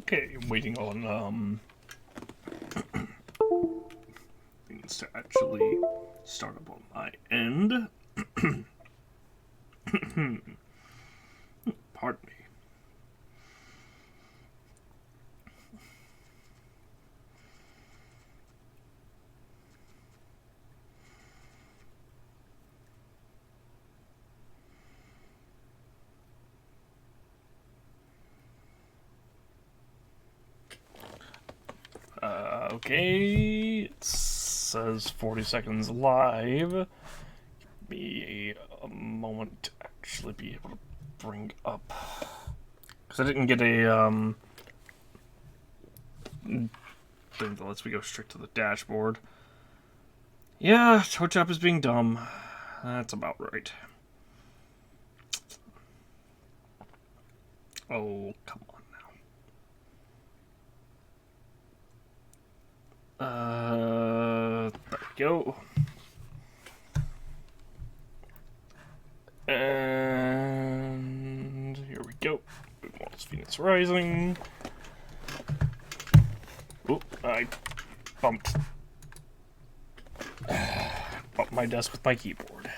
Okay, I'm waiting on things to actually start up on my end. Pardon me. Okay, it says 40 seconds live. Give me a moment to actually be able to bring up, because I didn't get a thing that lets me go straight to the dashboard. Yeah, Twitch app is being dumb. That's about right. Oh, come on now. There we go. And here we go. Immortals Fenyx Rising. Oop, I bumped my desk with my keyboard.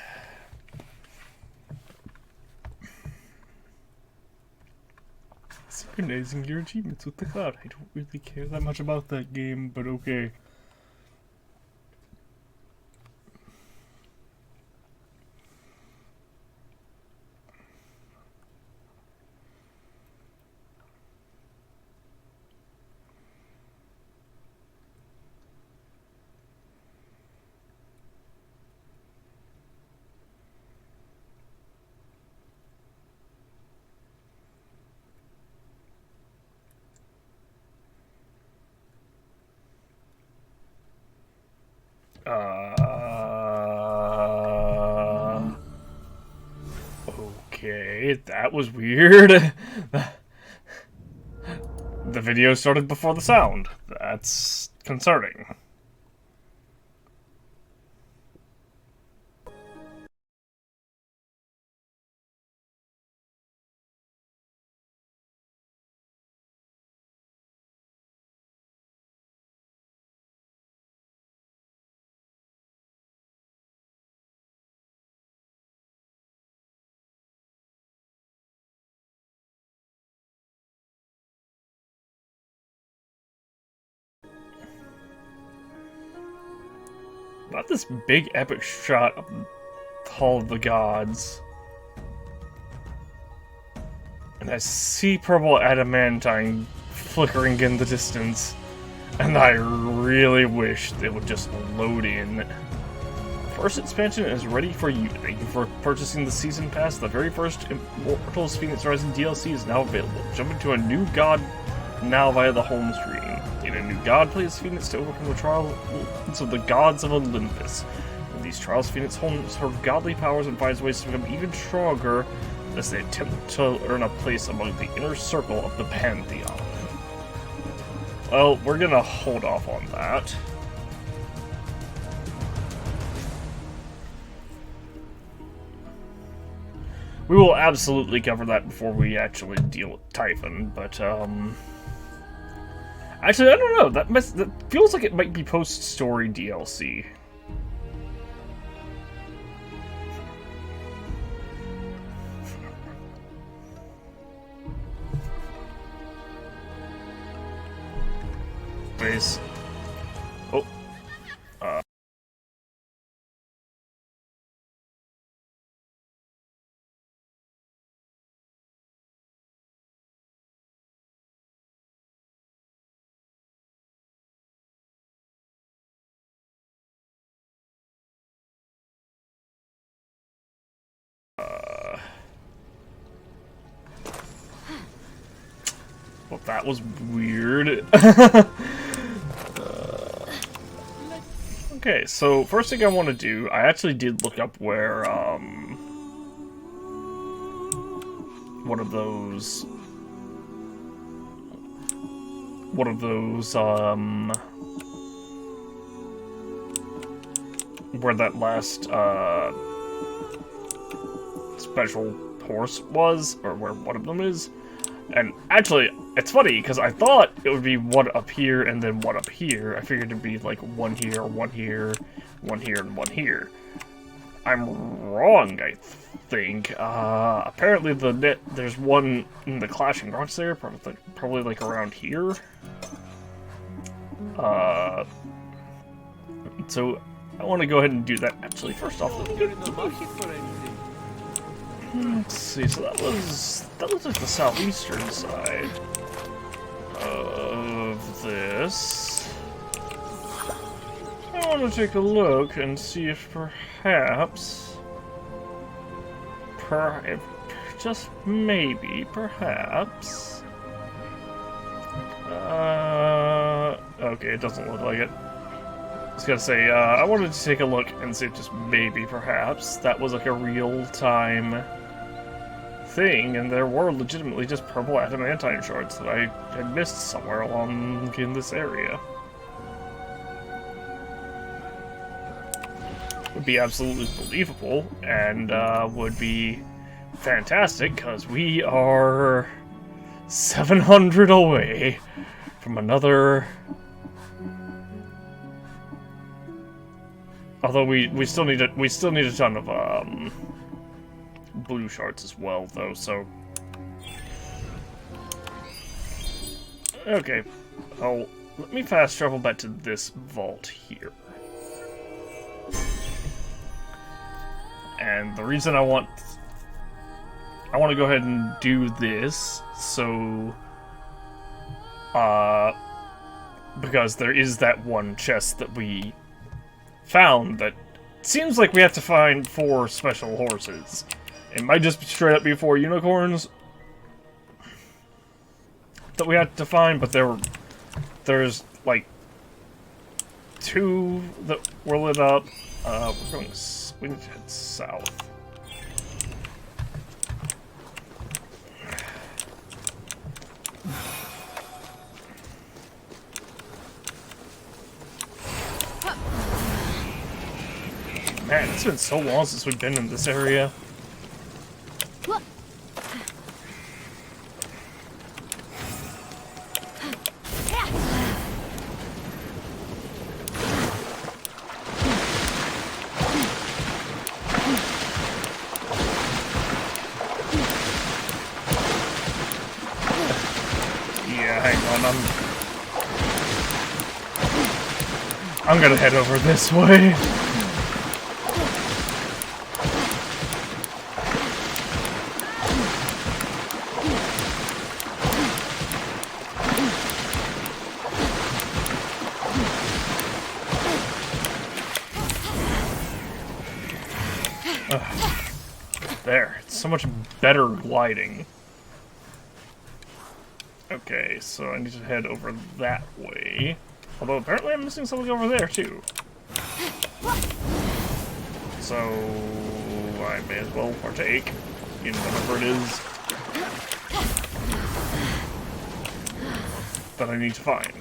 Synchronizing your achievements with the cloud. I don't really care that much about that game, but okay. Okay, that was weird. The video started before the sound. That's concerning. Not this big epic shot of the Hall of the Gods. And I see purple adamantine flickering in the distance. And I really wish they would just load in. First expansion is ready for you. Thank you for purchasing the season pass. The very first Immortals Fenyx Rising DLC is now available. Jump into a new god now via the home screen. In a new god, play as Fenyx to overcome the trials of the gods of Olympus. In these trials, Fenyx hones her godly powers and finds ways to become even stronger as they attempt to earn a place among the inner circle of the Pantheon. Well, we're gonna hold off on that. We will absolutely cover that before we actually deal with Typhon, but, actually, I don't know. That feels like it might be post-story DLC. Base. Oh. Well, that was weird. Okay, so first thing I want to do, I actually did look up where, one of those, where that last, special horse was, or where one of them is, and actually, It's funny, because I thought it would be one up here and then one up here. I figured it'd be like one here, one here, one here, and one here. I'm wrong, I think. Apparently there's one in the Clashing Rocks there, probably like around here. So I want to go ahead and do that. Actually, first off, let's see. So that looks like the southeastern side of this. I want to take a look and see if perhaps, just maybe, perhaps. Okay, it doesn't look like it. I was gonna say, I wanted to take a look and see if just maybe, perhaps, that was like a real-time thing, and there were legitimately just purple adamantine shards that I had missed somewhere along in this area. Would be absolutely believable, and would be fantastic, because we are 700 away from another... Although we still need a ton of blue shards as well, though. So okay, let me fast travel back to this vault here. And the reason I want to go ahead and do this, so because there is that one chest that we found that seems like we have to find 4 special horses. It might just straight up be 4 unicorns that we had to find, but there's like 2 that were lit up. We need to head south. Man, it's been so long since we've been in this area. Yeah, hang on, I'm gonna head over this way. There, it's so much better gliding. Okay, so I need to head over that way. Although apparently I'm missing something over there too. So I may as well partake in whatever it is that I need to find.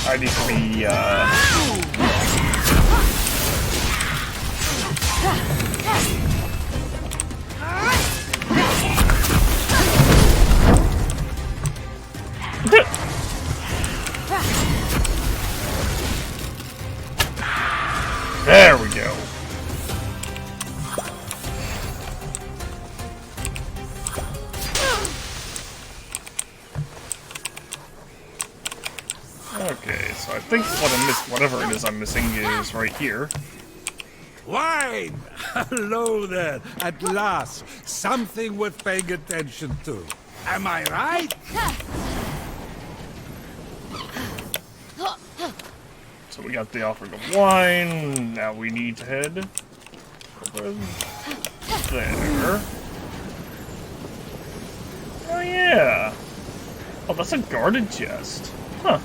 I need to be, There we go. Okay, so I think what I missed, whatever it is I'm missing, is right here. Wine! Hello there! At last, something worth paying attention to. Am I right? So we got the offering of wine. Now we need to head over there. Oh yeah. Oh, that's a guarded chest. Huh.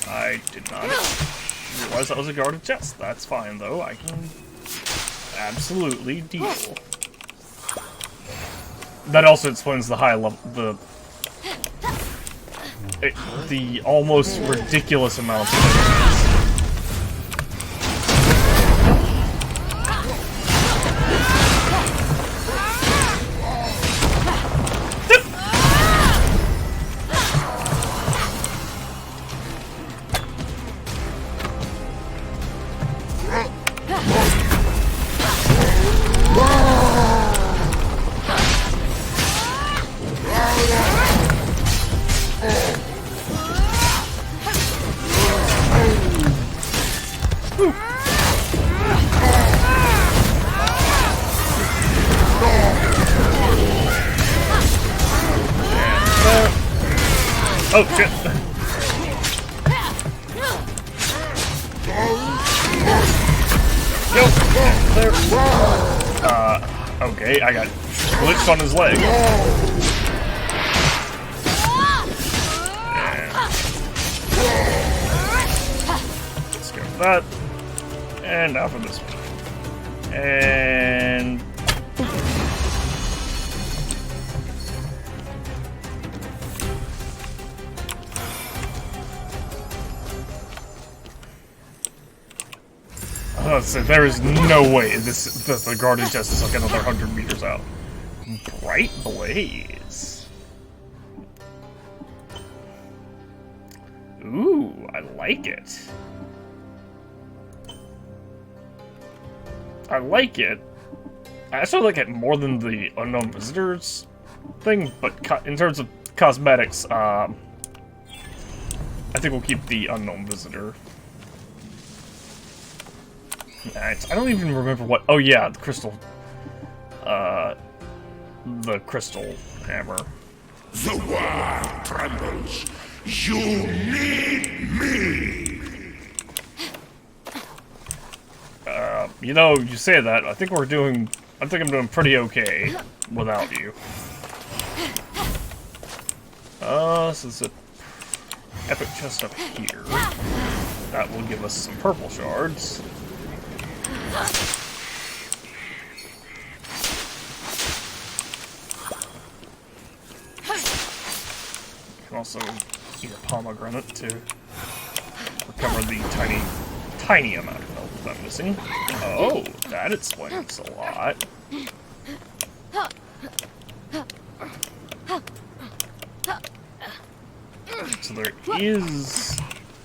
I did not realize that was a guarded chest. That's fine though. I can absolutely deal. That also explains the high level, the almost ridiculous amounts of enemies. Oh shit! Yo! There! Okay, I got glitched on his leg. Let's go for that. And now for this one. And... So there is no way the guarded chest is like another 100 meters out. Bright blaze. Ooh, I like it. I like it. I actually like it more than the unknown visitors thing, but in terms of cosmetics, I think we'll keep the unknown visitor. I don't even remember what. Oh yeah, the crystal hammer. The world trembles. You need me. You know, you say that. I think I'm doing pretty okay without you. This is an epic chest up here. That will give us some purple shards. You can also eat a pomegranate to recover the tiny amount of health that I'm missing. Oh, that explains a lot. So there is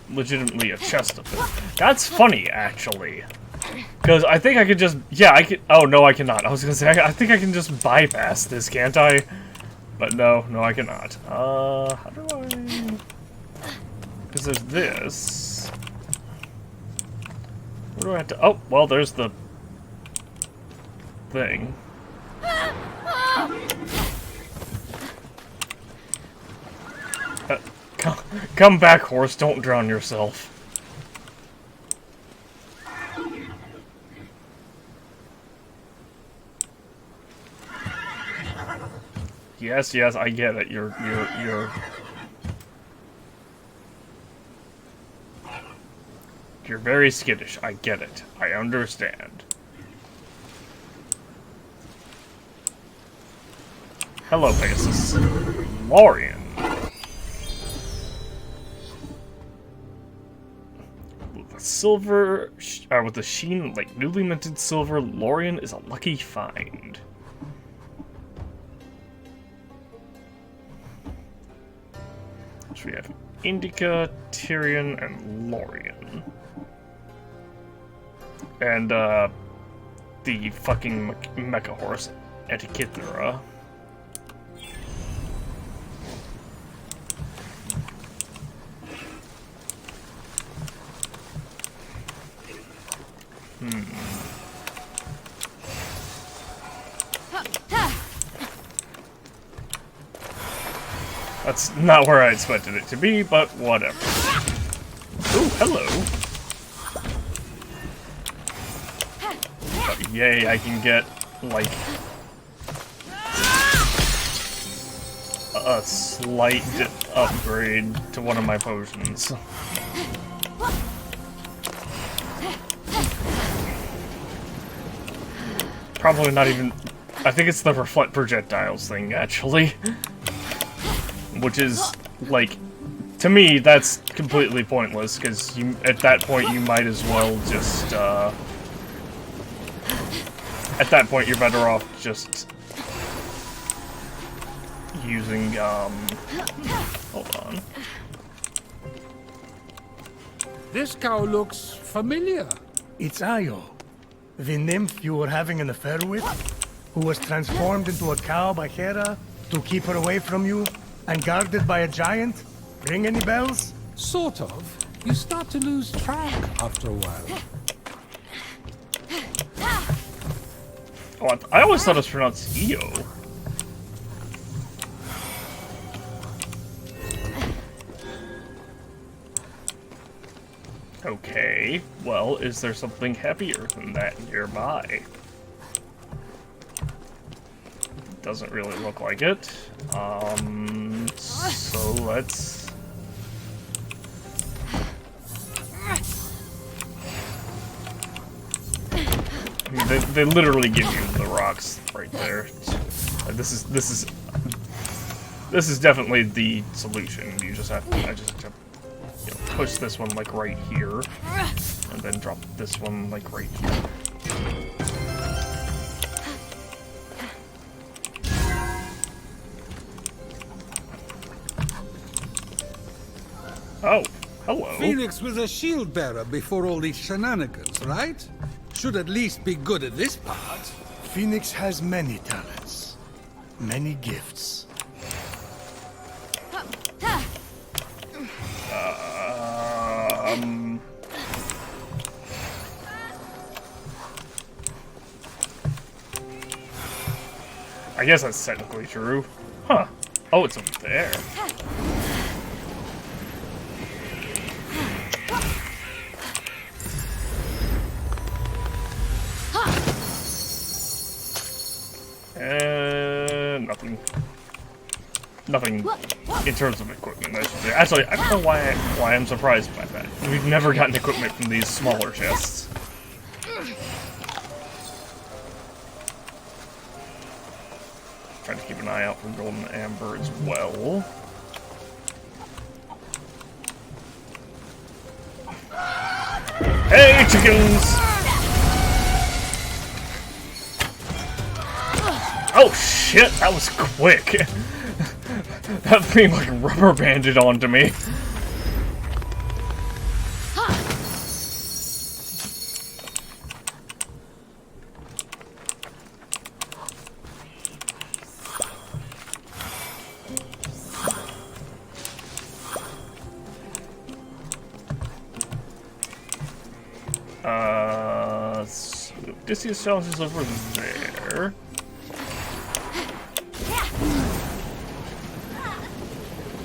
legitimately a chest up there. That's funny, actually. Because I think I could just... Yeah, I could... Oh, no, I cannot. I was going to say, I think I can just bypass this, can't I? But no, I cannot. How do I... Because there's this... Where do I have to... Oh, well, there's the... thing. Come back, horse. Don't drown yourself. Yes, I get it. You're very skittish. I get it. I understand. Hello, Pegasus. Lorian. Silver, with the sheen like newly minted silver, Lorian is a lucky find. So we have Indica, Tyrion, and Lorian. And, the fucking mecha horse, Etiquithera. That's not where I expected it to be, but whatever. Ooh, hello. Oh, yay, I can get, like, a slight upgrade to one of my potions. Probably not even... I think it's the reflect projectiles thing, actually. Which is, like, to me, that's completely pointless, because at that point you might as well just, at that point you're better off just using, hold on. This cow looks familiar. It's Io, the nymph you were having an affair with, who was transformed into a cow by Hera to keep her away from you, and guarded by a giant. Ring any bells? Sort of. You start to lose track after a while. Oh, I always thought it was pronounced Io. Okay, well, is there something heavier than that nearby? Doesn't really look like it. So let's... I mean, they literally give you the rocks right there. This is definitely the solution. You just have to, I just have to, you know, push this one like right here, and then drop this one like right here. Oh, hello. Fenyx was a shield bearer before all these shenanigans, right? Should at least be good at this part. Fenyx has many talents, many gifts. I guess that's technically true. Huh. Oh, it's over there. Nothing. Nothing in terms of equipment, I should say. Actually, I don't know why I'm surprised by that. We've never gotten equipment from these smaller chests. Trying to keep an eye out for golden amber as well. Hey, chickens! Oh shit, that was quick. That thing like rubber banded onto me. Odysseus challenge is over there.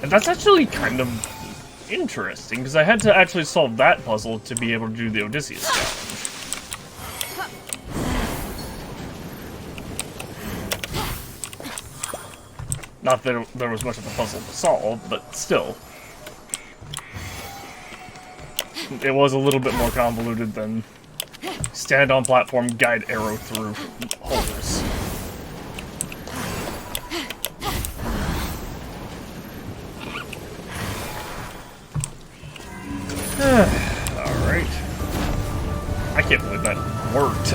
And that's actually kind of interesting, because I had to actually solve that puzzle to be able to do the Odysseus challenge. Not that there was much of a puzzle to solve, but still. It was a little bit more convoluted than stand on platform, guide arrow through holes. Alright. I can't believe that worked.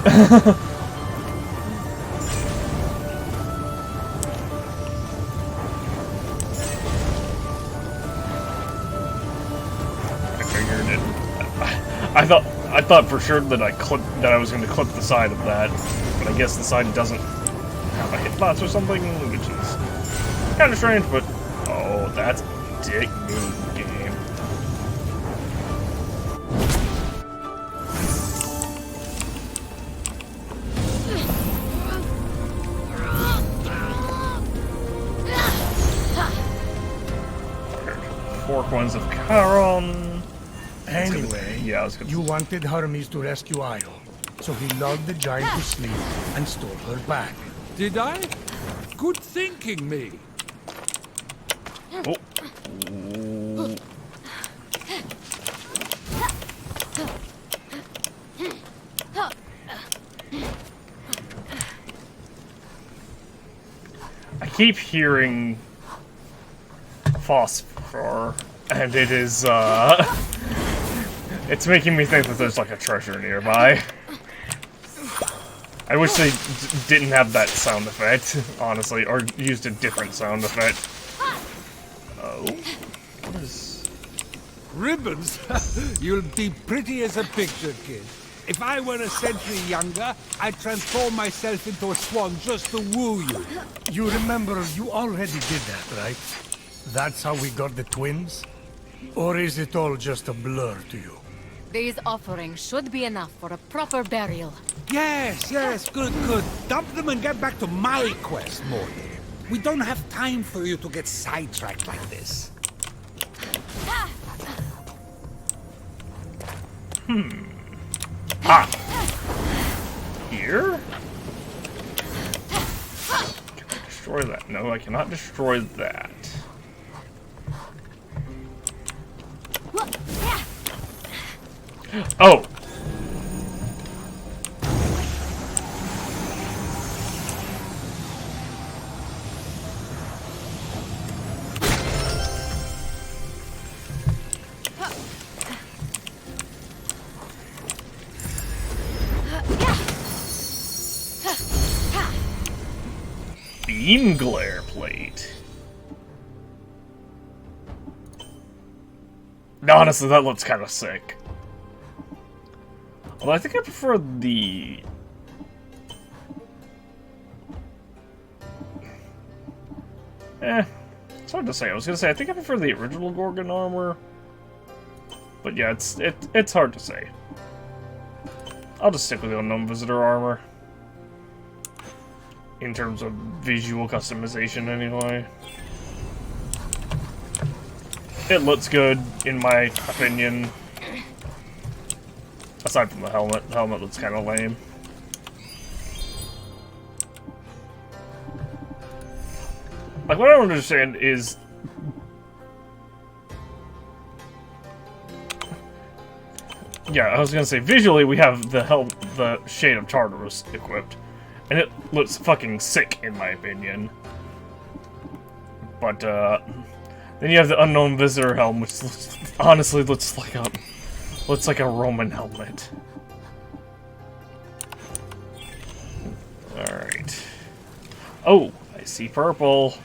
I figured it. I thought for sure that I was going to clip the side of that, but I guess the side doesn't have a hitbox or something, which is kind of strange, but oh, that's a dick move, game. ruins of Charon. Anyway, Yeah, I was gonna you wanted Hermes to rescue Io, so he lulled the giant to sleep and stole her back. Did I? Good thinking, me. Oh. Ooh. I keep hearing phosphor, and it is, it's making me think that there's like a treasure nearby. I wish they didn't have that sound effect, honestly, or used a different sound effect. Oh. What is... Ribbons? You'll be pretty as a picture, kid. If I were a century younger, I'd transform myself into a swan just to woo you. You remember you already did that, right? That's how we got the twins? Or is it all just a blur to you? These offerings should be enough for a proper burial. Yes, good. Dump them and get back to my quest, Morty. We don't have time for you to get sidetracked like this. Ah! Here? Can I destroy that? No, I cannot destroy that. Oh! Beam glare plate. Honestly, that looks kind of sick. Although I think I prefer the... it's hard to say. I was gonna say I think I prefer the original Gorgon armor, but yeah, it's hard to say. I'll just stick with the Unknown Visitor armor in terms of visual customization, anyway. It looks good, in my opinion. Aside from the helmet. The helmet looks kind of lame. Like, what I don't understand is... yeah, I was gonna say, visually we have the Shade of Tartarus equipped. And it looks fucking sick, in my opinion. But, then you have the Unknown Visitor helm, which honestly looks like a Roman helmet. Alright. Oh, I see purple.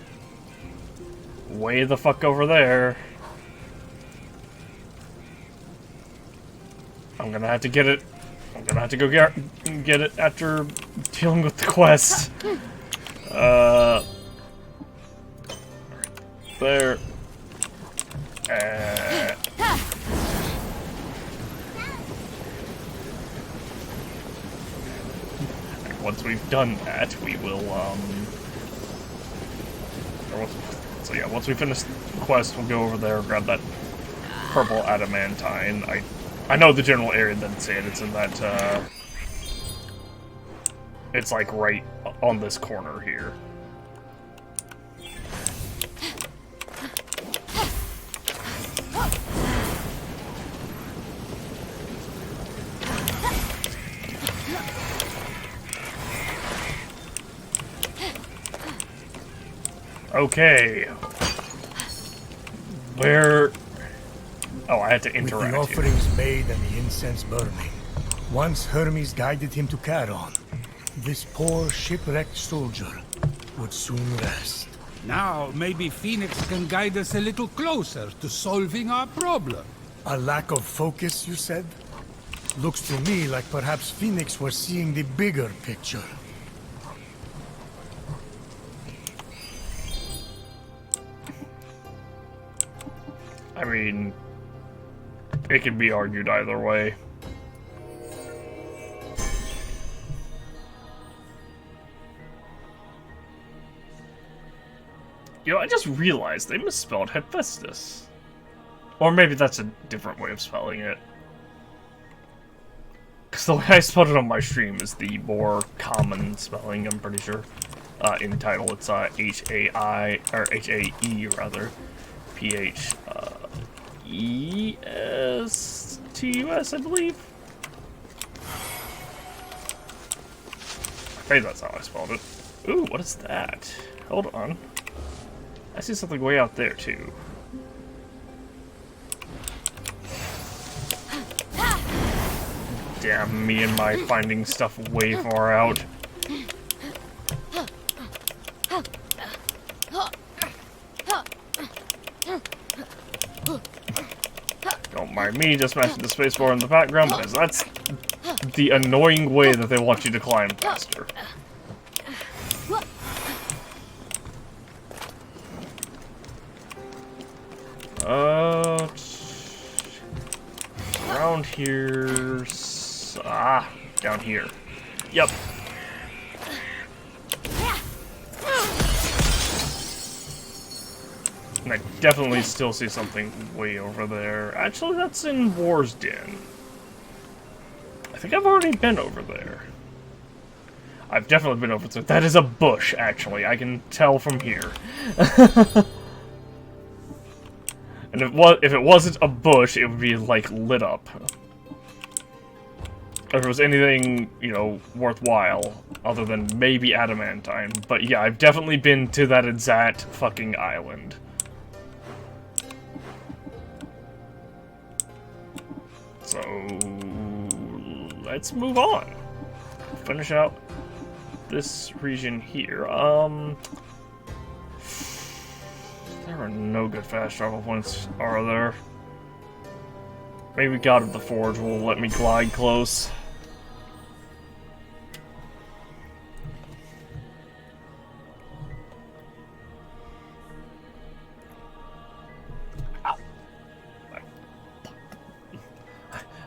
Way the fuck over there. I'm gonna have to get it. I'm gonna have to go get it after dealing with the quest. There. Once we've done that, we will, so yeah, once we finish the quest, we'll go over there, grab that purple adamantine. I know the general area doesn't say it, it's in that, it's like right on this corner here. Okay. Where... oh, I had to interact with the offerings made and the incense burning, once Hermes guided him to Charon, this poor shipwrecked soldier would soon rest. Now, maybe Fenyx can guide us a little closer to solving our problem. A lack of focus, you said? Looks to me like perhaps Fenyx was seeing the bigger picture. I mean, it can be argued either way. You know, I just realized they misspelled Hephaestus. Or maybe that's a different way of spelling it. Because the way I spelled it on my stream is the more common spelling, I'm pretty sure. In title, it's H-A-I, or H-A-E, rather. P-H-E-S-T-U-S, I believe? Maybe that's how I spelled it. Ooh, what is that? Hold on. I see something way out there, too. Damn, me and my finding stuff way far out. Don't mind me just smashing the spacebar in the background, because that's the annoying way that they want you to climb faster. Around here... down here. Yep. And I definitely still see something way over there. Actually, that's in War's Den. I think I've already been over there. I've definitely been over there. That is a bush, actually. I can tell from here. And if it wasn't a bush, it would be, like, lit up. If it was anything, you know, worthwhile, other than maybe adamantine. But yeah, I've definitely been to that exact fucking island. So... let's move on. Finish out this region here. There are no good fast travel points, are there? Maybe God of the Forge will let me glide close.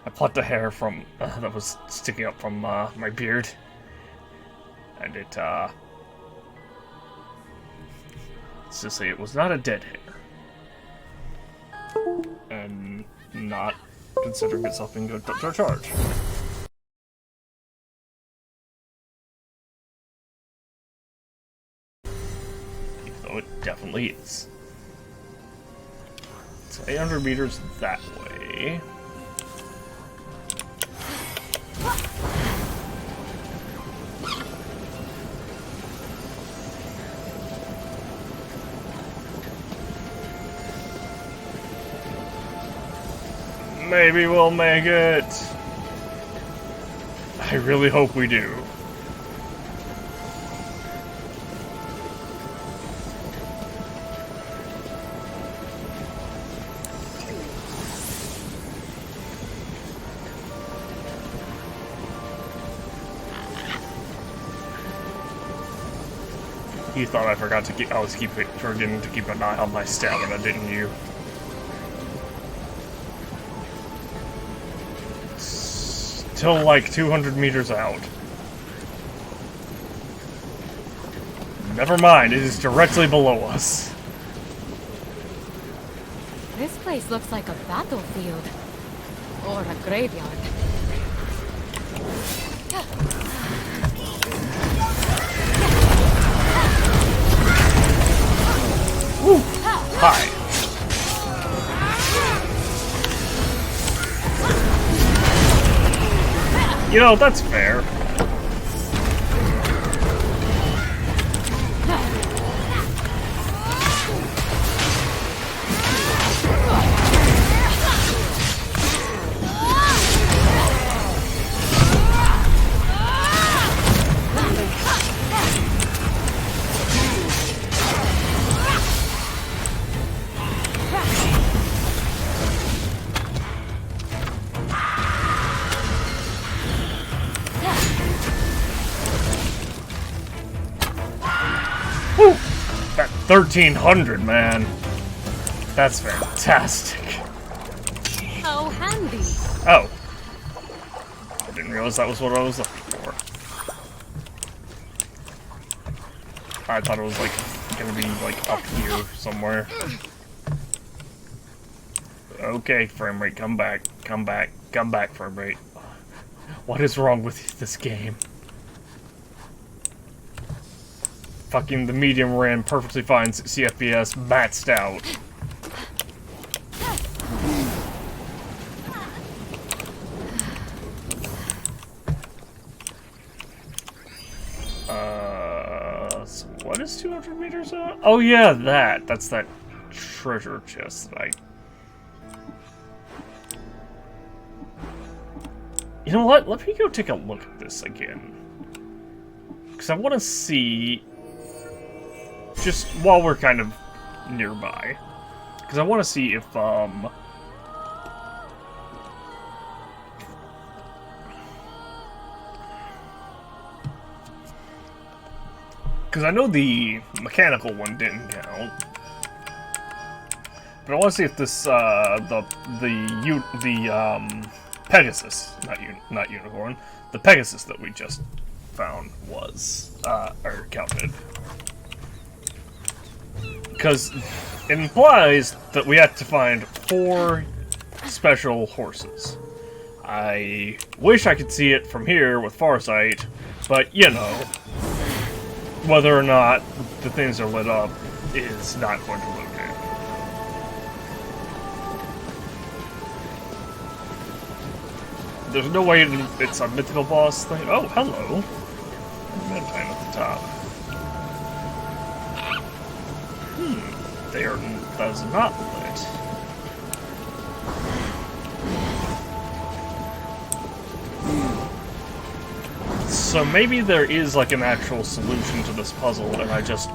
I plucked a hair from that was sticking up from my beard, and it let's just say it was not a dead hair, and not considering itself being good to charge. Even though it definitely is. It's 800 meters that way. Maybe we'll make it. I really hope we do. You thought I forgot to keep. I was forgetting to keep an eye on my stamina, didn't you? Still like 200 meters out. Never mind, it is directly below us. This place looks like a battlefield. Or a graveyard. Woo! Hi. You know, that's fair. Woo! That 1300, man. That's fantastic. How handy. Oh. I didn't realize that was what I was looking for. I thought it was, like, gonna be, like, up here somewhere. Okay, frame rate, come back, come back, come back, frame rate. What is wrong with this game? Fucking the medium ran perfectly fine, 60 FPS, maxed out. So what is 200 meters out? Oh yeah, that's that treasure chest that I... You know what? Let me go take a look at this again. Because I want to see... Just while we're kind of nearby. Because I want to see if, because I know the mechanical one didn't count. But I want to see if this, the Pegasus, not Unicorn, the Pegasus that we just found was, or counted. Because it implies that we have to find 4 special horses. I wish I could see it from here with Farsight, but, you know, whether or not the things are lit up is not going to look good. There's no way it's a mythical boss thing. Oh, hello. Bedtime at the top. That is not lit. So maybe there is like an actual solution to this puzzle, and I just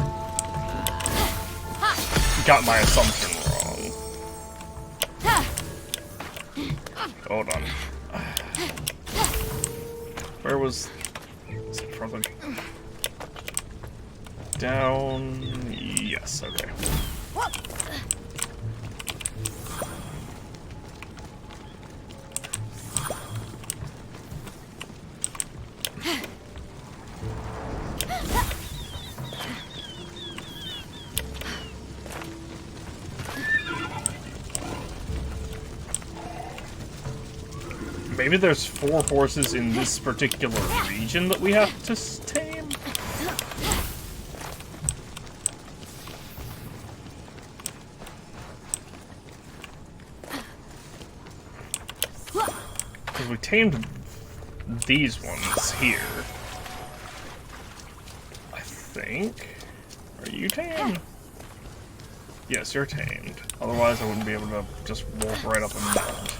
got my assumption wrong. Hold on. Where was... Is it from the... Down... Yes, okay. Maybe there's 4 horses in this particular region that we have to tame? Because we tamed these ones here. I think. Are you tamed? Yes, you're tamed. Otherwise I wouldn't be able to just walk right up and mount.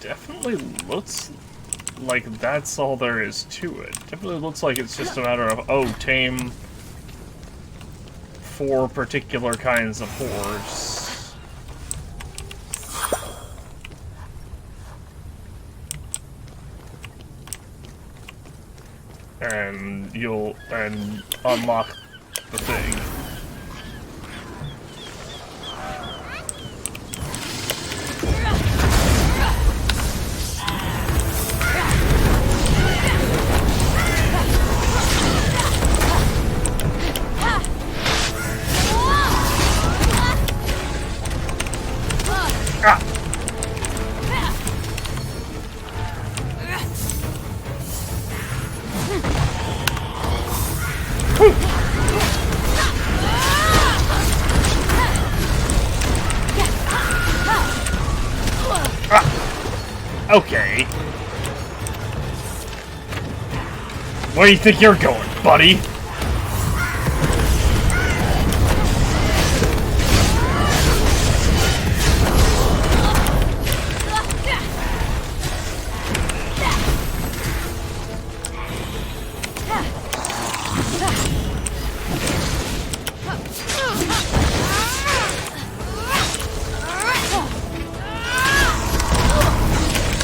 Definitely looks like that's all there is to it. Definitely looks like it's just a matter of, oh, tame 4 particular kinds of horse. And you'll unlock the thing. Okay. Where do you think you're going, buddy?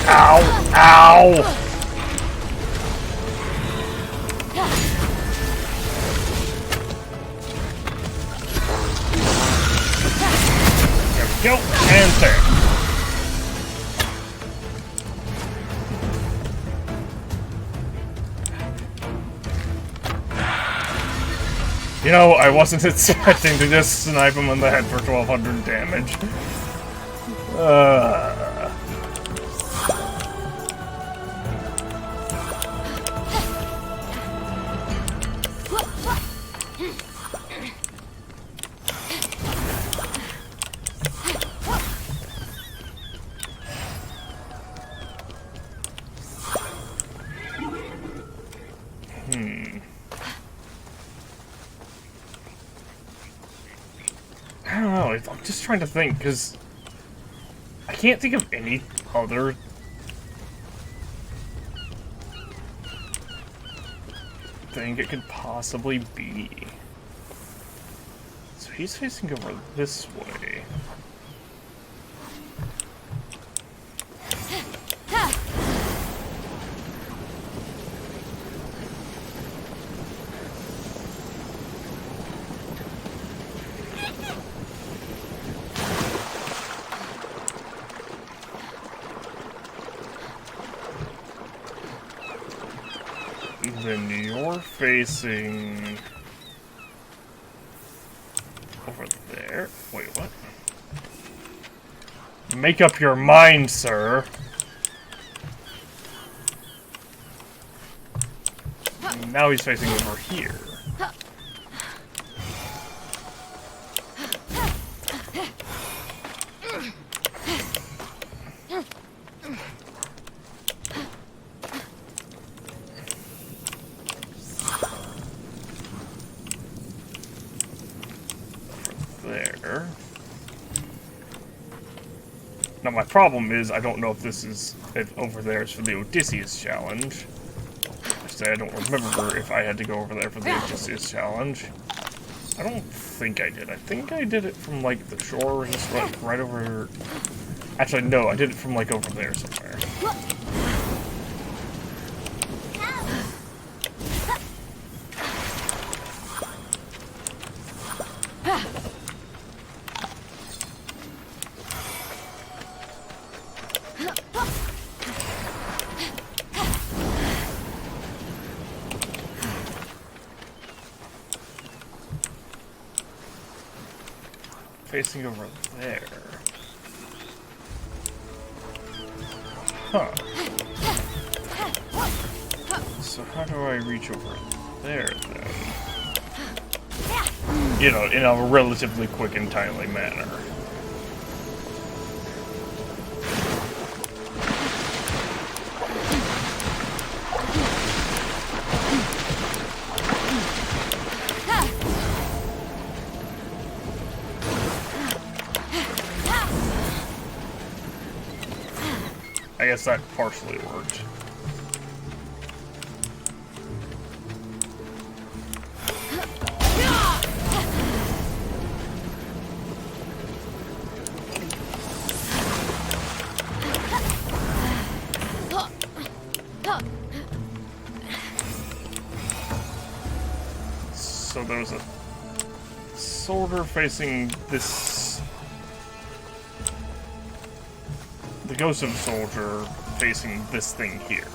Ow! Ow! go, and there. You know, I wasn't expecting to just snipe him in the head for 1200 damage. I don't know, I'm just trying to think, because I can't think of any other thing it could possibly be. So he's facing over this way. Then you're facing over there. Wait, what? Make up your mind, sir. And now he's facing over here. There. Now my problem is I don't know if this is over there is for the Odysseus challenge. Actually, I don't remember if I had to go over there for the Odysseus challenge. I don't think I did. I think I did it from like the shore, just right over. Actually, no, I did it from like over there somewhere. Facing over there. Huh. So how do I reach over there then? You know, in a relatively quick and timely manner. I guess that partially worked. So there's a soldier facing this. The ghost of a soldier facing this thing here.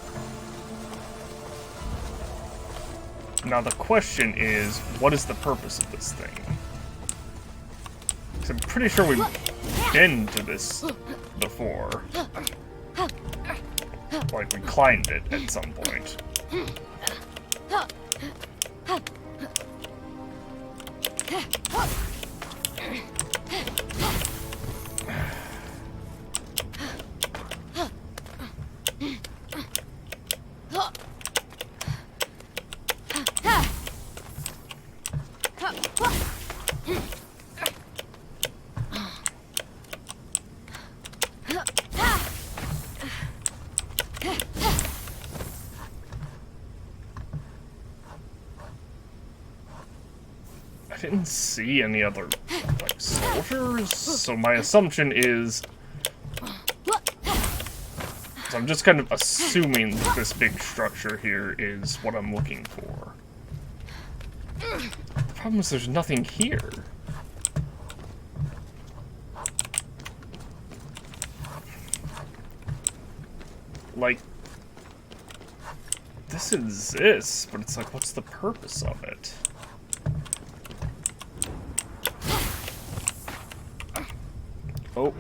Now the question is, what is the purpose of this thing? Because I'm pretty sure we've been to this before. Like, we climbed it at some point. I didn't see any other, like, soldiers, so my assumption is... So I'm just kind of assuming that this big structure here is what I'm looking for. The problem is there's nothing here. this exists, but it's like, what's the purpose of it? Oh,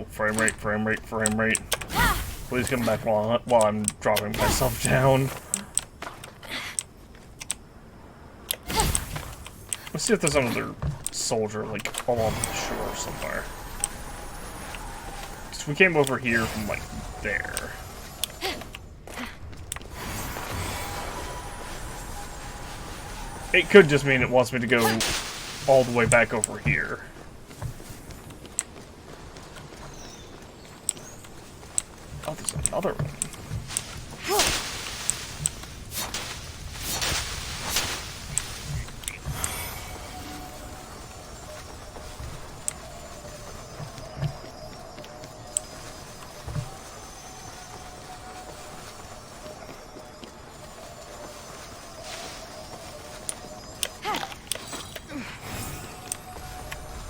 frame rate. Please come back while I'm dropping myself down. Let's see if there's another soldier, like, along the shore somewhere. So we came over here from, like, there. It could just mean it wants me to go all the way back over here. Oh, there's another one.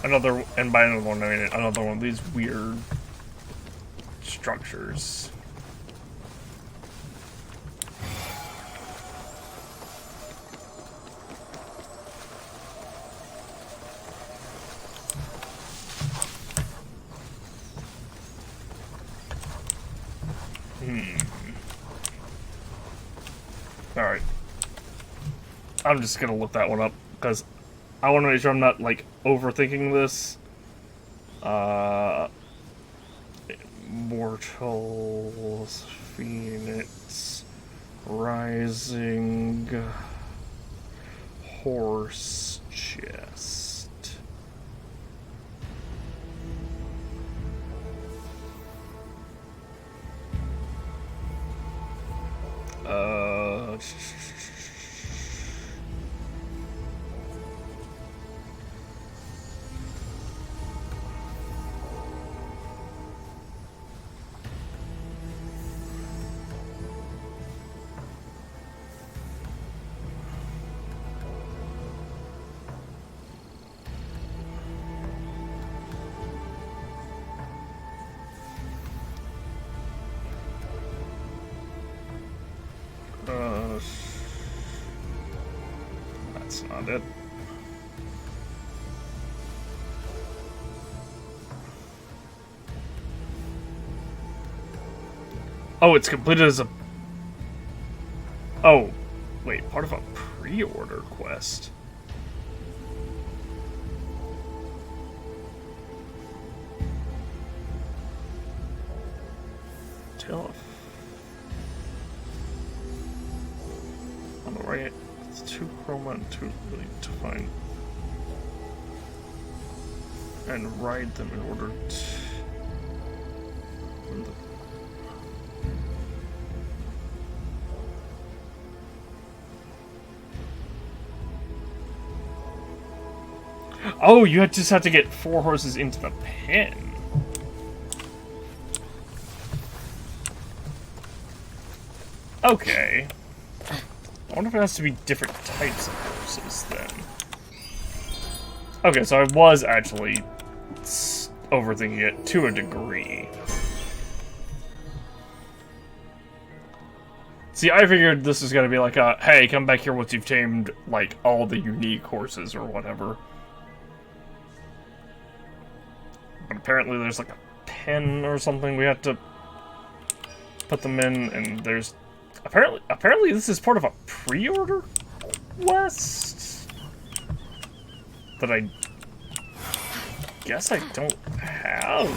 Another, and by another one, I mean another one of these weird structures. Alright. I'm just gonna look that one up, because I want to make sure I'm not, like, overthinking this. Immortals, Fenyx, Rising, Horse Chest. That's not it. Oh, it's completed as a... Oh, wait, part of a pre-order quest. Tale of... On the right, it's 2 chroma and 2 really to find. And ride them in order to... Oh, you just have to get 4 horses into the pen. Okay. I wonder if it has to be different types of horses then. Okay, so I was actually overthinking it to a degree. See, I figured this was gonna be like a, hey, come back here once you've tamed, like, all the unique horses or whatever. But apparently there's like a pen or something we have to put them in, and there's... Apparently this is part of a pre-order quest that I guess I don't have.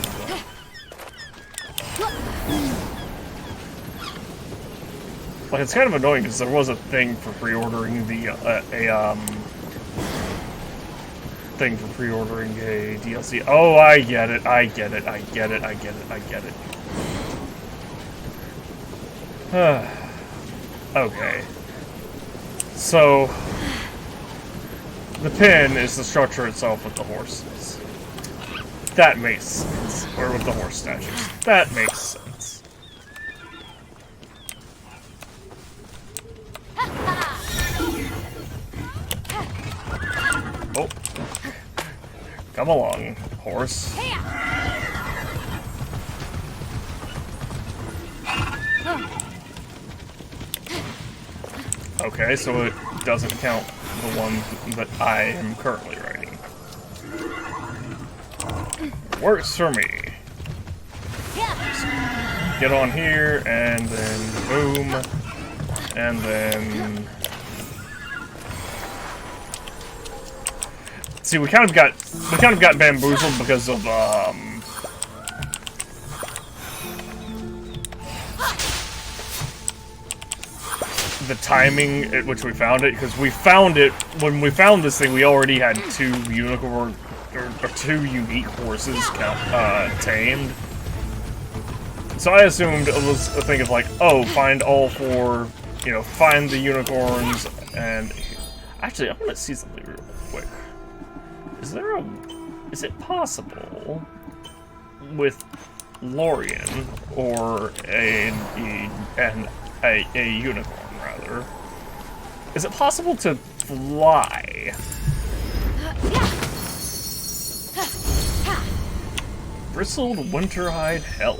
Like, it's kind of annoying because there was a thing for pre-ordering the thing for pre-ordering a DLC. Oh, I get it. Okay. So, the pin is the structure itself with the horses. That makes sense. Or with the horse statues. That makes sense. Oh. Come along, horse. Okay, so it doesn't count the one that I am currently writing. Works for me. Get on here, and then boom, and then... See, we kind of got bamboozled because of, the timing at which we found it, because we found it, when we found this thing, we already had 2 unicorn, or 2 unique horses tamed. So I assumed it was a thing of like, oh, find all 4, you know, find the unicorns, and... Actually, I'm gonna see something real quick. Is it possible with Lorien, or a unicorn, rather, is it possible to fly? Bristled winterhide helm.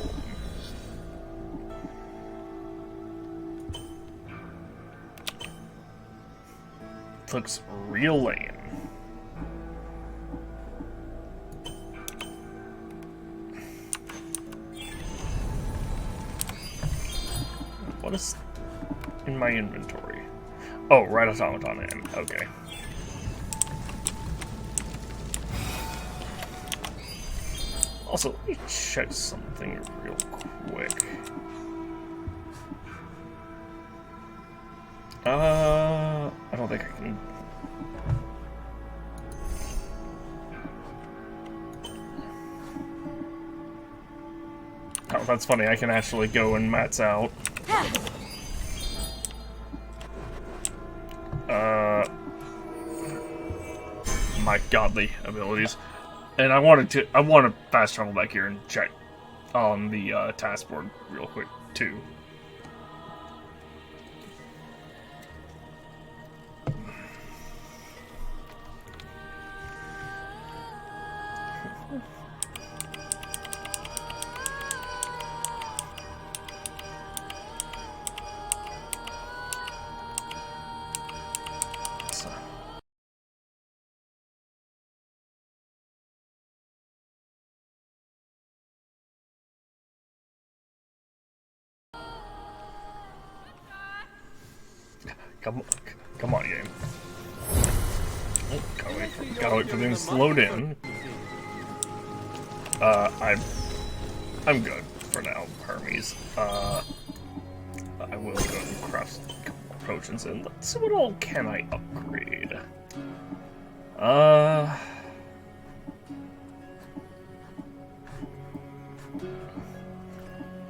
Looks real lame. What is in my inventory? Oh, right automaton in. Okay. Also, let me check something real quick. I don't think I can. Oh, that's funny. I can actually go and mats out. My godly abilities. And I want to fast travel back here and check on the task board real quick too. Come on, game. Oh, gotta wait for things to load in. I'm good for now, Hermes. I will go and craft a couple more potions, and let's see what all can I upgrade.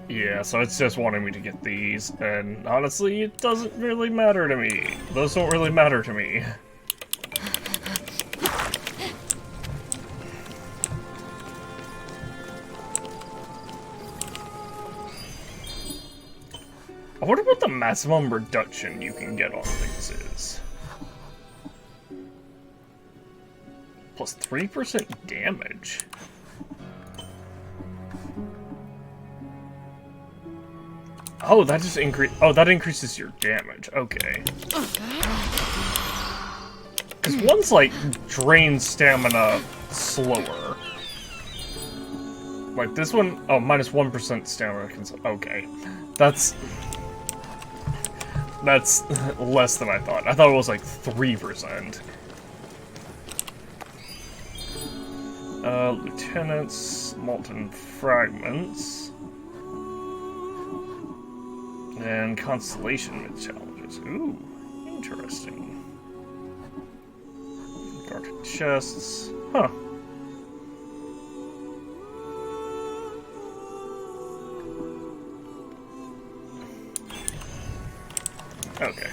Yeah, so it's just wanting me to get these, and honestly, it doesn't really matter to me. Those don't really matter to me. I wonder what the maximum reduction you can get on things is. Plus 3% damage. Oh, that just that increases your damage. Okay. Because one's like drains stamina slower. Like this one, oh, minus 1% stamina. Okay, that's less than I thought. I thought it was like 3%. Lieutenants, molten fragments. And constellation myth challenges. Ooh, interesting. Guarded chests. Huh. Okay.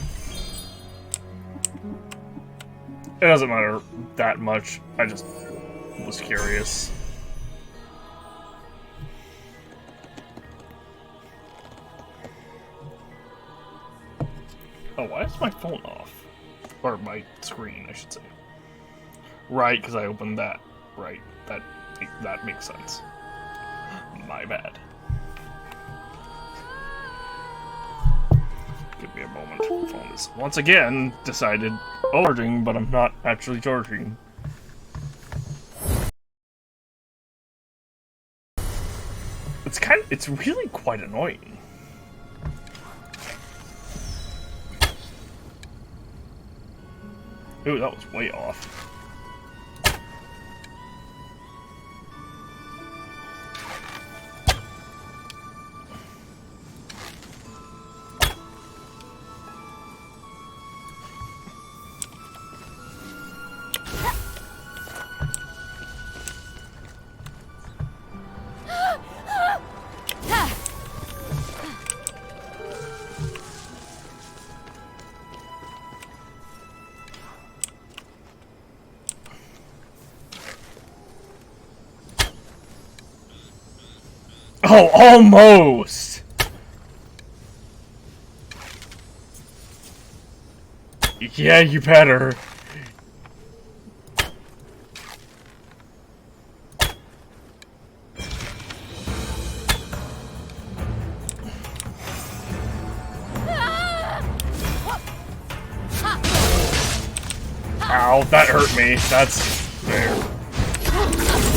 It doesn't matter that much. I just was curious. Oh, why is my phone off? Or my screen, I should say. Right, because I opened that. Right, that makes sense. My bad. Give me me a moment. Phone is once again decided charging, but I'm not actually charging. It's really quite annoying. Ooh, that was way off. Oh, almost! Yeah, you better. Ow, that hurt me. That's fair.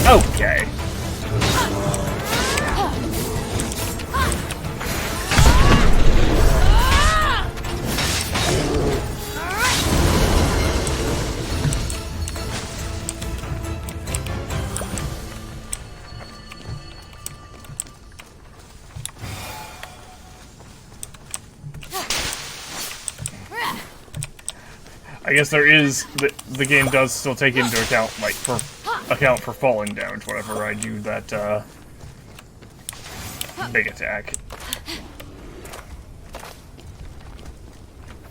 Okay. I guess there is the game does still take into account for falling damage whenever I do that big attack.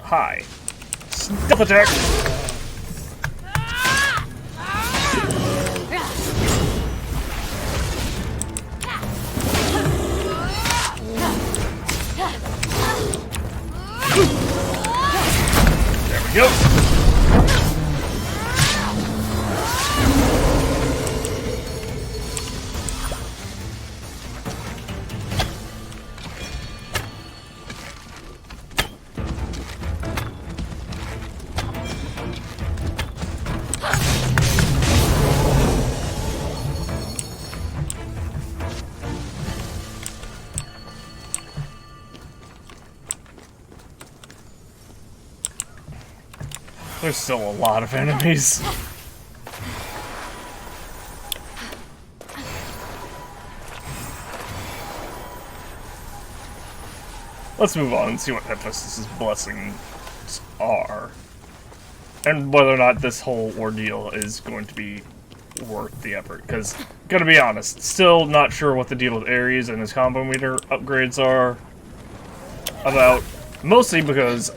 Hi. Stealth attack! There we go. There's still a lot of enemies. Let's move on and see what Hephaestus' blessings are. And whether or not this whole ordeal is going to be worth the effort. Because, gotta be honest, still not sure what the deal with Ares and his combo meter upgrades are about. Mostly because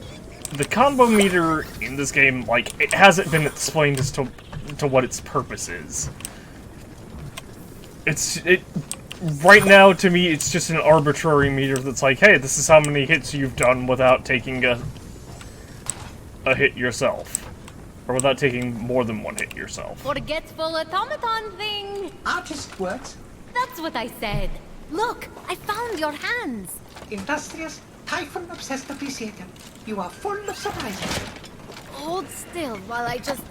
the combo meter in this game, like, it hasn't been explained as to what its purpose is. Right now, to me, it's just an arbitrary meter that's like, hey, this is how many hits you've done without taking a hit yourself. Or without taking more than one hit yourself. Forgetful automaton thing! Artist works. That's what I said. Look, I found your hands. Industrious, typhoon-obsessed appreciator. You are full of surprises. Hold still while I just...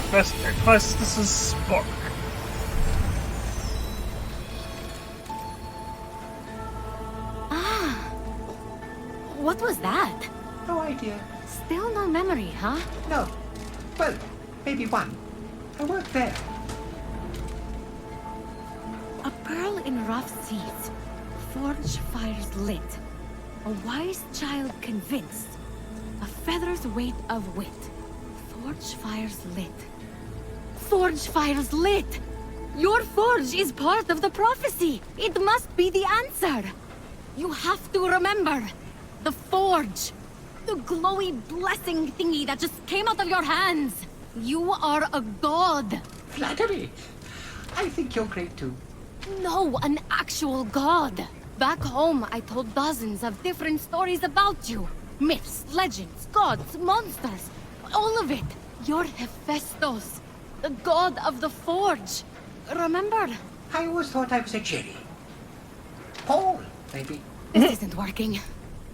Hephaestus' spark. What was that? No idea. Still no memory, huh? No. Well, maybe one. I worked there. A pearl in rough seas. Forge fires lit. A wise child convinced. A feather's weight of wit. Forge fires lit. Forge fires lit! Your forge is part of the prophecy! It must be the answer! You have to remember! The forge! The glowy blessing thingy that just came out of your hands! You are a god! Flattery. I think you're great too. No, an actual god! Back home, I told dozens of different stories about you. Myths, legends, gods, monsters. All of it. You're Hephaestus, the god of the forge. Remember? I always thought I was a Jerry. Paul, maybe. This isn't working.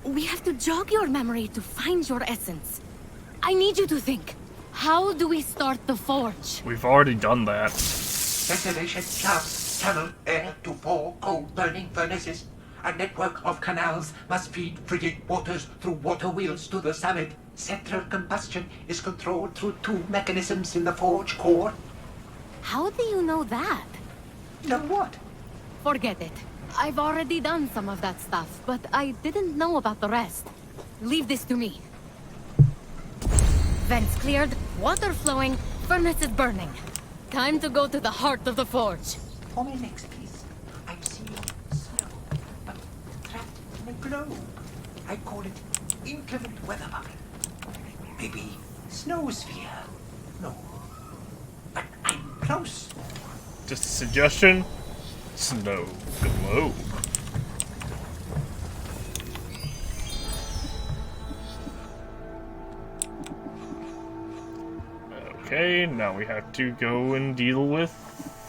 We have to jog your memory to find your essence. I need you to think. How do we start the forge? We've already done that. Ventilation shafts channel air to 4 coal-burning furnaces. A network of canals must feed frigid waters through water wheels to the summit. Central combustion is controlled through 2 mechanisms in the forge core. How do you know that? Know what? Forget it. I've already done some of that stuff, but I didn't know about the rest. Leave this to me. Vents cleared, water flowing, furnaces burning. Time to go to the heart of the forge. For my next piece, I'm seeing snow, but trapped in a globe. I call it inclement weather bubble. Maybe snow sphere. No. But I'm close. Just a suggestion. Snow globe. Okay, now we have to go and deal with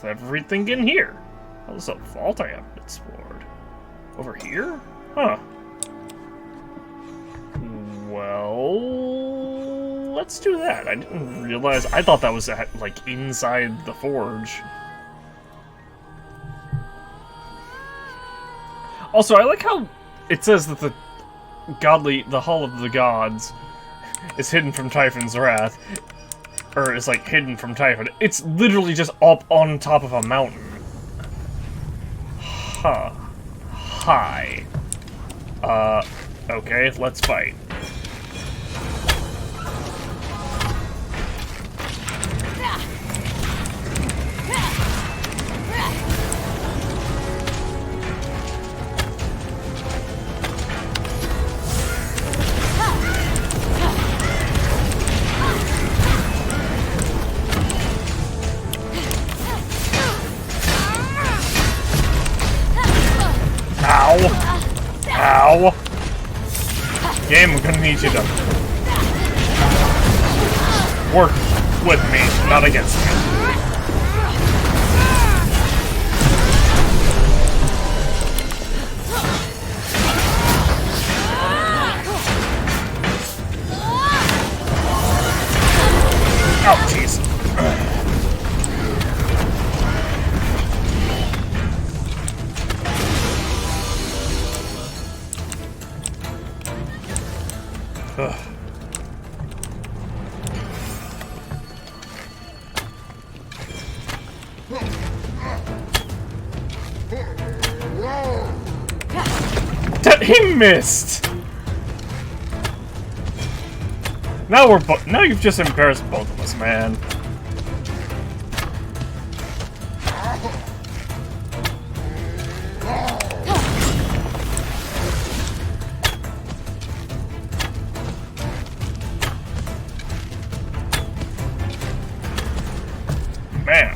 everything in here. Oh, there's a vault I haven't explored. Over here? Huh. Well, let's do that. I didn't realize. I thought that was like inside the forge. Also, I like how it says that the Hall of the Gods is hidden from Typhon's wrath. Or is like hidden from Typhon. It's literally just up on top of a mountain. Huh. Hi. Okay, let's fight. Ow! Game, I'm gonna need you to work with me, not against me. Oh, jeez. He missed. Now you've just embarrassed both of us, man. Man.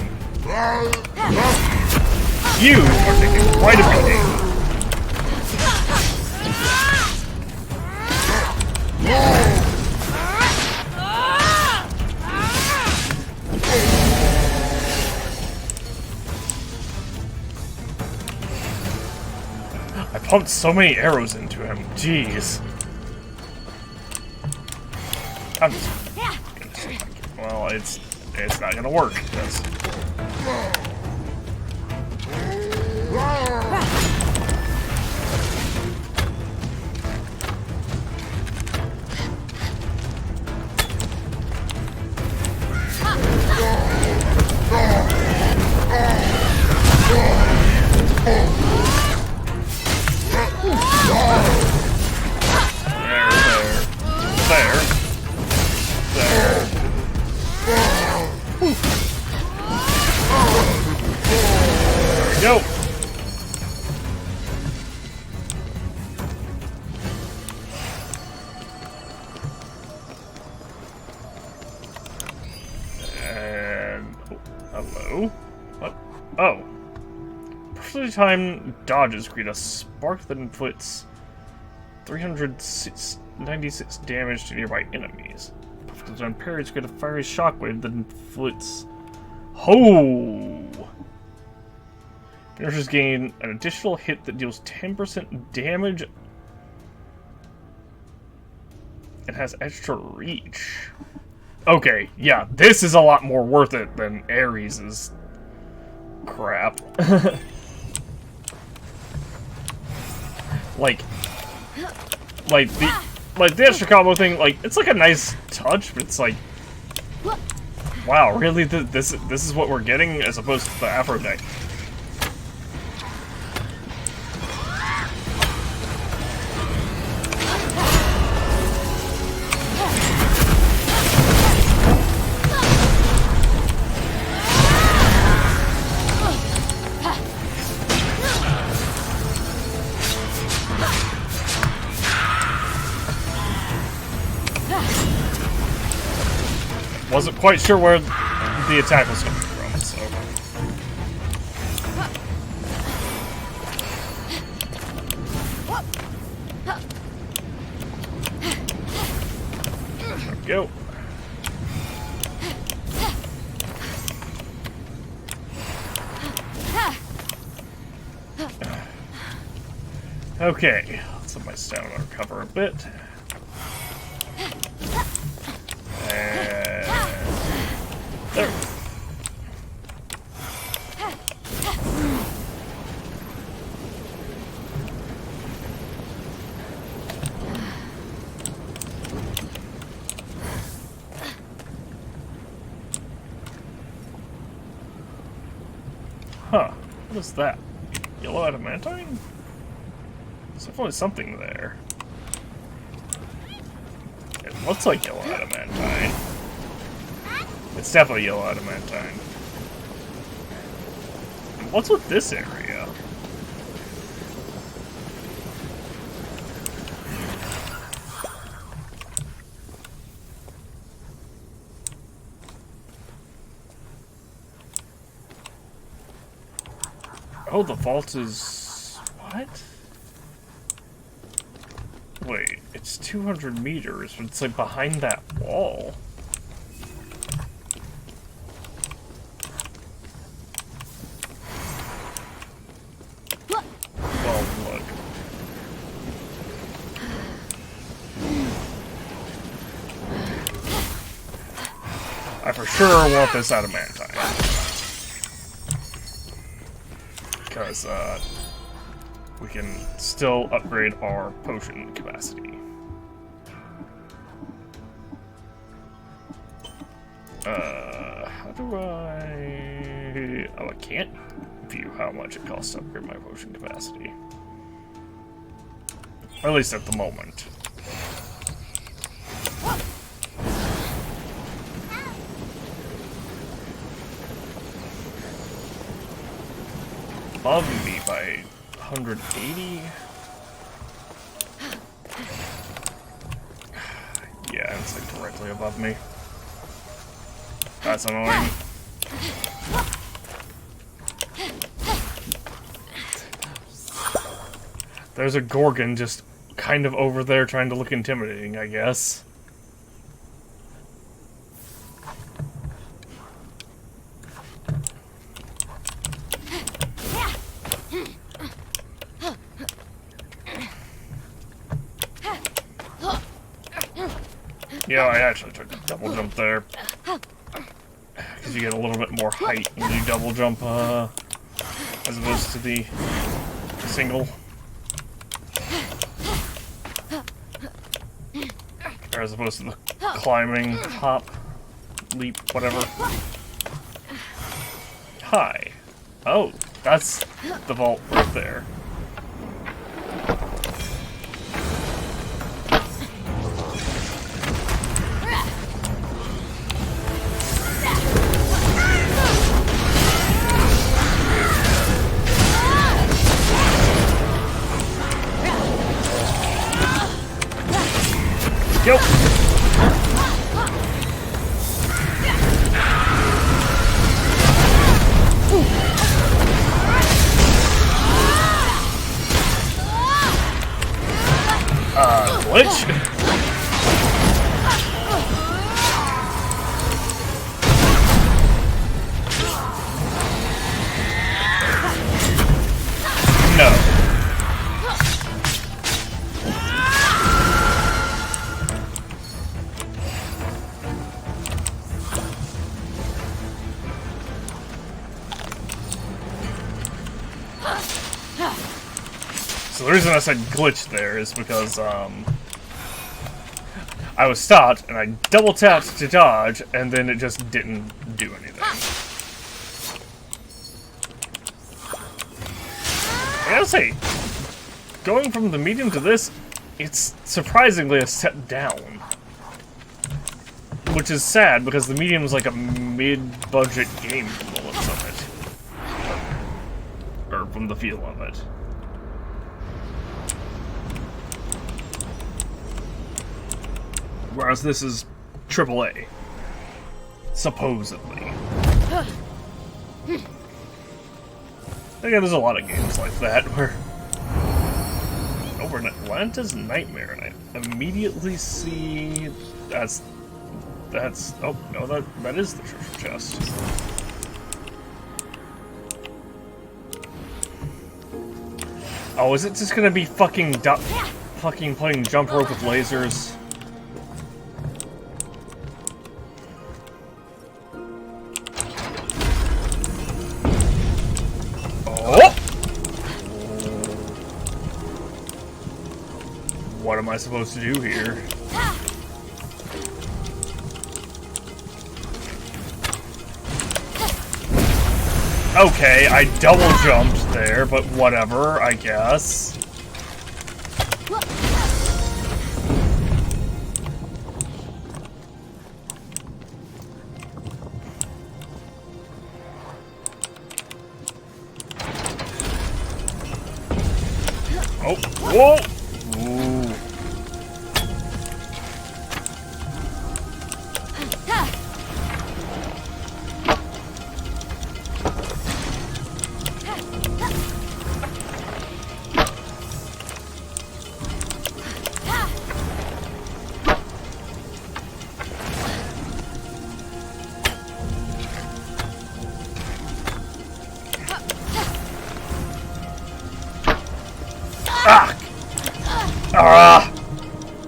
You are taking quite a beating. I pumped so many arrows into him. Jeez. I'm just well, it's not gonna work. Because go. And hello. What? Oh. Perfectly timed dodges create a spark that inflicts 396 damage to nearby enemies. Because when parries get a fiery shockwave that inflicts. Ho! Finishers gain an additional hit that deals 10% damage and has extra reach. Okay, yeah, this is a lot more worth it than Ares' crap. like the extra combo thing, like, it's like a nice touch, but it's like, wow, really, this is what we're getting as opposed to the Afro deck. Wasn't quite sure where the attack was coming from, so. There we go. Okay, let's let my stamina recover a bit. And there. Huh, what is that? Yellow adamantine? There's definitely something there. It looks like yellow adamantine. It's definitely yellow adamantine. What's with this area? Oh, the vault is... what? Wait, it's 200 meters, but it's like behind that wall. Well, look. I for sure want this adamantine. Because, we can still upgrade our potion capacity. How do I... oh, I can't view how much it costs to upgrade my potion capacity. Or at least at the moment. Above me by 180? Yeah, it's like directly above me. That's annoying. There's a Gorgon just kind of over there trying to look intimidating, I guess. Yeah, I actually took a double jump there. Because you get a little bit more height when you double jump, as opposed to the single. Or as opposed to the climbing, hop, leap, whatever. Hi. Oh, that's the vault right there. Go. Glitch. So the reason I said glitch there is because, I was stopped, and I double tapped to dodge, and then it just didn't do anything. I gotta say, going from the medium to this, it's surprisingly a step down. Which is sad, because the medium is like a mid-budget game from the looks of it. Or from the feel of it. Whereas this is AAA. Supposedly. Again, there's a lot of games like that where... Over in Atlanta's Nightmare, and I immediately see... That's... Oh, no, that is the treasure chest. Oh, is it just gonna be fucking playing jump rope with lasers? Oh! What am I supposed to do here? Okay, I double jumped there, but whatever, I guess. Oh, whoa! Ooh.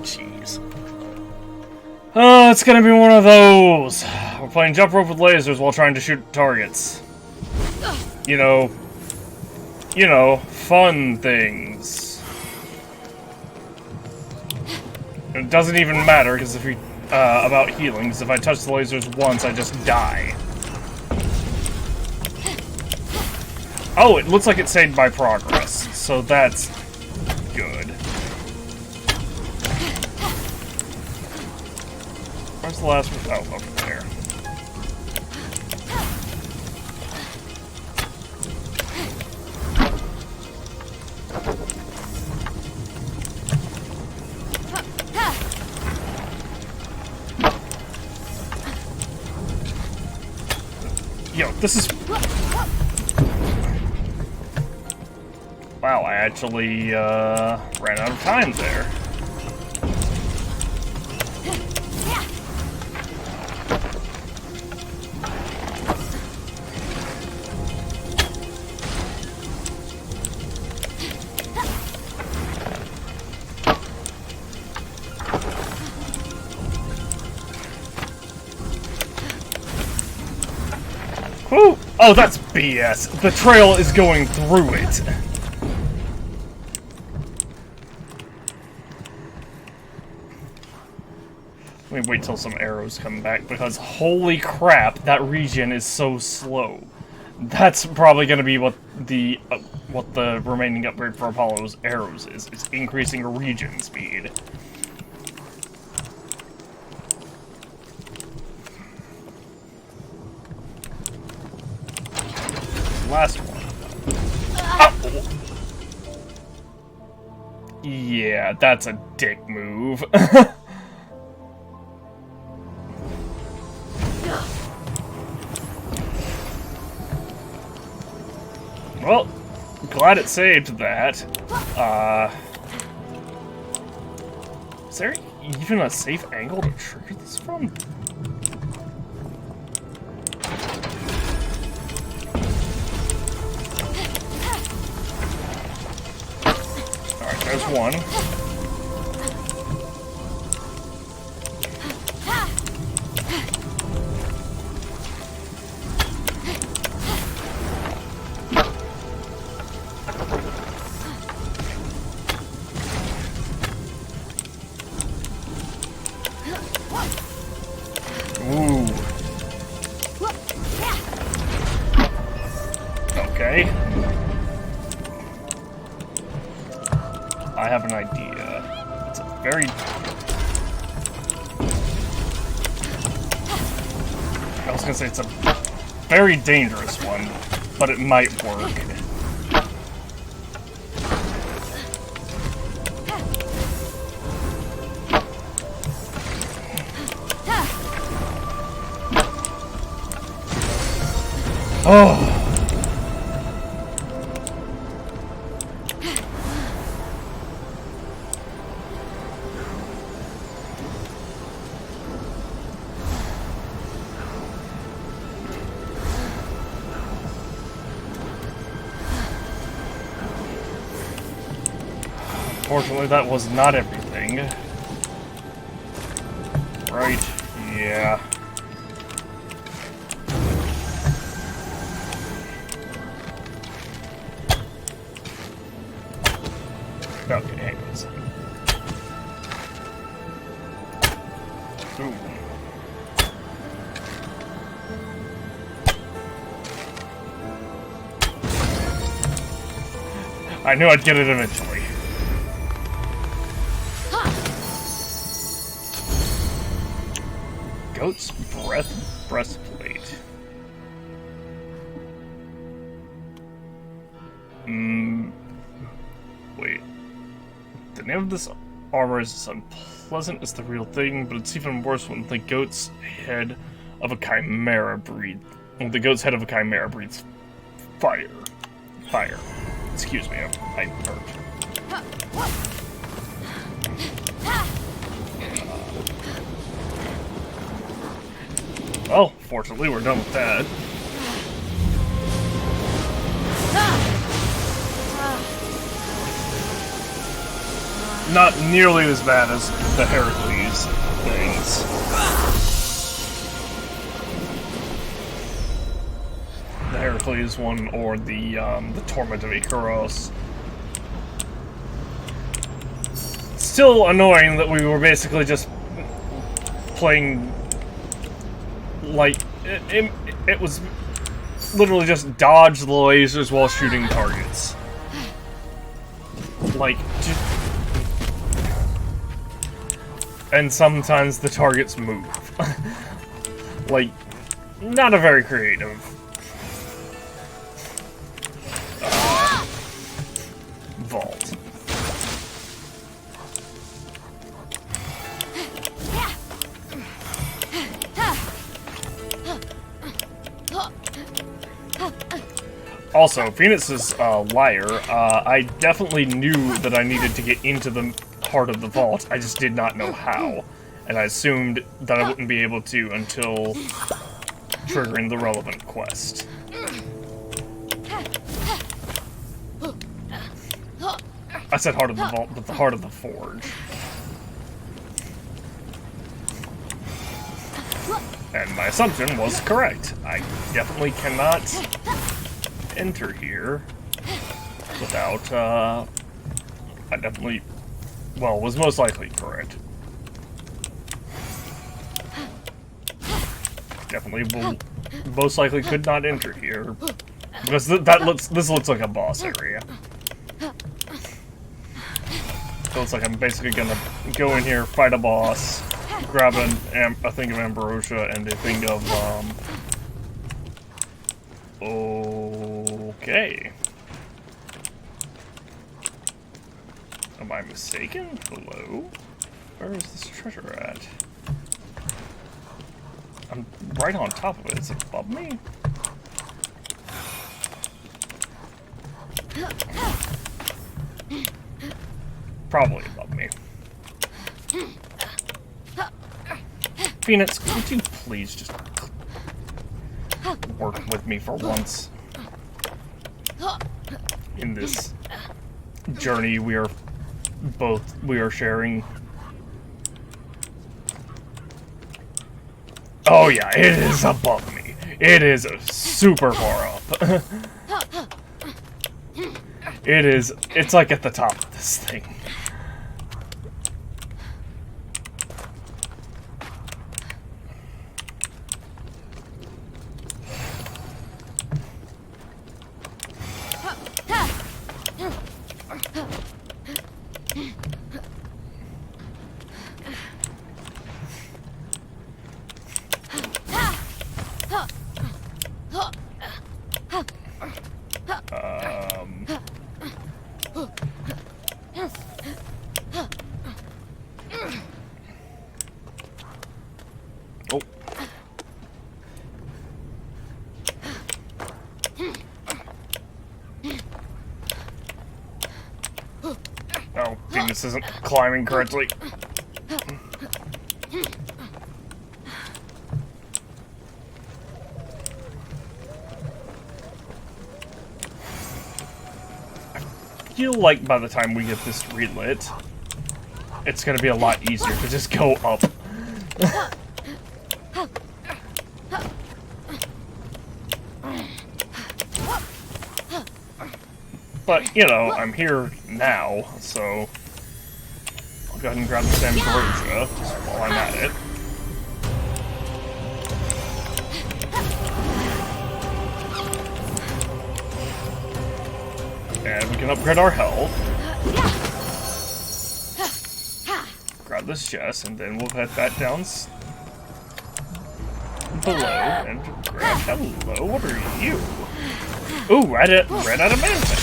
Jeez. Oh, it's gonna be one of those. We're playing jump rope with lasers while trying to shoot targets. You know, fun things. It doesn't even matter, because if we, about healing, because if I touch the lasers once, I just die. Oh, it looks like it saved my progress, so that's good. Where's the last one? Oh, over there. Yo, this is... Wow, I actually, ran out of time there. Whew! Oh, that's BS. The trail is going through it. Let me wait till some arrows come back, because holy crap, that region is so slow. That's probably going to be what the remaining upgrade for Apollo's arrows is. It's increasing region speed. Last one. Oh. Yeah, that's a dick move. Well, glad it saved that. Is there even a safe angle to trigger this from? Alright, there's one. Okay. I have an idea. It's a very... I was gonna say it's a very dangerous one, but it might work. Oh! Unfortunately, that was not everything. Right, yeah. Okay, hang on a second. Ooh. I knew I'd get it eventually. Goat's breastplate. Wait. The name of this armor is as unpleasant as the real thing, but it's even worse when the goat's head of a chimera breathes. When the goat's head of a chimera breathes fire. Fire. Excuse me, I burped. Well, fortunately, we're done with that. Not nearly as bad as the Heracles things. The Heracles one, or the Torment of Icaros. Still annoying that we were basically just playing like it was literally just dodge the lasers while shooting targets. Like, and sometimes the targets move. Like, not a very creative vault. Also, Fenyx is a liar. I definitely knew that I needed to get into the heart of the vault. I just did not know how. And I assumed that I wouldn't be able to until triggering the relevant quest. I said heart of the vault, but the heart of the forge. And my assumption was correct. I definitely cannot enter here without, I definitely, well, was most likely correct. Definitely will, most likely could not enter here because this looks like a boss area. So it's like I'm basically gonna go in here, fight a boss, grab a thing of ambrosia and a thing of okay. Am I mistaken? Hello? Where is this treasure at? I'm right on top of it. Is it above me? Probably above me. Fenyx, could you please just work with me for once? In this journey we are sharing. Oh yeah, it is above me. It is super far up. It's like at the top of this thing. Oh. Oh, Fenyx isn't climbing correctly. I feel like by the time we get this relit, it's gonna be a lot easier to just go up. But, you know, I'm here now, so I'll go ahead and grab this ambrosia just while I'm at it. And we can upgrade our health. Grab this chest, and then we'll head back down below and grab... Hello, what are you? Ooh, red adamantine.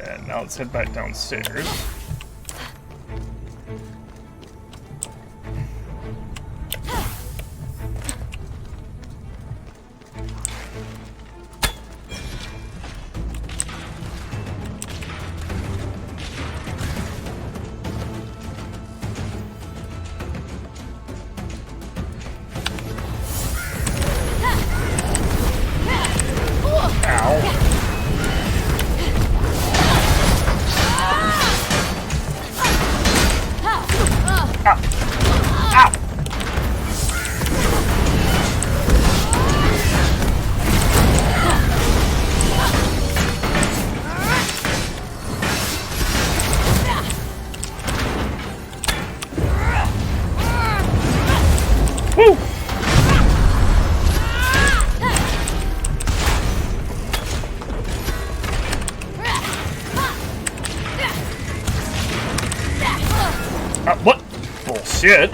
And now let's head back downstairs. Woo! What? Bullshit.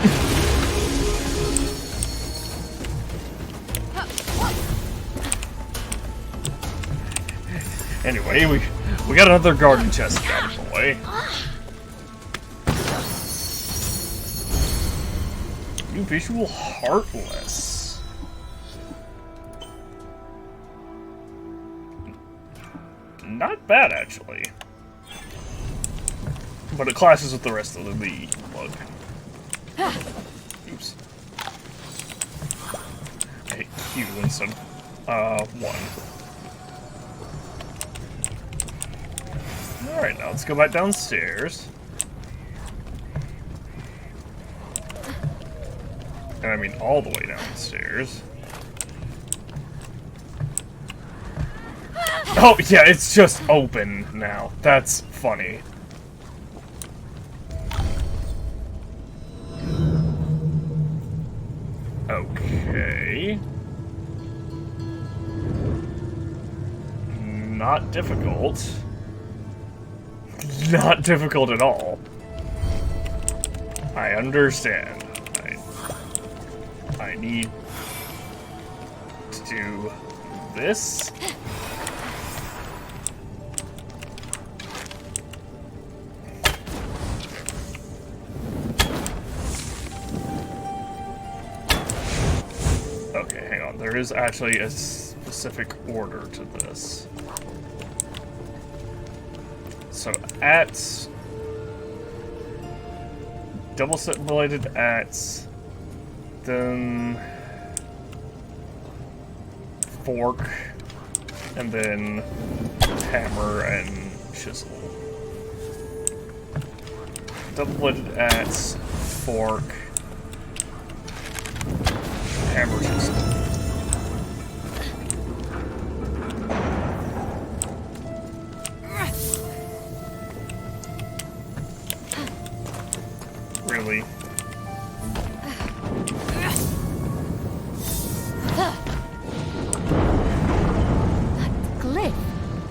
Anyway, we got another garden chest out of the way. New visual Heartless. Not bad, actually. But it clashes with the rest of the look. Oops. I hit Q instead of 1. Alright, now let's go back downstairs. And I mean all the way downstairs. Oh, yeah, it's just open now. That's funny. Okay. Not difficult. Not difficult at all. I understand. I need to do this. Okay, hang on. There is actually a specific order to this. So at double set related at then fork and then hammer and chisel. Double bladed axe, fork, hammer, chisel. really. That glyph.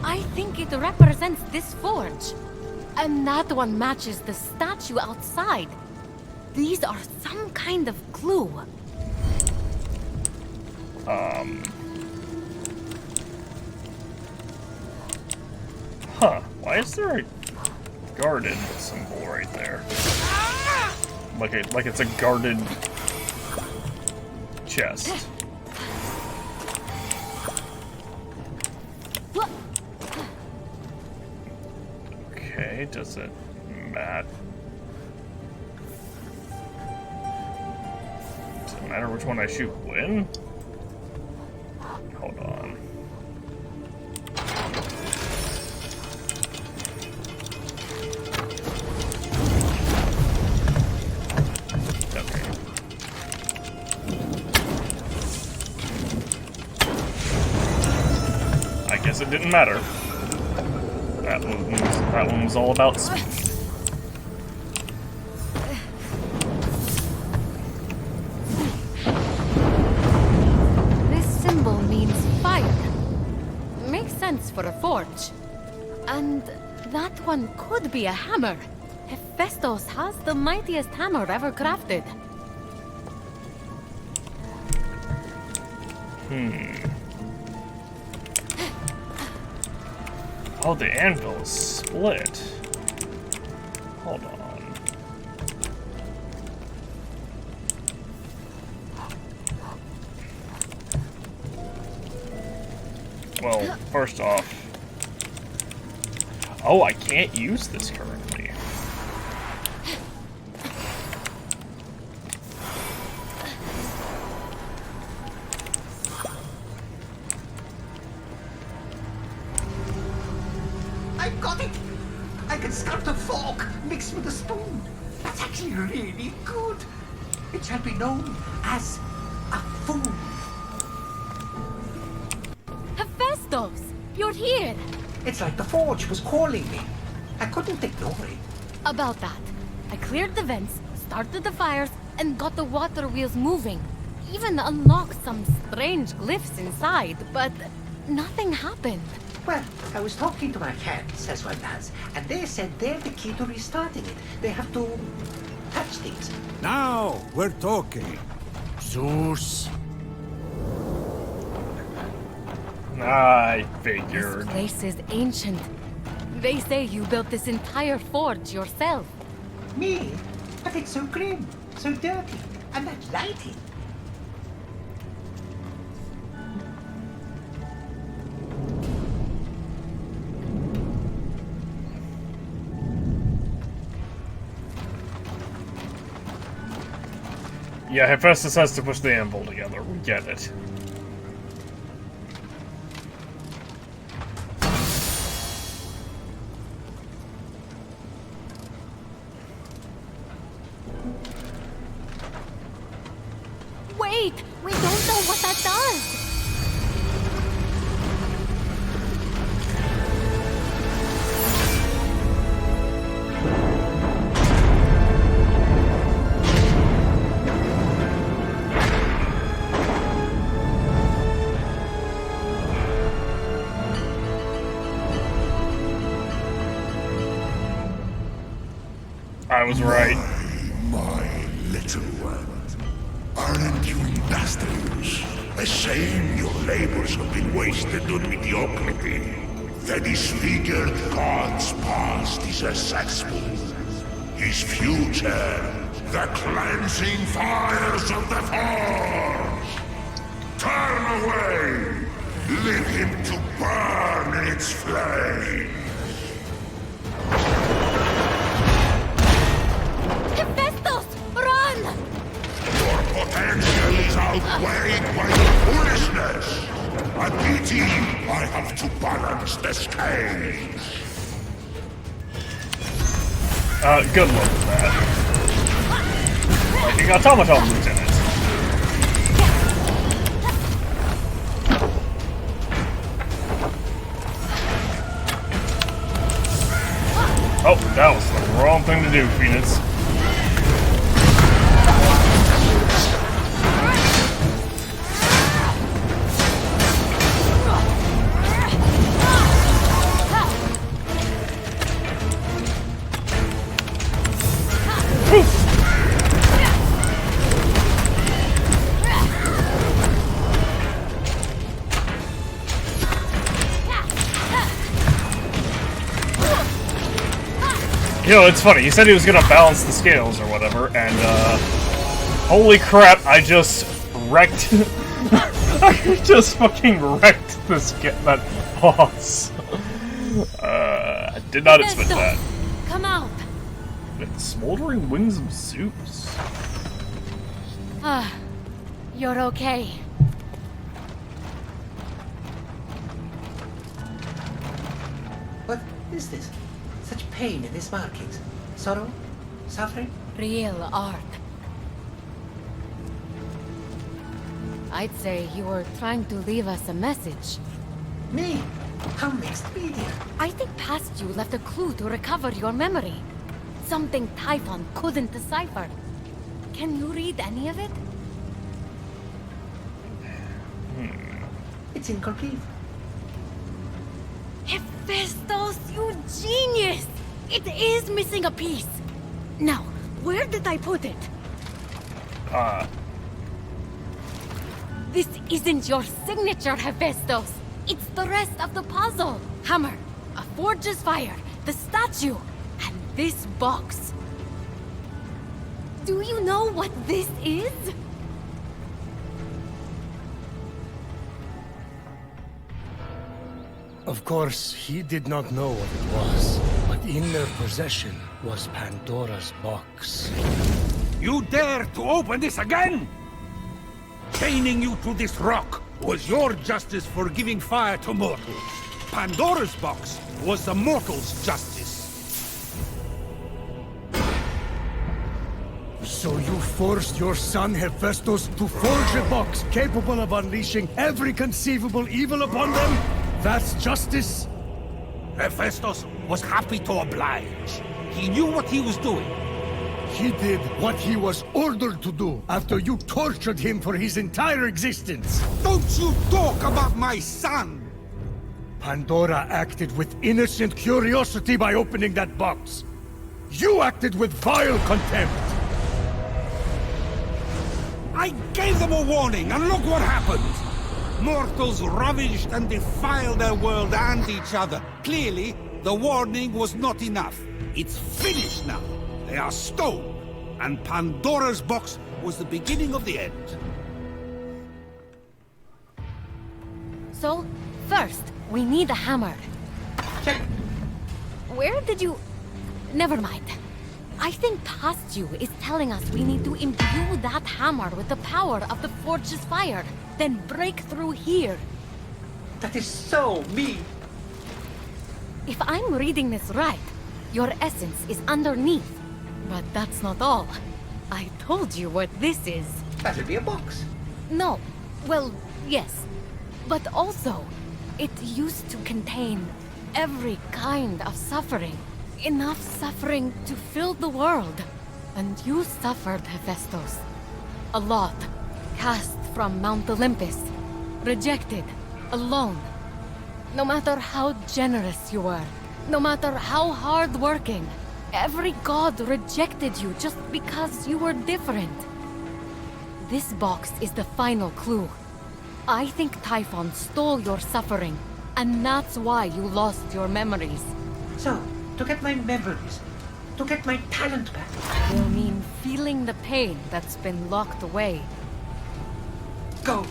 I think it represents this forge. And that one matches the statue outside. These are some kind of clue. Huh. Why is there a guarded symbol right there? Like it's a guarded chest. Okay, does it matter? Does it matter which one I shoot when? Hold on. Okay. I guess it didn't matter. That one was all about speed. This symbol means fire. Makes sense for a forge. And that one could be a hammer. Hephaestus has the mightiest hammer ever crafted. Oh, the anvil is split. Hold on. Well, first off... Oh, I can't use this currently. I got it! I can sculpt a fork mixed with a spoon. That's actually really good. It shall be known as a fool. Hephaestus! You're here! It's like the forge was calling me. I couldn't ignore it. About that, I cleared the vents, started the fires, and got the water wheels moving. Even unlocked some strange glyphs inside, but nothing happened. Well, I was talking to my cats, as one does, and they said they're the key to restarting it. They have to touch things. Now we're talking. Zeus. I This figured. place is ancient. They say you built this entire forge yourself. Me? But it's so grim, so dirty, and that lighting. Yeah, Hephaestus has to push the anvil together. We get it. Wait! We don't know what that does! I was right. My little one. Aren't you industrious? A shame your labors have been wasted on mediocrity. The disfigured god's past is accessible. His future, the cleansing fires of the forge. Turn away! Leave him to burn in its flame. Hephaestus! Run! Your potential is outweighed by your foolishness. A pity I have to balance the scales. Good luck with that. Fucking automaton, Lieutenant. Oh, that was the wrong thing to do, Fenyx. You know, it's funny. He said he was gonna balance the scales or whatever, and holy crap! I just wrecked. I just fucking wrecked that boss. I did not expect that. Come out. With smoldering wings of Zeus. Ah, you're okay. What is this? Such pain in these markings. Sorrow? Suffering? Real art. I'd say you were trying to leave us a message. Me? How mixed media? I think past you left a clue to recover your memory. Something Typhon couldn't decipher. Can you read any of it? It's incomplete. Hephaestus, you genius! It is missing a piece. Now, where did I put it? This isn't your signature, Hephaestus. It's the rest of the puzzle. Hammer, a forge's fire, the statue, and this box. Do you know what this is? Of course, he did not know what it was, but in their possession was Pandora's box. You dare to open this again? Chaining you to this rock was your justice for giving fire to mortals. Pandora's box was the mortals' justice. So you forced your son Hephaestus to forge a box capable of unleashing every conceivable evil upon them? That's justice? Hephaestus was happy to oblige. He knew what he was doing. He did what he was ordered to do after you tortured him for his entire existence. Don't you talk about my son! Pandora acted with innocent curiosity by opening that box. You acted with vile contempt. I gave them a warning, and look what happened! Mortals ravaged and defiled their world and each other. Clearly, the warning was not enough. It's finished now. They are stone. And Pandora's box was the beginning of the end. So, first, we need a hammer. Check. Where did you... Never mind. I think past you is telling us we need to imbue that hammer with the power of the forge's fire, then break through here. That is so mean. If I'm reading this right, your essence is underneath. But that's not all. I told you what this is. That'll be a box. No. Well, yes. But also, it used to contain every kind of suffering. Enough suffering to fill the world. And you suffered, Hephaestus. A lot. Cast from Mount Olympus. Rejected. Alone. No matter how generous you were. No matter how hard-working. Every god rejected you just because you were different. This box is the final clue. I think Typhon stole your suffering, and that's why you lost your memories. So, to get my memories, to get my talent back. Will mean feeling the pain that's been locked away. Go.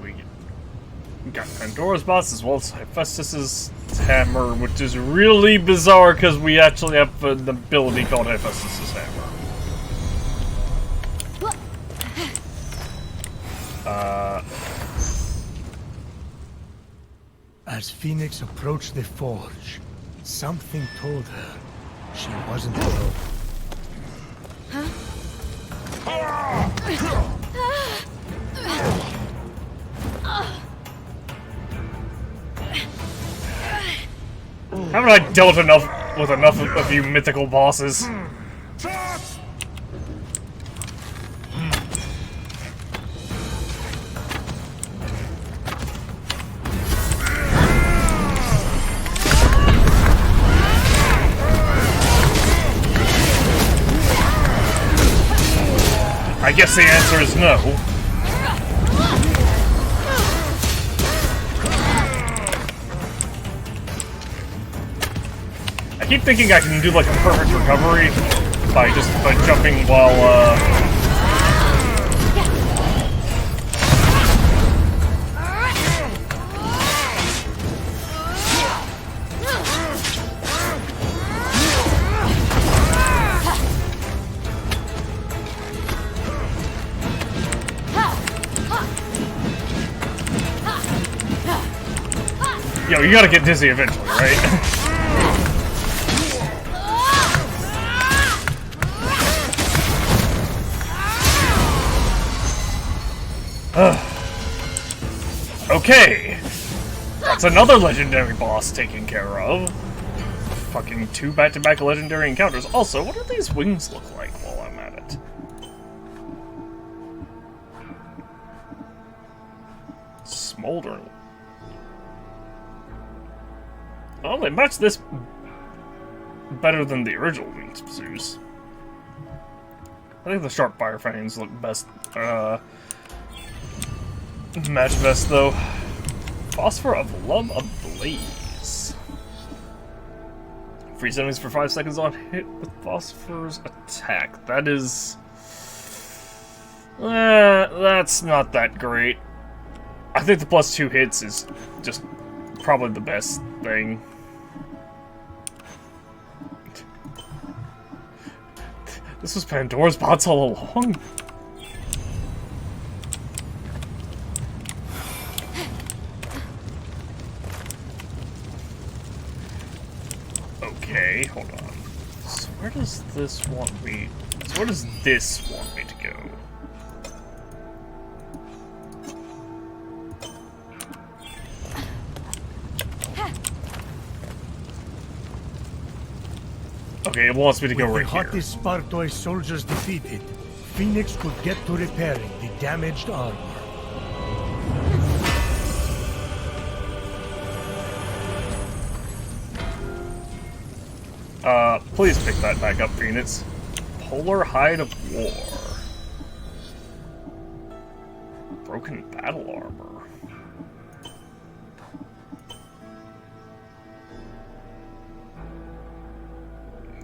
We got Pandora's box as well as Hephaestus's hammer, which is really bizarre because we actually have an ability called Hephaestus's hammer. As Fenyx approached the forge, something told her she wasn't alone. Haven't I dealt with enough of you mythical bosses? I guess the answer is no. I keep thinking I can do like a perfect recovery by jumping while yo, you gotta get dizzy eventually, right? Okay, that's another legendary boss taken care of. Fucking 2 back-to-back legendary encounters. Also, what do these wings look like while I'm at it? Smoldering. Well, they match this better than the original wings Zeus. I think the sharp fire fangs look best. Match best though. Phosphor of Love Ablaze. Freeze enemies for 5 seconds on hit with Phosphor's attack. That is... that's not that great. I think the +2 hits is just probably the best thing. This was Pandora's bots all along. Okay, hold on. So where does this want me? So where does this want me to go? Okay, it wants me to go right here. With the hottest Spartoi soldiers defeated, Fenyx could get to repairing the damaged armor. Please pick that back up, Fenyx. Polar Hide of War. Broken battle armor.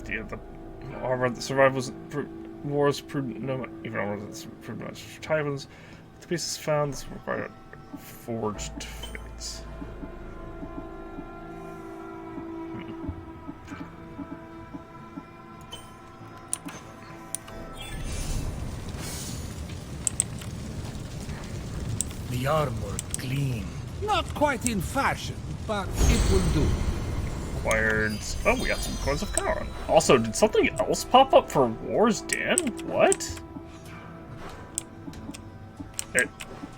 Yeah, the armor that survived wars proved no even armor that's proved much for Tywans. The pieces found this required forged fates. The armor clean. Not quite in fashion, but it will do. Acquired. Oh, we got some coins of Charon. Also, did something else pop up for War's Den? What?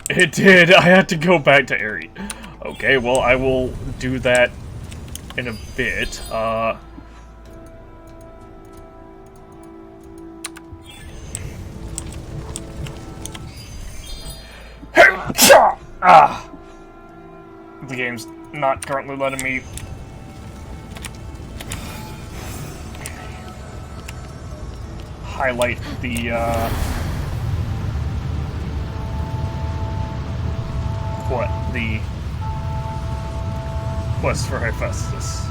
It did. I had to go back to Aerie. Okay, well, I will do that in a bit. The game's not currently letting me highlight the the quest for Hephaestus.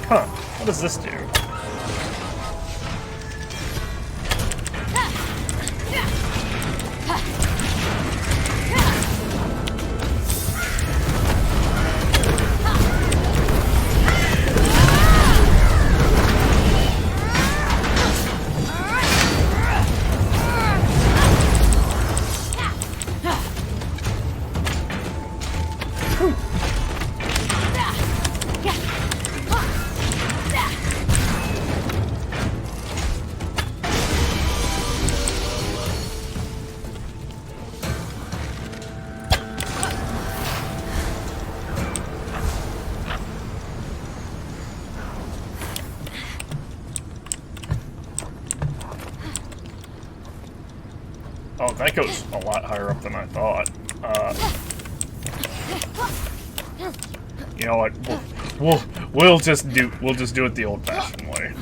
Huh, what does this do? Oh, that goes a lot higher up than I thought. You know what? We'll just do it the old-fashioned way.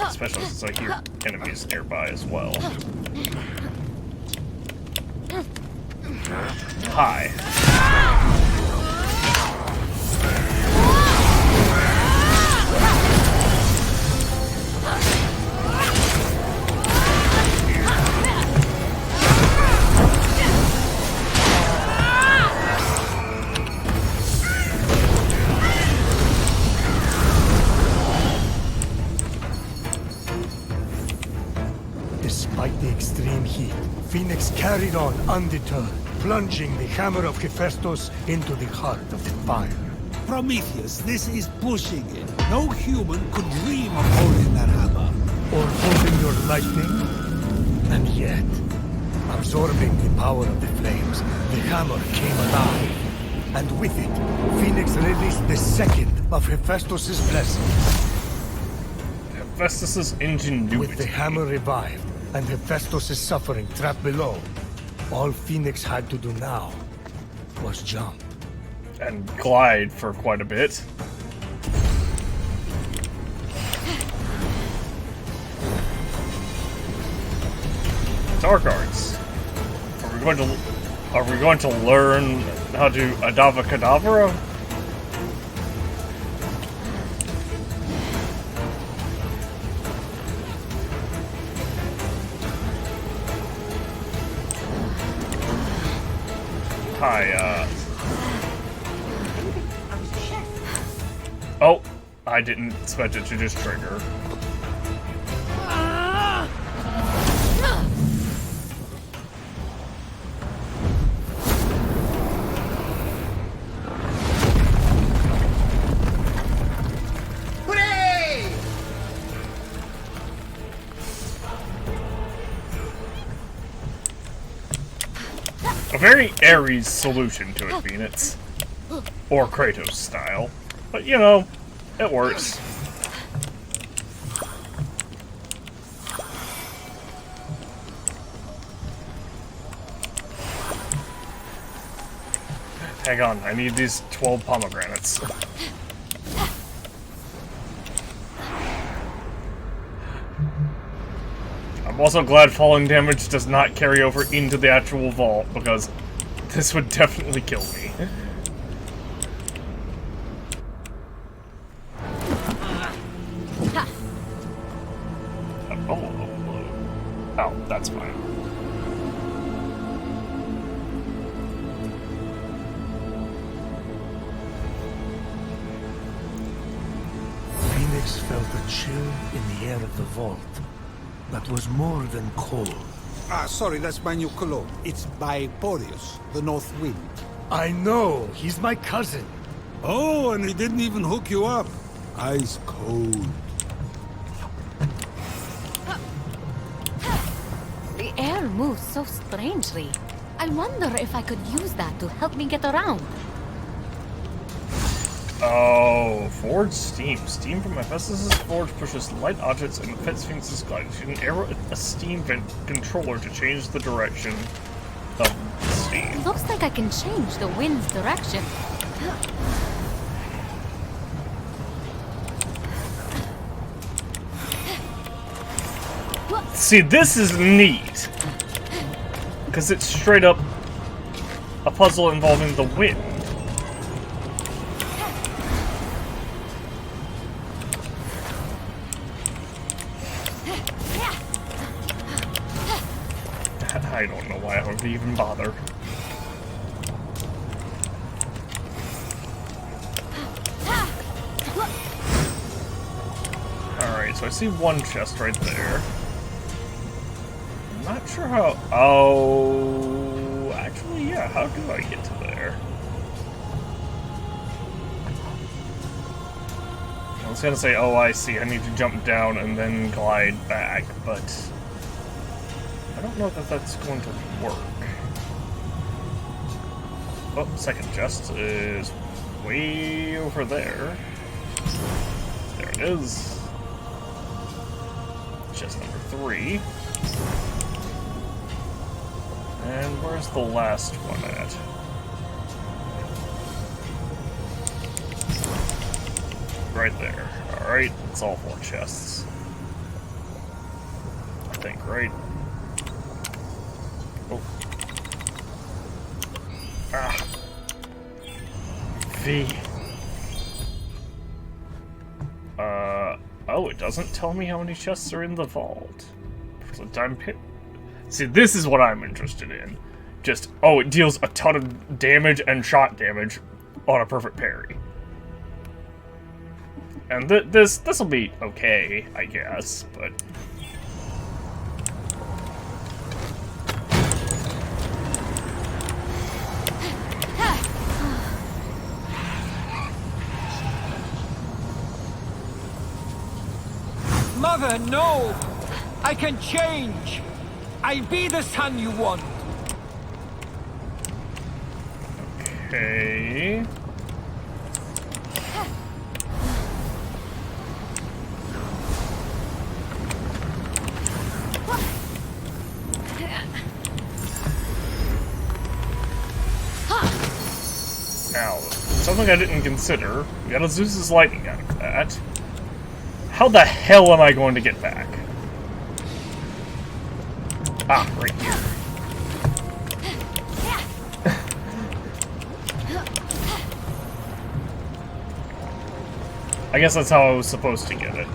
Especially since I hear enemies nearby as well. Hi. Despite the extreme heat, Fenyx carried on undeterred, plunging the hammer of Hephaestus into the heart of the fire. Prometheus, this is pushing it. No human could dream of holding that hammer. Or holding your lightning. And yet, absorbing the power of the flames, the hammer came alive. And with it, Fenyx released the second of Hephaestus' blessings. Hephaestus' ingenuity. With the hammer revived, and Hephaestus' suffering trapped below, all Fenyx had to do now was jump. And glide for quite a bit. Dark arts. Are we going to learn how to Adava Kedavra? Hi, oh, I didn't expect it to just trigger. Hooray! A very Ares solution to it, Fenyx. Or Kratos style. But, you know, it works. Hang on, I need these 12 pomegranates. I'm also glad falling damage does not carry over into the actual vault, because this would definitely kill me. Oh, that's fine. Fenyx felt a chill in the air of the vault that was more than cold. Ah, sorry, that's my new cologne. It's by Boreas, the North Wind. I know, he's my cousin. Oh, and he didn't even hook you up. Ice cold. The air moves so strangely. I wonder if I could use that to help me get around. Oh, forge steam. Steam from Hephaestus' forge pushes light objects and fits Fenyx's glide. You can arrow a steam vent controller to change the direction of the steam. It looks like I can change the wind's direction. See, this is neat. Because it's straight up a puzzle involving the wind. I don't know why I would even bother. Alright, so I see one chest right there. I'm not sure how... Oh... Actually, yeah, how do I get to there? I was gonna say, oh, I see, I need to jump down and then glide back, but... I don't know that that's going to work. Oh, second chest is way over there. There it is. Chest number 3. And where's the last one at? Right there. Alright, it's all 4 chests. I think, right? Oh. Ah. V. Oh, it doesn't tell me how many chests are in the vault. See, this is what I'm interested in. Just, oh, it deals a ton of damage and shot damage on a perfect parry. And this'll be okay, I guess, but... Mother, no! I can change! I'll be the son you want! Okay... Now, something I didn't consider. We got a Zeus's lightning out of that. How the hell am I going to get back? Ah, right here. I guess that's how I was supposed to get it.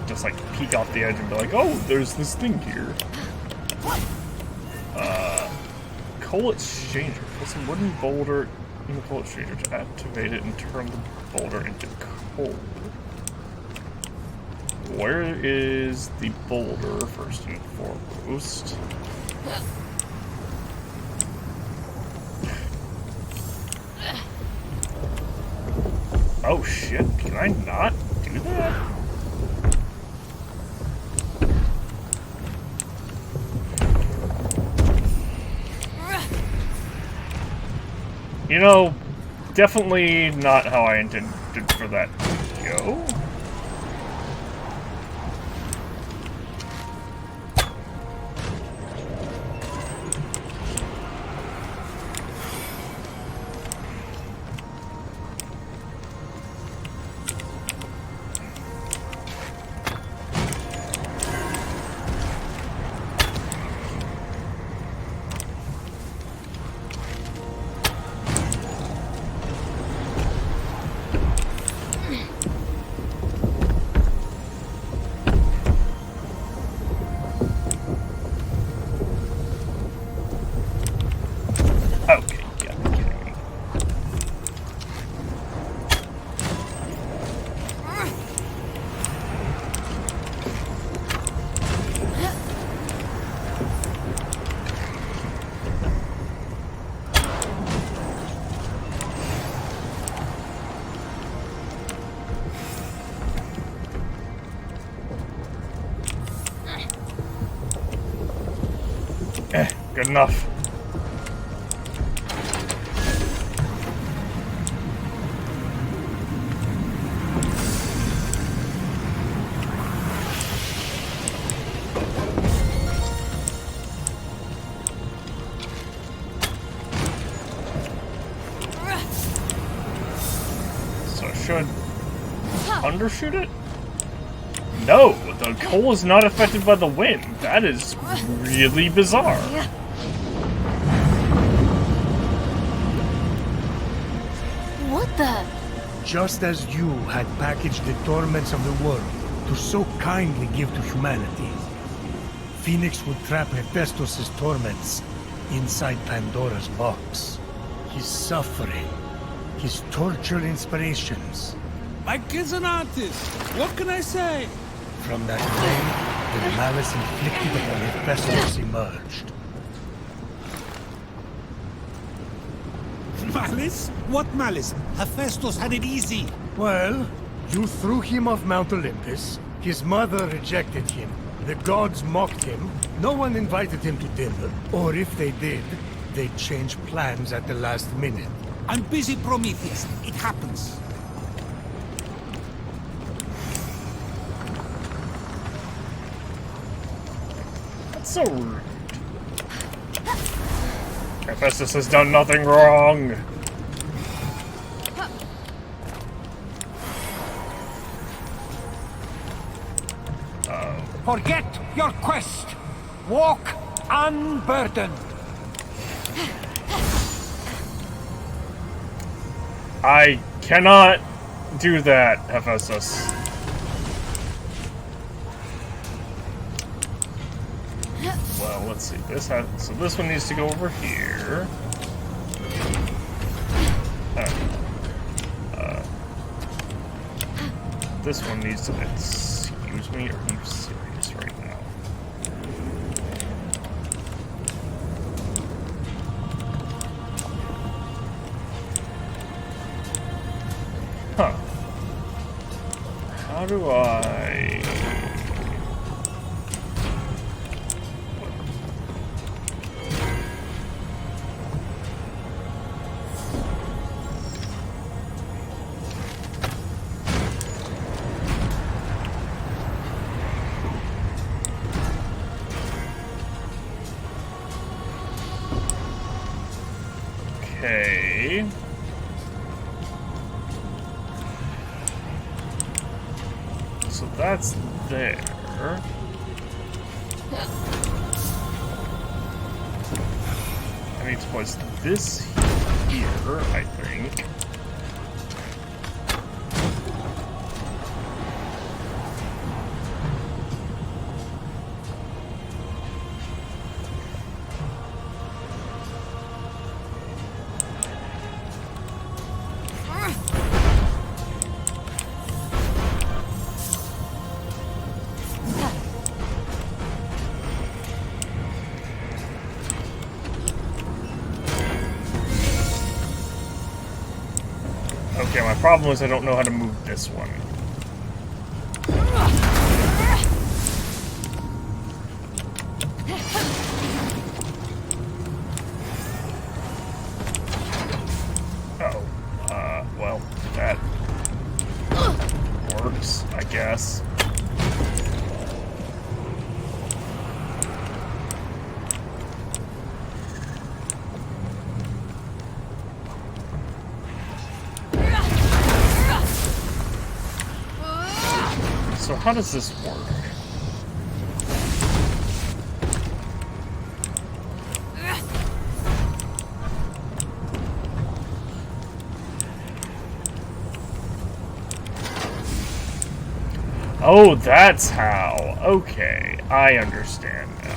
Just like peek off the edge and be like, oh, there's this thing here. Coal exchanger. Put some wooden boulder in the coal exchanger to activate it and turn the boulder into coal. Where is the boulder, first and foremost? Oh shit, can I not do that? You know, definitely not how I intended for that to go. Good enough. So I should undershoot it? No, the coal is not affected by the wind. That is really bizarre. What the? Just as you had packaged the torments of the world to so kindly give to humanity, Fenyx would trap Hephaestus' torments inside Pandora's box. His suffering, his torture inspirations. My kid's an artist. What can I say? From that flame, the malice inflicted upon Hephaestus emerged. Malice? What malice? Hephaestus had it easy. Well, you threw him off Mount Olympus. His mother rejected him. The gods mocked him. No one invited him to dinner. Or if they did, they changed plans at the last minute. I'm busy, Prometheus. It happens. So rude. Hephaestus has done nothing wrong. Forget your quest. Walk unburdened. I cannot do that, Hephaestus. Well, let's see. So this one needs to go over here. This one needs to. Excuse me, are you serious right now? Huh. How do I... Okay. So that's there. I need to place this here, I think. Okay, my problem is I don't know how to move this one. Oh, well, that works, I guess. So how does this work? Oh, that's how. Okay, I understand now.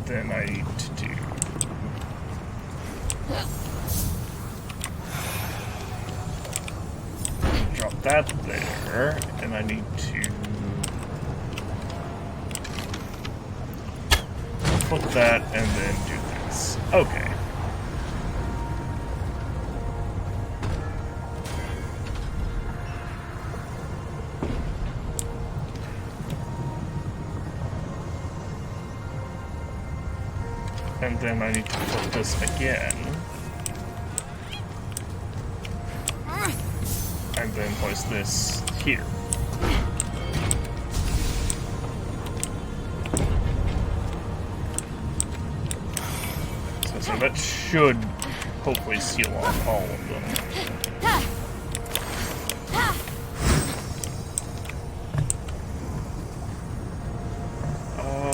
Then I need to do... drop that there, and I need to... flip that, and then do this. Okay. And then I need to flip this again. And then place this here. So that should hopefully seal off all of them.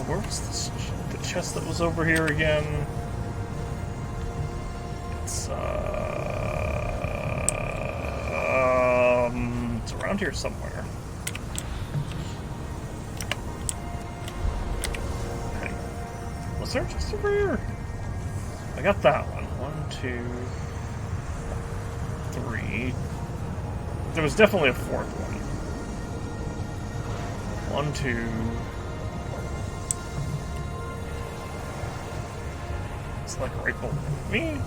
Where's this? The chest that was over here again? It's around here somewhere. Okay. Was there a chest over here? I got that one. 1, 2, 3. There was definitely a fourth one. 1, 2. Select rifle. Me.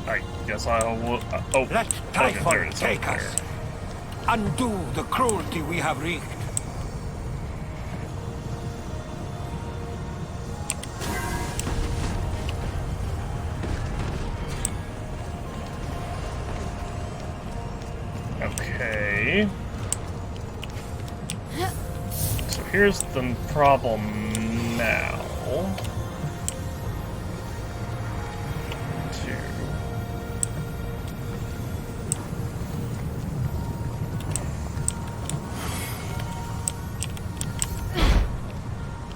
I guess I will. Oh, Let okay, there Typhon it is. take Over us. there. Undo the cruelty we have wreaked. Okay. So here's the problem now. Two.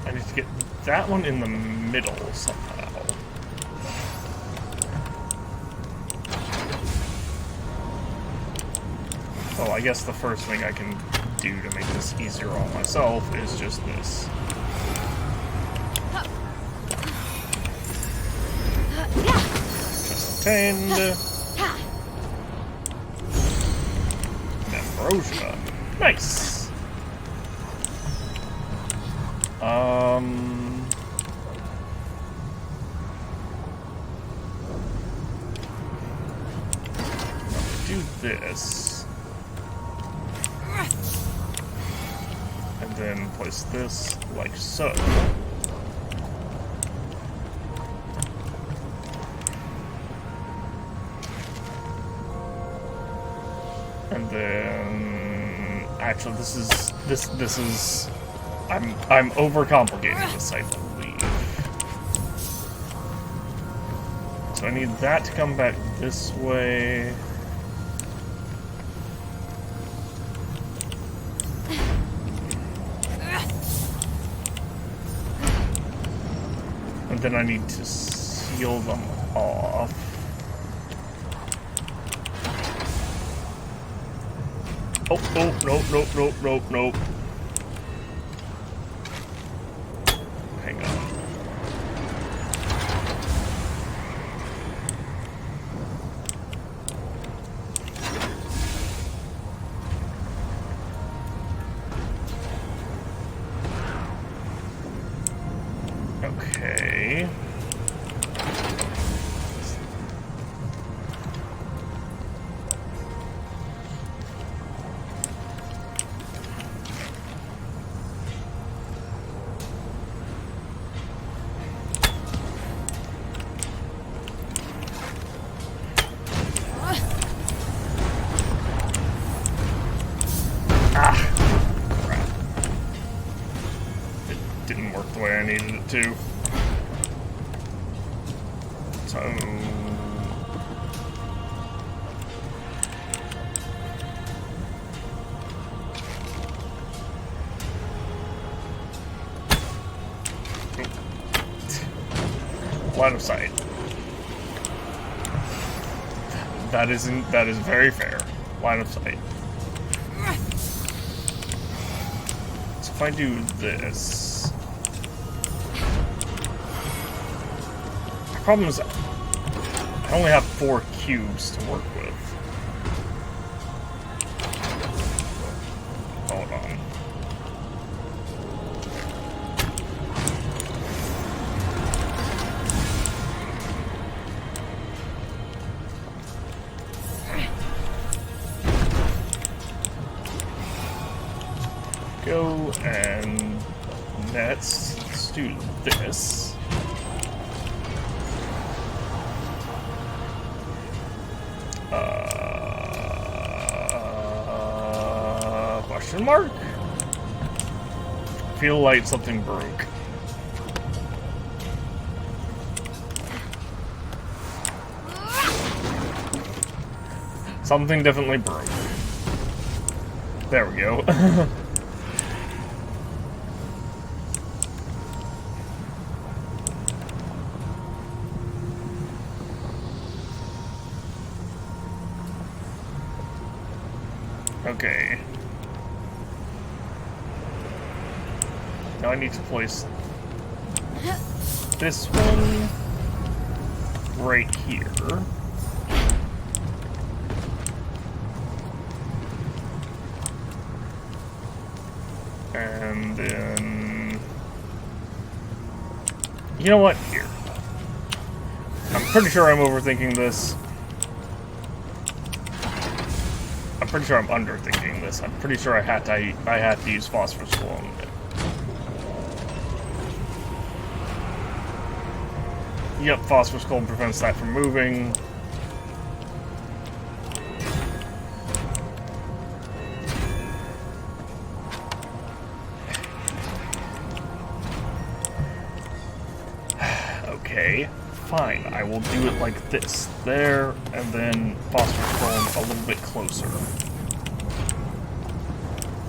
I need to get that one in the middle somehow. Oh, I guess the first thing I can do to make this easier on myself is just this. Just obtained. Ambrosia. Nice. Do this. And then place this like so. And then actually this is I'm overcomplicating this, I believe. So I need that to come back this way. And then I need to seal them off. Oh, nope. Hang on. Okay. Crap. It didn't work the way I needed it to. So... line of sight. That is very fair. Line of sight. So if I do this, the problem is I only have 4 cubes to work with. Hold on. Go and let's do this. Question mark? Feel like something broke. Something definitely broke. There we go. Okay. Now I need to place this one right here. And then You know what? Here. I'm pretty sure I'm overthinking this. I'm pretty sure I'm underthinking this. I'm pretty sure I had to use phosphorus cologne. Yep, phosphorus cologne prevents that from moving. Okay, fine. I will do it like this. There, and then phosphorus cologne a little bit closer.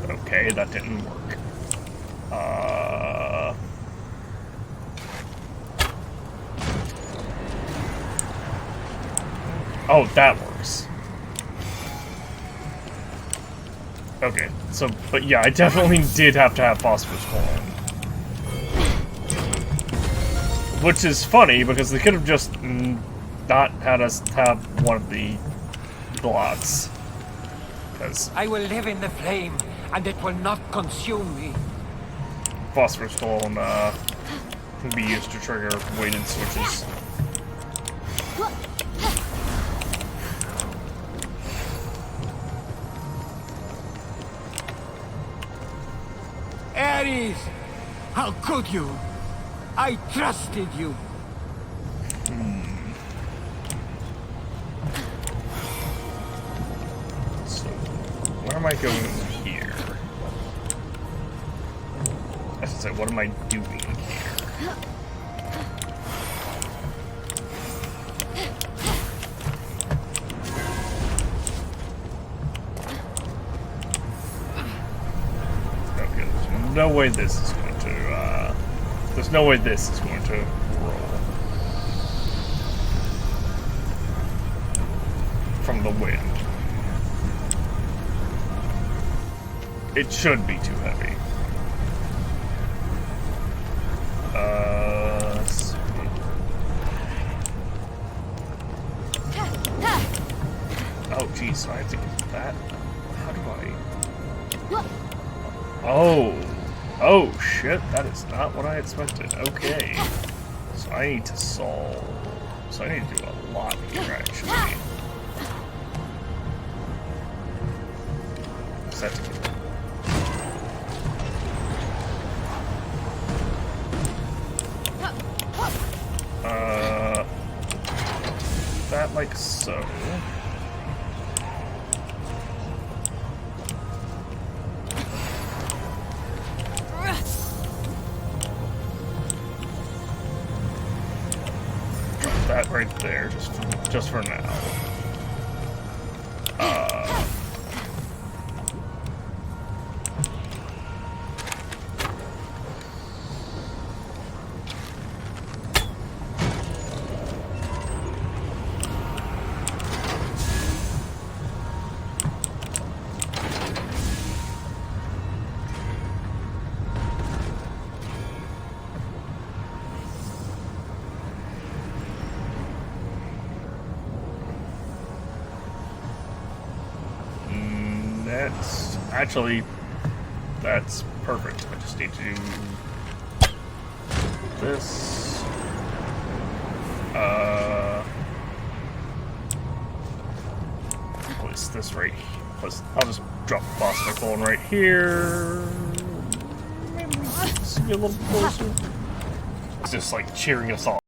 Okay, that didn't work. Oh, that works. Okay, so, but yeah, I definitely did have to have phosphorus cologne. Which is funny, because they could have just not had us have one of the blocks. Because I will live in the flame, and it will not consume me. phosphorus cologne can be used to trigger weighted switches. Ares! How could you? I trusted you. So, where am I going here? I should say, what am I doing here? Okay, there's no way this is going to, there's no way this is going to roll. From the wind. It should be too heavy. Let's see. Oh, geez, so I have to get that. How do I? Oh. Oh, shit, that is not what I expected. Okay. So I need to solve. So I need to do a lot here, actually. Set to get that like so. Drop that right there, just for now. Actually, that's perfect. I just need to do this. Place this right here. I'll just drop the phosphorus cologne right here. Maybe this will be a little closer. It's just like cheering us on.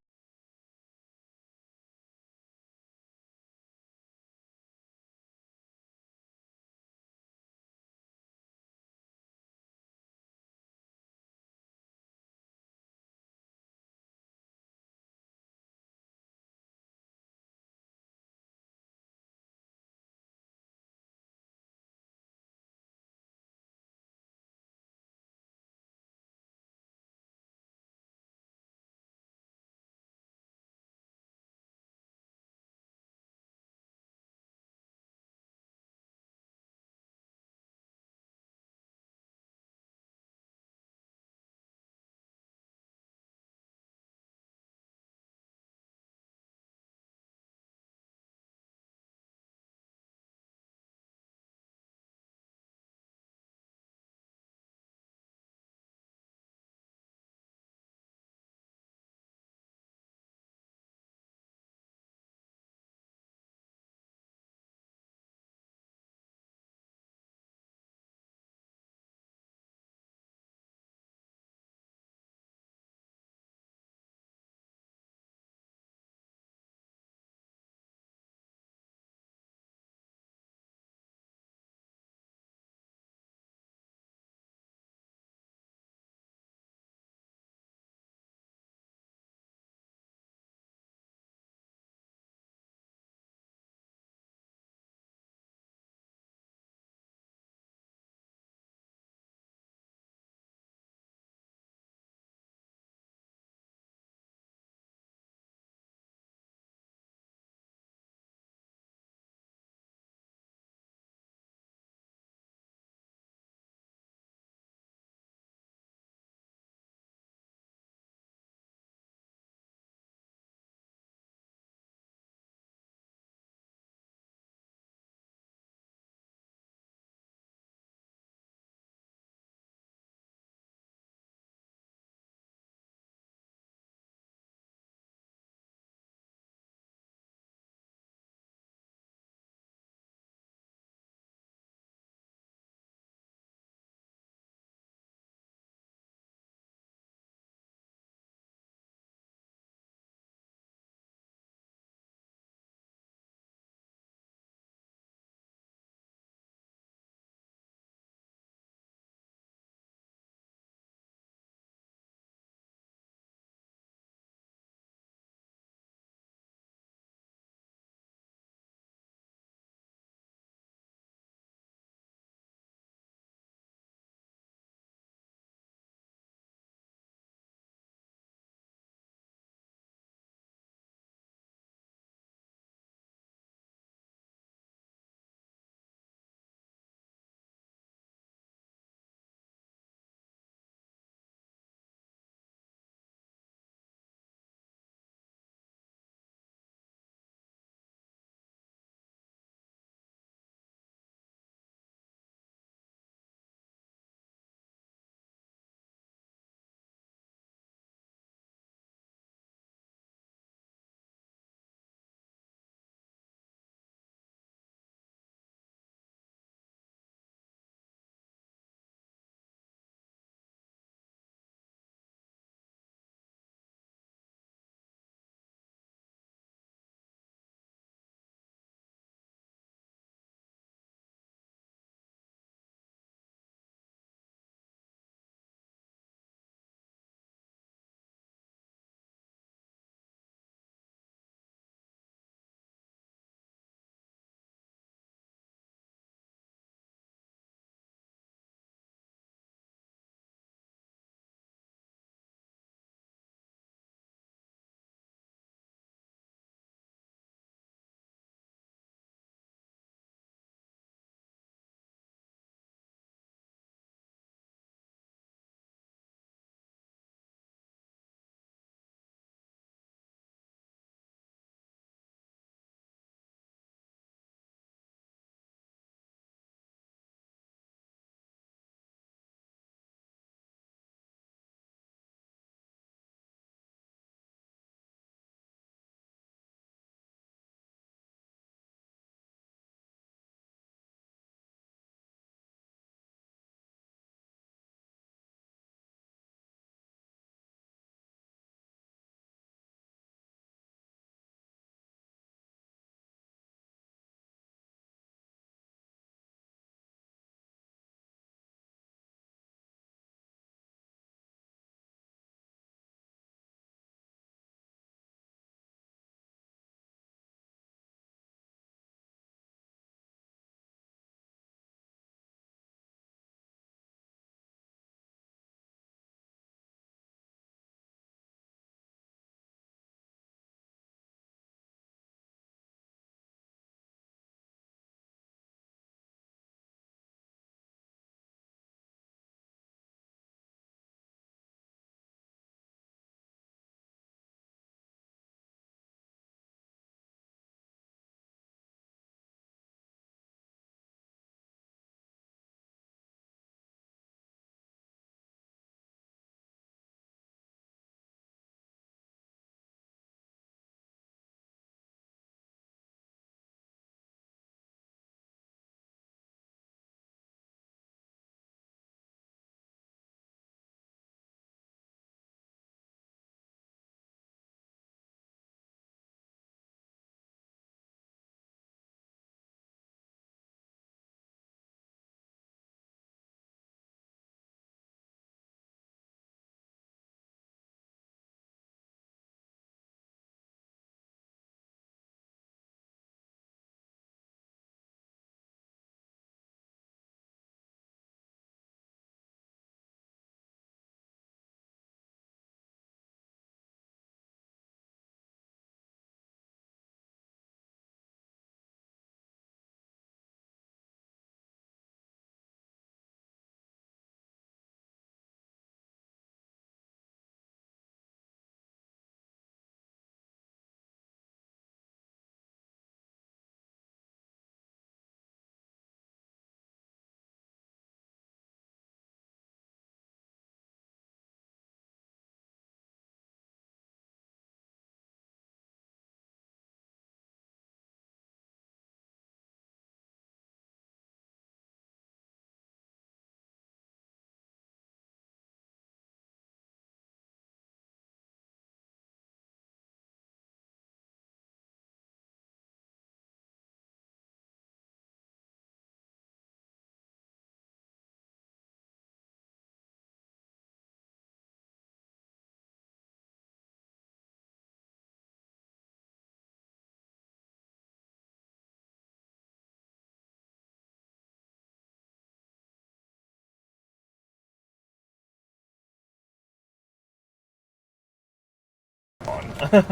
Huh.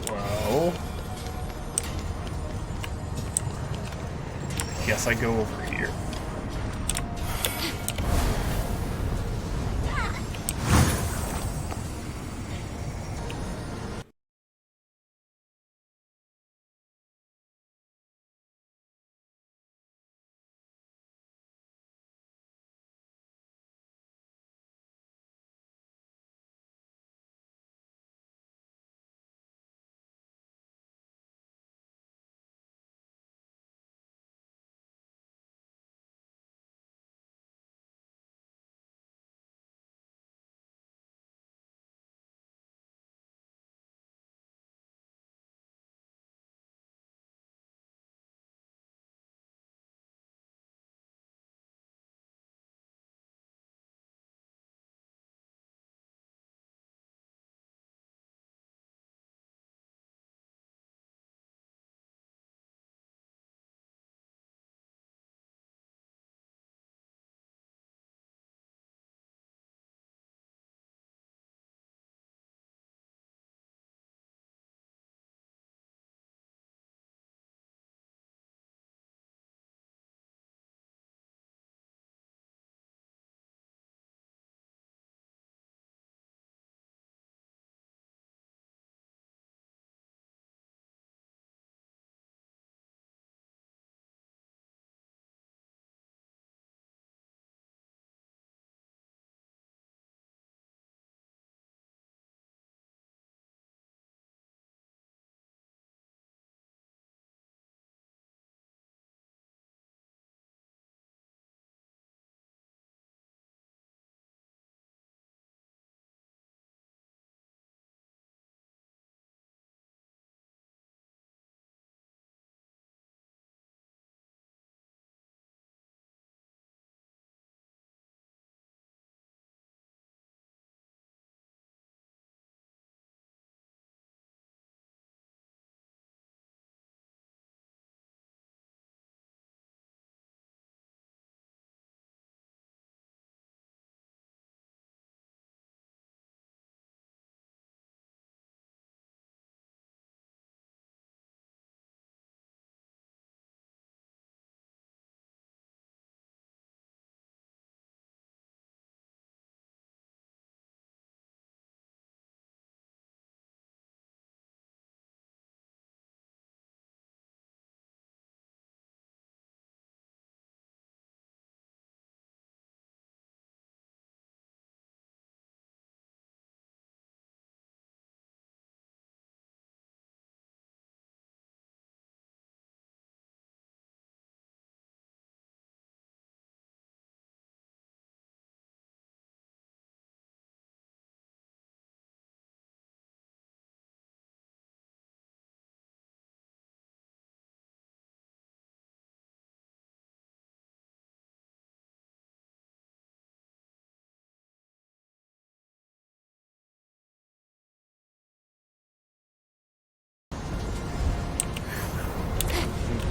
Well, guess I go over here.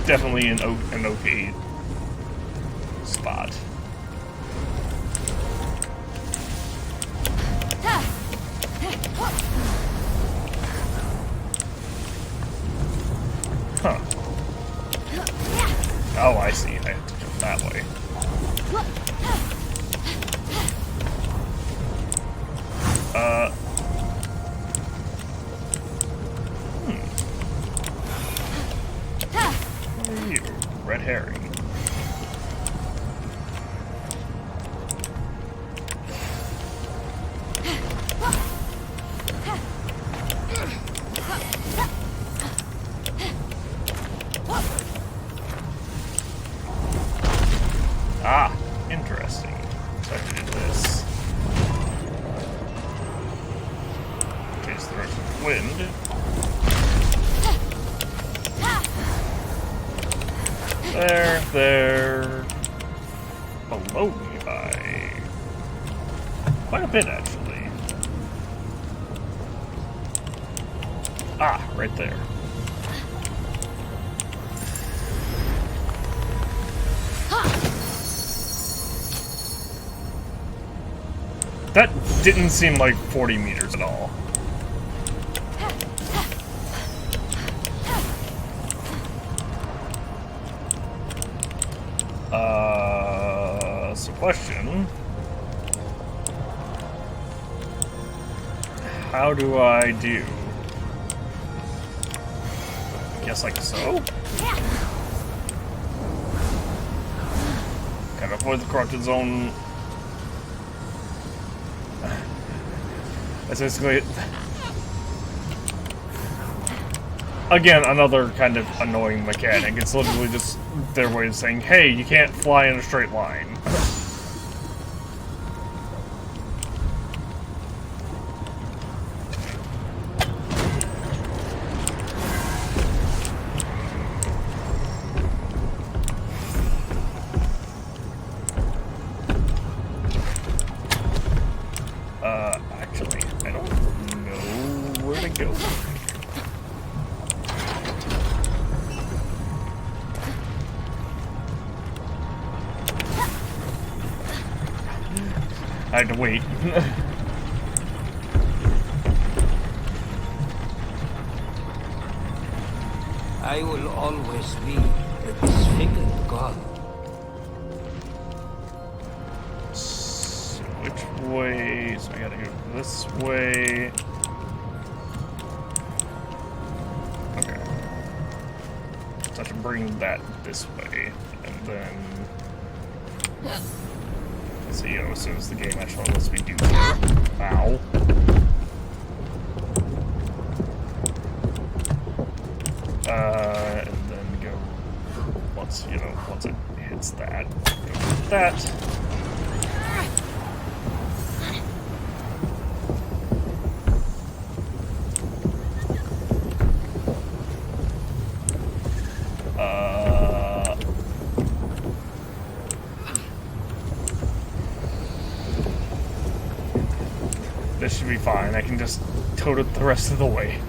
Definitely an okay spot. Huh. Oh, I see. I have to jump that way. What are you? Red herring. Ah, interesting. So I have to do this. Chase the rest of the wind. They're below me by quite a bit, actually. Ah, right there. That didn't seem like 40 meters at all. So question. How do I do? Guess like so? Kind of avoid the corrupted zone. That's basically... Again, another kind of annoying mechanic. It's literally just their way of saying, hey, you can't fly in a straight line. Actually, I don't know where to go. I had to wait. I will always be the disfigured god. So which way? So I gotta go this way. Okay. So I have to bring that this way, and then. So, you know, as soon as the game actually lets me do that. Ow. And then go, once it hits that, go with that. This should be fine. I can just tote it the rest of the way.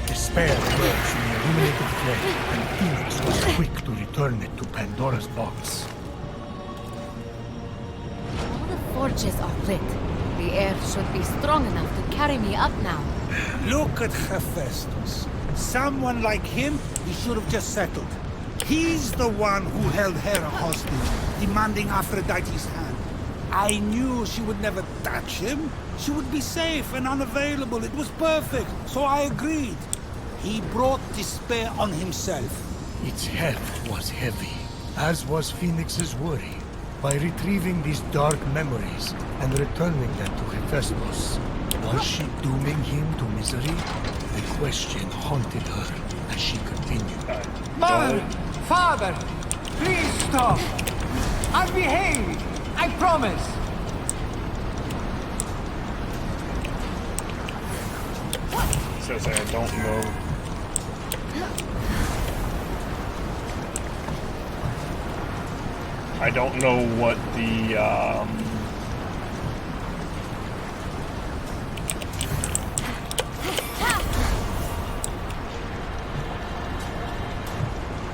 Despair emerged from the illuminated flame, and Fenyx was quick to return it to Pandora's box. All the forges are lit. The air should be strong enough to carry me up now. Look at Hephaestus. Someone like him, he should have just settled. He's the one who held Hera hostage, demanding Aphrodite's hand. I knew she would never touch him. She would be safe and unavailable. It was perfect, so I agreed. He brought despair on himself. Its head was heavy, as was Fenyx's worry. By retrieving these dark memories and returning them to Hephaestus, was she dooming him to misery? The question haunted her as she continued. Mother! Father! Please stop! I'll behave! I promise! Says I don't know. I don't know what the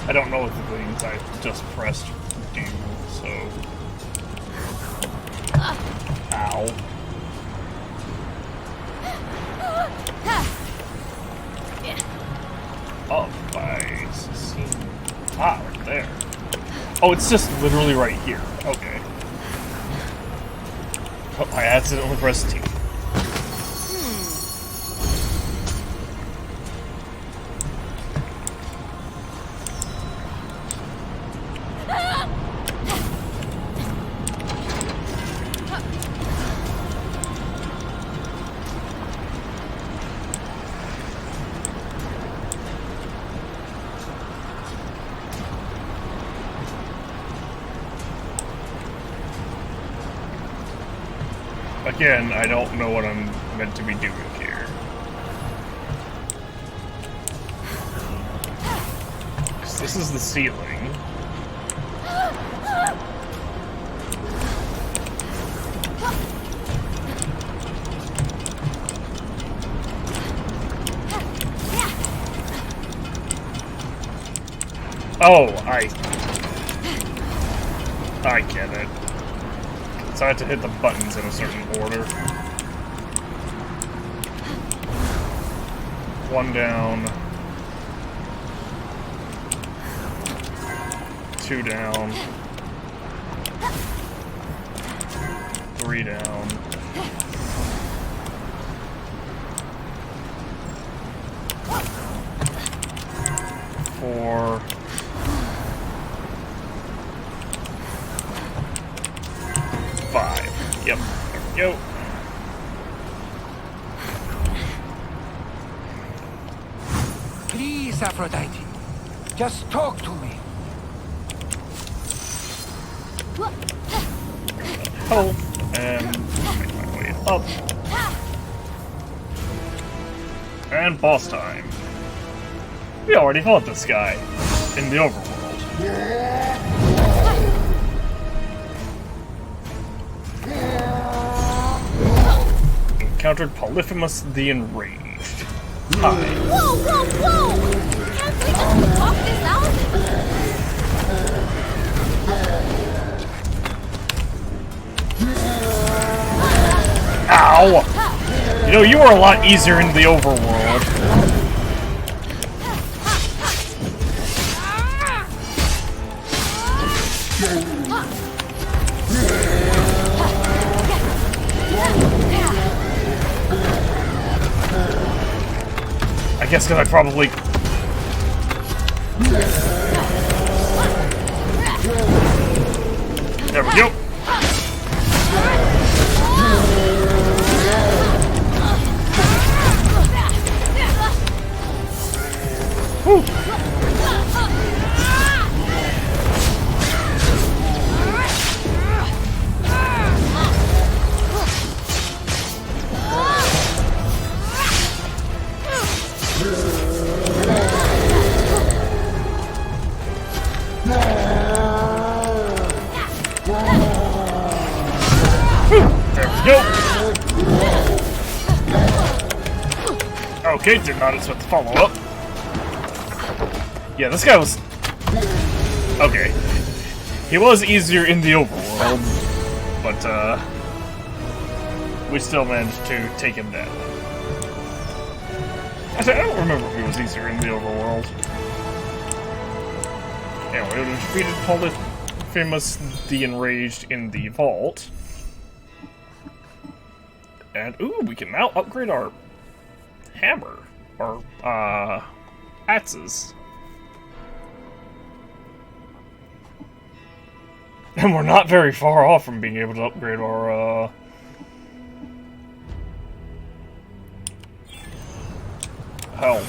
I don't know what the things I just pressed do, so ow. Oh, I see. Ah, right there. Oh, it's just literally right here. Okay. Oh, I accidentally pressed T. Again, I don't know what I'm meant to be doing here. This is the ceiling. Oh, I get it. So I have to hit the buttons in a certain order. One down. Two down. Three down. Four. Five. Yep. There we go. Please, Aphrodite, just talk to me. Health and make my way up. And boss time. We already fought this guy in the overworld. Encountered Polyphemus the Enraged. Hi. Whoa, whoa, whoa! Can't we just talk this out? Ow! You know, you were a lot easier in the overworld. I guess because I probably... There we go. Whew. There we go. Okay, did not expect the follow-up. Yeah, this guy was... Okay. He was easier in the overworld, but, we still managed to take him down. Actually, I don't remember if he was easier in the overworld. Anyway, we defeated Polyphemus the Enraged in the vault. And, ooh, we can now upgrade our hammer. Or, axes. And we're not very far off from being able to upgrade our, helm.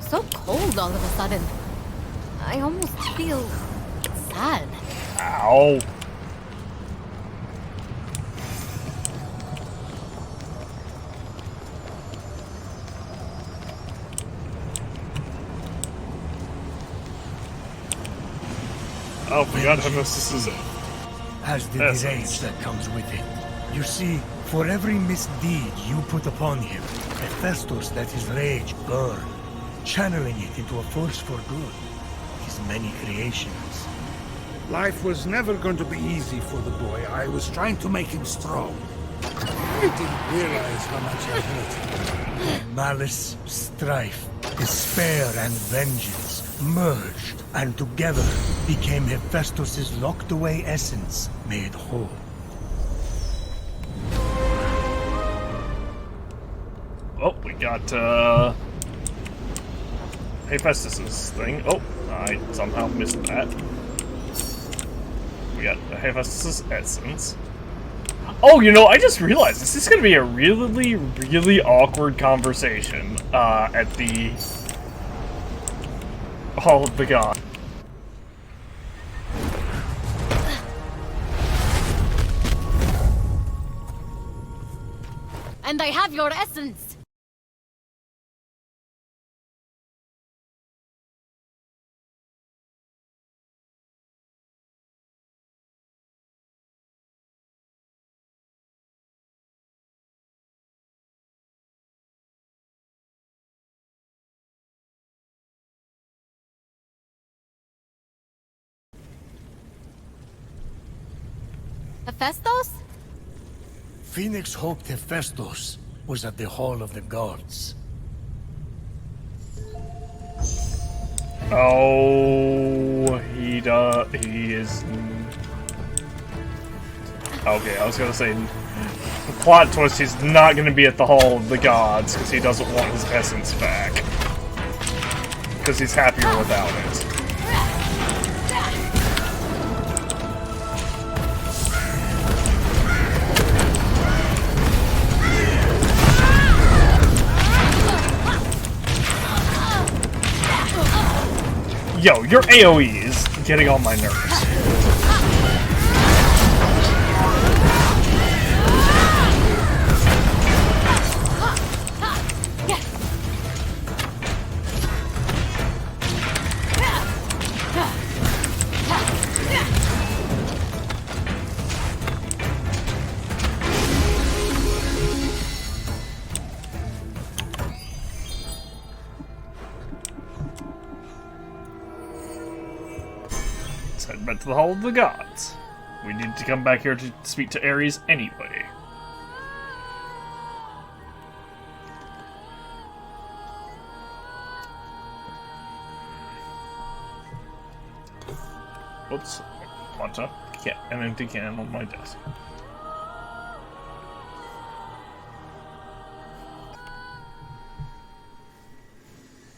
So cold all of a sudden. I almost feel sad. Ow. Oh, we got mysticism. Has the disgrace that comes with it. You see, for every misdeed you put upon him, Hephaestus let his rage burn, channeling it into a force for good. His many creations. Life was never going to be easy for the boy. I was trying to make him strong. I didn't realize how much I hurt him. Malice, strife, despair, and vengeance merged, and together became Hephaestus's locked-away essence made whole. Oh, we got, Hephaestus's thing. Oh, I somehow missed that. We got Hephaestus's essence. Oh, you know, I just realized this is going to be a really, really awkward conversation, at the Hall of the God. And I have your essence. Hephaestus? Fenyx hoped Hephaestus was at the Hall of the Gods. Oh, he does. He is. Okay, I was gonna say, the plot twist, he's not gonna be at the Hall of the Gods because he doesn't want his essence back. Because he's happier without it. Yo, your AoE is getting on my nerves. Head back to the Hall of the Gods. We need to come back here to speak to Ares anyway. Oops. Want to get an empty can on my desk.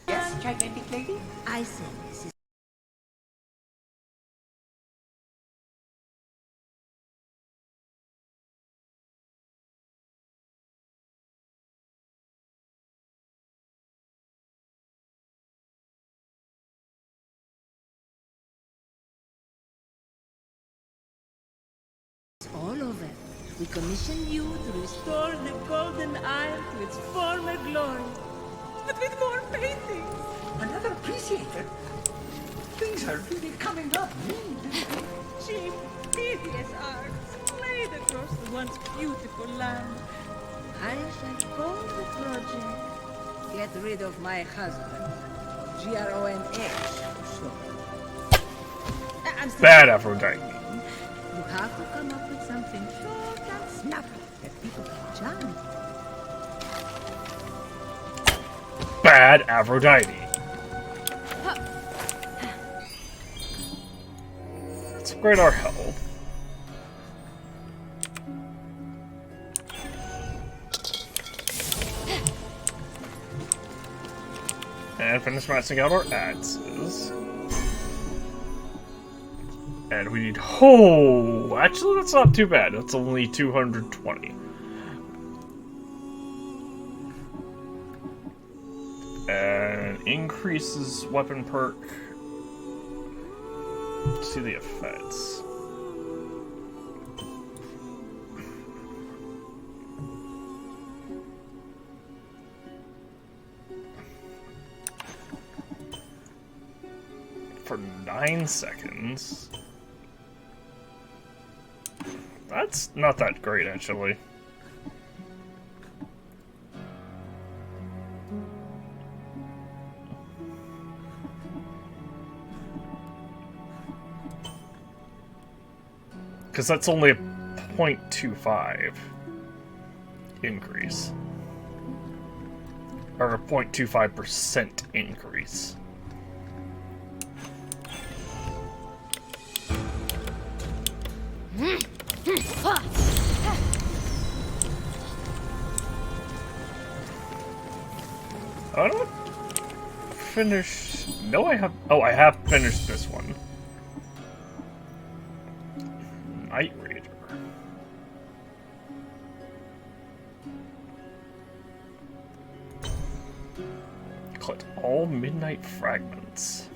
Yes, gigantic lady? I said this is all over. We commission you to restore the Golden Isle to its former glory. But with more paintings. Another appreciator? Things are really coming up. Cheap, hideous art splayed across the once beautiful land. I shall call the project Get Rid of My Husband. G-R-O-N-H. So. Bad Aphrodite. You have to come up with something short and snappy that people can chant. Bad Aphrodite. Let's upgrade our health. And finish maxing out our axes. And we need... Oh! Actually, that's not too bad. That's only 220. And increases weapon perk. See the effects. For 9 seconds. That's not that great, actually. Because that's only a 0.25 increase. Or a 0.25% increase. I don't finish. No, I have. Oh, I have finished this one. Night Raider. Collect all midnight fragments.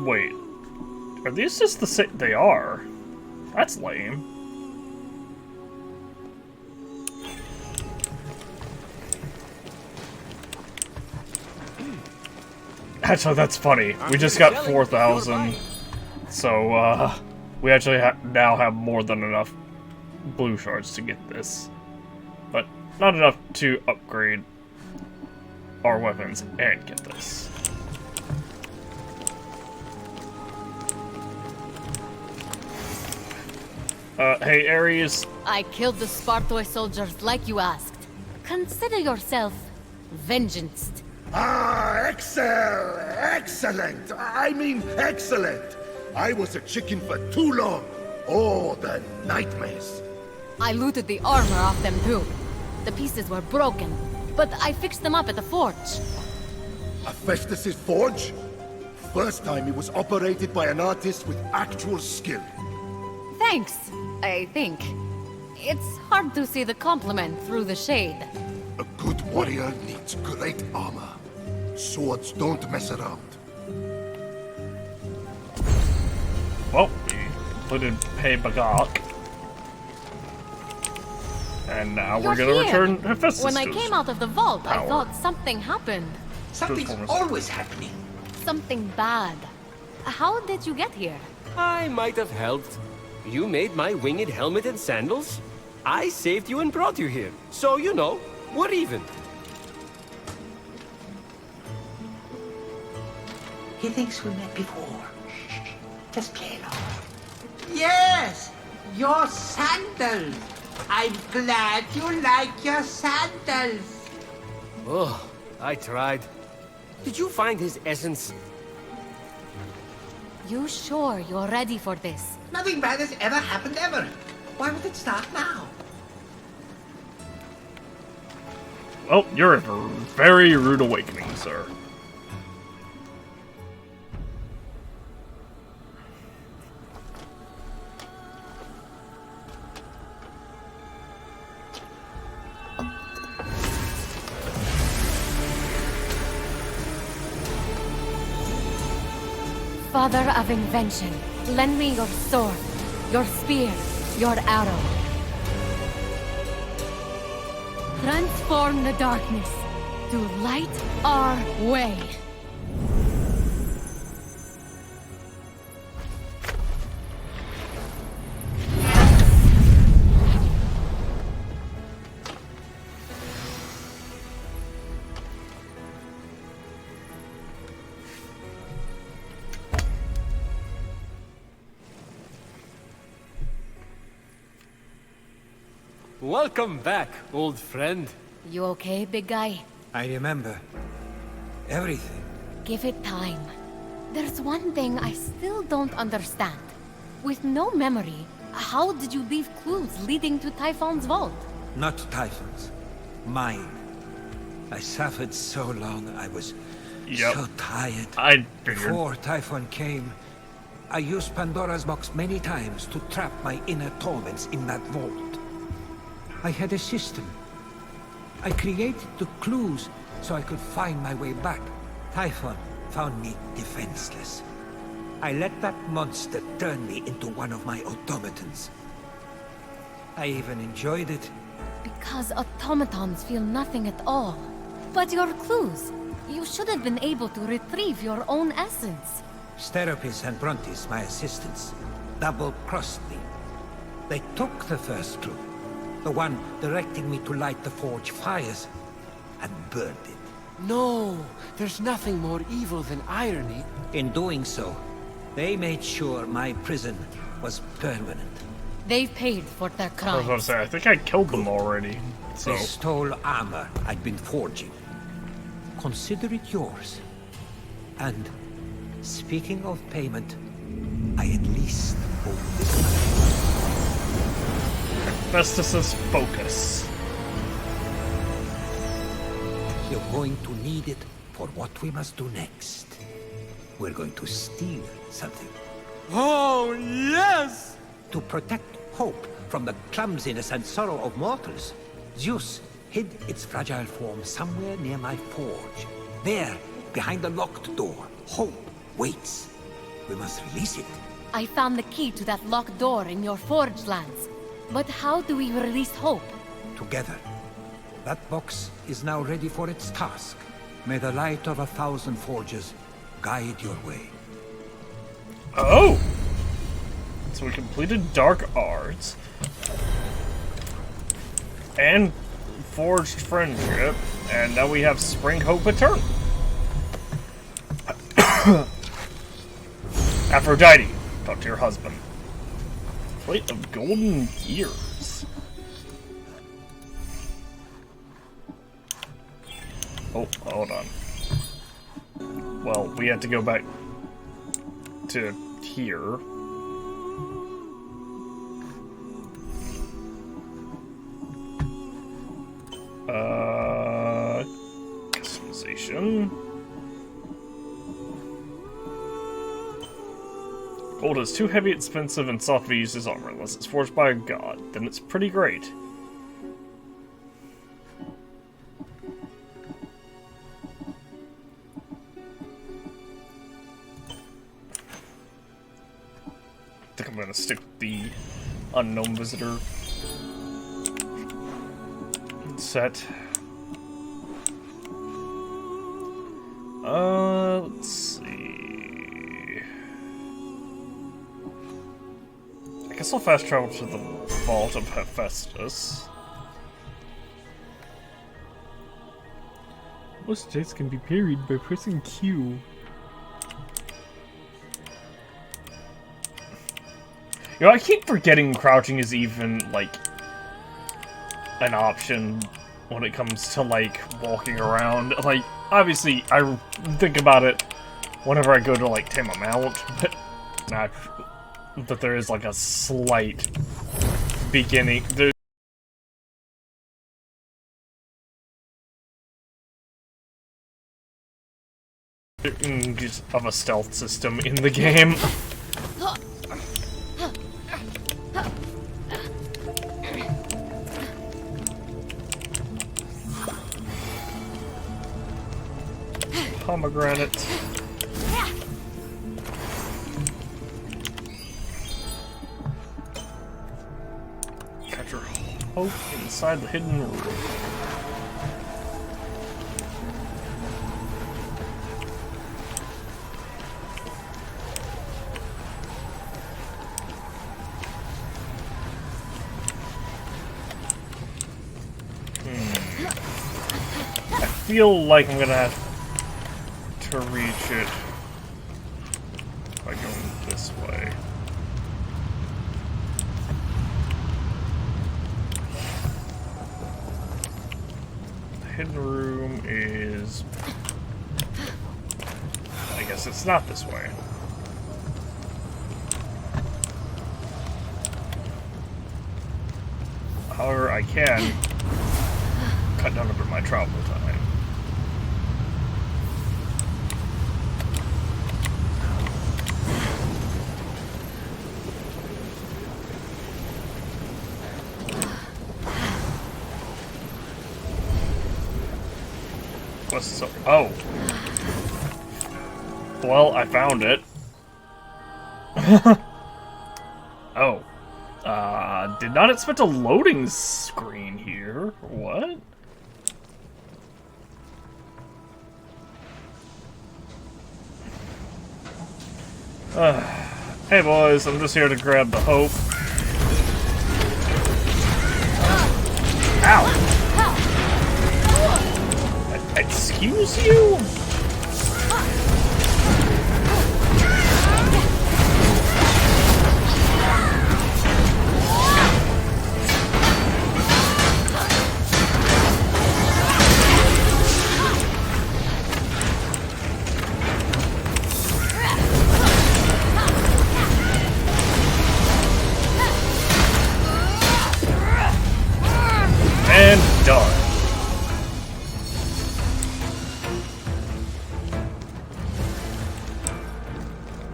Wait. Are these just the same? They are. That's lame. Actually, that's funny. We just got 4,000. So, we actually now have more than enough blue shards to get this. But not enough to upgrade our weapons and get this. Hey, Ares. I killed the Spartoi soldiers like you asked. Consider yourself vengeanced. Excellent! I mean, excellent! I was a chicken for too long. Oh, the nightmares. I looted the armor off them too. The pieces were broken, but I fixed them up at the forge. Hephaestus' forge? First time it was operated by an artist with actual skill. Thanks, I think. It's hard to see the compliment through the shade. A good warrior needs great armor. Swords don't mess around. Well, we completed Pay Bagok. And now we're gonna return Hephaestus. When I came out of the vault, I power. thought something happened. Something's always happening. Something bad. How did you get here? I might have helped. You made my winged helmet and sandals. I saved you and brought you here. So, you know, we're even. He thinks we met before. Shh, just play along. Yes! Your sandals! I'm glad you like your sandals. Oh, I tried. Did you find his essence? You sure you're ready for this? Nothing bad has ever happened ever. Why would it start now? Well, you're a very rude awakening, sir. Father of invention, lend me your sword, your spear, your arrow. Transform the darkness to light our way. Welcome back, old friend. You okay, big guy? I remember everything. Give it time. There's one thing I still don't understand. With no memory, how did you leave clues leading to Typhon's vault? Not Typhon's. Mine. I suffered so long, I was so tired. I figured. Before Typhon came, I used Pandora's box many times to trap my inner torments in that vault. I had a system. I created the clues so I could find my way back. Typhon found me defenseless. I let that monster turn me into one of my automatons. I even enjoyed it. Because automatons feel nothing at all. But your clues, you should have been able to retrieve your own essence. Steropis and Brontes, my assistants, double-crossed me. They took the first clue, the one directing me to light the forge fires, and burned it. No, there's nothing more evil than irony. In doing so, they made sure my prison was permanent. They've paid for their I was crimes. about to say, I think I killed them already. So, They stole armor I'd been forging. Consider it yours. And, speaking of payment, I at least owe this much. Hephaestus' focus. You're going to need it for what we must do next. We're going to steal something. Oh, yes! To protect hope from the clumsiness and sorrow of mortals, Zeus hid its fragile form somewhere near my forge. There, behind the locked door, hope waits. We must release it. I found the key to that locked door in your forge lands. But how do we release hope? Together. That box is now ready for its task. May the light of 1,000 forges guide your way. Oh! So we completed Dark Arts. And forged friendship, and now we have Spring Hope Eternal. Aphrodite, talk to your husband. Plate of golden gears. Oh, hold on. Well, we have to go back to here. Customization. Gold is too heavy, expensive, and soft to be used as armor unless it's forged by a god. Then it's pretty great. I think I'm gonna stick with the unknown visitor set. Let's see. I guess I'll fast travel to the Vault of Hephaestus. Most attacks can be parried by pressing Q. You know, I keep forgetting crouching is even, like, an option when it comes to, like, walking around. Like, obviously, I think about it whenever I go to, like, tame a mount, but not that there is, like, a slight beginning. Just of a stealth system in the game. Pomegranate. Catch your hope inside the hidden room. I feel like I'm gonna have to reach it by going this way. The hidden room is... I guess it's not this way. However, I can cut down a bit of my travel time. So, oh. Well, I found it. Oh. Did not expect a loading screen here. What? Hey boys, I'm just here to grab the hope. Ow! Excuse you? And done.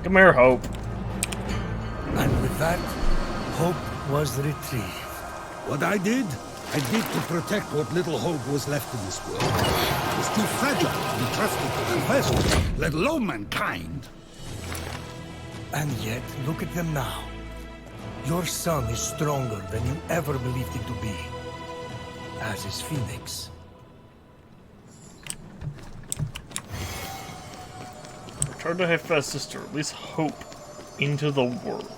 Come here, Hope. And with that, hope was retrieved. What I did to protect what little hope was left in this world. It was too fragile to be trusted to the vessel, let alone mankind. And yet, look at them now. Your son is stronger than you ever believed him to be. As is Fenyx. Return to Hephaestus to release hope into the world.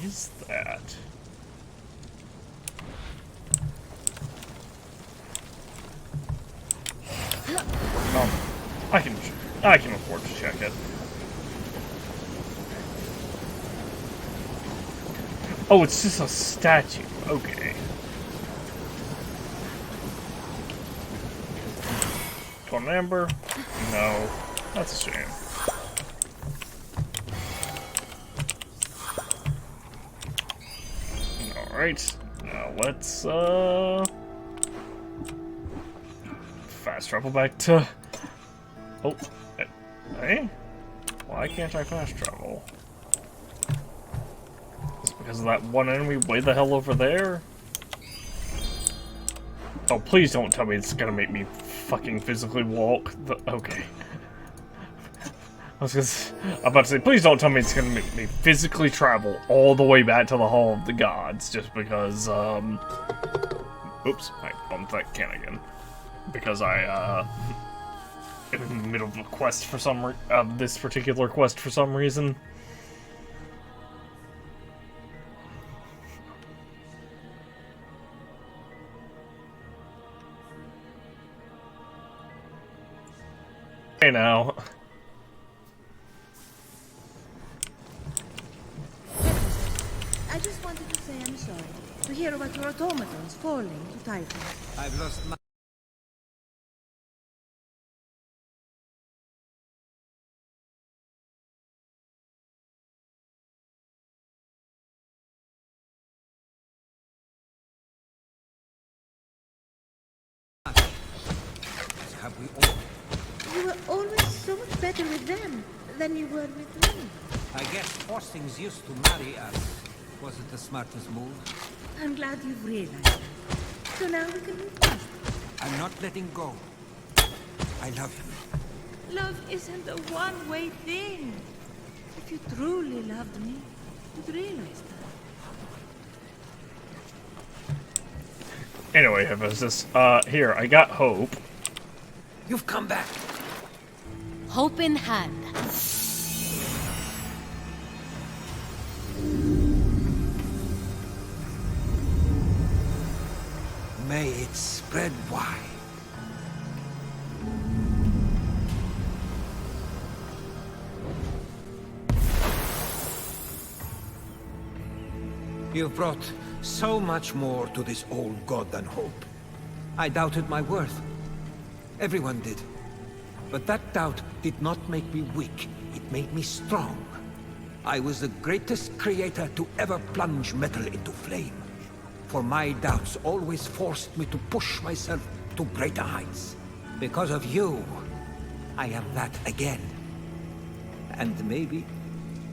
is that? I can afford to check it. Oh, it's just a statue. Okay. Torn Amber? No. That's a shame. Alright. Now let's, fast travel back to... Oh. Hey? Why can't I fast travel? Is it because of that one enemy way the hell over there? Oh, please don't tell me it's gonna make me fucking physically walk the... Okay. I'm about to say, please don't tell me it's gonna make me physically travel all the way back to the Hall of the Gods, just because, oops, I bumped that can again. Because I, am in the middle of a quest for some this particular quest for some reason. Hey now. I just wanted to say I'm sorry to hear about your automatons falling to Titan. I've lost my... Have we all... You were always so much better with them than you were with me. I guess forcing Zeus to marry us wasn't the smartest move. I'm glad you've realized that. So now we can move on. I'm not letting go. I love you. Love isn't a one-way thing. If you truly loved me, you'd realize that. Anyway, Hephaestus, here, I got hope. You've come back. Hope in hand. May it spread wide. You've brought so much more to this old god than hope. I doubted my worth. Everyone did. But that doubt did not make me weak. It made me strong. I was the greatest creator to ever plunge metal into flame. For my doubts always forced me to push myself to greater heights. Because of you, I am that again. And maybe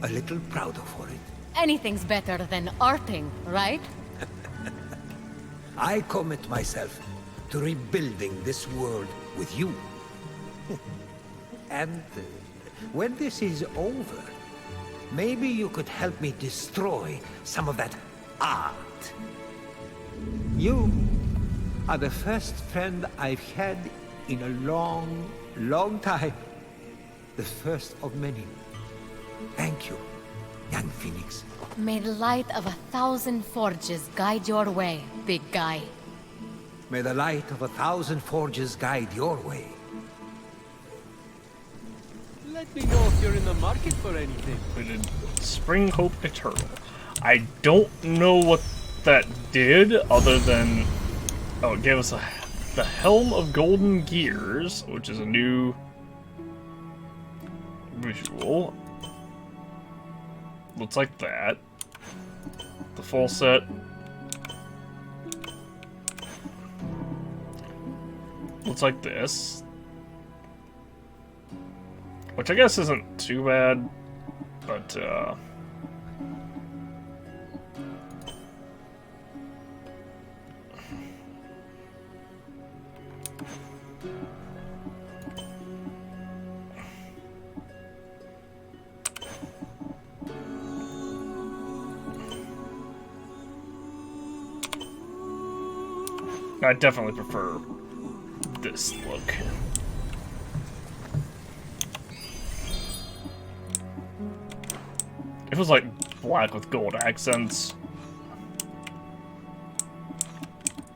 a little prouder for it. Anything's better than arting, right? I commit myself to rebuilding this world with you. And when this is over, maybe you could help me destroy some of that art. You are the first friend I've had in a long, long time. The first of many. Thank you, young Fenyx. May the light of 1,000 forges guide your way, big guy. May the light of 1,000 forges guide your way. Let me know if you're in the market for anything. We did Spring Hope Eternal. I don't know what that did, other than... Oh, it gave us the Helm of Golden Gears, which is a new visual. Looks like that. The full set. Looks like this. Which I guess isn't too bad, but, I definitely prefer this look. It was like black with gold accents.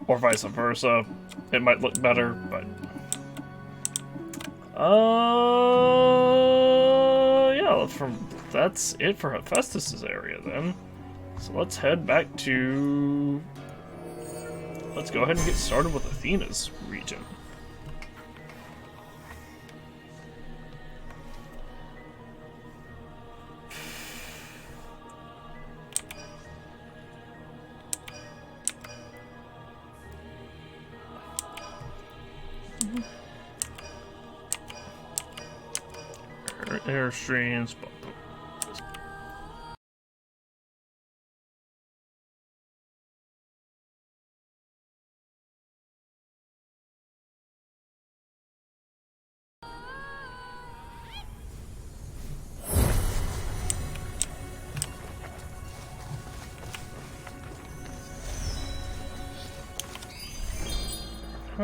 Or vice versa. It might look better, but... yeah, that's it for Hephaestus' area then. So let's head back to... Let's go ahead and get started with Athena's region. Airstreams.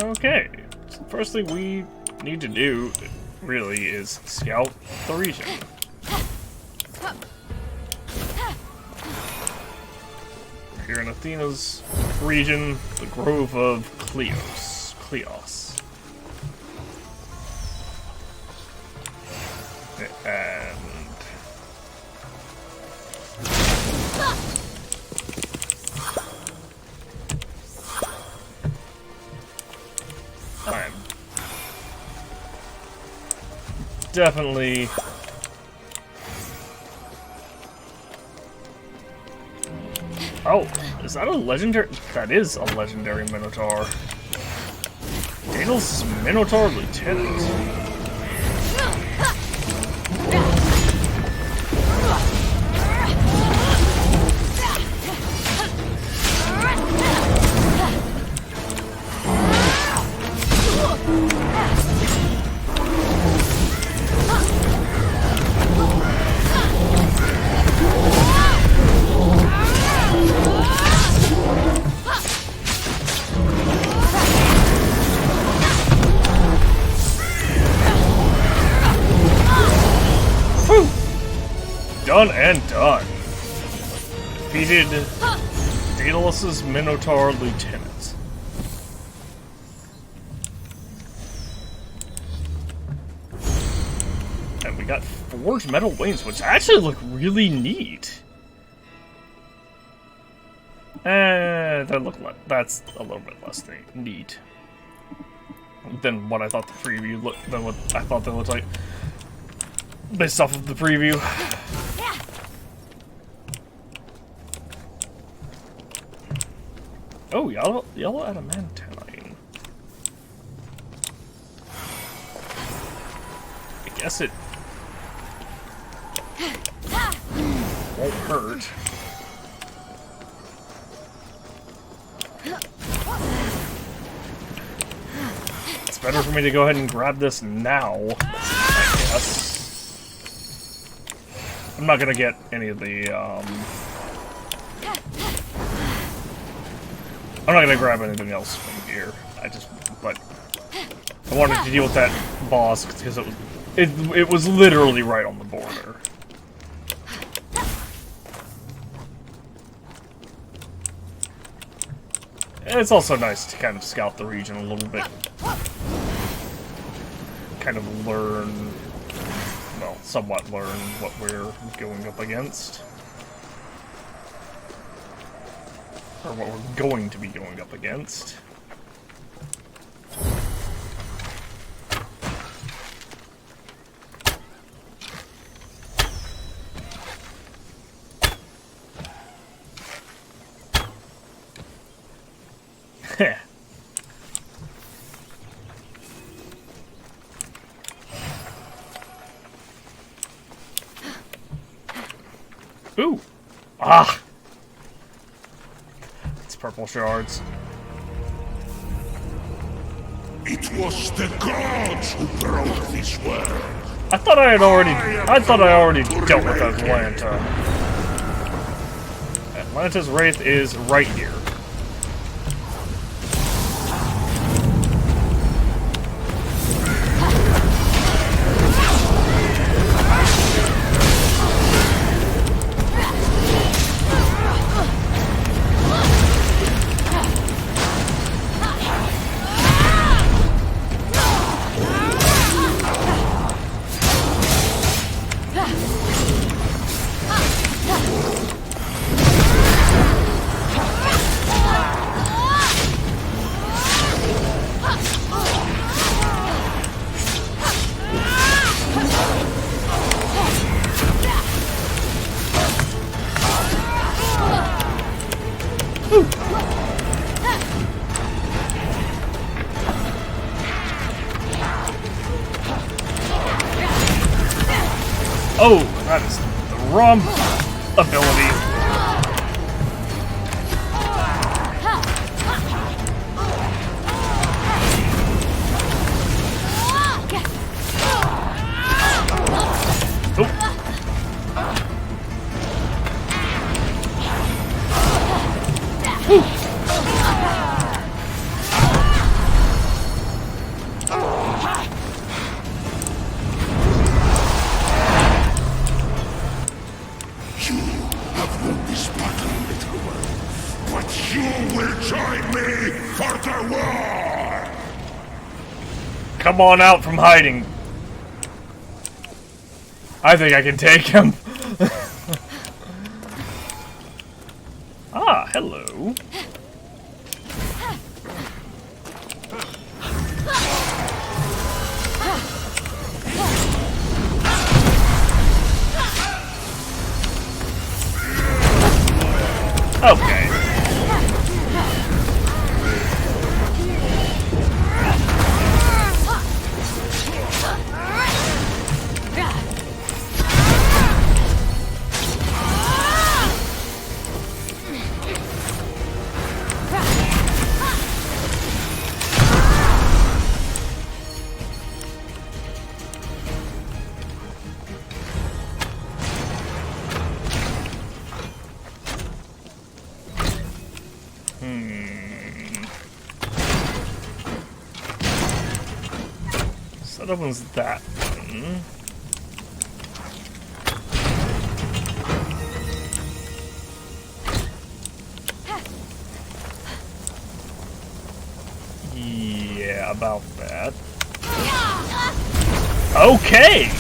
Okay, so the first thing we need to do, really, is scout the region. We're here in Athena's region, the Grove of Kleos. And... I'm definitely... Oh, is that a legendary? That is a legendary Minotaur. Daedalus' Minotaur Lieutenant. Done and done. Defeated Daedalus' Minotaur Lieutenant. And we got forged metal wings, which actually look really neat. That's a little bit less neat than what I thought the preview looked. Than what I thought they looked like based off of the preview. Oh, yellow adamantine. I guess it won't hurt. It's better for me to go ahead and grab this now, I guess. I'm not gonna get any of the, I'm not gonna grab anything else from here. But I wanted to deal with that boss because it was literally right on the border. And it's also nice to kind of scout the region a little bit. Kind of learn, well, somewhat learn what we're going up against. Or what we're going to be going up against. Heh. Ooh! Ah! It's purple shards. It was the gods who broke this world. I thought I already dealt with Atlanta. Atlanta's Wraith is right here. Oh, that is the wrong ability. Come on out from hiding. I think I can take him. Ah, hello. Okay. So that opens that one. Yeah, about that. Okay!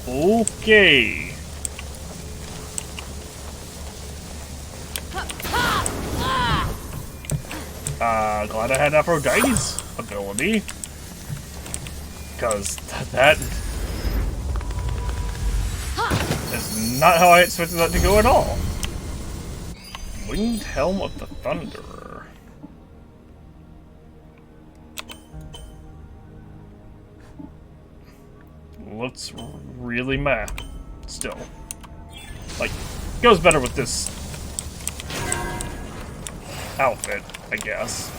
Okay. Glad I had Aphrodite's ability. Because that is not how I expected that to go at all. Winged Helm of the Thunderer. Looks really meh. Still. Like, goes better with this outfit, I guess.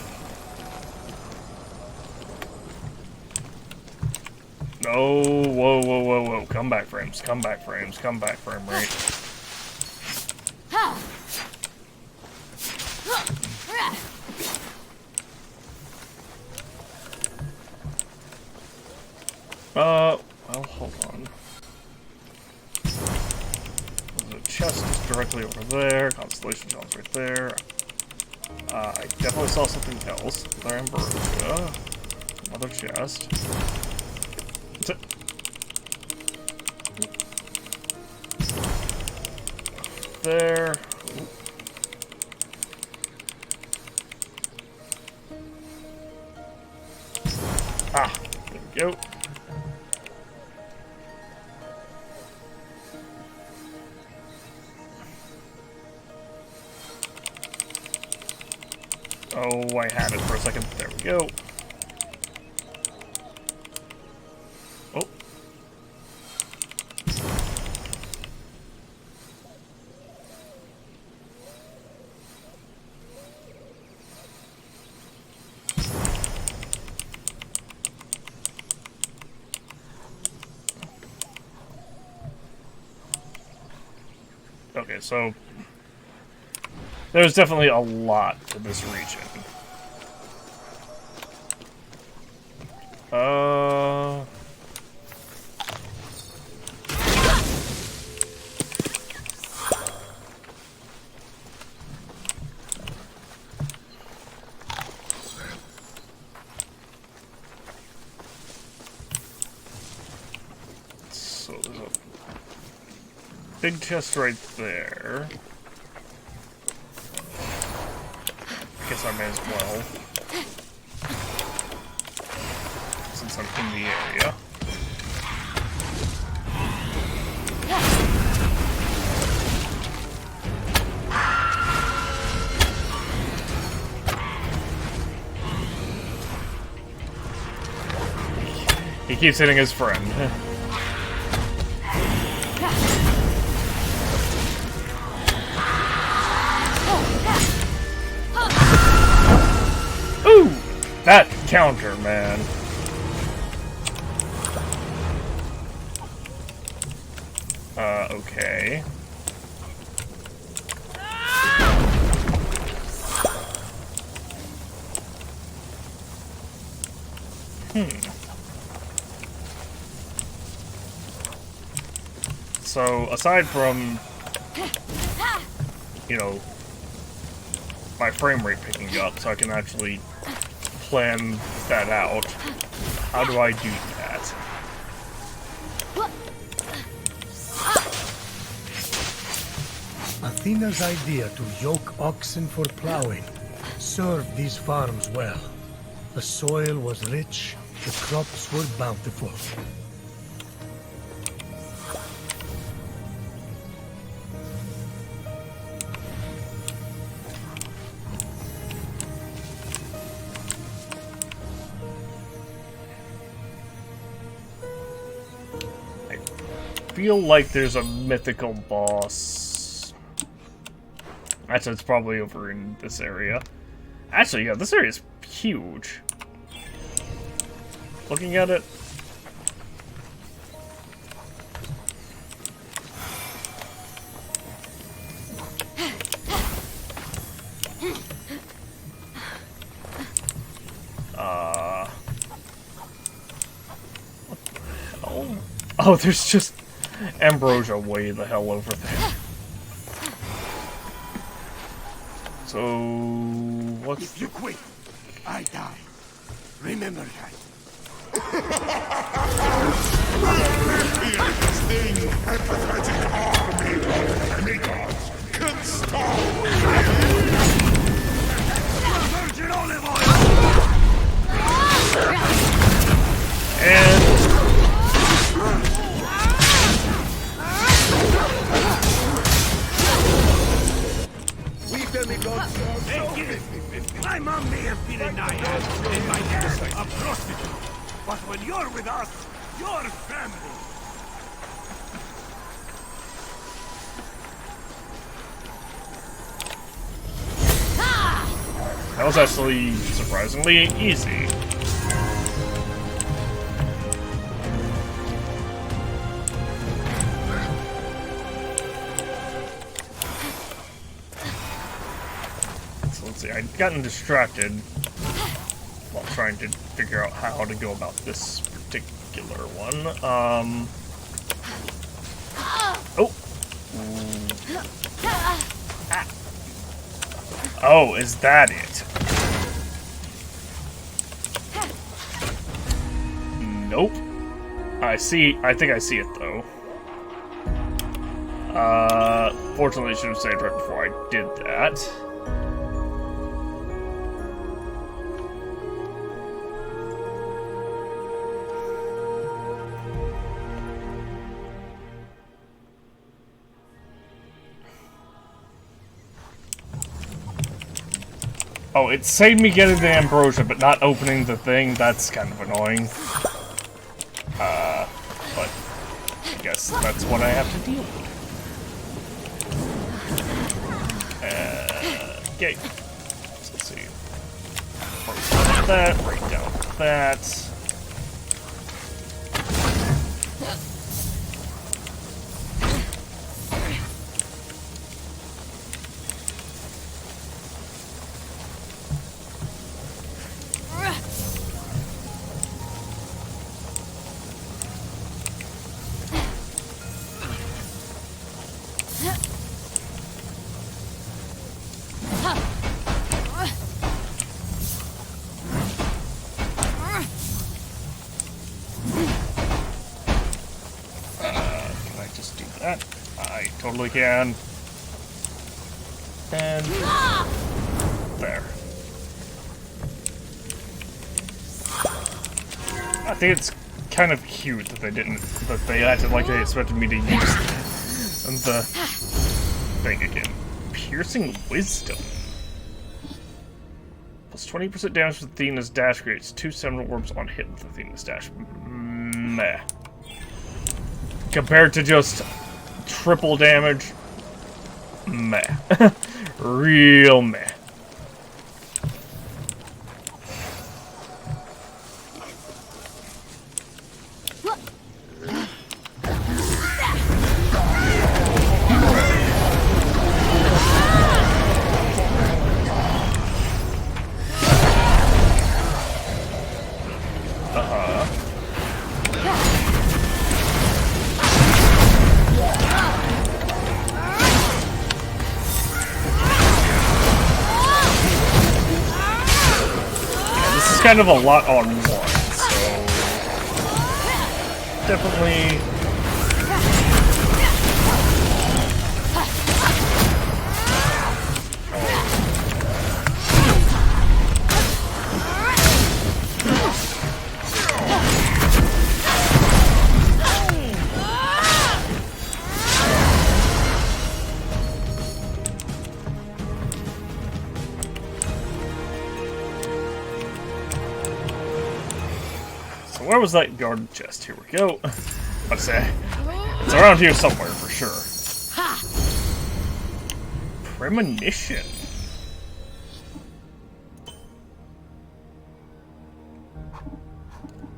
No, whoa, whoa, whoa, whoa. Come back frames, come back frames, come back frame rate. Well, hold on. There's a chest directly over there. Constellation John's right there. I definitely saw something else. There, Ambrosia. Another chest. That's it. There. Ah, there we go. Oh, I had it for a second. There we go. Oh. Okay, so there's definitely a lot to this region. So there's a big chest right there. Guess I may as well, since I'm in the area. He keeps hitting his friend. Ooh! That counter, man. Okay. So, aside from, you know, my frame rate picking up so I can actually plan that out, how do I do that? Athena's idea to yoke oxen for plowing served these farms well. The soil was rich, the crops were bountiful. I feel like there's a mythical boss. Actually, it's probably over in this area. Actually, yeah, this area is huge. Looking at it. What the hell? Oh, there's just Ambrosia way the hell over there. So, what's... If you quit, I die. Remember that. Thing, empathetic army of demigods can stop. Virgin olive oil! And... My mom may have been a naiad and my dad a prostitute, but when you're with us, you're family. That was actually surprisingly easy. So let's see, I'd gotten distracted while trying to figure out how to go about this particular one. Oh! Ah. Oh, is that it? Nope. I think I see it though. Fortunately I should have saved right before I did that. Oh, it saved me getting the ambrosia, but not opening the thing. That's kind of annoying. But I guess that's what I have to deal with. Okay. So let's see. Right that, right down that. I totally can. And there. I think it's kind of cute that they acted like they expected me to use the thing again. Piercing Wisdom. Plus 20% damage with Athena's dash creates 2 7 orbs on hit with Athena's dash. Meh. Compared to just triple damage, meh. Real meh. Kind of a lot on one, so definitely. Where was that garden chest? Here we go. I'd say it's around here somewhere for sure. Premonition.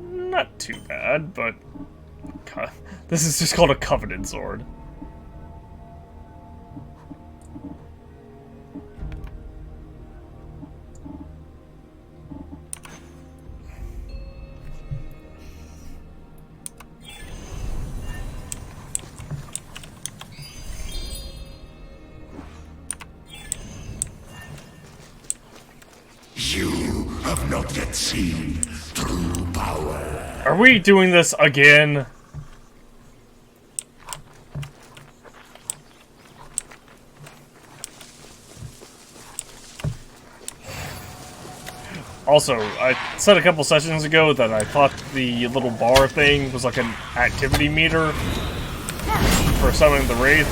Not too bad, but this is just called a covenant sword. Have not yet seen true power. Are we doing this again? Also, I said a couple sessions ago that I thought the little bar thing was like an activity meter for summoning the Wraith.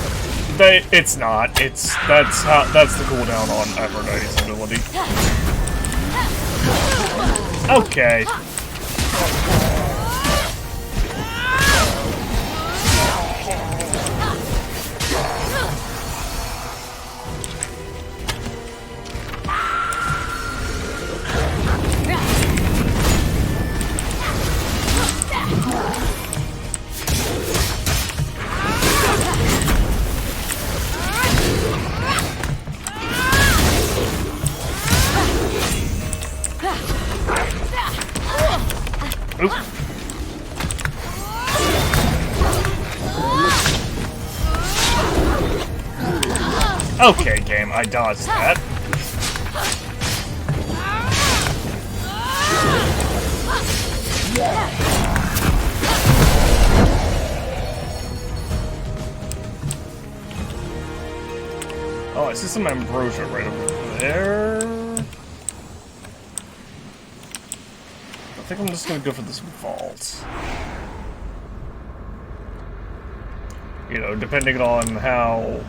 It's not. That's the cooldown on Aphrodite's ability. Okay. Oop. Okay, game, I dodged that. Oh, I see some ambrosia right over there. I think I'm just gonna go for this vault. You know, depending on how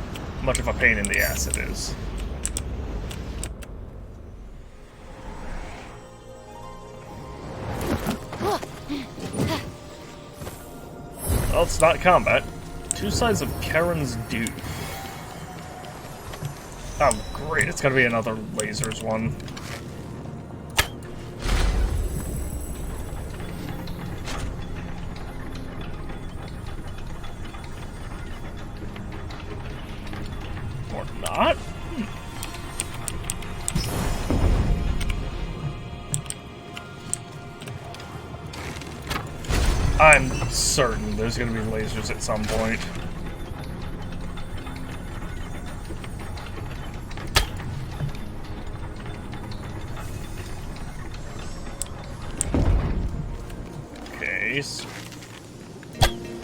much of a pain in the ass it is. Well, it's not combat. Two sides of Karen's Dew. Oh, great. It's gotta be another lasers one. Or not? I'm certain there's gonna be lasers at some point. Okay, so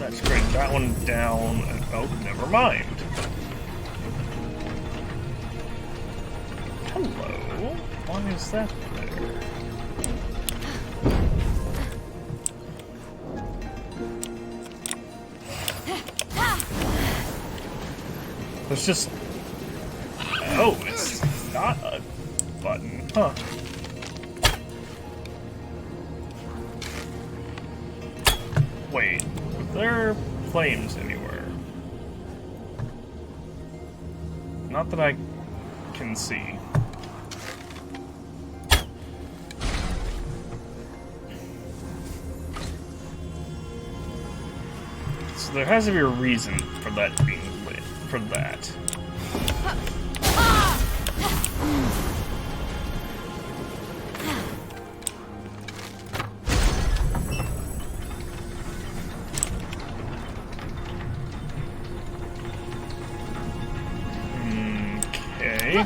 let's bring that one down. And, oh, never mind. Hello? Why is that there? It's just... Oh, it's not a button. Huh. Wait, are there flames anywhere? Not that I can see. So there has to be a reason for that being lit. For that. Okay.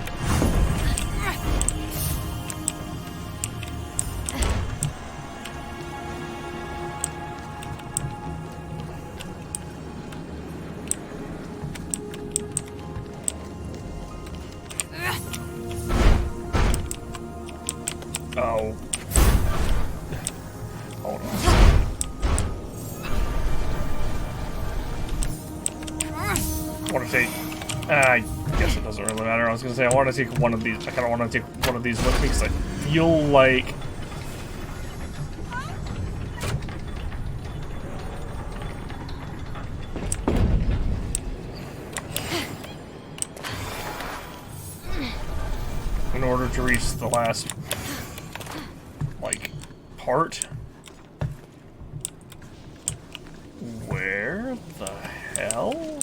Oh. Hold on. I want to take... I guess it doesn't really matter. I was going to say, I want to take one of these. I kind of want to take one of these with me because I feel like... in order to reach the last, like, part. Where the hell?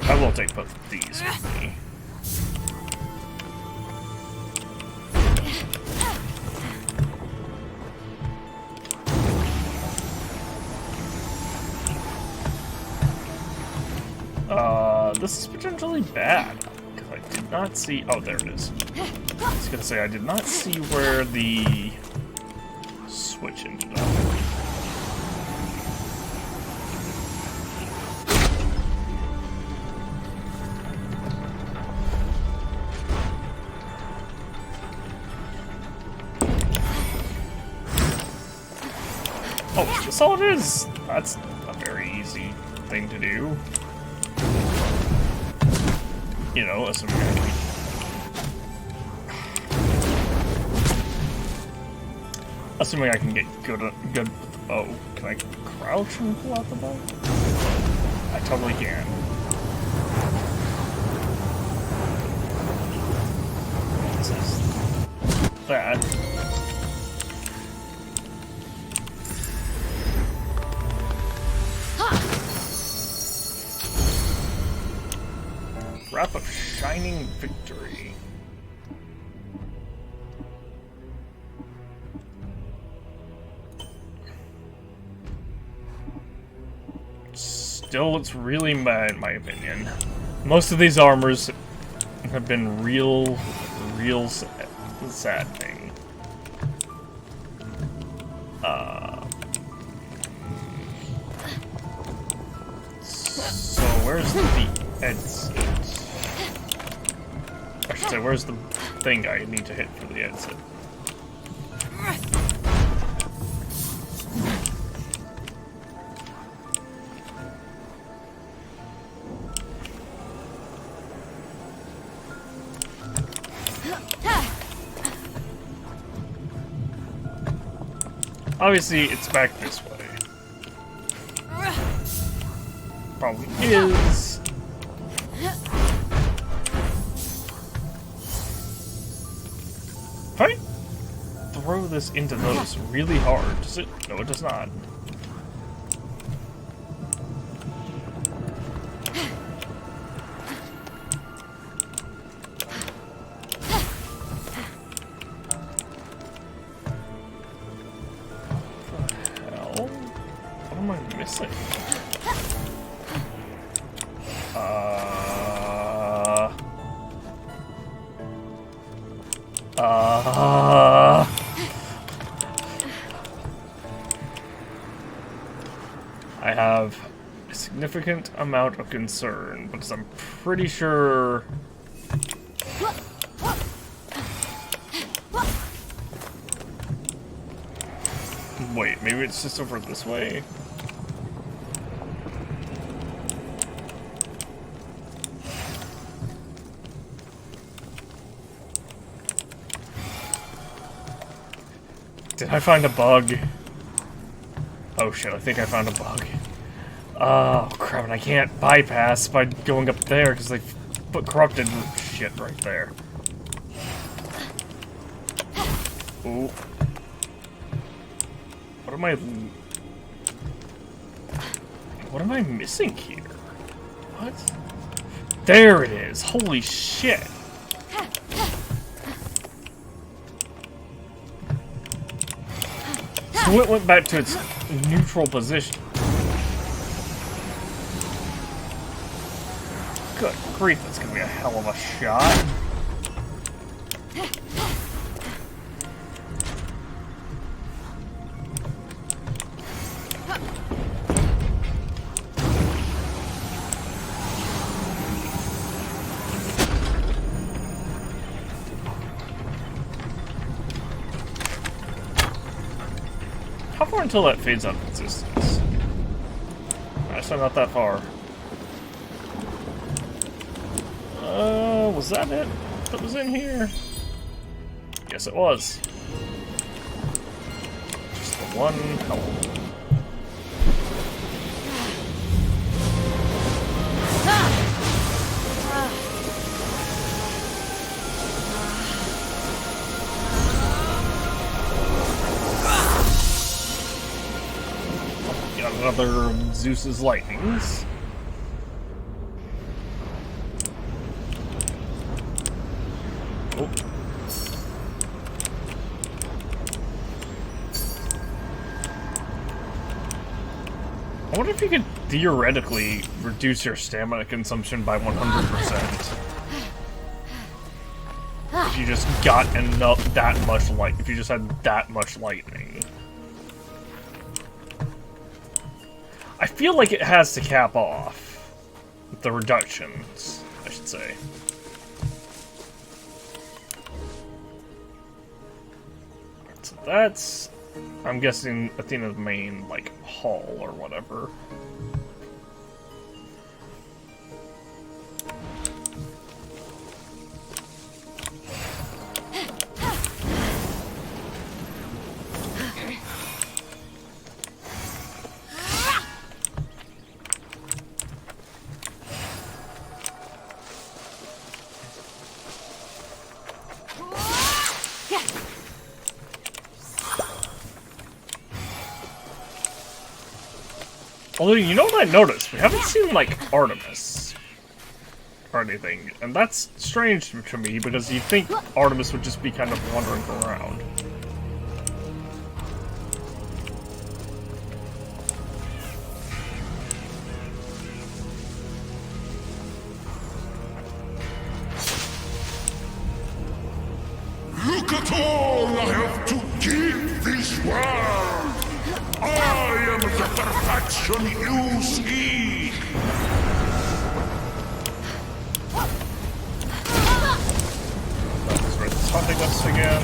I will take both of these with me. This is potentially bad. Because I did not see... Oh, there it is. I was gonna say, I did not see where the switch ended up. Oh, that's all it is! That's a very easy thing to do. You know, assuming I can... Assuming I can get good with the bow. Can I crouch and pull out the bow? I totally can. This is that. Wrap of Shining Victory. Still, it's really bad in my opinion. Most of these armors have been real saddening. So where's the exit? I should say, where's the thing I need to hit for the exit? Obviously, it's back this way. Probably is. If I throw this into those really hard, does it? No, it does not. What am I missing? I have a significant amount of concern, because I'm pretty sure... Wait, maybe it's just over this way? Did I find a bug? Oh shit, I think I found a bug. Oh crap, and I can't bypass by going up there because they put corrupted shit right there. Ooh. What am I missing here? What? There it is! Holy shit! So it went back to its neutral position. Good grief, that's gonna be a hell of a shot. How far until that fades out of existence? Actually, not that far. Was that it that was in here? Yes, it was. Just the one hole. Got another Zeus's lightnings. Oh. I wonder if you could theoretically reduce your stamina consumption by 100%. If you just got enough, that much light, if you just had that much lightning. I feel like it has to cap off the reductions, I should say. So that's, I'm guessing, Athena's main, like, hall or whatever. Although, you know what I noticed? We haven't seen, like, Artemis or anything, and that's strange to me, because you'd think Artemis would just be kind of wandering around. Look at all I have to give this world! I am the perfection you seek! That's right, it's hunting us again.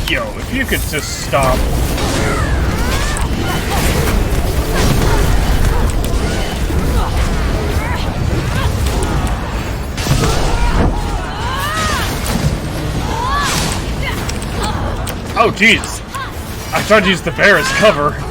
Yo, if you could just stop. Oh, jeez. I tried to use the bear as cover.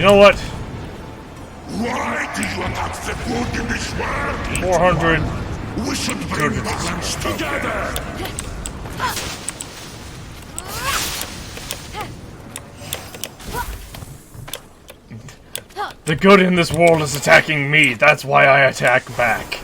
know what? Why do you attack the good in this world? 400. We should bring balance together! The good in this world is attacking me. That's why I attack back.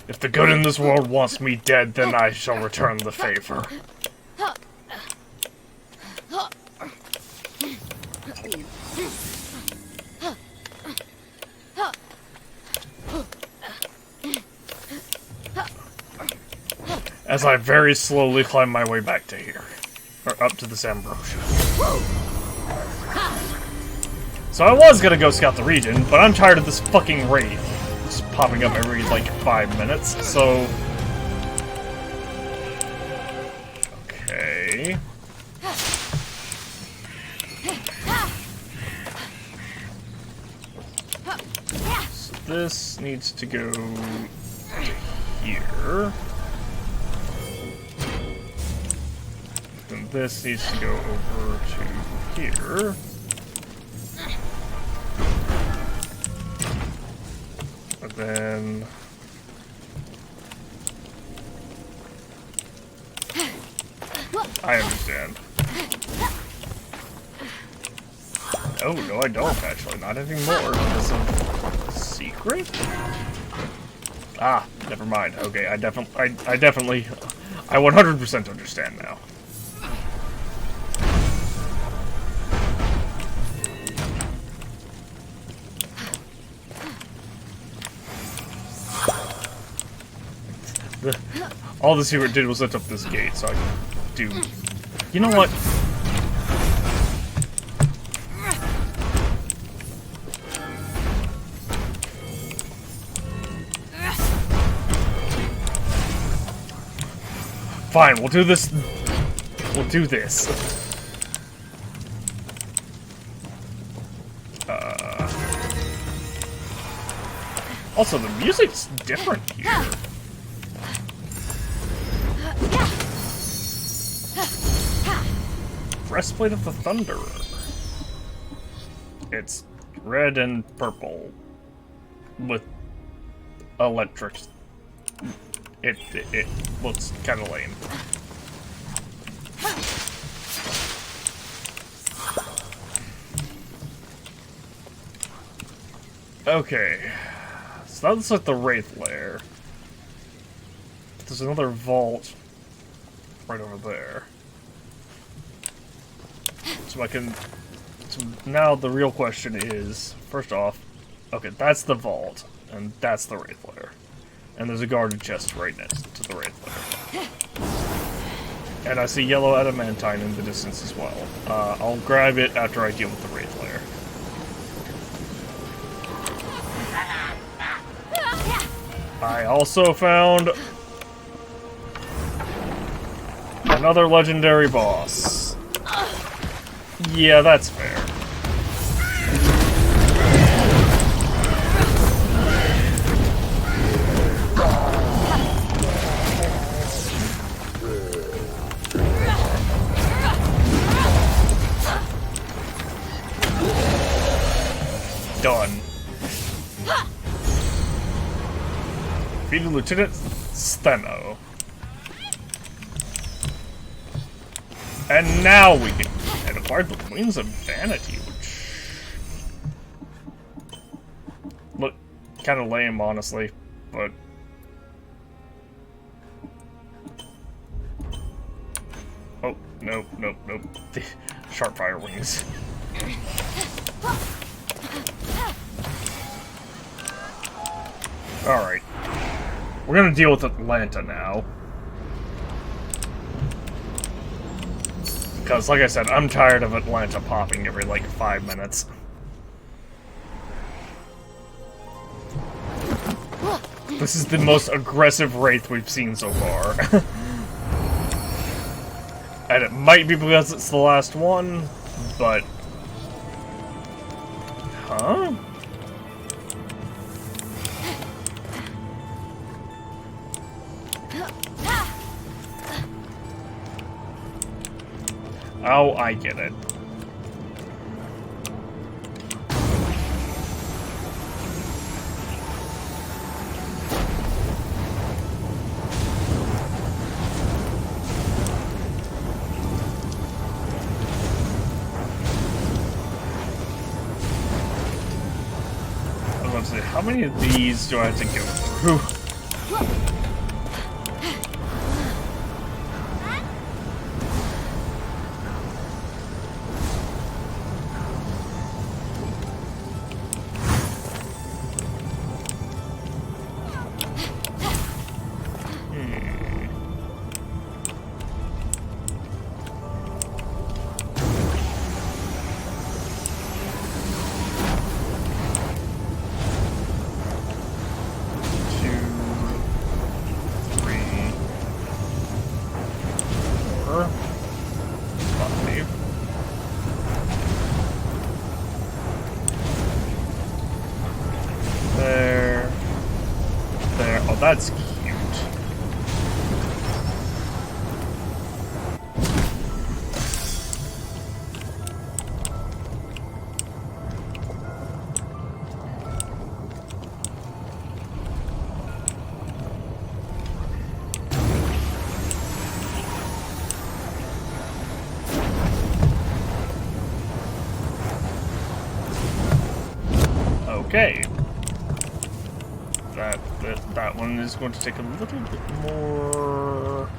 If the good in this world wants me dead, then I shall return the favor. As I very slowly climb my way back to here. Or up to this ambrosia. So I was gonna go scout the region, but I'm tired of this fucking wraith. It's popping up every, like, 5 minutes, so... Okay... So this needs to go to here. And this needs to go over to here. And then... I understand. Oh, no I don't, actually. Not anymore. It's a secret? Ah, never mind. Okay, I 100% understand now. All the secret did was set up this gate, so I can do... You know what? Fine, we'll do this. We'll do this. Also, the music's different here. Breastplate of the Thunderer. It's red and purple with electric. It looks kind of lame. Okay, so that looks like the Wraith Lair. There's another vault right over there. So I can... So now the real question is, first off, okay, that's the vault, and that's the Wraith Lair. And there's a guarded chest right next to the Wraith Lair. And I see yellow adamantine in the distance as well. I'll grab it after I deal with the Wraith Lair. I also found another legendary boss. Yeah, that's fair. Done. Defeated Lieutenant Steno. And now we can... And acquired the Wings of Vanity, which... Look, kind of lame, honestly, but... Oh, nope. The Sharpfire Wings. Alright. We're gonna deal with Atlanta now. Because, like I said, I'm tired of Atlanta popping every, like, 5 minutes. This is the most aggressive Wraith we've seen so far. And it might be because it's the last one, but... Huh? Oh, I get it. I was about to say, how many of these do I have to go through? That's cute. Okay. That one is going to take a little bit more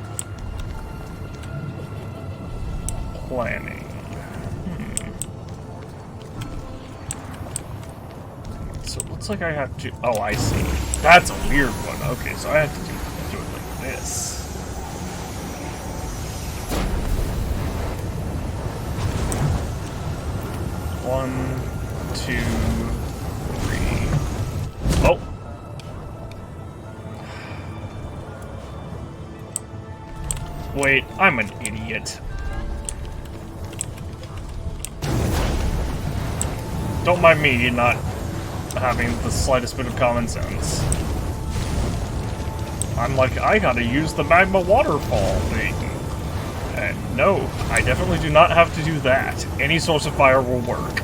planning. So it looks like I have to... Oh, I see. That's a weird one. Okay, so I have to do it like this. One, two, three. Oh! Wait, I'm an idiot. Don't mind me not having the slightest bit of common sense. I'm like, I gotta use the magma waterfall thing. And no, I definitely do not have to do that. Any source of fire will work.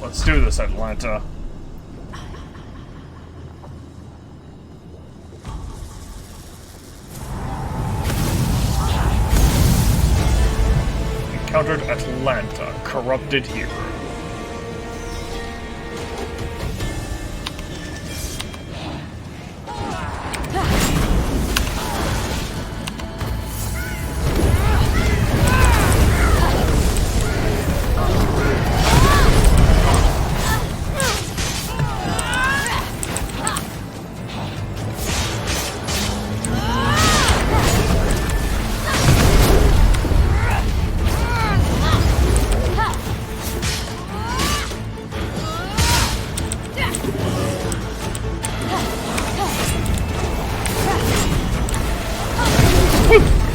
Let's do this, Atlanta. Encountered Atlanta, corrupted hero.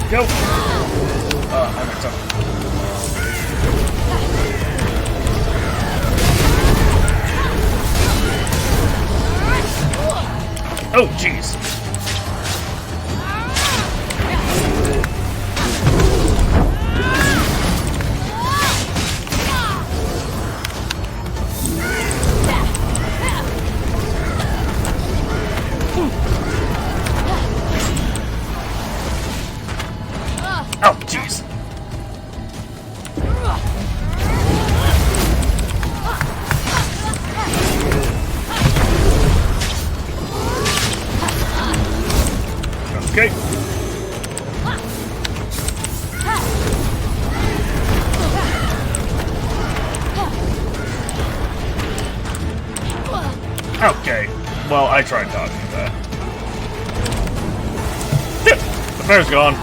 Go! I messed up. Oh, jeez. Oh, jeez. Okay. Well, I tried dodging that. The bear's gone.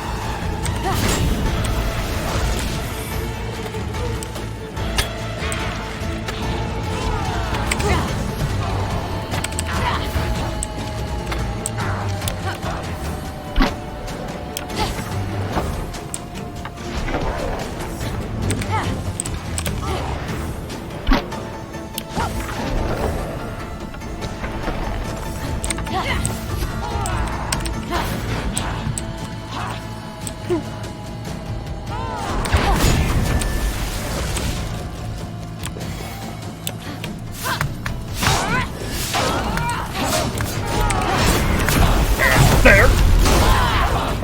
There.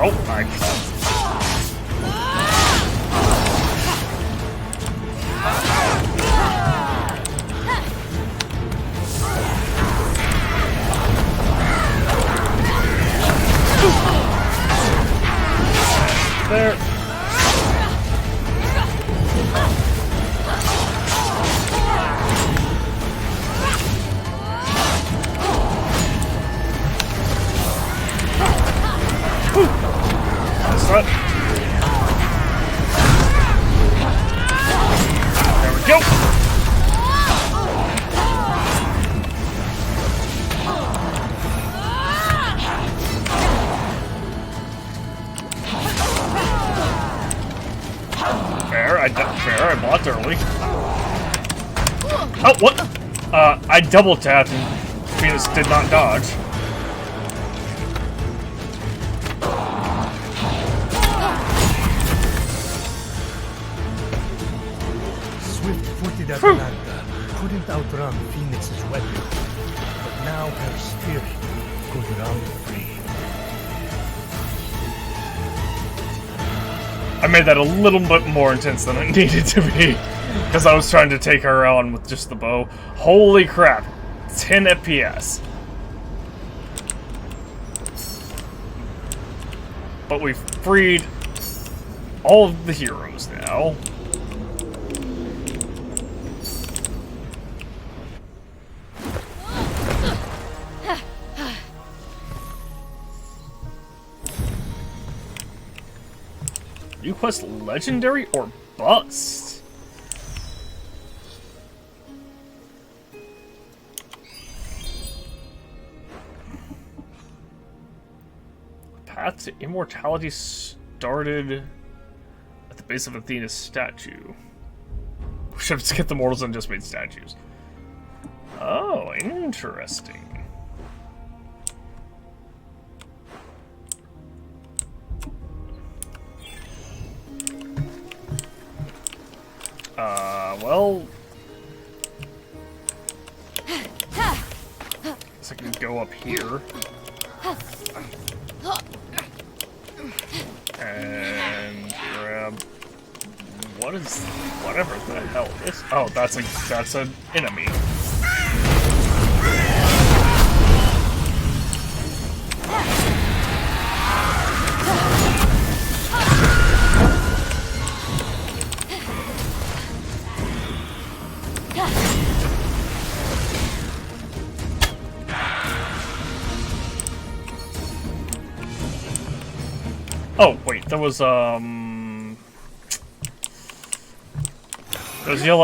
Oh my god. There. There we go. Fair, I blocked early. Oh, what? I double tapped and Fenyx did not dodge. Swift-footed Atalanta couldn't outrun Fenyx's weapon, but now her spirit could run free. I made that a little bit more intense than it needed to be, because I was trying to take her on with just the bow. Holy crap, 10 FPS. But we've freed all of the heroes now. New quest legendary or bust? Path to immortality started at the base of Athena's statue. We should have skipped the mortals and just made statues. Oh, interesting. Well... guess I can go up here. And grab... what is... whatever the hell is... oh, that's an enemy. Oh, wait, there was yellow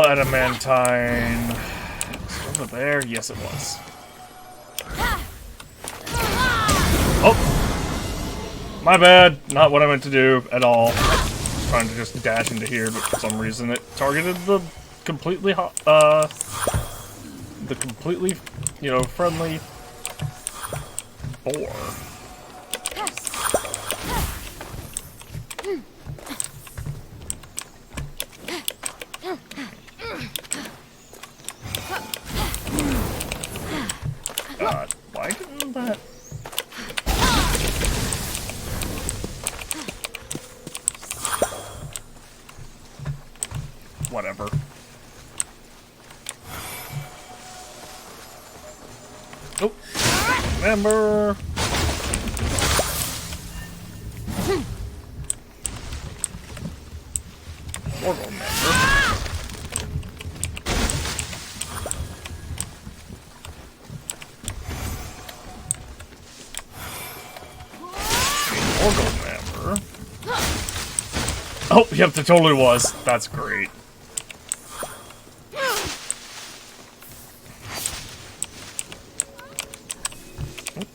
adamantine. Was it over there? Yes, it was. Oh! My bad! Not what I meant to do at all. I was trying to just dash into here, but for some reason it targeted the completely you know, friendly boar. Why didn't that... whatever. Nope. Remember. Or remember. more golden amber. Oh, yep, there totally was. That's great.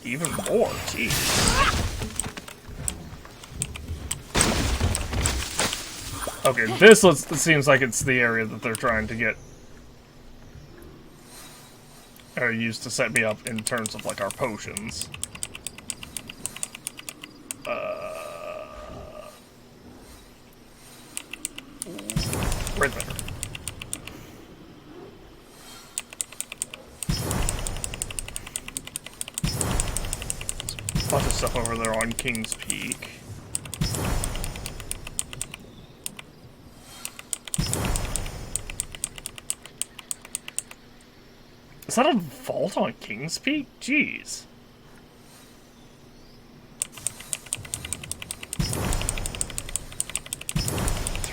Even more, jeez. Okay, this seems like it's the area that they're trying to get or use to set me up in terms of like our potions. Right there. Bunch of stuff over there on King's Peak. Is that a vault on King's Peak? Jeez.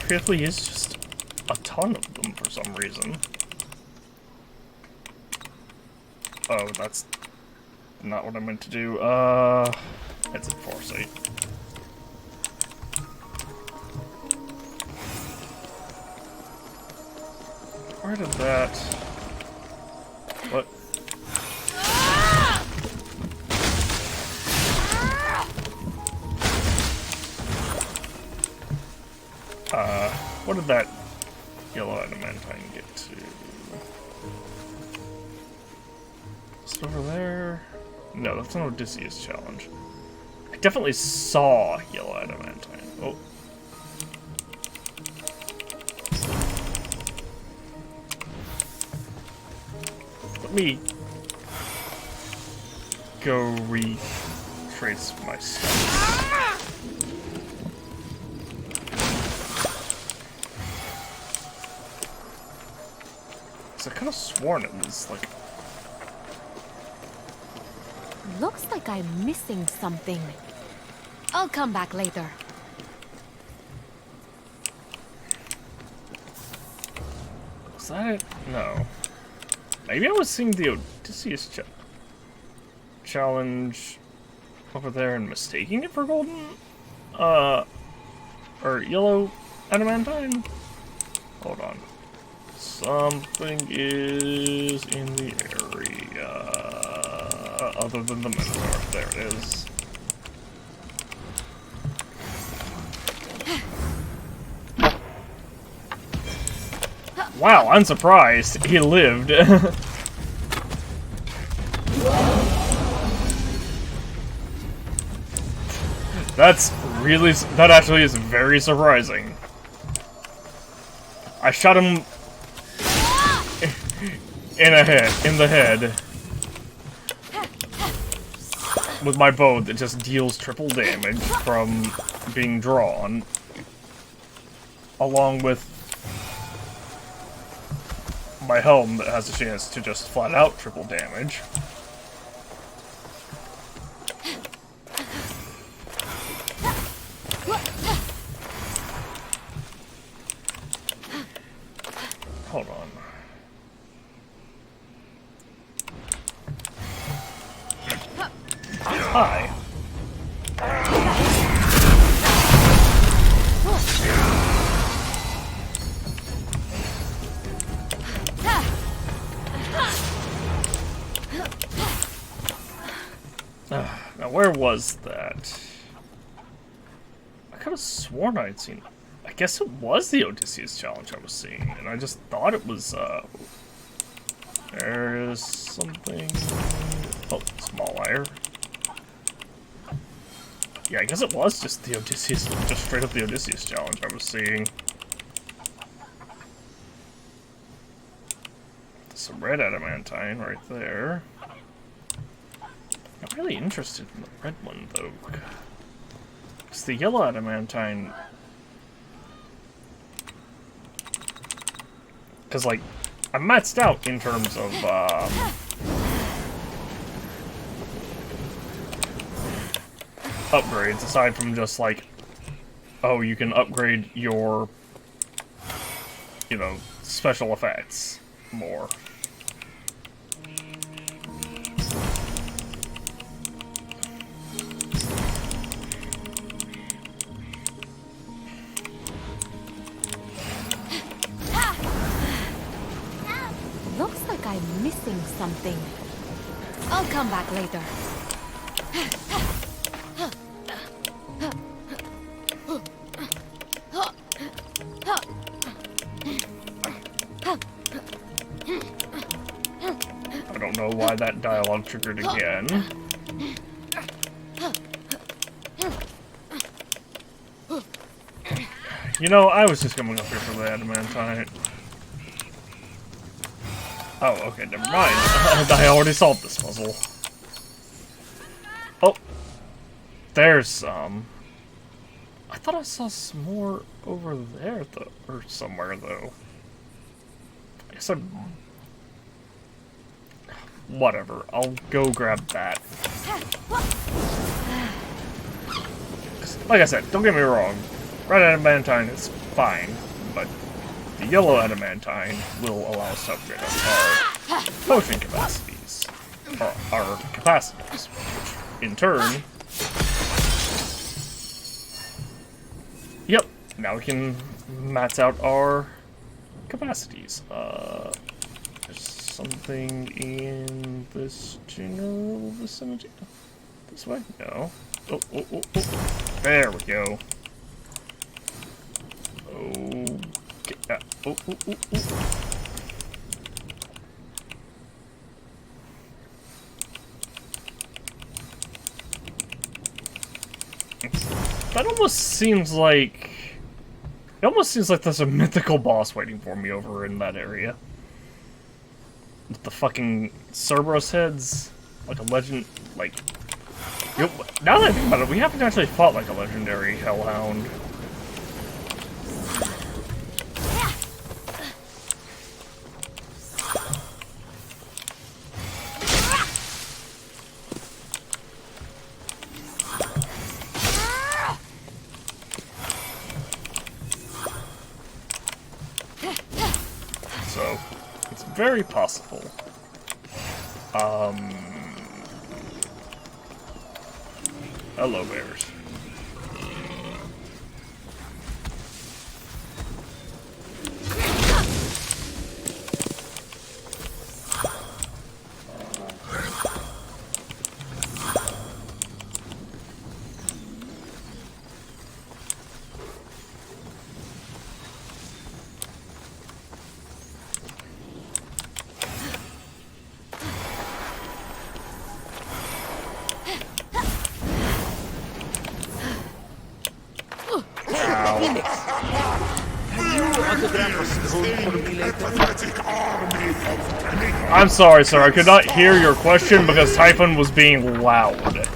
There really is just a ton of them for some reason. Oh, that's not what I meant to do. It's a foresight. Where did that... What? What did that yellow adamantine get to? Is it over there? No, that's an Odysseus challenge. I definitely saw yellow adamantine. Oh. Let me go retrace my stuff. I could have sworn it was like... Looks like I'm missing something. I'll come back later. Was that it? No. Maybe I was seeing the Odysseus challenge over there and mistaking it for golden? Or yellow adamantine? Hold on. Something is in the area other than the Minotaur. There it is. Wow, I'm surprised he lived. That actually is very surprising. I shot him in the head with my bow that just deals triple damage from being drawn, along with my helm that has a chance to just flat out triple damage. Hold on. Hi. Now where was that? I could have sworn I'd seen... I guess it was the Odysseus challenge I was seeing, and I just thought it was, there's something... Oh, small wire. Yeah, I guess it was just the Odysseus, just straight up the Odysseus challenge I was seeing. Some red adamantine right there. I'm really interested in the red one, though. Because the yellow adamantine... Because, like, I'm maxed out in terms of, upgrades, aside from just, like, oh, you can upgrade your, you know, special effects more. I'm missing something. I'll come back later. I don't know why that dialogue triggered again. You know, I was just coming up here for the adamantine. Oh, okay, never mind. I already solved this puzzle. Oh, there's some. I thought I saw some more over there, though, or somewhere, though. I guess I'm... Whatever, I'll go grab that. Like I said, don't get me wrong. Red adamantine is fine, but the yellow adamantine will allow us to upgrade our potion capacities. Or our capacities, which in turn... Yep, now we can max out our capacities. There's something in this general vicinity? This way? No. Oh. There we go. Okay. Oh. That almost seems like... It almost seems like there's a mythical boss waiting for me over in that area. With the fucking Cerberus heads. Like a legend... Like... You know, now that I think about it, we haven't actually fought like a legendary hellhound. So, it's very possible. Hello, bears. Fenyx, can you autograph a scroll for me later? I'm sorry, sir. I could not hear your question because Typhon was being loud.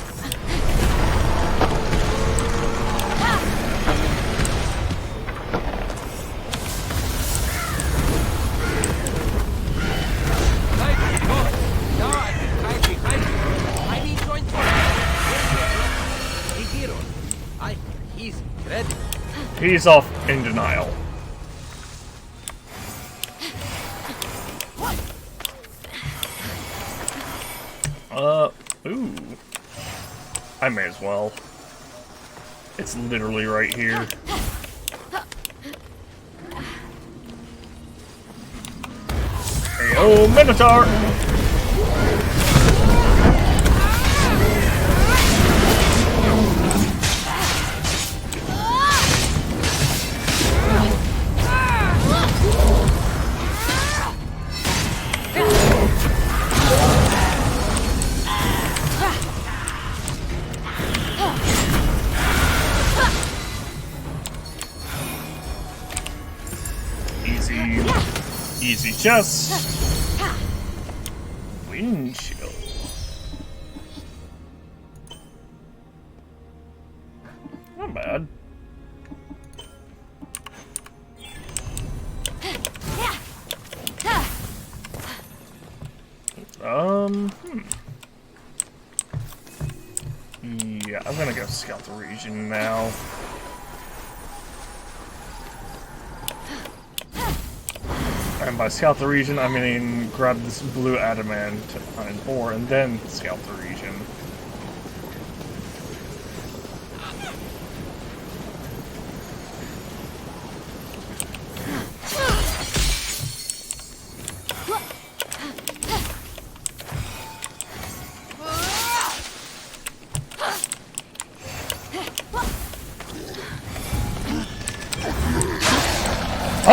He's off in denial. Ooh. I may as well. It's literally right here. Hey-oh, Minotaur! Easy chest. Windshield. Not bad. Yeah, I'm gonna go scout the region now. And by scout the region, I mean grab this blue adamantine ore and then scout the region.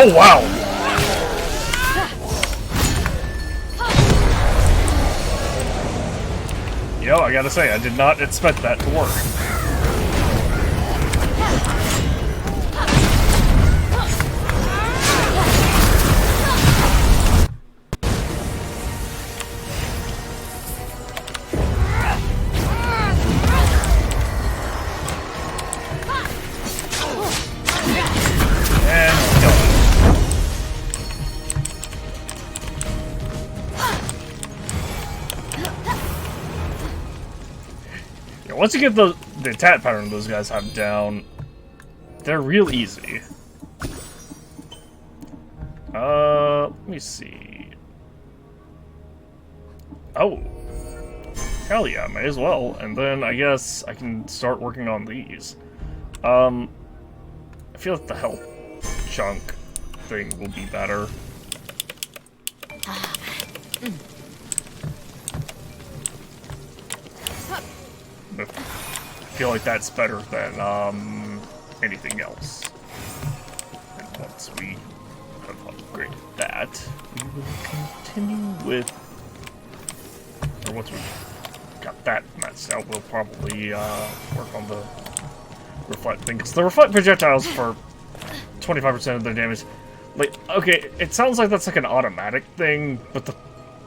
Oh, wow! Yo, I gotta say, I did not expect that to work. And done. Yeah, once you get the attack pattern those guys have down, they're real easy. Let me see. Oh. Hell yeah, may as well. And then I guess I can start working on these. I feel like the health chunk thing will be better. I feel like that's better than anything else. And once we have upgraded that, we will continue with, or once we got that maxed out, we'll probably work on the reflect thing, because the reflect projectiles for 25% of their damage, like, okay, it sounds like that's like an automatic thing, but the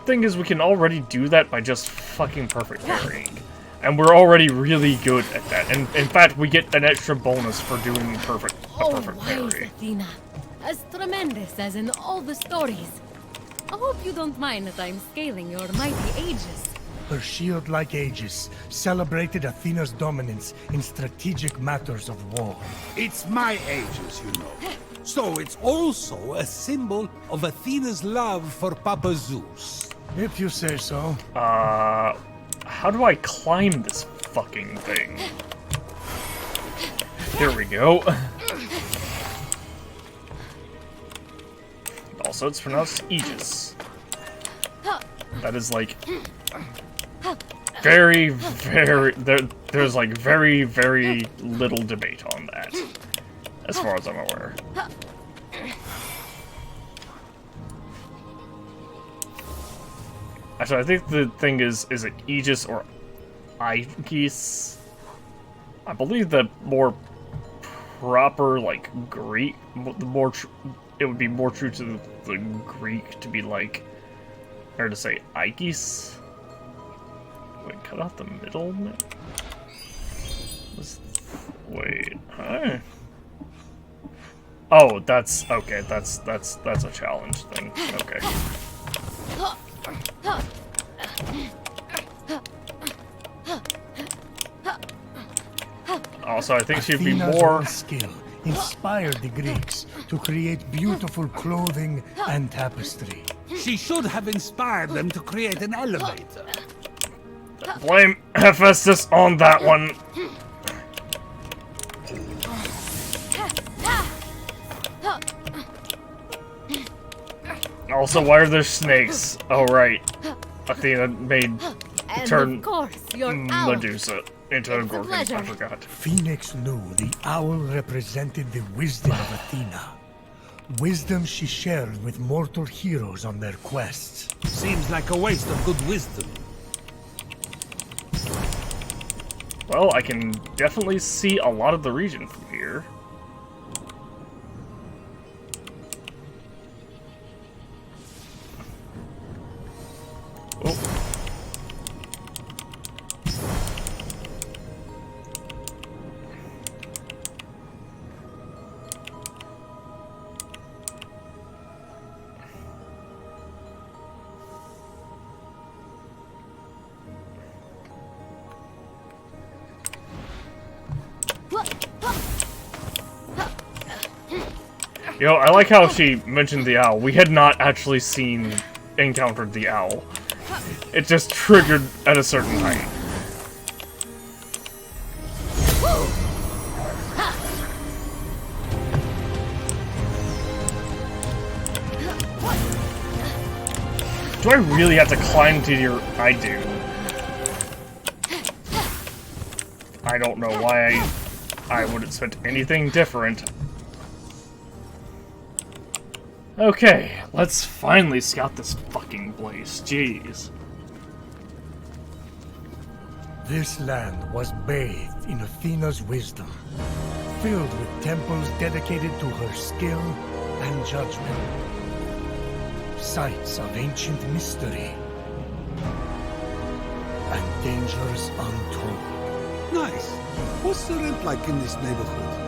thing is we can already do that by just fucking perfect parrying. And we're already really good at that. And in fact, we get an extra bonus for doing a perfect wise parry. Athena, as tremendous as in all the stories. I hope you don't mind that I'm scaling your mighty Aegis. Her shield-like Aegis celebrated Athena's dominance in strategic matters of war. It's my Aegis, you know. So it's also a symbol of Athena's love for Papa Zeus. If you say so. How do I climb this fucking thing? Here we go. Also, it's pronounced Aegis. That is like very, very. There's like very, very little debate on that, as far as I'm aware. Actually, I think the thing is it Aegis or Aegis? I believe the more proper, like, Greek, the more it would be more true to the Greek to be like, or to say Aegis. Wait, cut out the middle. Wait, huh? Oh, that's okay. That's a challenge thing. Okay. Also, I think she'd be Athena's more own skill inspired the Greeks to create beautiful clothing and tapestry. She should have inspired them to create an elevator. blame Hephaestus on that one. Also, why are there snakes? Oh, right. Athena made turn Medusa into a gorgon. I forgot. Fenyx knew the owl represented the wisdom of Athena. Wisdom she shared with mortal heroes on their quests. Seems like a waste of good wisdom. Well, I can definitely see a lot of the region from here. Oh. Yo, I like how she mentioned the owl. We had not actually encountered the owl. It just triggered at a certain height. Do I really have to climb to your... I do. I don't know why I would expect anything different. Okay, let's finally scout this fucking place. Jeez. This land was bathed in Athena's wisdom, filled with temples dedicated to her skill and judgment. Sites of ancient mystery and dangers untold. Nice. What's the rent like in this neighborhood?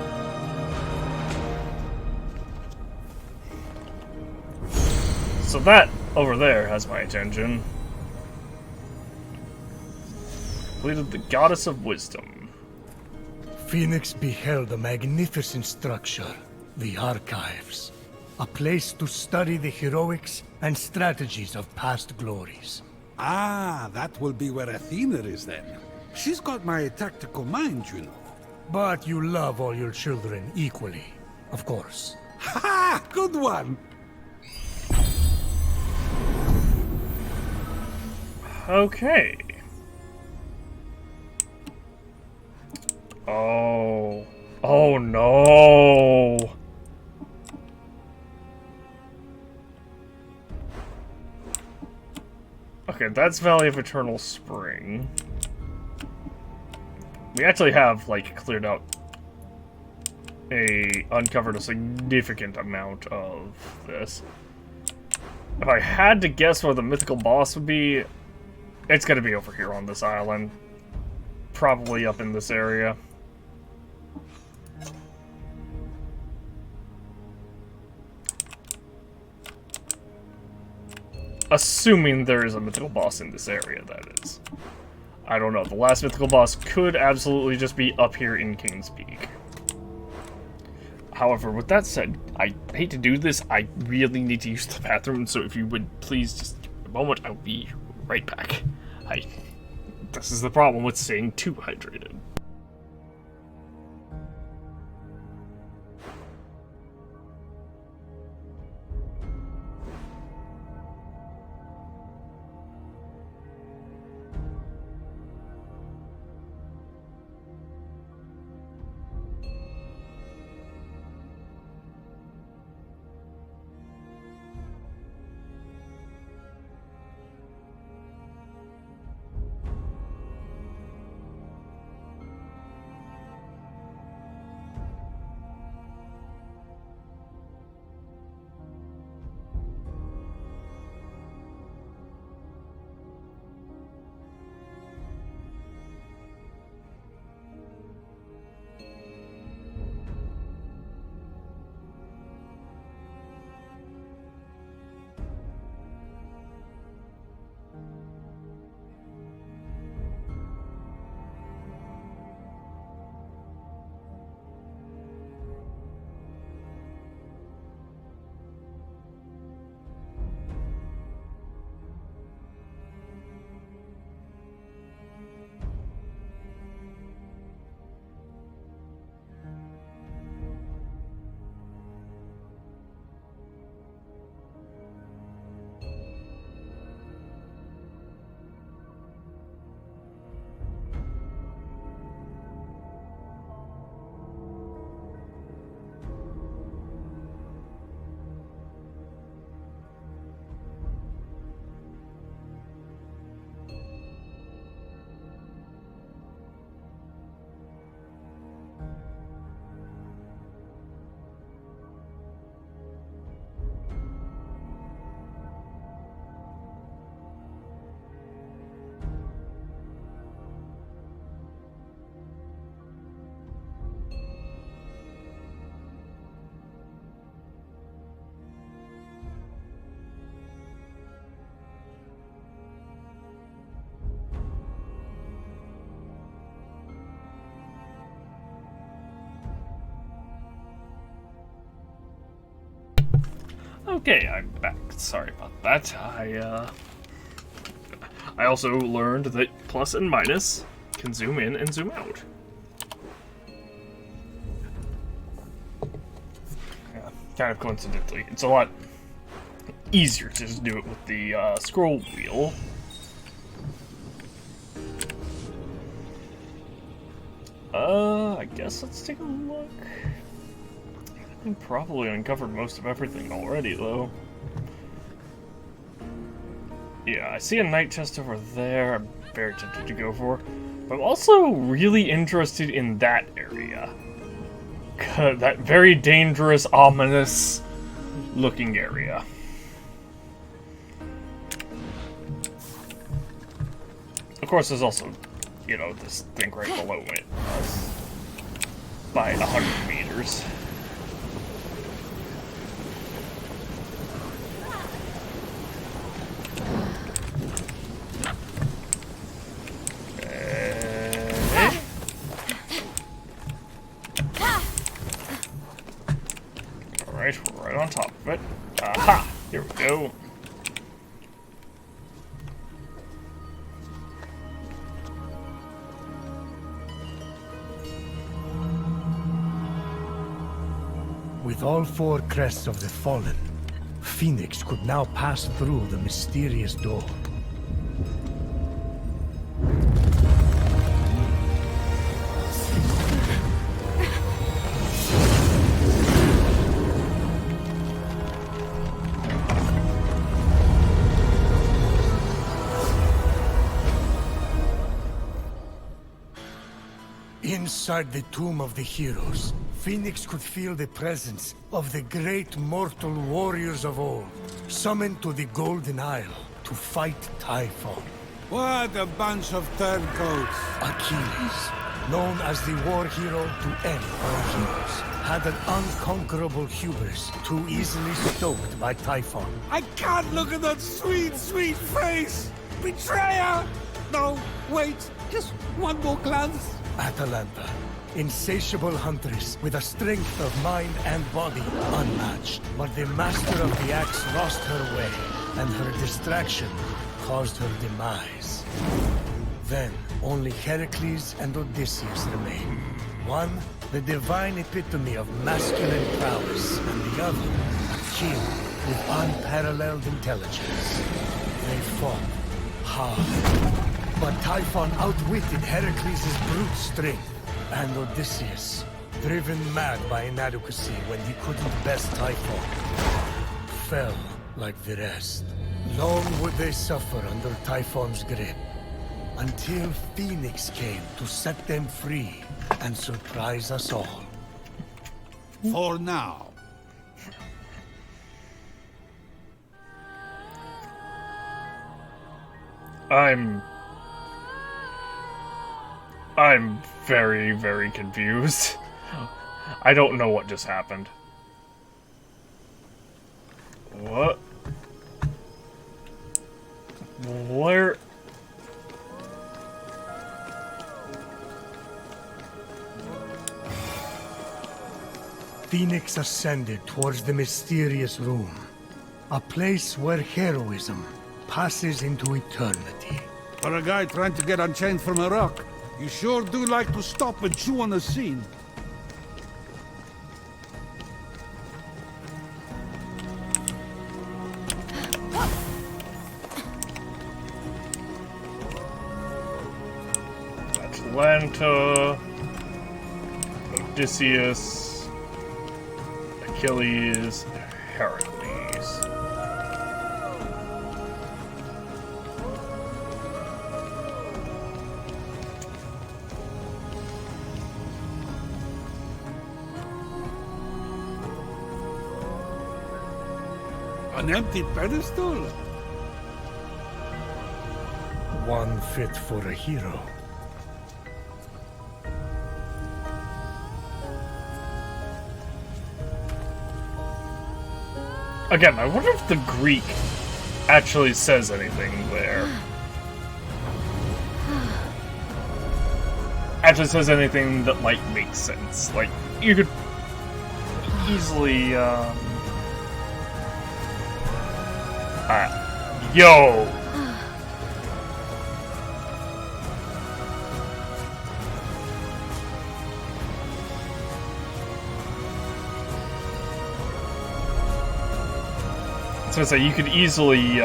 So that over there has my attention. Completed the Goddess of Wisdom. Fenyx beheld a magnificent structure, the Archives. A place to study the heroics and strategies of past glories. Ah, that will be where Athena is then. She's got my tactical mind, you know. But you love all your children equally, of course. Ha! Good one! Okay. Oh. Oh no. Okay, that's Valley of Eternal Spring. We actually have, like, cleared out uncovered a significant amount of this. If I had to guess where the mythical boss would be, it's gonna be over here on this island. Probably up in this area. Assuming there is a mythical boss in this area, that is. I don't know. The last mythical boss could absolutely just be up here in King's Peak. However, with that said, I hate to do this. I really need to use the bathroom, so if you would please just give me a moment, I'll be right back. This is the problem with staying too hydrated. Okay, I'm back. Sorry about that. I also learned that plus and minus can zoom in and zoom out. Yeah, kind of coincidentally. It's a lot easier to just do it with the scroll wheel. I guess let's take a look. We probably uncovered most of everything already, though. Yeah, I see a night chest over there I'm very tempted to go for. But I'm also really interested in that area. That very dangerous, ominous looking area. Of course, there's also, you know, this thing right below it. By 100 meters. Alright, we're right on top of it. Aha! Here we go. With all four crests of the Fallen, Fenyx could now pass through the mysterious door. Inside the Tomb of the Heroes, Fenyx could feel the presence of the great mortal warriors of old, summoned to the Golden Isle to fight Typhon. What a bunch of turncoats! Achilles, known as the war hero to end all heroes, had an unconquerable hubris too easily stoked by Typhon. I can't look at that sweet, sweet face! Betrayer! No, wait, just one more glance. Atalanta, insatiable huntress with a strength of mind and body unmatched. But the master of the axe lost her way, and her distraction caused her demise. Then, only Heracles and Odysseus remain. One, the divine epitome of masculine prowess, and the other, a king with unparalleled intelligence. They fought hard. But Typhon outwitted Heracles' brute strength, and Odysseus, driven mad by inadequacy when he couldn't best Typhon, fell like the rest. Long would they suffer under Typhon's grip, until Fenyx came to set them free and surprise us all. For now. I'm very, very confused. I don't know what just happened. What? Where? Fenyx ascended towards the mysterious room, a place where heroism passes into eternity. For a guy trying to get unchained from a rock, you sure do like to stop and chew on the scene. Atalanta, Odysseus, Achilles, Heracles. An empty pedestal? One fit for a hero. Again, I wonder if the Greek actually says anything there. Actually says anything that, like, makes sense. Like, you could easily, yo! So you could easily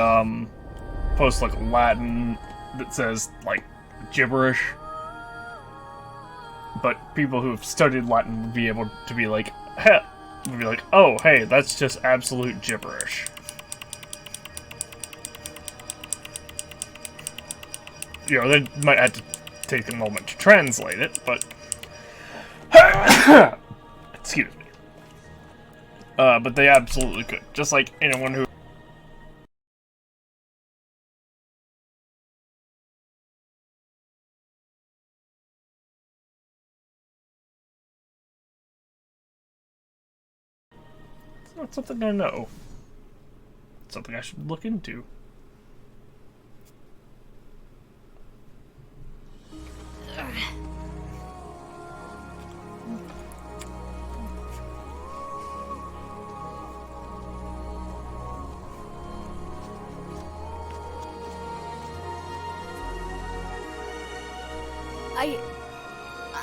post like Latin that says like gibberish, but people who've studied Latin would be able to be like, we'd be like, oh, hey, that's just absolute gibberish. You know, they might have to take a moment to translate it, but... Excuse me. But they absolutely could. Just like anyone who... It's not something I know. It's something I should look into.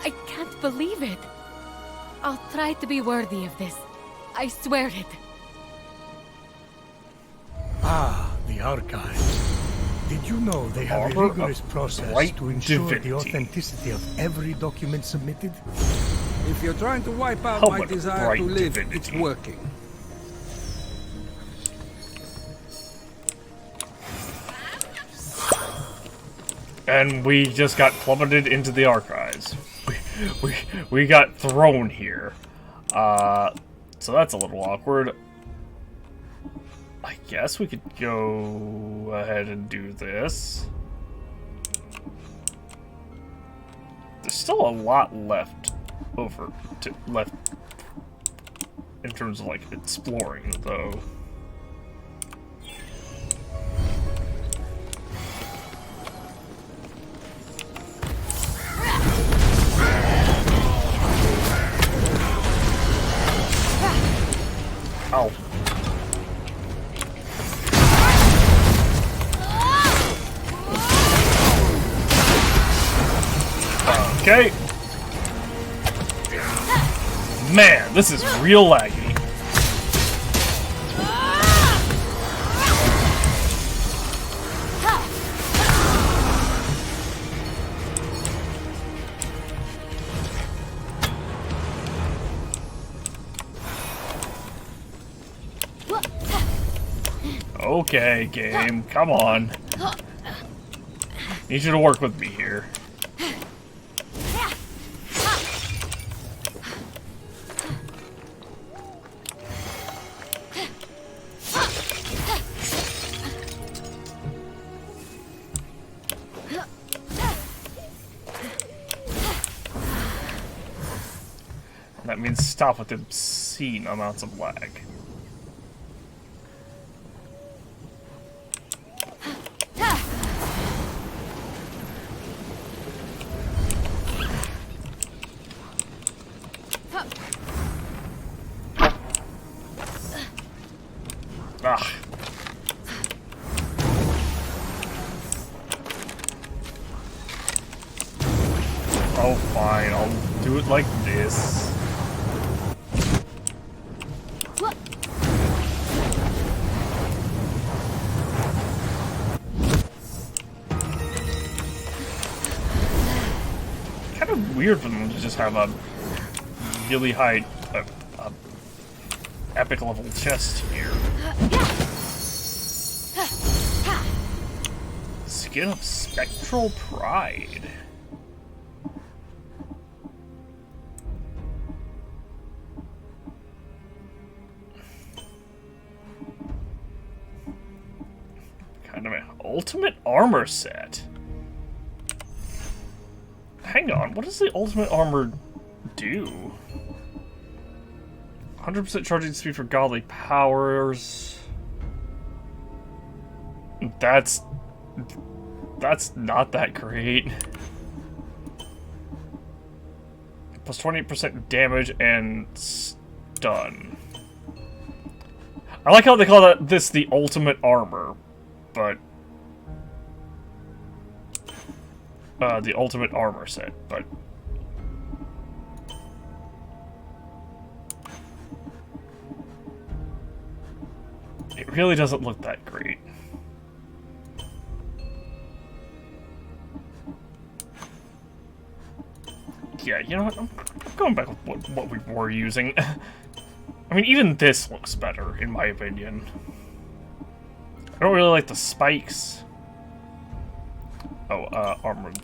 I can't believe it. I'll try to be worthy of this. I swear it. Ah, the archives. Did you know they have a Arbor of rigorous process Right to ensure Divinity. the authenticity of every document submitted? If you're trying to wipe out Helmet my of desire Right to live, Divinity. it's working. And we just got plummeted into the archives. We got thrown here. So that's a little awkward. I guess we could go ahead and do this. There's still a lot left left in terms of like exploring, though. Ow. Okay. Man, this is real laggy. Okay, game, come on. Need you to work with me here. That means stop with obscene amounts of lag. Ah. Oh, fine. I'll do it like this. Kind of weird for them to just have a really high, epic level chest here. Skin of Spectral Pride. Kind of an ultimate armor set. Hang on, what does the ultimate armor do? 100% charging speed for godly powers. That's not that great. Plus 28% damage and stun. I like how they call this the ultimate armor, but the ultimate armor set, but it really doesn't look that great. Yeah, you know what? I'm going back with what we were using. I mean, even this looks better, in my opinion. I don't really like the spikes. Oh, Armored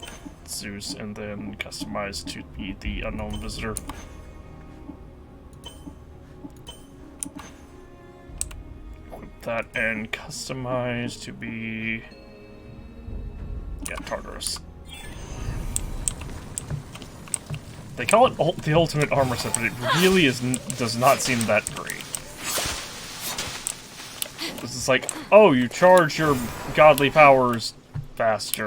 Zeus, and then customized to be the Unknown Visitor. Equip that and customize to be... yeah, Tartarus. They call it the ultimate armor set, but it really does not seem that great. This is like, oh, you charge your godly powers faster.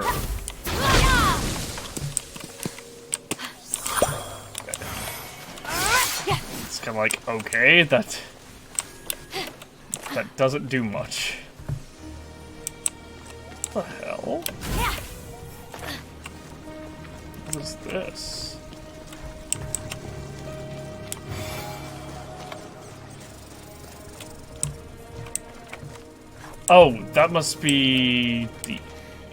It's kind of like, okay, that doesn't do much. What the hell? What is this? Oh, that must be the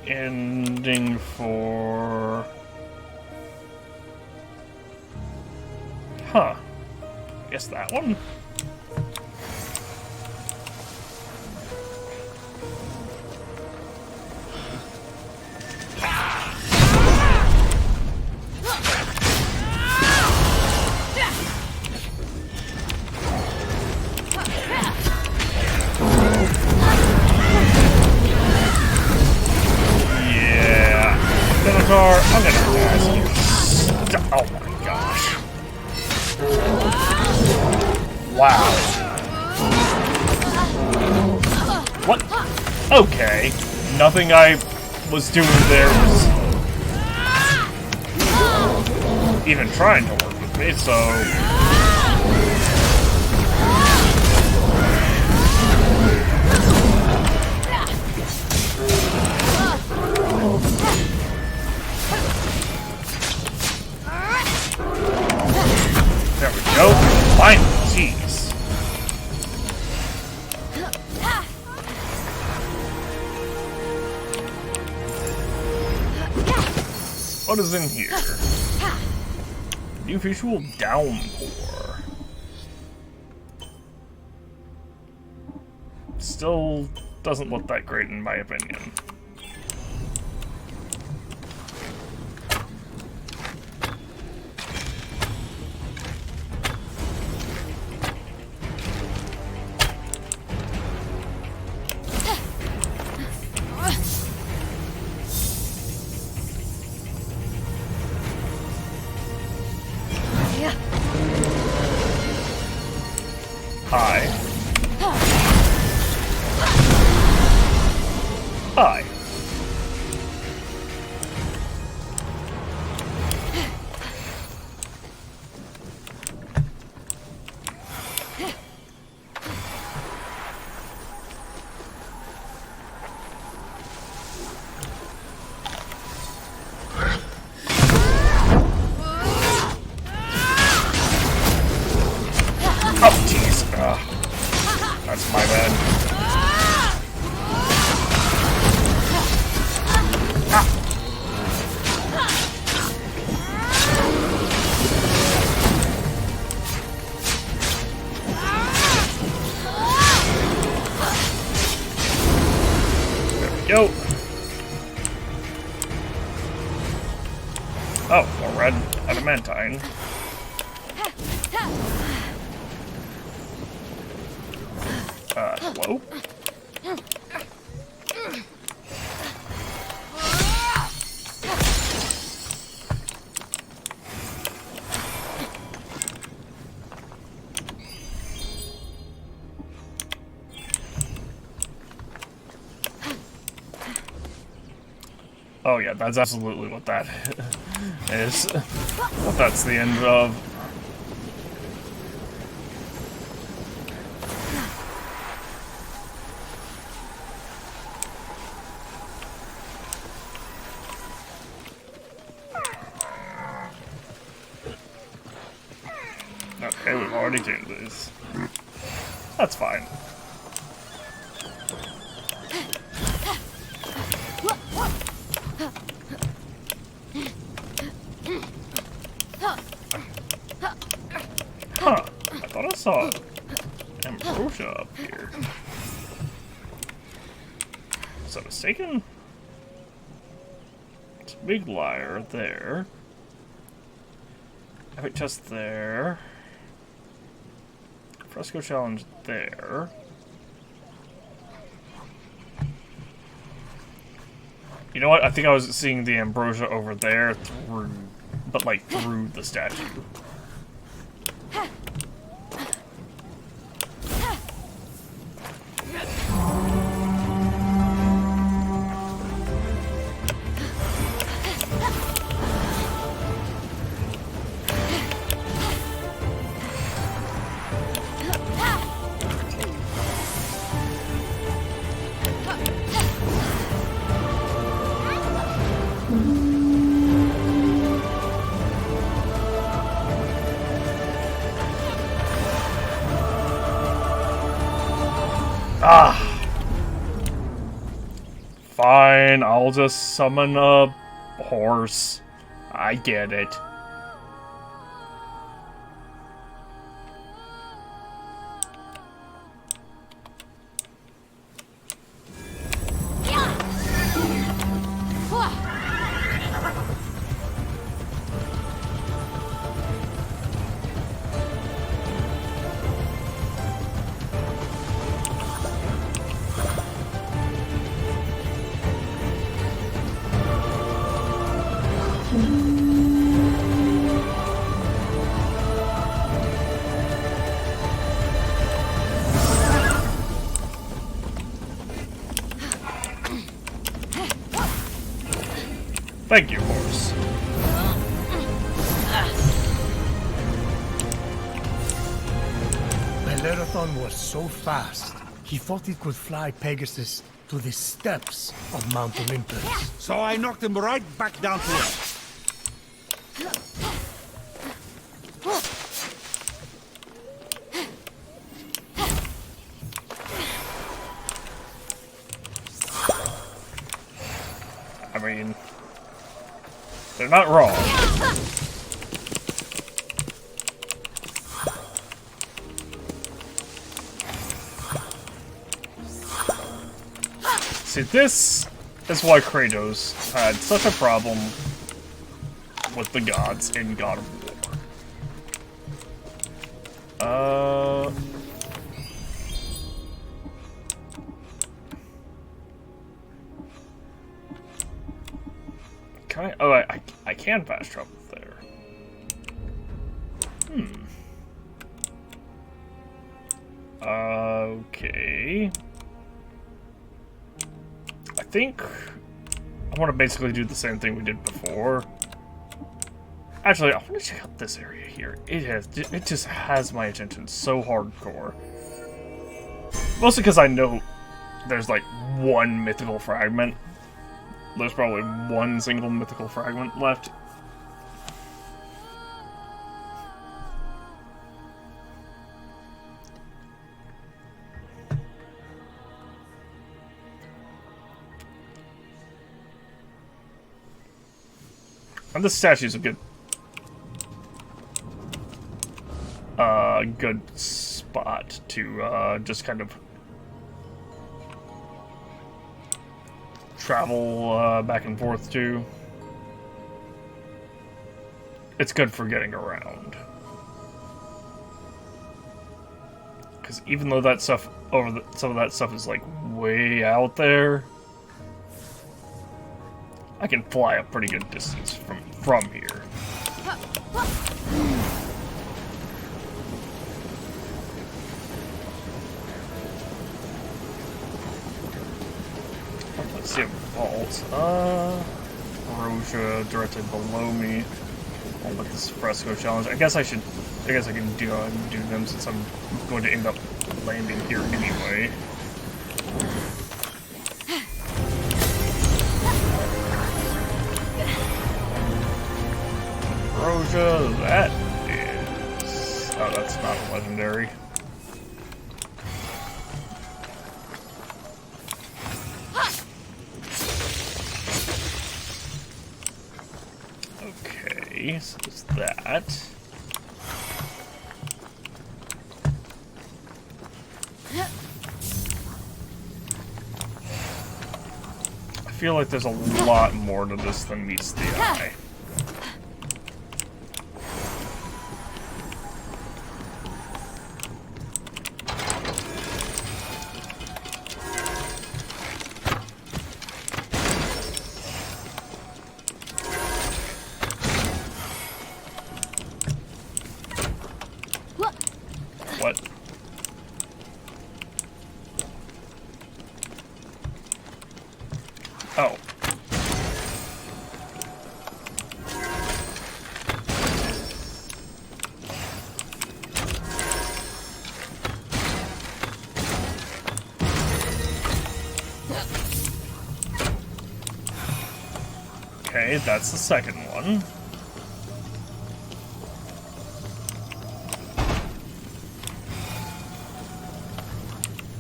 ending for... huh. I guess that one? I'm gonna ask you. Oh my gosh. Wow. What? Okay. Nothing I was doing there was even trying to work with me, so... there we go. Fine. Jeez. What is in here? New visual downpour. Still doesn't look that great in my opinion. Hi. Hi. Oh, jeez. That's my bad. There we go. Oh, more red adamantine. Hello? Oh yeah, that's absolutely what that is. What that's the end of. Okay, we've already changed this. That's fine. Huh. I thought I saw it. Was I mistaken? It's a big liar there. Epic chest there. Fresco challenge there. You know what? I think I was seeing the ambrosia over there through, but like through the statue. Ah! Fine, I'll just summon a horse. I get it. Thank you, horse. Bellerothon was so fast, he thought he could fly Pegasus to the steps of Mount Olympus. So I knocked him right back down to earth. I mean, they're not wrong. See, this is why Kratos had such a problem with the gods in God of War. Can I? Oh, I can fast travel there. Okay. I think I want to basically do the same thing we did before. Actually, I want to check out this area here. It just has my attention so hardcore. Mostly because I know there's like one mythical fragment. There's probably one single mythical fragment left. And this statue's a good spot to just kind of travel back and forth to. It's good for getting around. Because even though that stuff some of that stuff is like way out there, I can fly a pretty good distance from here. Let's see if vault. Roja directly below me. Oh, with this fresco challenge. I guess I can do them since I'm going to end up landing here anyway. Roja, that is... Oh, that's not a legendary. Okay, so there's that. feel like there's a lot more to this than meets the eye. What? Oh. Okay, that's the second one.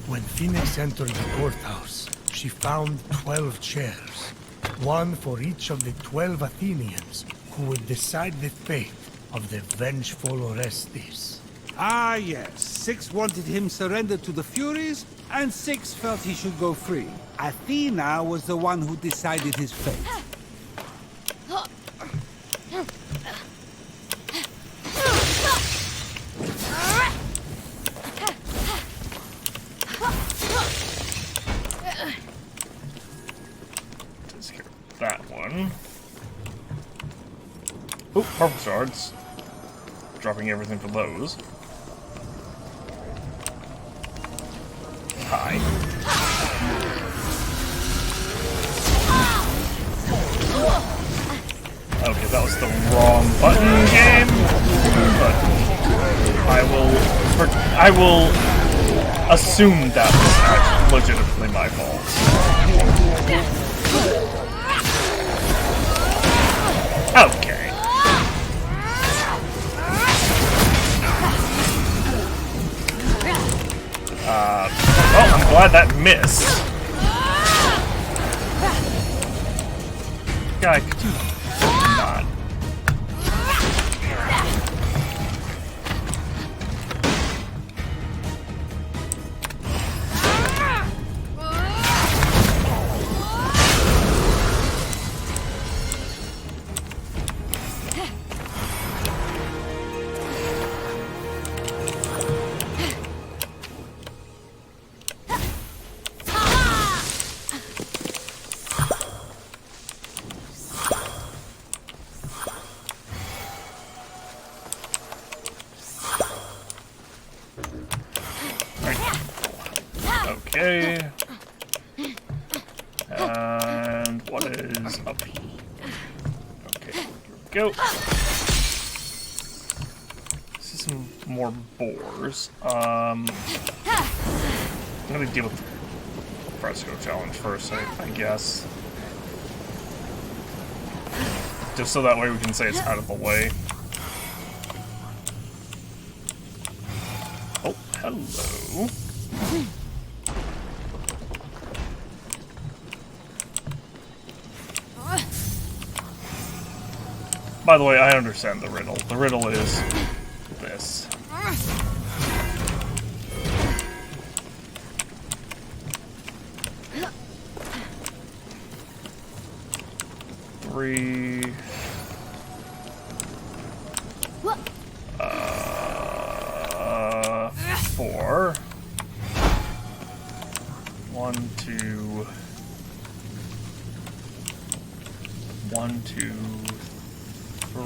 When Fenyx entered the courthouse, she found 12 chairs, one for each of the 12 Athenians who would decide the fate of the vengeful Orestes. Ah, yes. 6 wanted him surrendered to the Furies, and 6 felt he should go free. Athena was the one who decided his fate. Let's get that one. Oop, purple shards. Dropping everything for those. Hi. Okay, that was the wrong button, game. But I will assume that was actually legitimately my fault. Okay. Well, I'm glad that missed. Guy, could you not? Okay. And what is up here? Okay, here we go. This is some more boars. I'm gonna deal with the Fresco challenge first, I guess. Just so that way we can say it's out of the way. Oh, hello. By the way, I understand the riddle. The riddle is this. Three. 4. 1, 2. 1, 2, 3,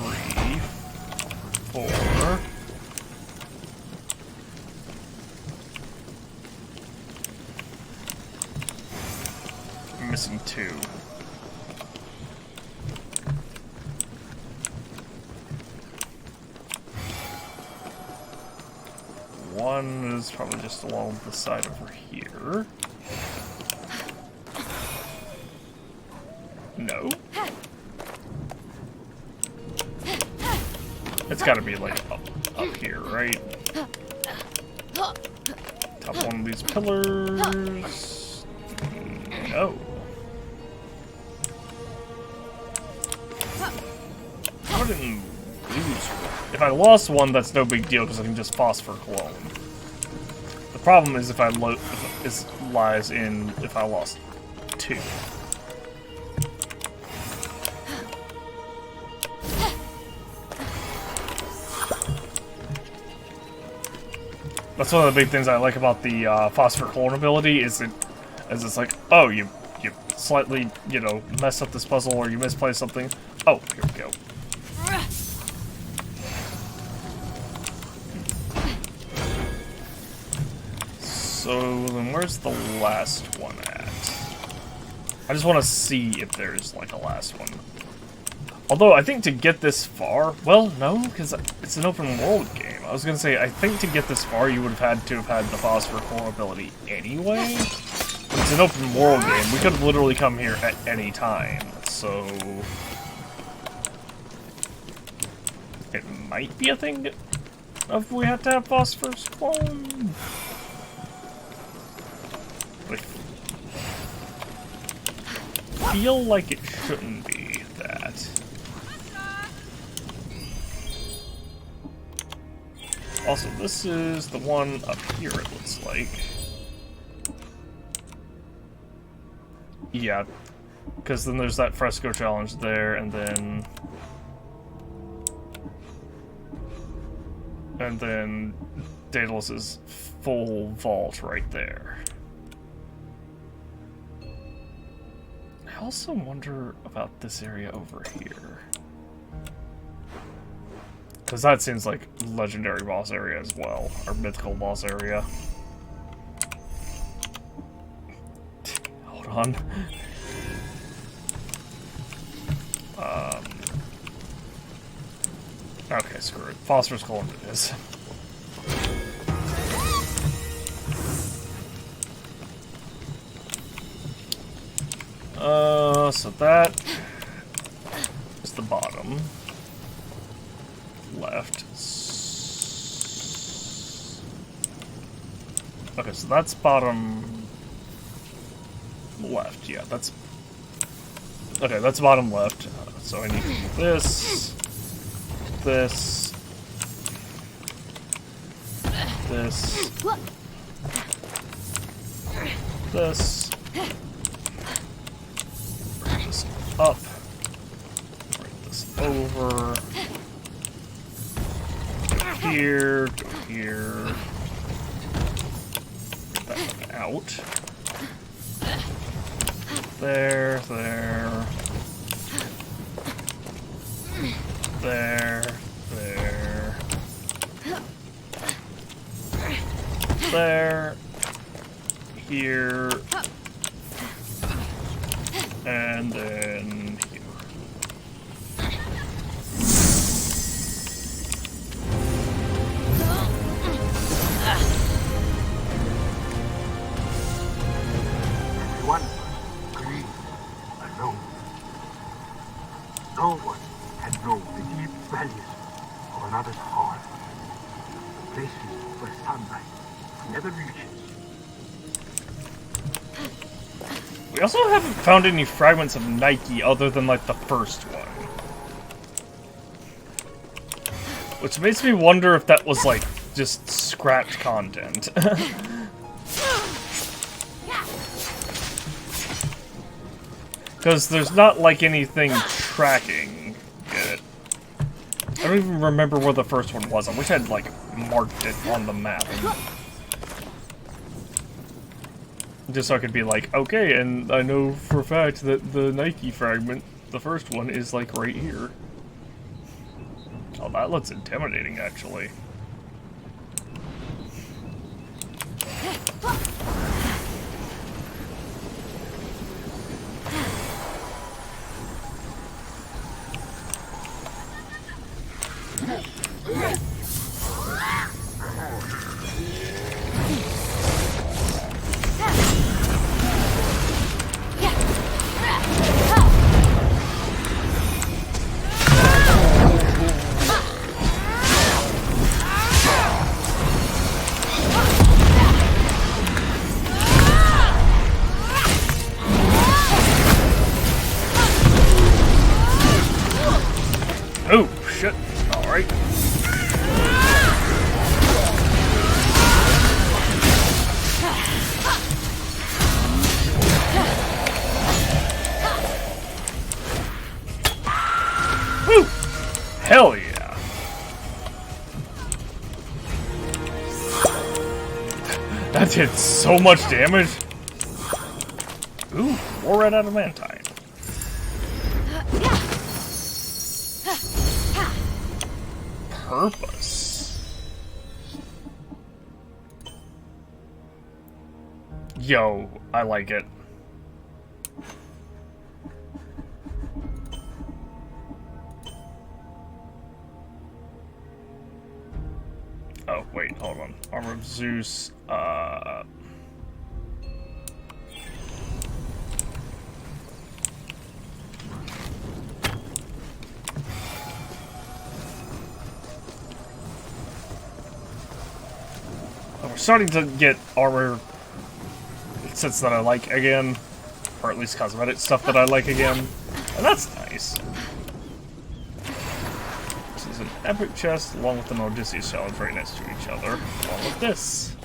4. I'm missing 2. One is probably just along the side over here. No. It's gotta be like up here, right? Top one of these pillars. No. I didn't lose. If I lost one, that's no big deal because I can just phosphor clone. The problem is if lies in if I lost 2. That's one of the big things I like about the phosphor clone ability is it's like, oh, you slightly, you know, mess up this puzzle or you misplay something. Oh, here we go. So then where's the last one at? I just want to see if there's like a last one. Although I think to get this far, well, no, because it's an open world game. I was gonna say I think to get this far you would have had to have had the phosphor core ability anyway. But it's an open world game. We could have literally come here at any time, so it might be a thing of we have to have phosphorus clone. I feel like it shouldn't be that. Also, this is the one up here, it looks like. Yeah, because then there's that fresco challenge there, and then Daedalus's full vault right there. I also wonder about this area over here. Because that seems like legendary boss area as well, or mythical boss area. Hold on. Okay, screw it. Phosphorus column it is. So that is the bottom left. Okay, so that's bottom left. Yeah, that's okay. That's bottom left. So I need this, this, this, this. Up, bring this over, here, to here, get that one out, there, there, there, there, there, here, and then here. Everyone grieved alone. No one can know the deep values of another's heart. The places where sunlight never reaches. We also haven't found any fragments of Nike other than, like, the first one. Which makes me wonder if that was, like, just scrapped content. Because there's not, like, anything tracking it. I don't even remember where the first one was. I wish I'd, like, marked it on the map. Just so I could be like, okay, and I know for a fact that the Nike fragment, the first one, is like right here. Oh, that looks intimidating, actually. That did so much damage. Ooh, more red adamantine. Purpose. Yo, I like it. Oh, wait, hold on. Armor of Zeus, we're starting to get armor sets that I like again, or at least cosmetic stuff that I like again, and that's nice. This is an epic chest along with an Odysseus challenge right next to each other, along with this.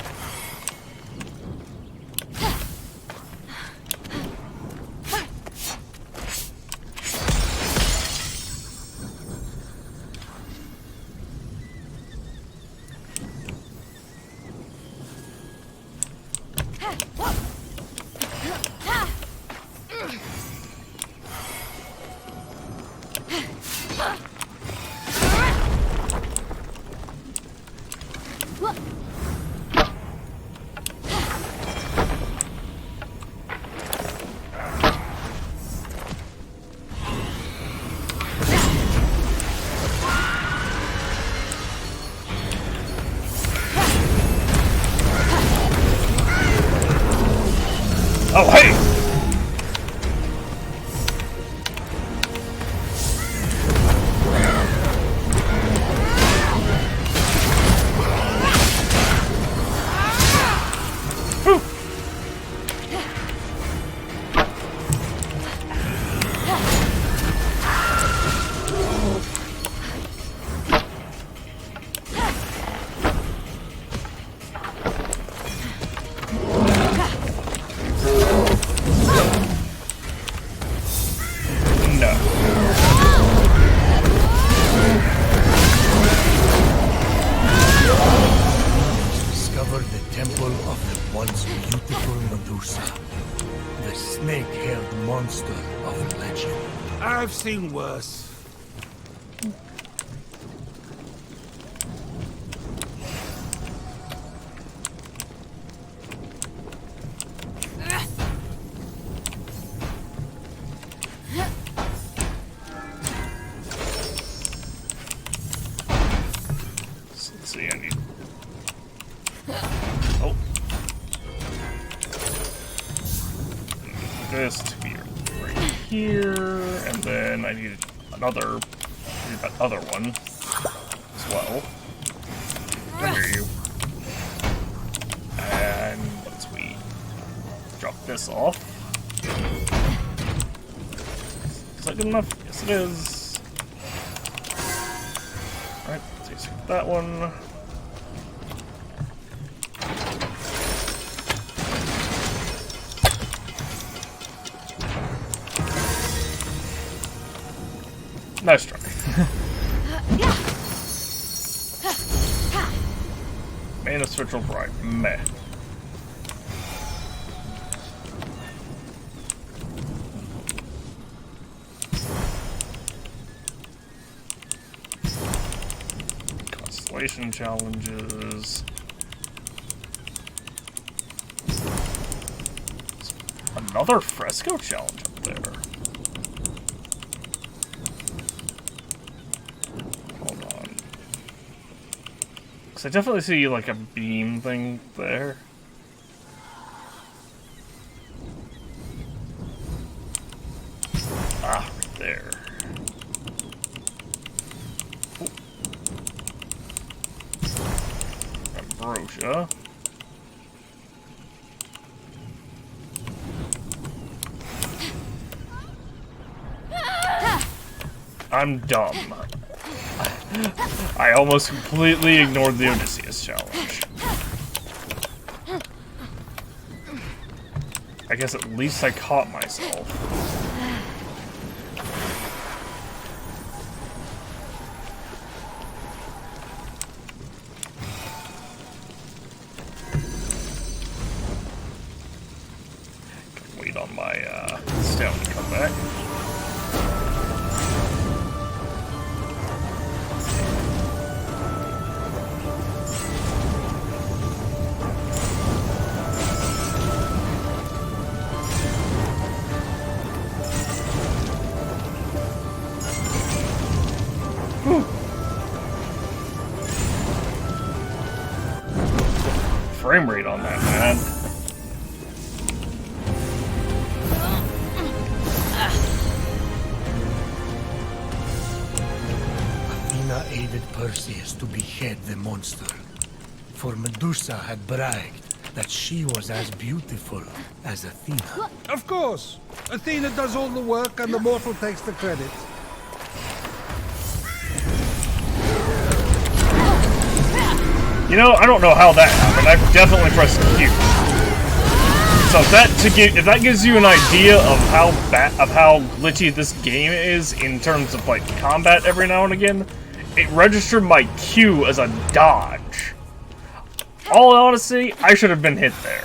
Oh, hey! Whew. Discovered the temple of the once beautiful Medusa, the snake-haired monster of legend. I've seen worse. Let's see, I need... Oh. This to be right here, and then I need another... I need that other one as well. Where are you? And once we drop this off... Is that good enough? Yes, it is. Alright, let's take that one. Nice try. Main of Spiritual Pride. Meh. Constellation challenges. Another fresco challenge up there. I definitely see like a beam thing there. Ah, right there. Ooh. Ambrosia. I'm dumb. I almost completely ignored the Odysseus challenge. I guess at least I caught myself. stamina come back. Frame rate on that, man. Athena aided Perseus to behead the monster, for Medusa had bragged that she was as beautiful as Athena. Of course. Athena does all the work and the mortal takes the credit. You know, I don't know how that happened. I've definitely pressed Q. So if that gives you an idea of how glitchy this game is in terms of like combat every now and again, it registered my Q as a dodge. All honesty, I should have been hit there.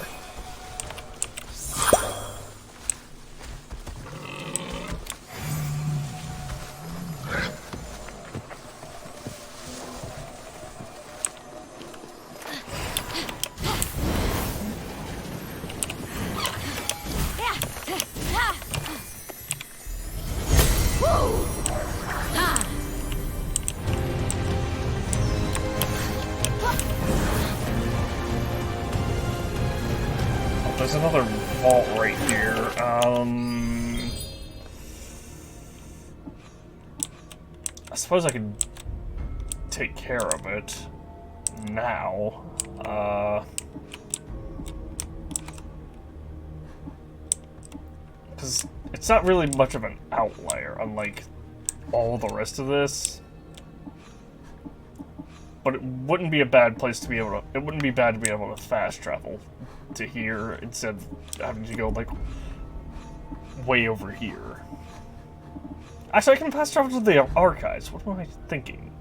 There's another vault right here. I suppose I could take care of it now. Because it's not really much of an outlier, unlike all the rest of this. But it wouldn't be a bad place to be able to. It wouldn't be bad to be able to fast travel to here instead of having to go like way over here. Actually, I can fast travel to the archives. What am I thinking?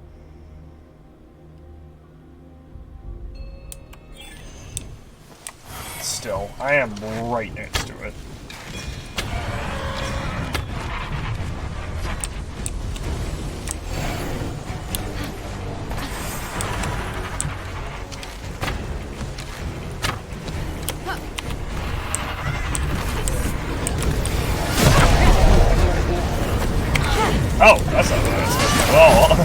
Still, I am right next to it. Oh, that's not what I expected at all.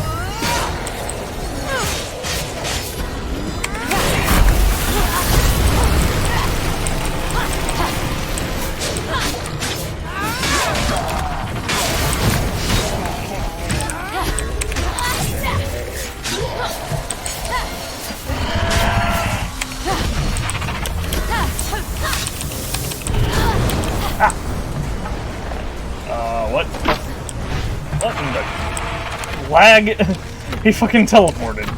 What? What in the lag? He fucking teleported.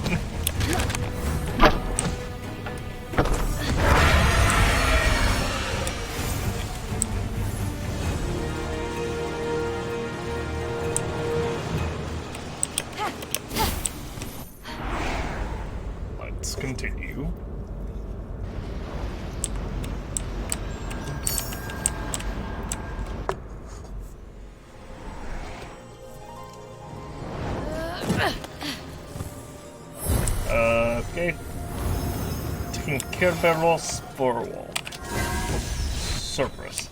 Let's continue. Okay. Taking Kerberos Spore Wall. Cerberus.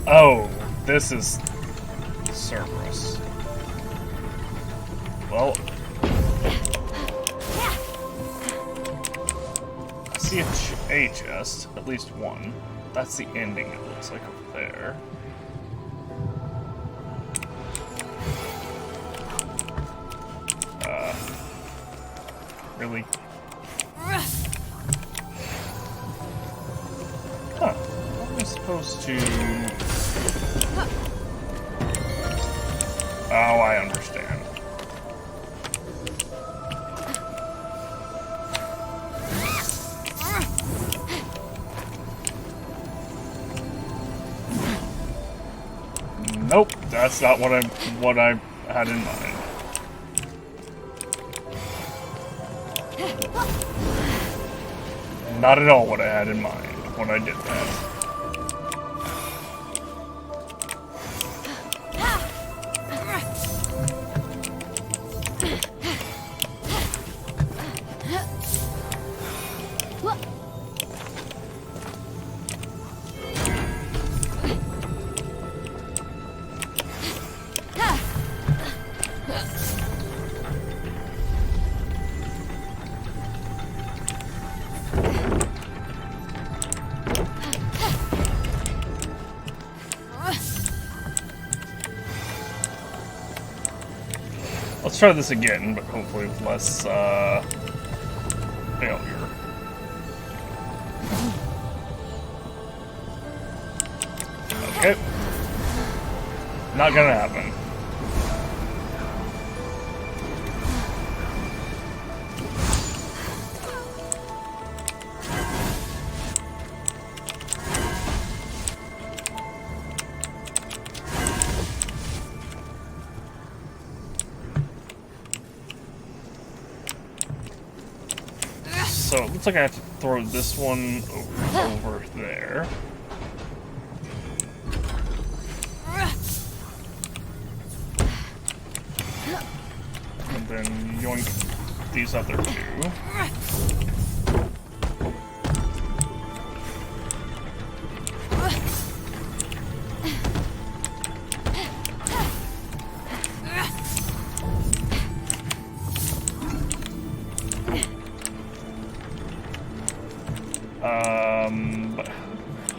Oh, this is Cerberus. Well, I see a chest, at least one. That's the ending, it looks like, over there. Really? Huh. What am I supposed to... Oh, I understand. That's not what I had in mind. Not at all what I had in mind when I did that. Let's try this again, but hopefully with less, failure. Okay. Not gonna happen. So it looks like I have to throw this one over there. And then yoink these other two. But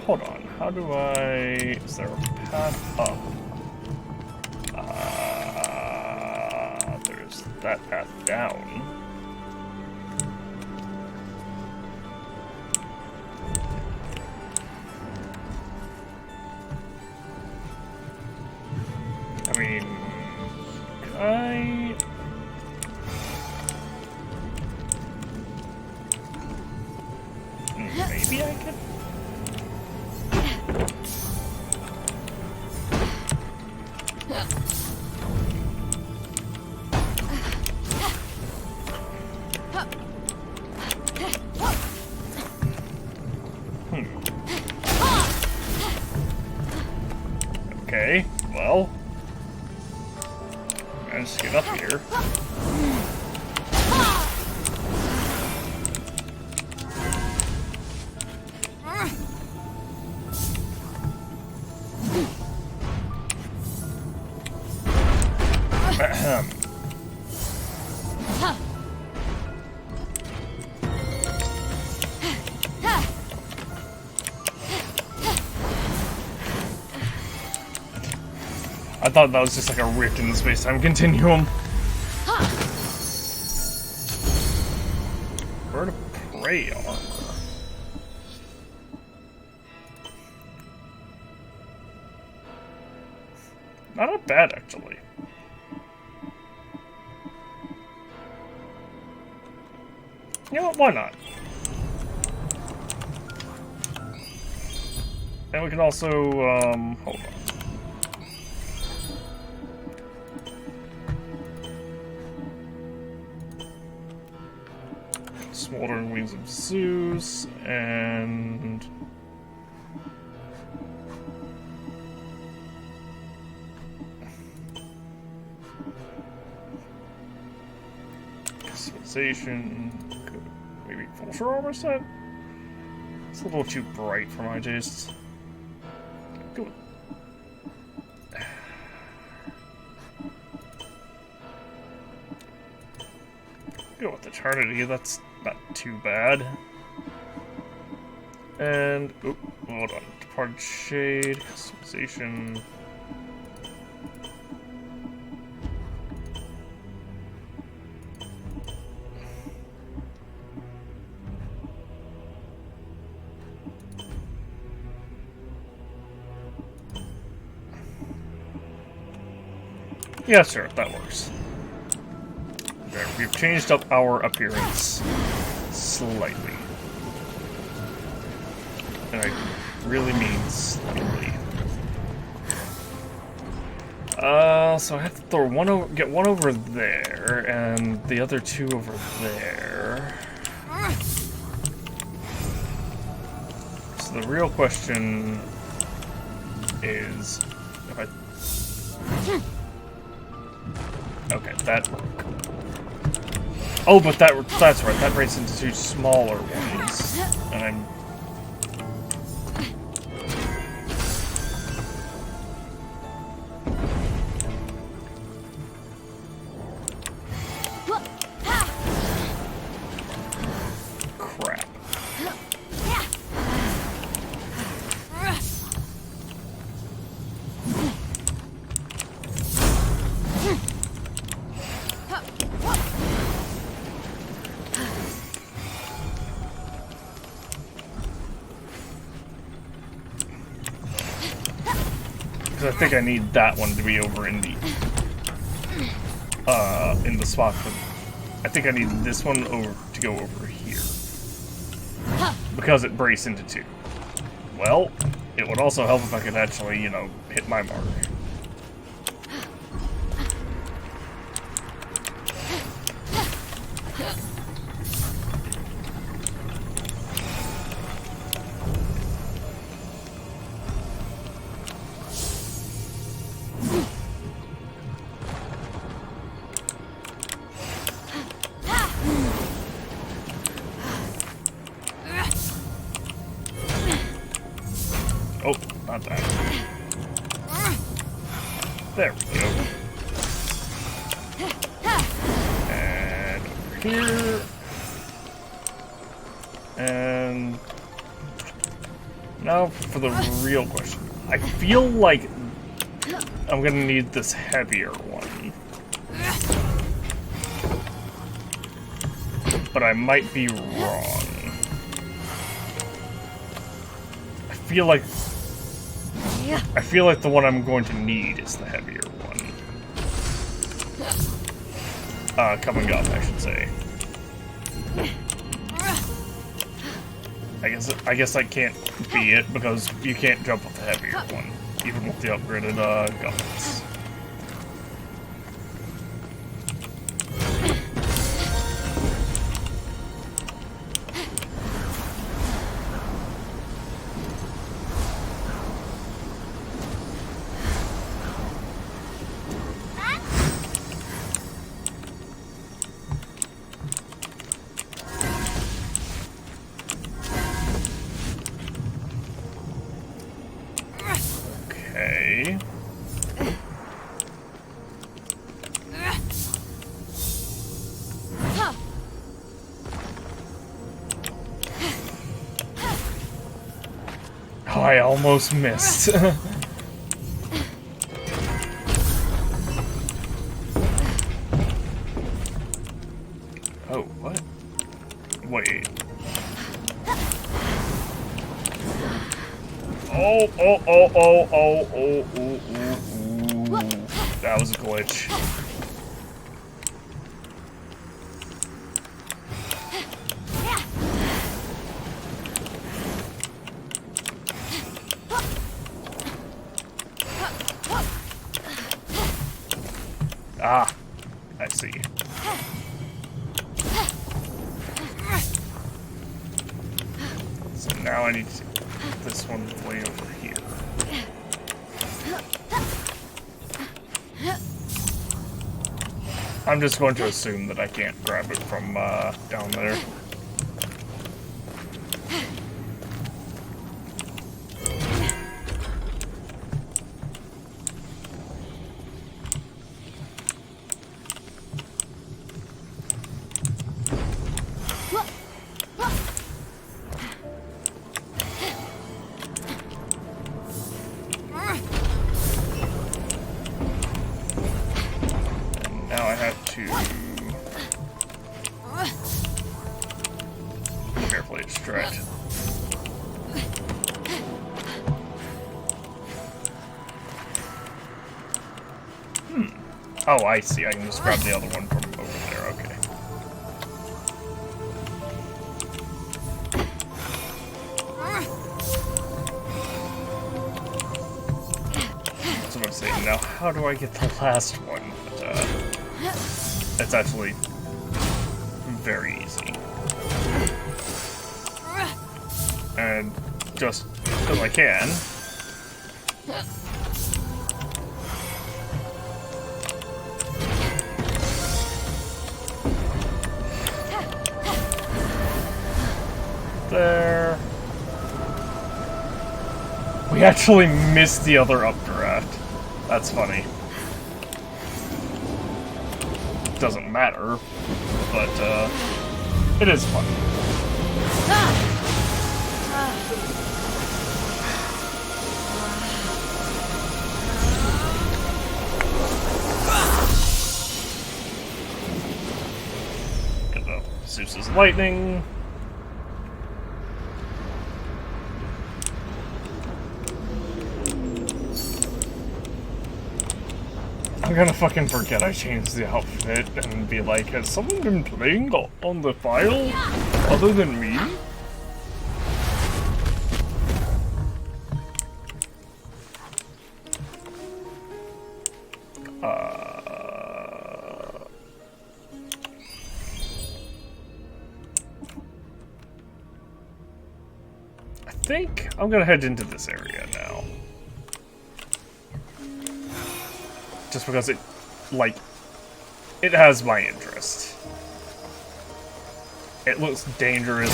hold on. How do I? Is there a path up? There's that path down. I mean, could I? Maybe I could. Okay, well, managed to get up here. Ahem. I thought that was just like a rift in the space-time continuum. Bird of prey armor. Not bad, actually. You know what? Why not? And we can also, hold on. Smoldering Wings of Zeus, and... Customization... Maybe Vulture Armor set? It's a little too bright for my tastes. Go with Eternity, that's not too bad. And, oh, hold on. Departed Shade, customization. Yeah, sure, that works. There, we've changed up our appearance slightly. And I really mean slightly. So I have to throw one over, get one over there, and the other two over there. So the real question is, if I... Okay, that broke. Oh, but that's right, that breaks into two smaller ones. And I'm... Crap. I think I need that one to be over in the spot. I think I need this one over to go over here because it breaks into two. Well, it would also help if I could actually, you know, hit my mark. Oh, not that. There we go. And over here. And now for the real question. I feel like I'm gonna need this heavier one. But I might be wrong. I feel like the one I'm going to need is the heavier one. Coming up, I should say. I guess that can't be it because you can't jump with the heavier one, even with the upgraded gauntlets. Okay. Oh, I almost missed. Oh, what? Wait. Oh. That was a glitch. Ah, I see. So now I need to get this one way over here. I'm just going to assume that I can't grab it from down there. Now I have to carefully extract. Oh, I see. I can just grab the other one from over there. Okay. So I'm saying now, how do I get the last one, but it's actually very easy. And just because I can. There. We actually missed the other updraft. That's funny. Doesn't matter, but it is fun. Get up Zeus's lightning. I'm gonna fucking forget I changed the outfit and be like, has someone been playing on the file other than me? I think I'm gonna head into this area now. Just because it, like, it has my interest. It looks dangerous.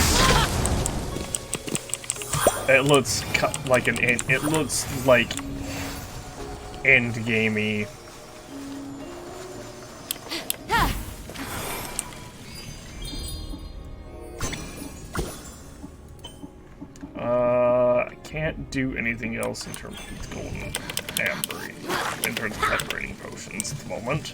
It looks like it looks like end-gamey. I can't do anything else in terms of golden amber, in terms of separating potions at the moment.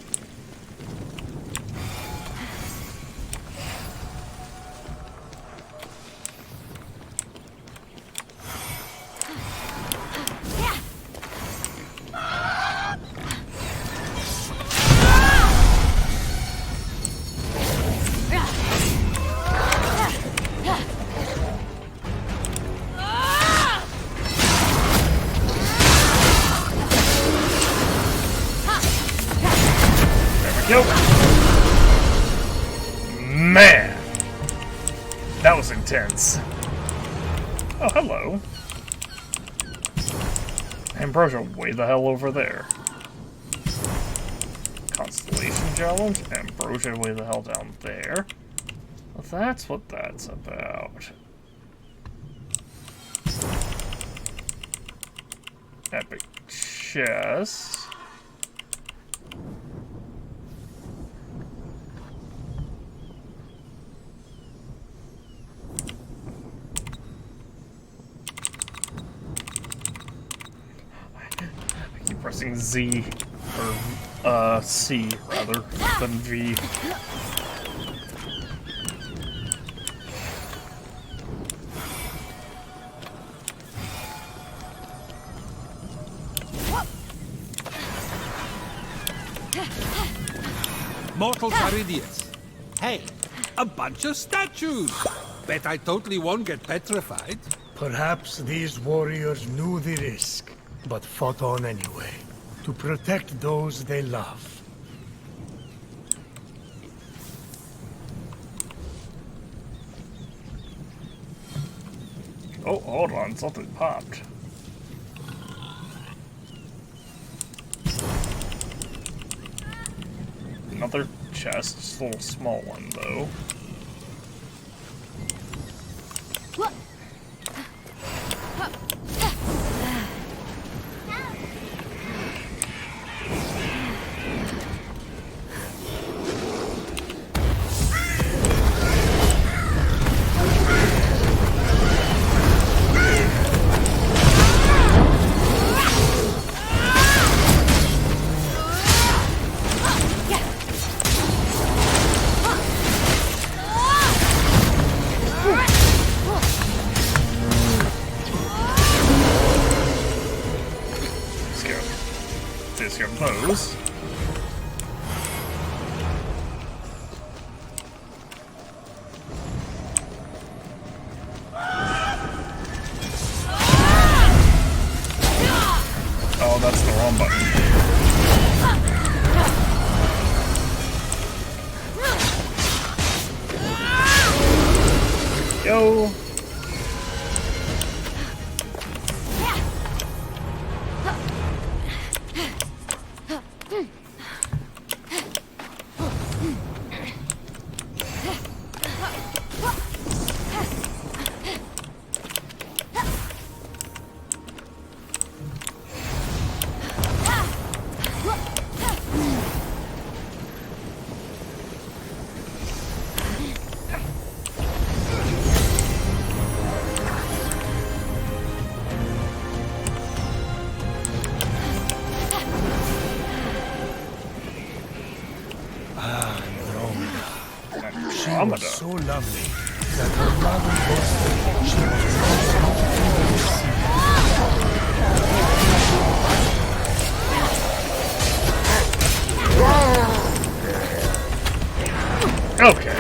Yo! Man! That was intense. Oh, hello. Ambrosia, way the hell over there. Constellation challenge? Ambrosia, way the hell down there. Well, that's what that's about. Epic chest. Pressing Z, or C rather, than V. Mortals are idiots. Hey, a bunch of statues. Bet I totally won't get petrified. Perhaps these warriors knew the risk, but fought on anyway, to protect those they love. Oh, hold on, something popped. Another chest, just a little small one though. Those. Oh, that's the wrong button. Andromeda. was so lovely that her mother boasted she was Okay.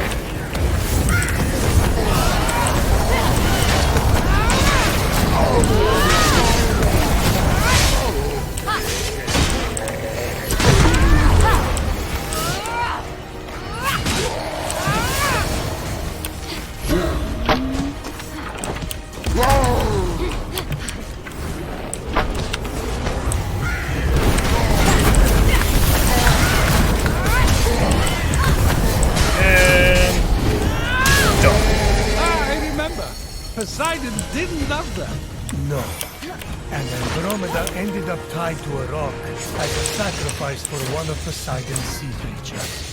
Poseidon didn't love that. No. And Andromeda ended up tied to a rock as a sacrifice for one of Poseidon's sea creatures.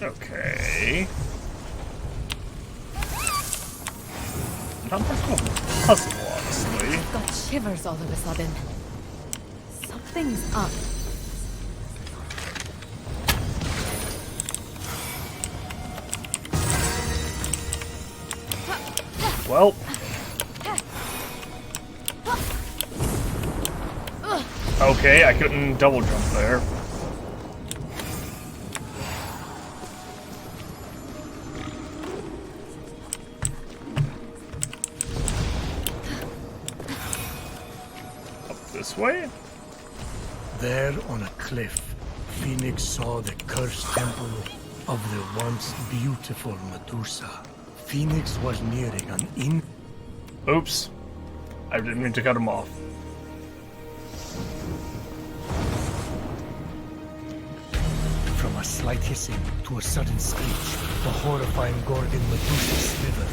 Okay. Not much of a puzzle, honestly. I've got shivers all of a sudden. Something's up. Well. Okay, I couldn't double jump there. Up this way? There on a cliff, Fenyx saw the cursed temple of the once beautiful Medusa. Fenyx was nearing an Oops. I didn't mean to cut him off. From a slight hissing to a sudden screech, the horrifying Gorgon Medusa slithered,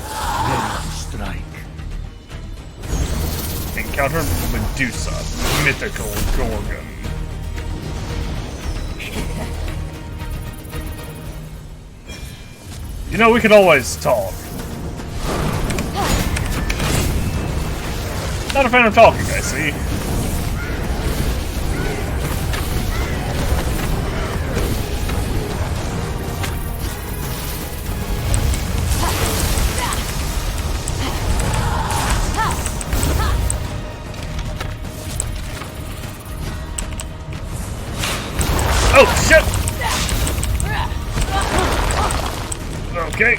ready to strike. Encounter Medusa, mythical Gorgon. You know, we could always talk. Not a fan of talking, I see. Oh, shit! Okay.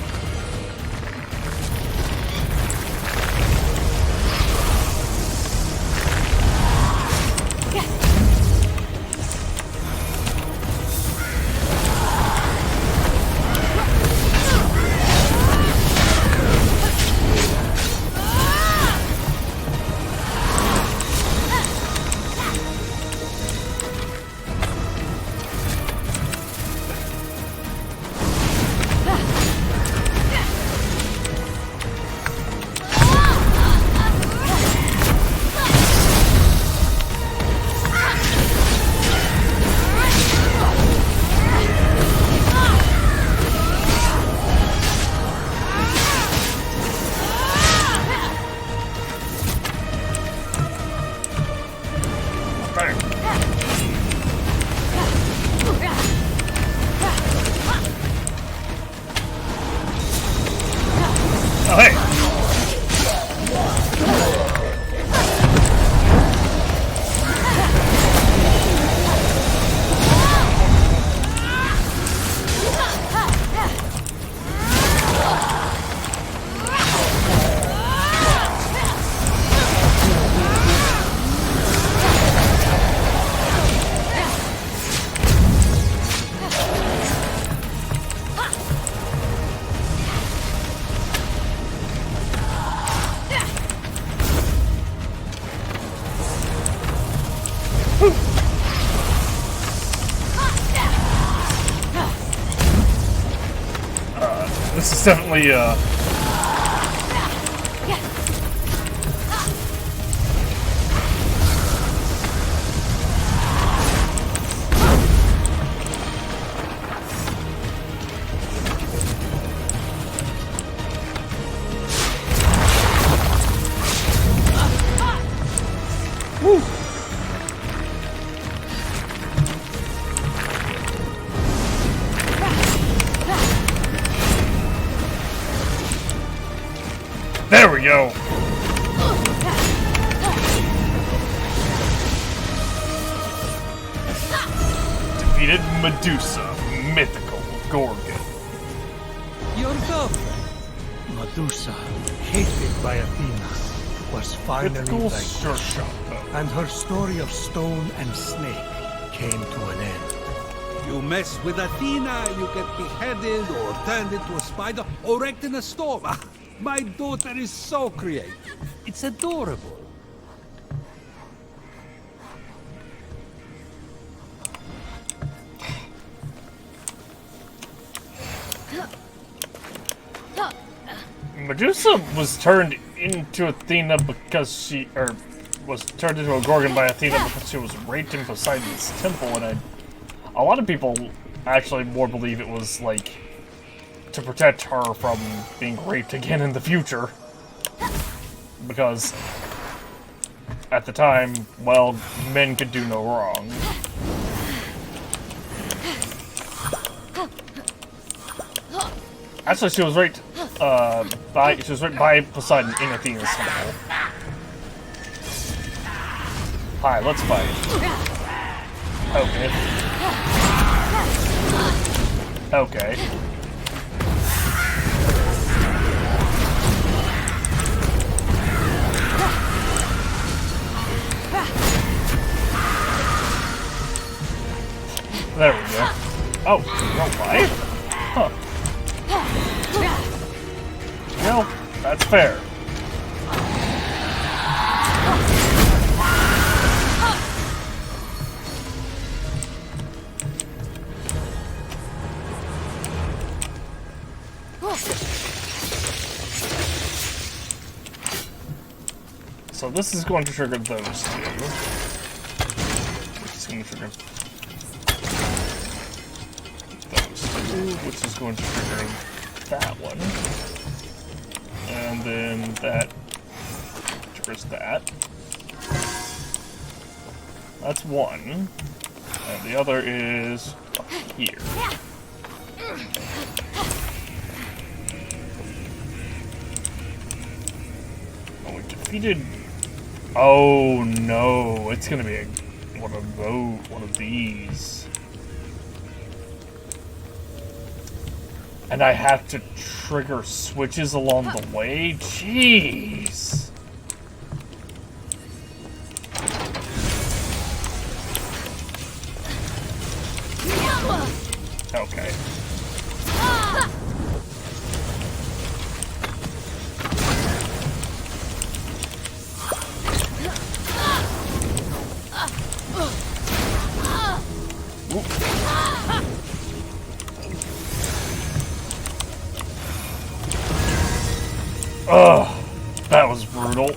Oh, hey! This is definitely, Woo! There we go! Defeated Medusa, mythical Gorgon. Your girlfriend. Medusa, hated by Athena, was finally Mythical vanquished, shot, and her story of stone and snake came to an end. You mess with Athena, you get beheaded, or turned into a spider, or wrecked in a storm. Ah, my daughter is so creative. It's adorable. Medusa was turned into Athena because was turned into a Gorgon by Athena because she was raped in Poseidon's temple, and a lot of people actually more believe it was, like, to protect her from being raped again in the future. Because, at the time, well, men could do no wrong. Actually, she was raped by Poseidon in Athena's temple. Hi, let's fight. Okay. Okay. There we go. Oh, you're alive? Huh. No, that's fair. So this is going to trigger those two. Which is going to trigger those two, which is going to trigger that one. And then that triggers that. That's one. And the other is up here. Oh, we defeated... Oh no, it's gonna be one of these. And I have to trigger switches along the way? Jeez! Okay. Ugh, that was brutal.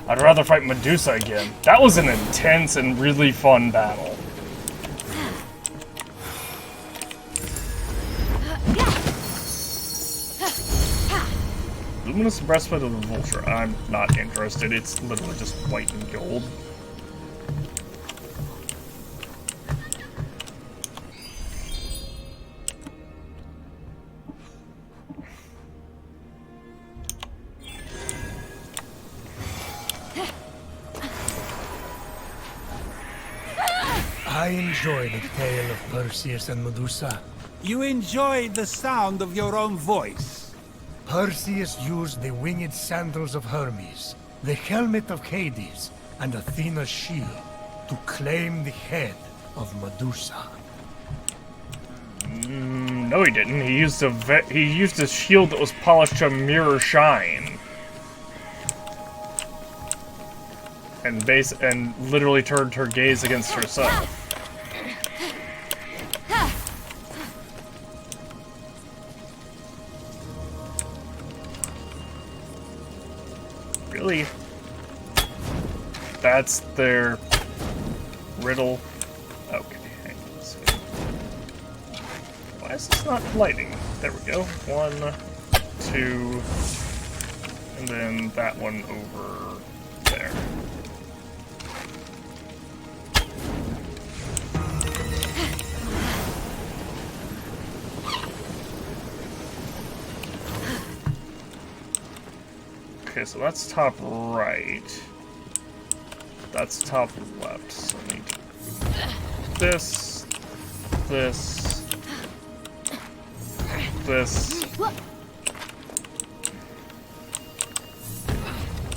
I'd rather fight Medusa again. That was an intense and really fun battle. Luminous Breastplate of the Vulture. I'm not interested. It's literally just white and gold. I enjoy the tale of Perseus and Medusa. You enjoy the sound of your own voice. Perseus used the winged sandals of Hermes, the helmet of Hades, and Athena's shield to claim the head of Medusa. No, he didn't. He used a shield that was polished to mirror shine, and literally turned her gaze against herself. Really? That's their riddle? Okay, hang on, let's see. Why is this not lighting? There we go. 1, 2, and then that one over there. Okay, so that's top right. That's top left. So I need this, this, this.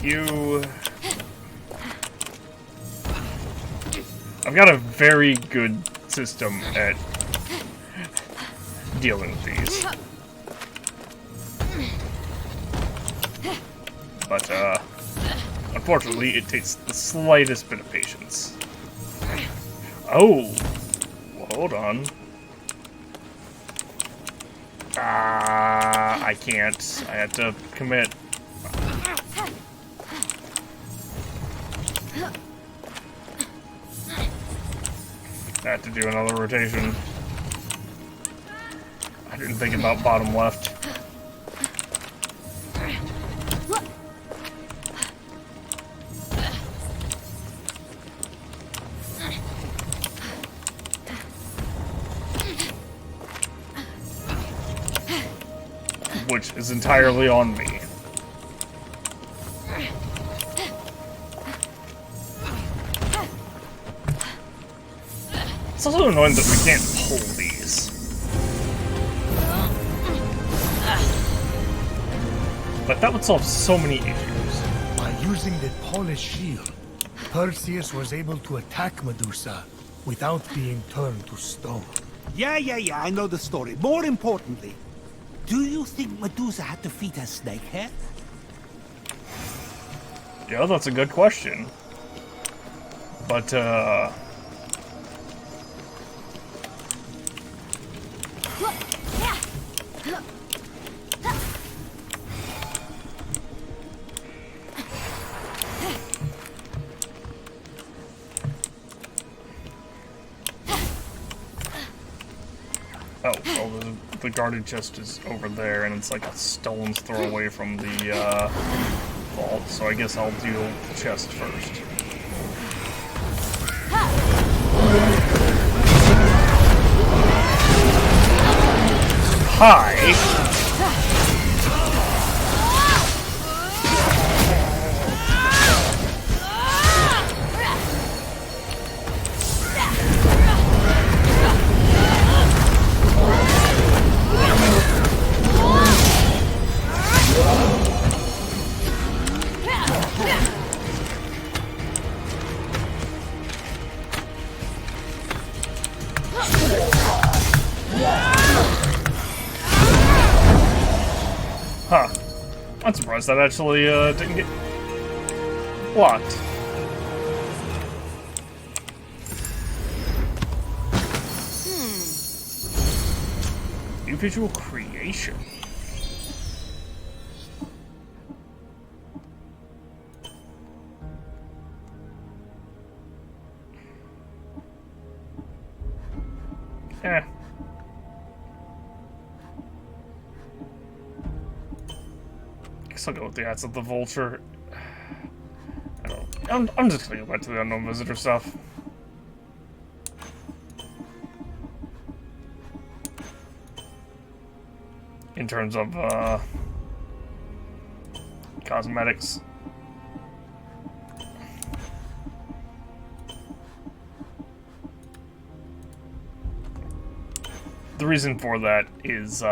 You. I've got a very good system at dealing with these. But, unfortunately, it takes the slightest bit of patience. Oh! Well, hold on. I can't. I have to commit. I have to do another rotation. I didn't think about bottom left. Which is entirely on me. It's also annoying that we can't pull these. But that would solve so many issues. By using the polished shield, Perseus was able to attack Medusa without being turned to stone. Yeah, I know the story. More importantly, do you think Medusa had to feed her snake head? Yeah, that's a good question. But, oh, well, the guarded chest is over there, and it's like a stone's throw away from the, vault, so I guess I'll do the chest first. Hi! Huh. I'm surprised that actually didn't get blocked. New visual creation. Eh. Guess I'll go with the Eyes of the Vulture. I don't. I'm just gonna go back to the Unknown Visitor stuff. In terms of cosmetics. The reason for that is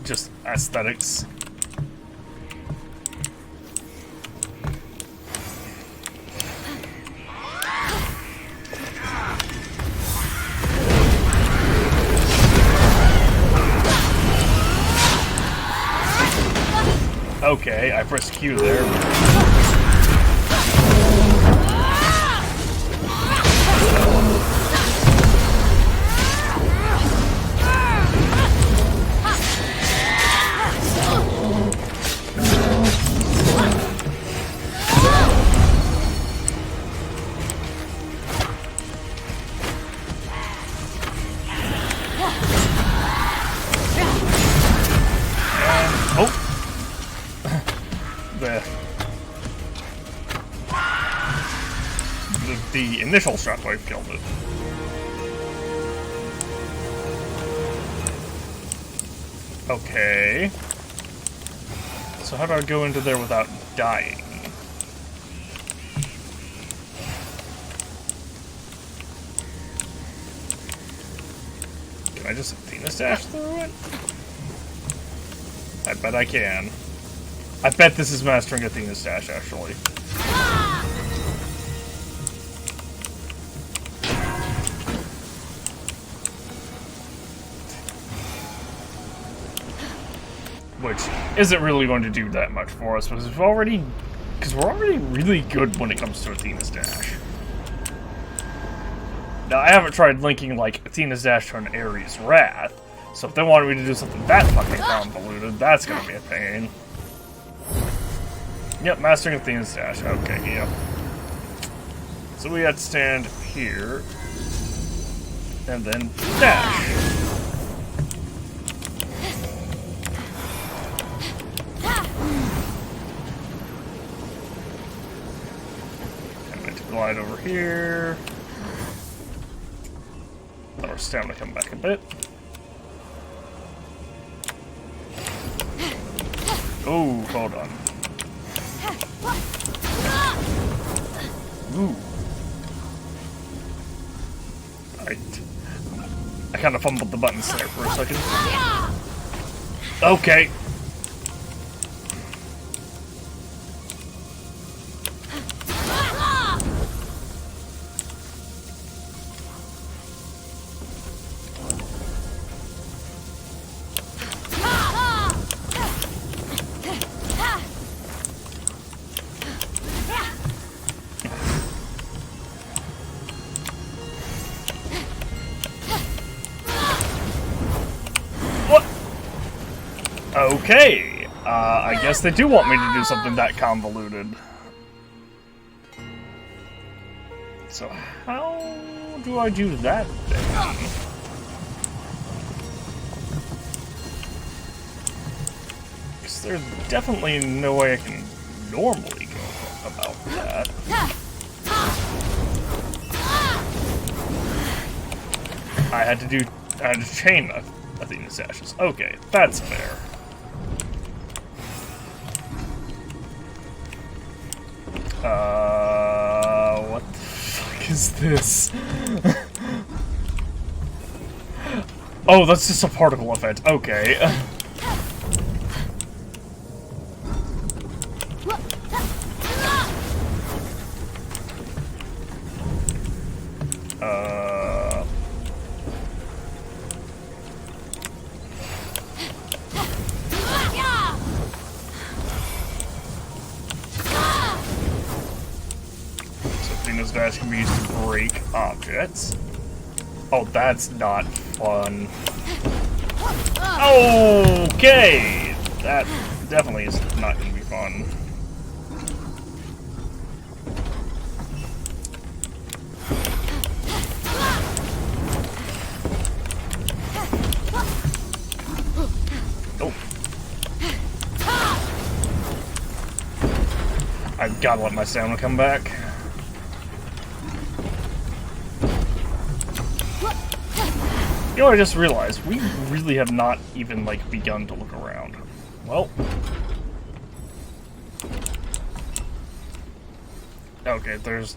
just aesthetics. Okay, I pressed Q there. initial shockwave killed it. Okay. So how do I go into there without dying? Can I just Athena dash through it? I bet I can. I bet this is mastering Athena's dash, actually. Which isn't really going to do that much for us, because we're already really good when it comes to Athena's dash. Now, I haven't tried linking, like, Athena's dash to an Ares Wrath, so if they wanted me to do something that fucking convoluted, that's gonna be a pain. Yep, mastering Athena's dash. Okay, yep. So we have to stand here, and then dash. And we have to glide over here. Let our stamina come back a bit. Oh, hold on. Ooh. I kind of fumbled the buttons there for a second. Okay. Okay, I guess they do want me to do something that convoluted. So how do I do that then? Because there's definitely no way I can normally go about that. I had to chain Athena's ashes. Okay, that's fair. What the fuck is this? Oh, that's just a particle effect. Okay. Athena's dash can be used to break objects. Oh, that's not fun. Okay! That definitely is not going to be fun. Oh. I've got to let my stamina come back. You know, I just realized, we really have not even, like, begun to look around. Well. Okay, there's...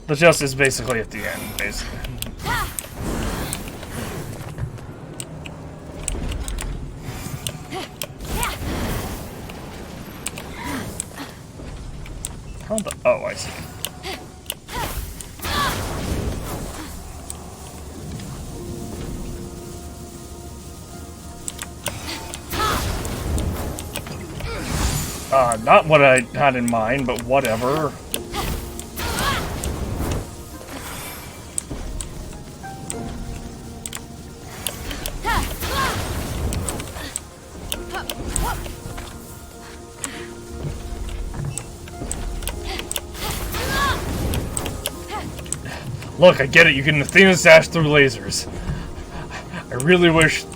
The chest is basically at the end, basically. How the... Oh, I see. Not what I had in mind, but whatever. Look, I get it, you can Athena's dash through lasers. I really wish...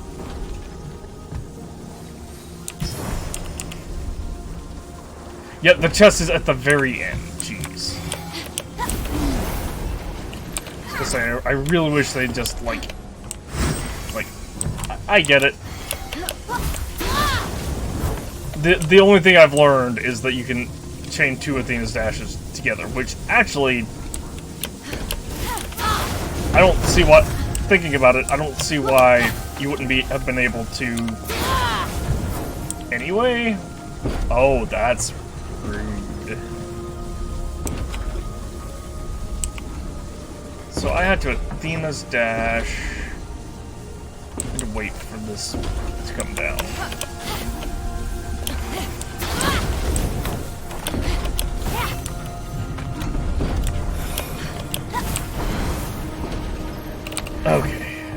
Yep, the chest is at the very end. Jeez. Just saying, I really wish they'd just, like, I get it. The only thing I've learned is that you can chain 2 Athena's dashes together, which actually, I don't see what, thinking about it, I don't see why you wouldn't have been able to anyway. Oh, that's rude. So I had to Athena's dash. I had to wait for this to come down. Okay.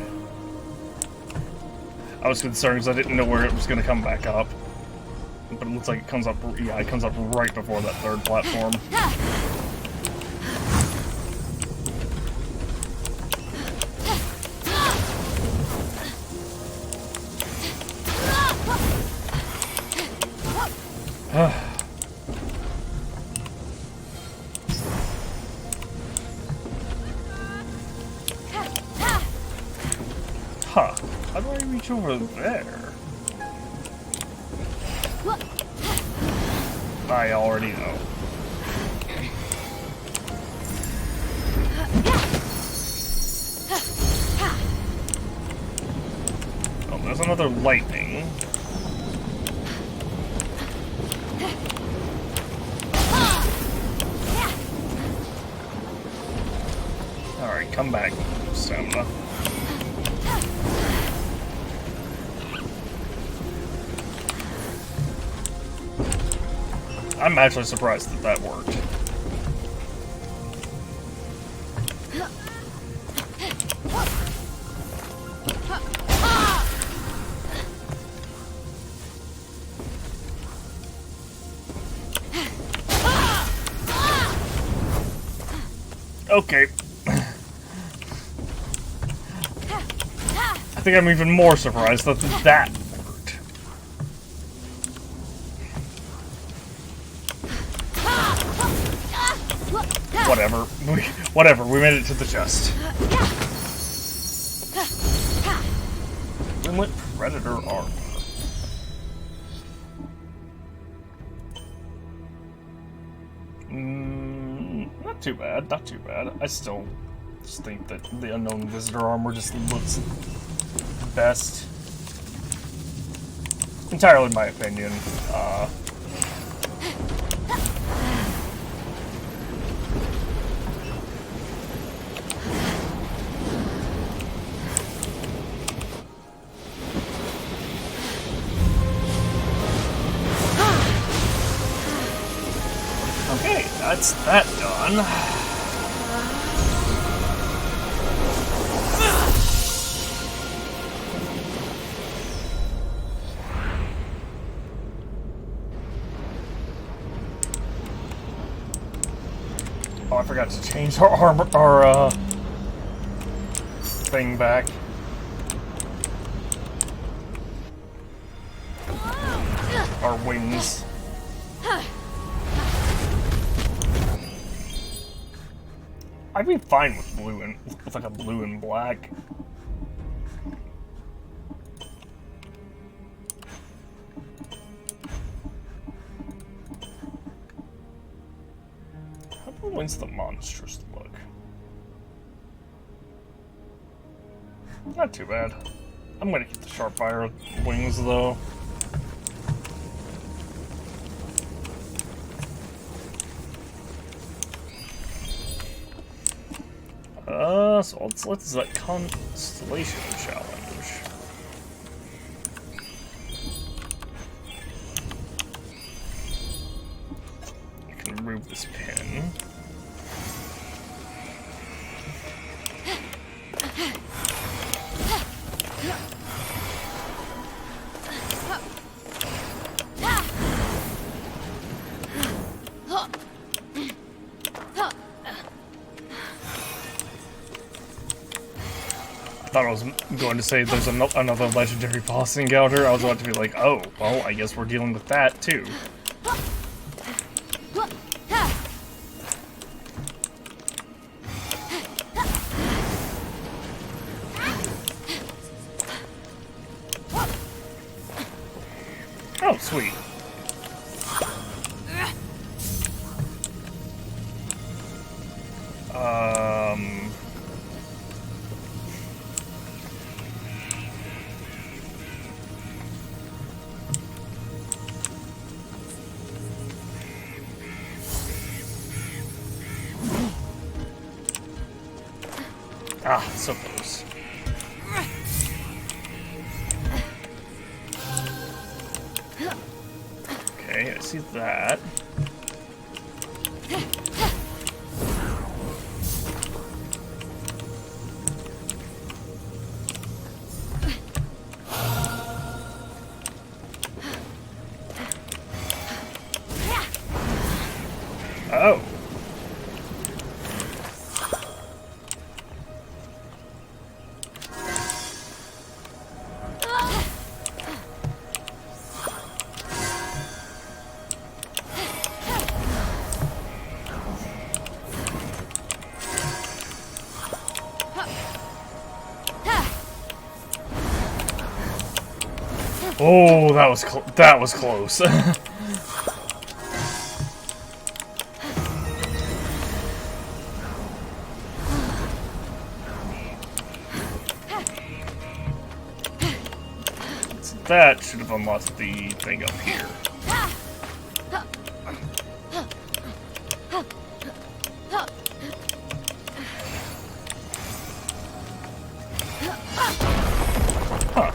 I was concerned because I didn't know where it was going to come back up. But it looks like it comes up, yeah, it comes up right before that 3rd platform. Huh. How do I reach over there? I already know. Oh, there's another lightning. Alright, come back, stamina. I'm actually surprised that that worked. Okay. I think I'm even more surprised that that worked. Whatever, we made it to the chest. Inlet Predator armor. Not too bad, not too bad. I still just think that the Unknown Visitor armor just looks best. Entirely my opinion. Okay, that's that done. Oh, I forgot to change our armor, our thing back. Our wings. I'd be fine with blue and with like a blue and black. How do wings the monstrous look? Not too bad. I'm gonna keep the Sharpfire wings though. So let's that Constellation challenge. I can remove this pin. I thought I was going to say there's another legendary boss encounter. I was about to be like, oh, well, I guess we're dealing with that too. Oh, sweet. Ah, so close. Okay, I see that. Oh. Oh, that was close. That should have unlocked the thing up here. Huh.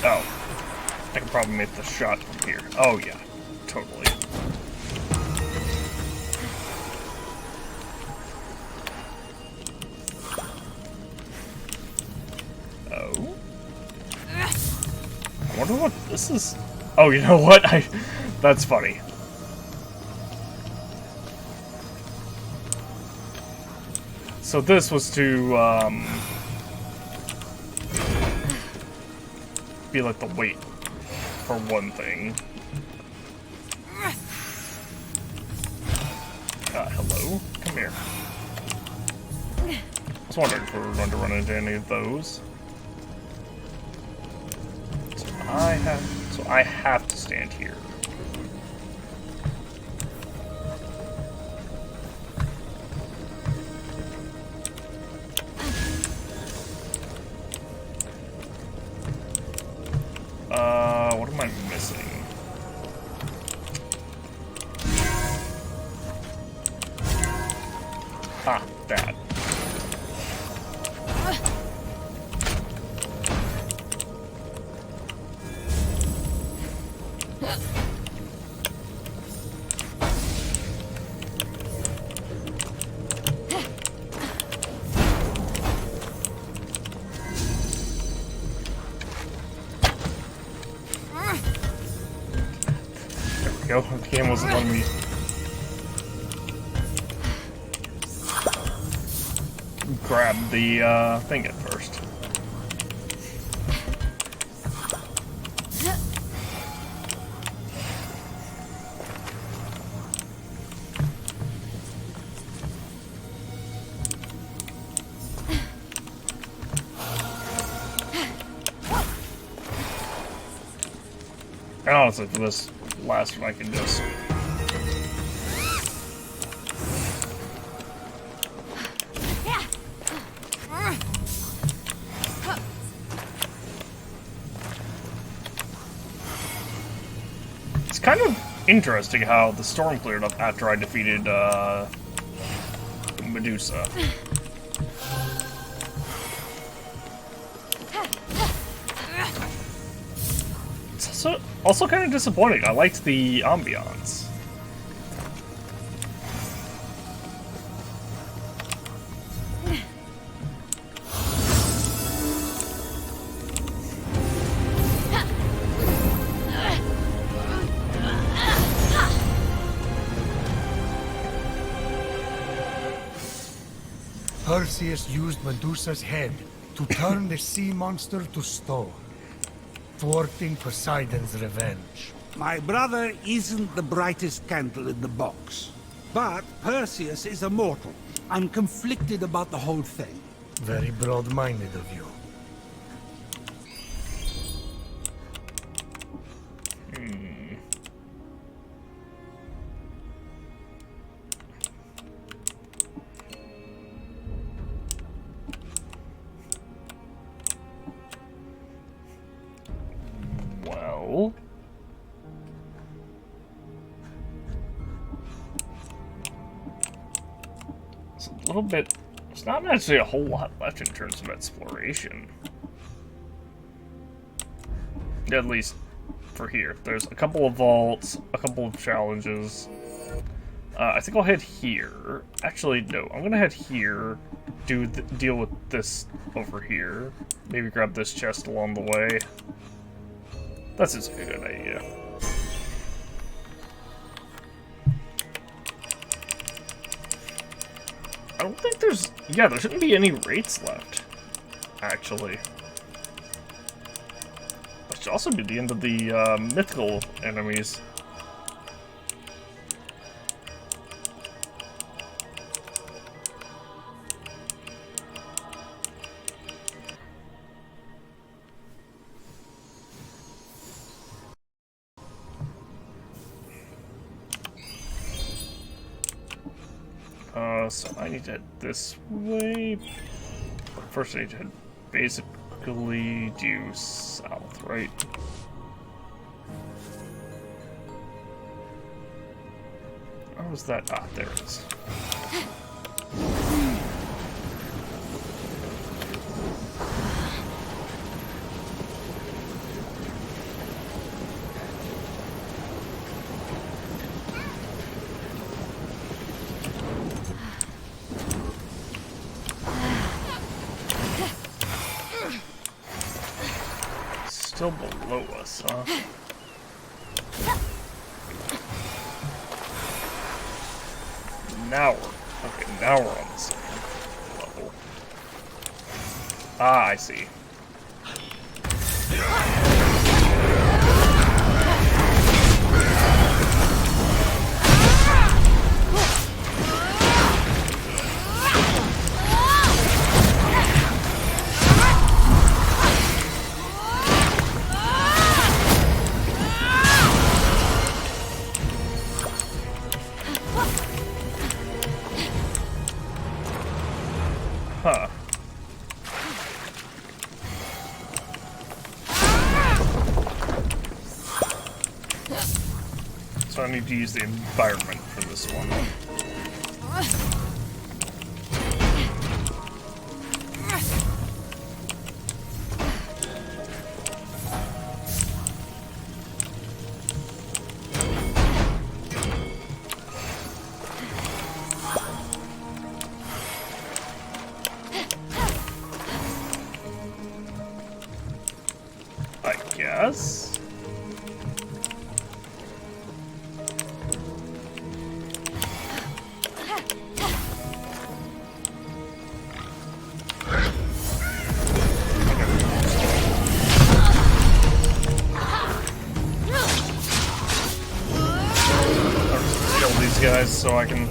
Oh. I can probably make the shot from here. Oh, yeah. Totally. Oh. I wonder what this is. Oh, you know what? That's funny. So this was to, be like the weight for one thing. Hello? Come here. I was wondering if we were going to run into any of those. So I have to stand here. What am I missing? Ah, that. Go. The game wasn't letting me grab the thing at first. And honestly, for this last one, I can just... It's kind of interesting how the storm cleared up after I defeated, Medusa. It's also kind of disappointing. I liked the ambiance. Perseus used Medusa's head to turn the sea monster to stone, thwarting Poseidon's revenge. My brother isn't the brightest candle in the box. But Perseus is immortal. I'm conflicted about the whole thing. Very broad-minded of you. Well... it's a little bit... there's not actually a whole lot left in terms of exploration. At least for here. There's a couple of vaults, a couple of challenges. I think I'll head here. Actually, no. I'm gonna head here, deal with this over here. Maybe grab this chest along the way. That's just a good idea. I don't think there's... yeah, there shouldn't be any rates left, actually. That should also be the end of the mythical enemies. So I need to head this way. But first I need to head basically due south, right? Where was that? Ah, there it is. Still below us, huh? Now we're... okay, now we're on the same level. Ah, I see. Huh. So I need to use the environment for this one. Yes. I'll just kill these guys so I can.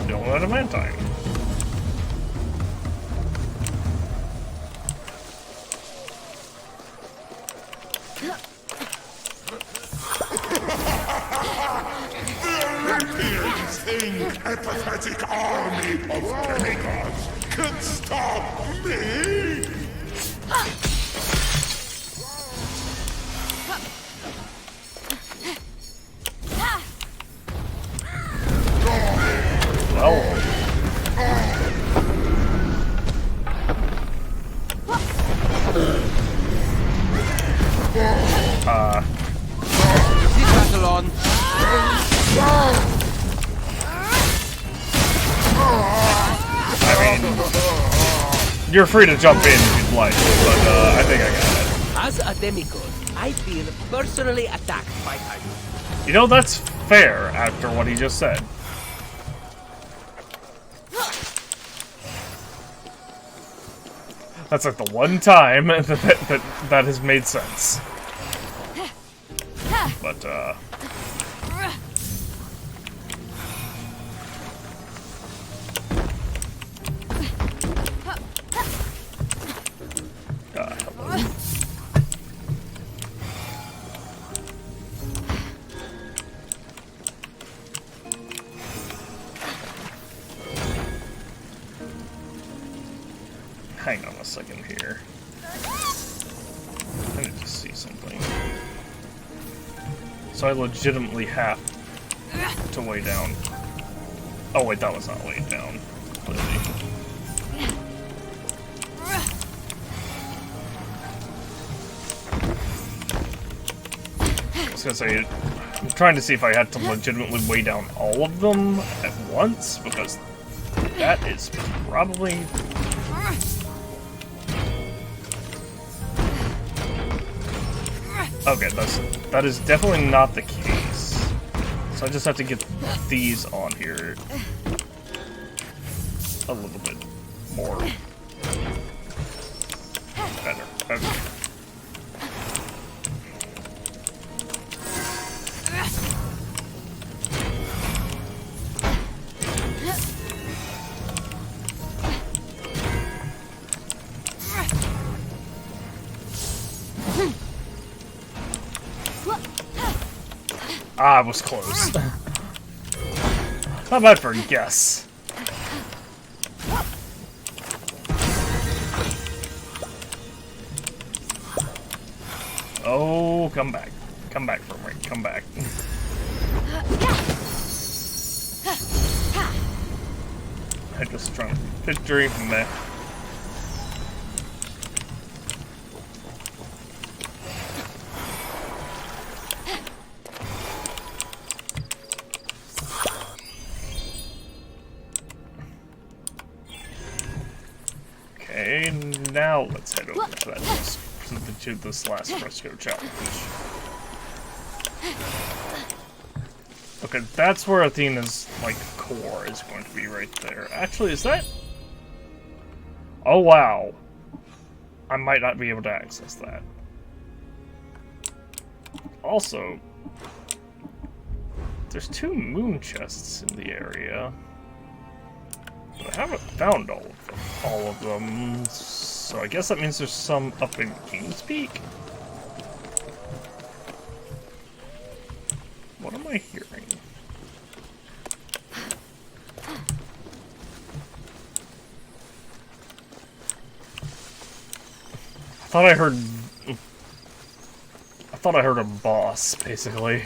Yellow adamantine. You think a pathetic army of demigods can stop me? Battle on. You're free to jump in if you'd like, but I think I got it. As a demigod, I feel personally attacked by Titan. You know, that's fair after what he just said. That's like the one time that has made sense. But, hello. Hang on a second here. I need to see something. So I legitimately have to lay down. Oh wait, that was not laid down. Let's see. I was gonna say, I'm trying to see if I had to legitimately weigh down all of them at once, because that is probably... Okay, that is definitely not the case. So I just have to get these on here a little bit more better. Okay. Ah, I was close. Not bad for a guess. Oh, come back. Come back for me. Come back. I'm just trying to picture from there. Okay, now let's head over to that to this last fresco challenge. Okay, that's where Athena's like core is going to be right there. Actually, is that? Oh wow, I might not be able to access that. Also, there's 2 moon chests in the area. But I haven't found all of them, so I guess that means there's some up in King's Peak? What am I hearing? I thought I heard a boss, basically.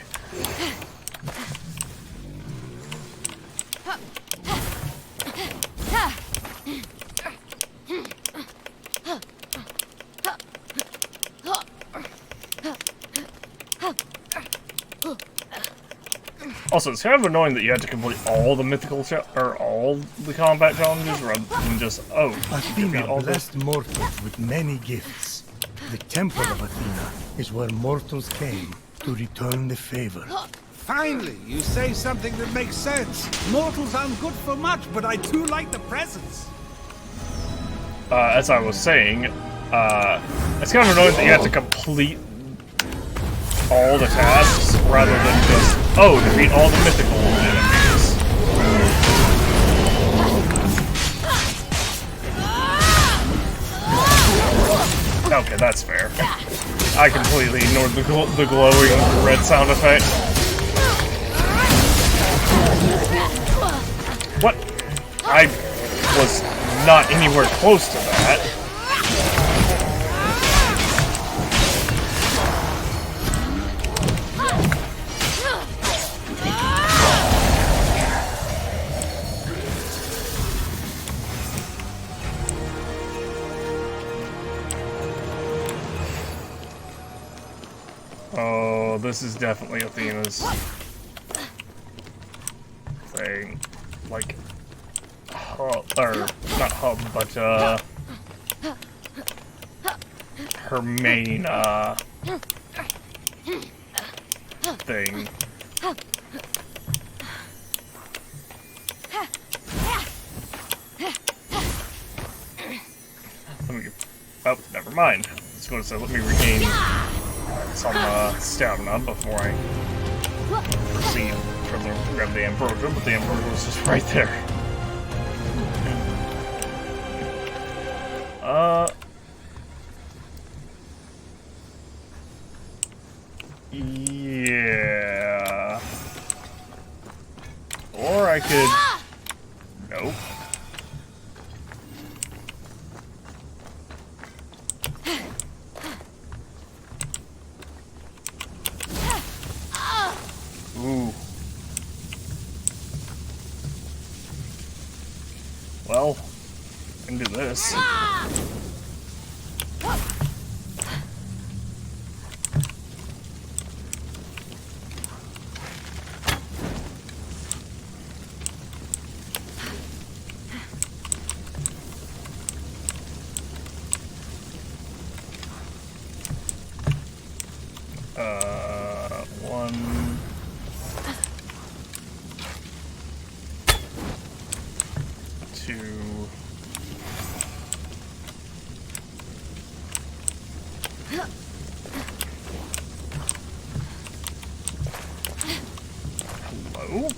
Also, it's kind of annoying that you had to complete all the mythical or all the combat challenges rather than just, oh, you beat all blessed mortals with many gifts. The temple of Athena is where mortals came to return the favor. Finally, you say something that makes sense. Mortals aren't good for much, but I do like the presents. As I was saying, it's kind of annoying that you have to complete all the tasks rather than just, oh, defeat all the mythical enemies. Okay, that's fair. I completely ignored the glowing red sound effect. What? I was not anywhere close to that. Oh, this is definitely Athena's thing. Like, hub, or not hub, but her main, thing. Let me, oh, never mind. I was going to say, let me regain some, stamina before I proceed further to grab the ambrosia, but the ambrosia was just right there. Yeah. Or I could... Nope. Ooh. Well, I can do this. One... Two... Hello?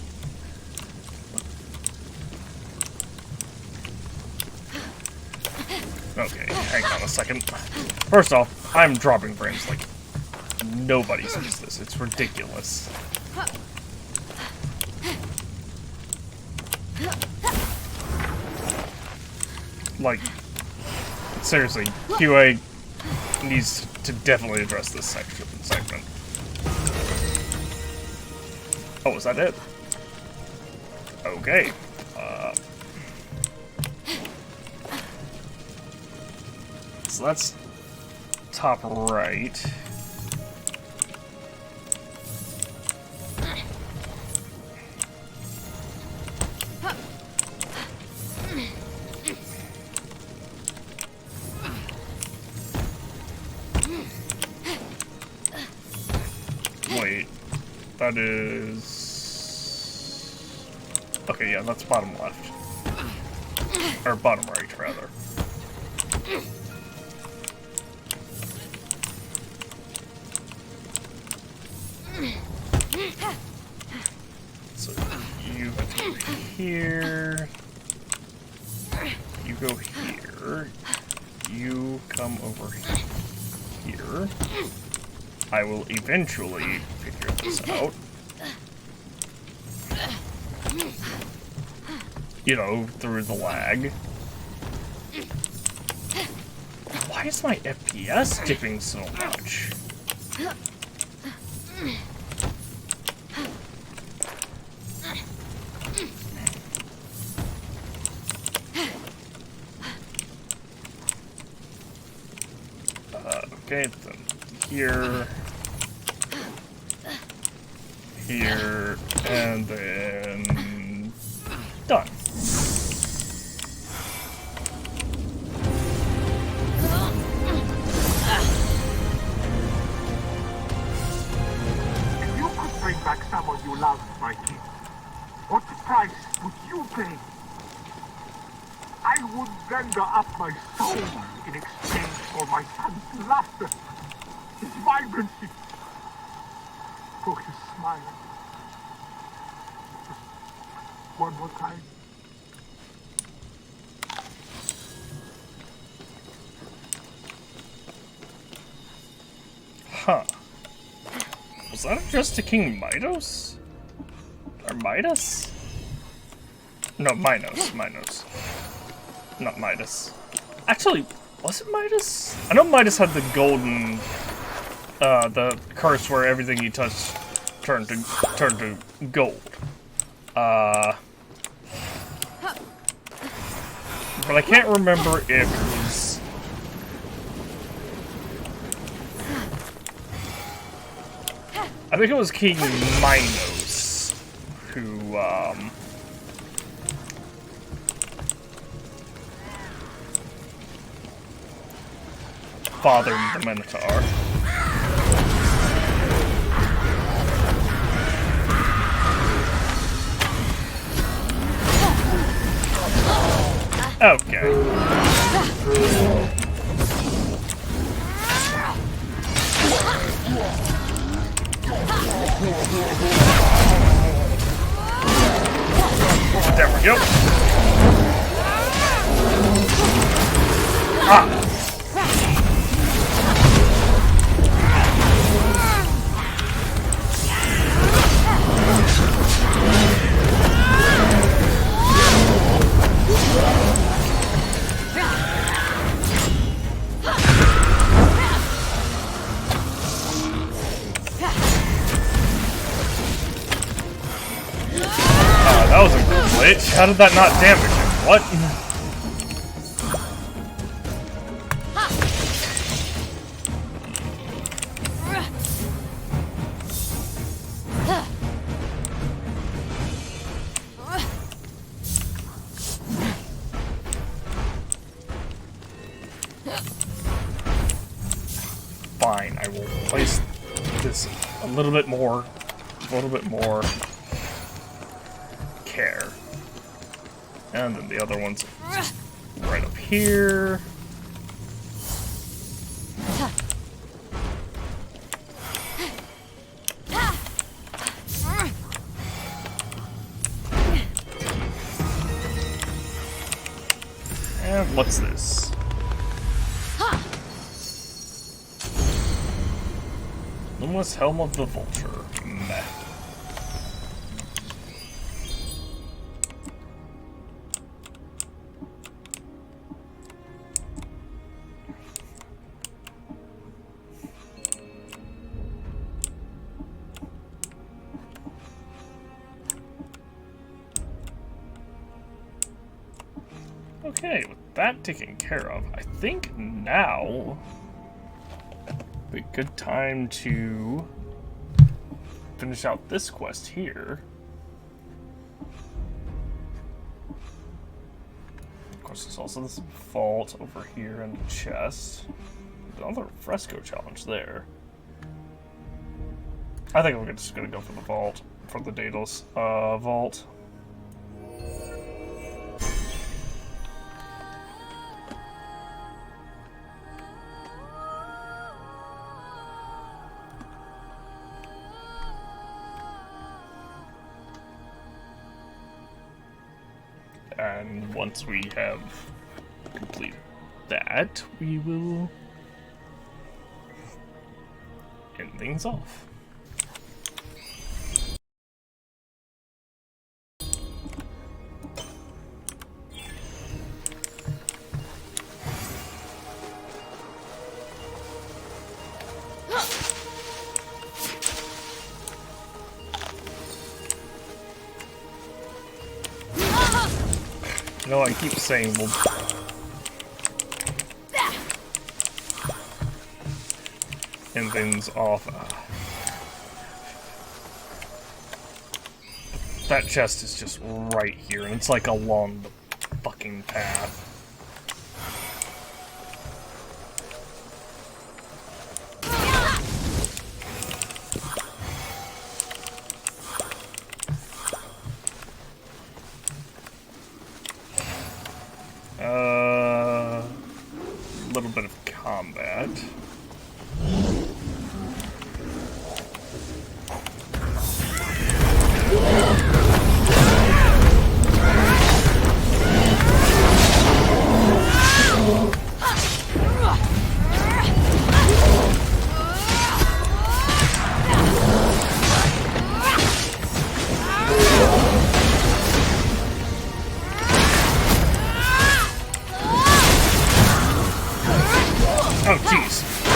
Okay, hang on a second. First off, I'm dropping frames like nobody sees this. It's ridiculous. Like, seriously, QA needs to definitely address this segment. Oh, is that it? Okay. So that's top right. Wait, that is... Okay, yeah, that's bottom left. Or bottom right, rather. So, you go here. You go here. You come over here. I will eventually figure this out. You know, through the lag. Why is my FPS dipping so much? Okay, then here, here, and then done. If you could bring back someone you love, my king, what price would you pay? I would render up my soul in exchange for my son's laughter, his vibrancy, for his smile. Just one more time. Huh. Was that addressed to King Minos? Or Midas? No, Minos. Not Midas. Actually, was it Midas? I know Midas had the golden, the curse where everything he touched turned to gold. But I can't remember if it was... I think it was King Minos who, fathered the Minotaur. Okay. There we go. Ah. That was a glitch. How did that not damage him? What? Fine, I will place this a little bit more care. And then the other one's right up here. And what's this? Luminous Helm of the Vulture. Meh. Okay, with that taken care of, I think now would be a good time to finish out this quest here. Of course, there's also this vault over here and a chest. Another fresco challenge there. I think we're just gonna go for the vault, for the Daedalus vault. And once we have completed that, we will end things off. No, I keep saying we'll end things off. That chest is just right here, and it's like along the fucking path. A little bit of combat. Oh, jeez.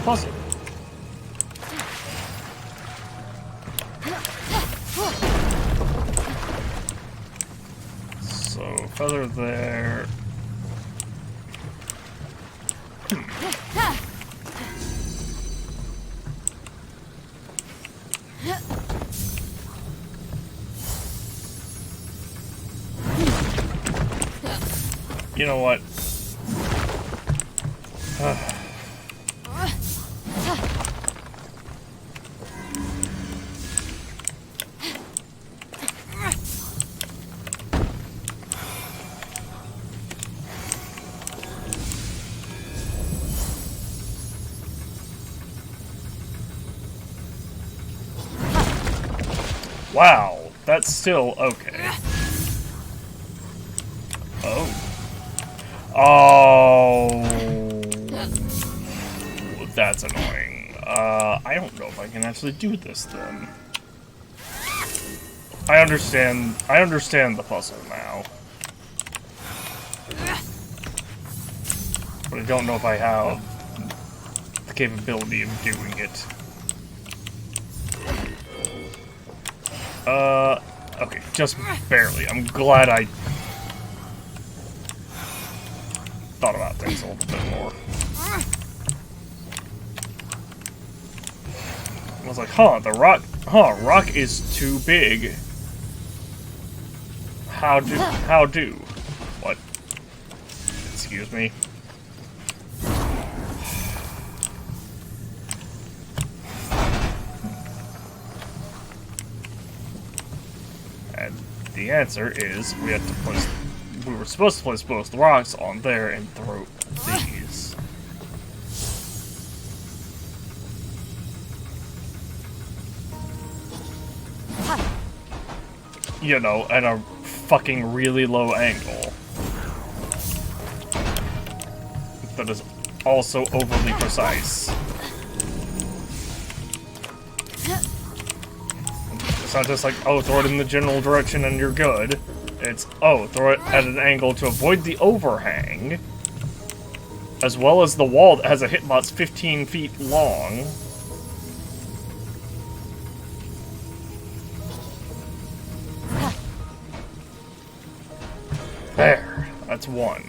puzzle. So, feather there. You know what? Wow, that's still okay. Oh. Oh, that's annoying. I don't know if I can actually do this then. I understand the puzzle now. But I don't know if I have the capability of doing it. Okay, just barely. I'm glad I thought about things a little bit more. I was like, rock is too big. How do? What? Excuse me. And the answer is we have to place. We were supposed to place both rocks on there and throw these. You know, at a fucking really low angle. That is also overly precise. It's not just like, oh, throw it in the general direction and you're good. It's, oh, throw it at an angle to avoid the overhang, as well as the wall that has a hitbox 15 feet long. There, that's one.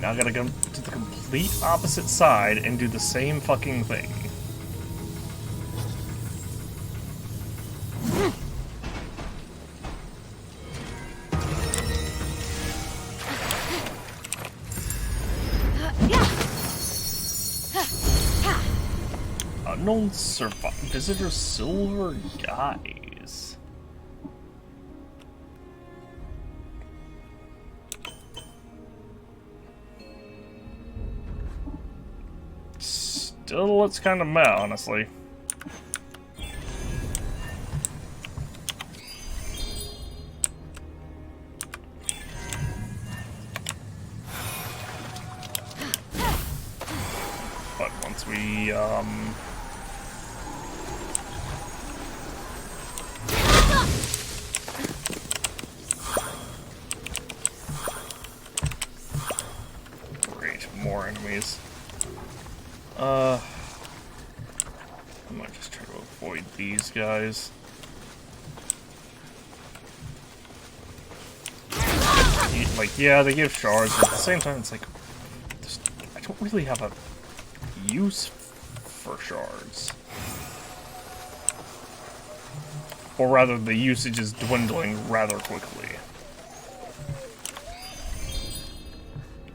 Now I gotta go to the complete opposite side and do the same fucking thing. Unknown visitor silver guys. Still looks kind of meh, honestly. But once we, Great, more enemies. I might just try to avoid these guys. Like, yeah, they give shards, but at the same time, it's like, I don't really have a use for shards. Or rather, the usage is dwindling rather quickly.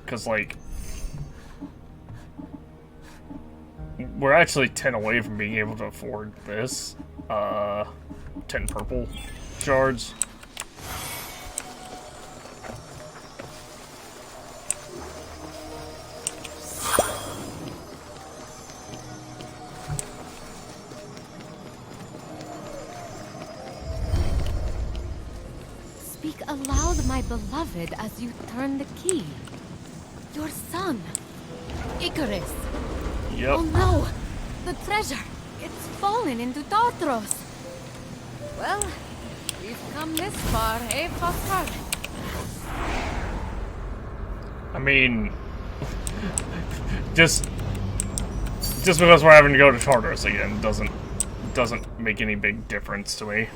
Because, like, we're actually 10 away from being able to afford this. 10 purple shards. Speak aloud, my beloved, as you turn the key. Your son, Icarus. Yep. Oh no! The treasure! It's fallen into Tartaros! Well, we've come this far, eh, Foster? I mean, just because we're having to go to Tartarus again doesn't make any big difference to me.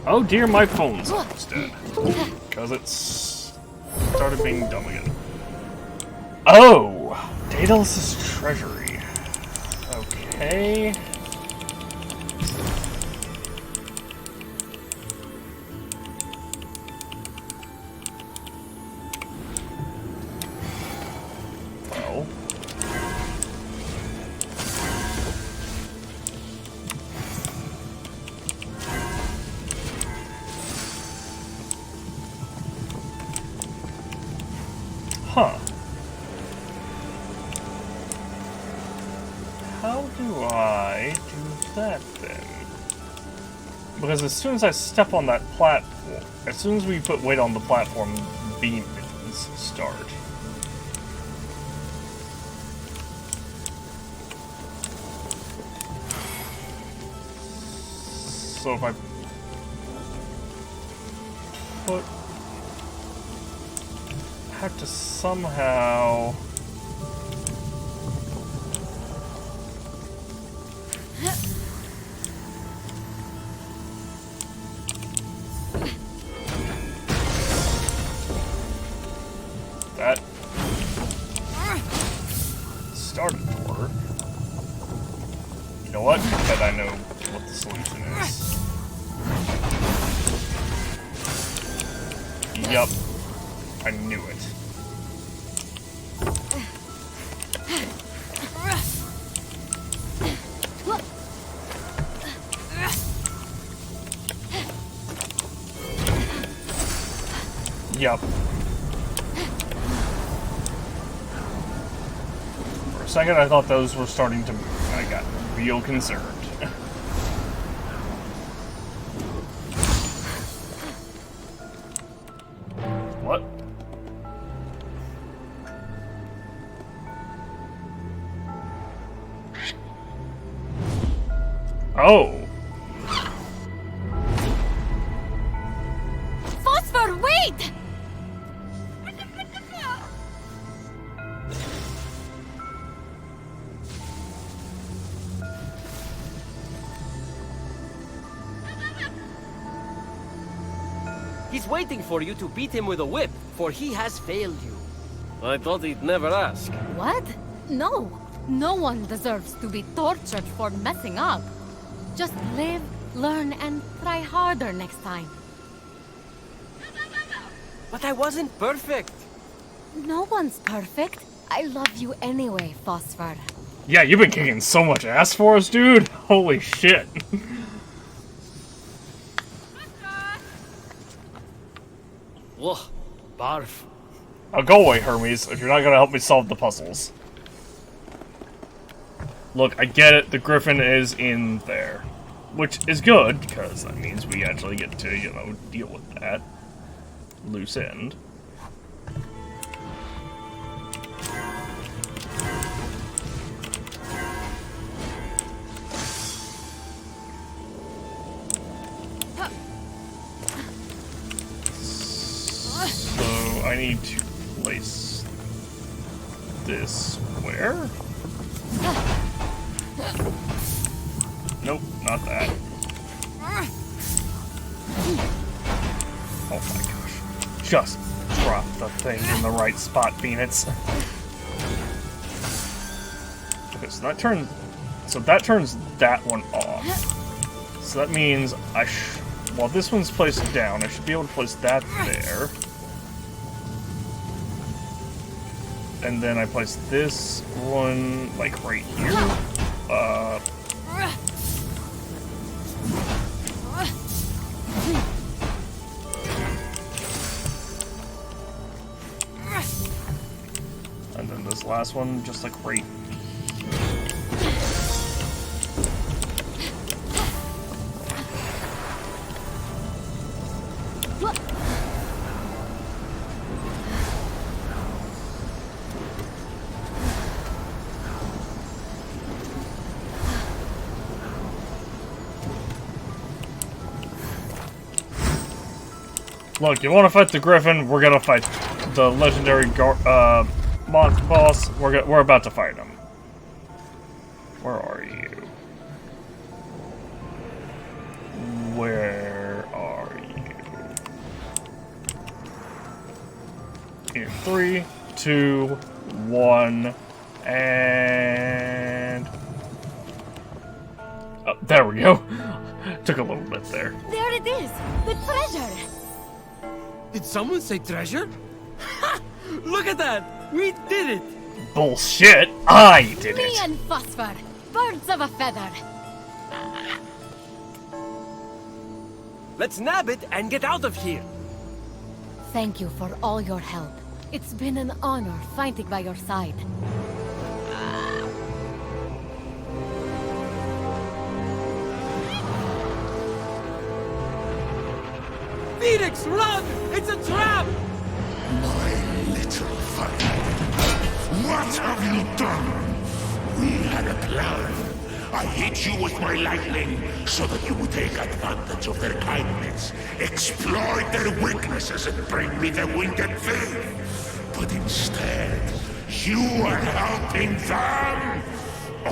Oh dear, my phone's almost dead. Because it's started being dumb again. Oh! Daedalus' treasury. Okay. Well. Huh. How do I do that then? Because as soon as I step on that platform, as soon as we put weight on the platform, beams start. So if I put... I have to somehow... That started to work. You know what? I bet I know what the solution is. Yup. I knew it. Yup. For a second I thought those were starting to... I got real concerned. What? Oh! Phosphor, wait! He's waiting for you to beat him with a whip, for he has failed you. I thought he'd never ask. What? No. No one deserves to be tortured for messing up. Just live, learn, and try harder next time. But I wasn't perfect. No one's perfect. I love you anyway, Phosphor. Yeah, you've been kicking so much ass for us, dude. Holy shit. Ugh, barf. Now go away, Hermes, if you're not gonna help me solve the puzzles. Look, I get it, the griffin is in there. Which is good, because that means we actually get to, you know, deal with that loose end. So I need to place this where? Nope, not that. Oh my gosh. Just drop the thing in the right spot, Fenyx. Okay, so that turns that one off. So that means while this one's placed down, I should be able to place that there. And then I place this one, like, right here. And then this last one, just like right. Look, you want to fight the Griffin? We're gonna fight the legendary monster boss. We're about to fight him. Where are you? Where are you? In 3, 2, 1, and oh, there we go. Took a little bit there. There it is! The treasure! Did someone say treasure? Look at that! We did it! Bullshit! I did Me it! and Phosphor, birds of a feather. Let's nab it and get out of here! Thank you for all your help. It's been an honor fighting by your side. Fenyx, run! It's a trap! My little fighter, what have you done? We had a plan. I hit you with my lightning so that you would take advantage of their kindness, exploit their weaknesses, and bring me the winged thing. But instead, you are helping them. I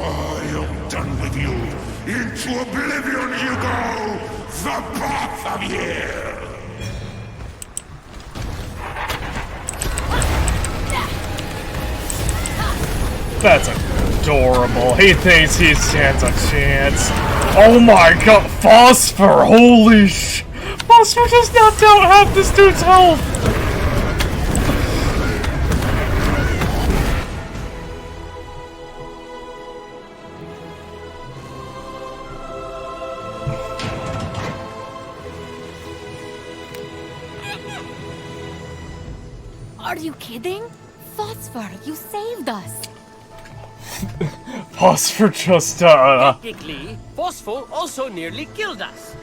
am done with you. Into oblivion you go, the path of years. That's adorable. He thinks he stands a chance. Oh my god, Phosphor! Holy sh! Phosphor just knocked out half this dude's health! Are you kidding? Phosphor, you saved us! Phosphor just, Technically, Phosphor also nearly killed us.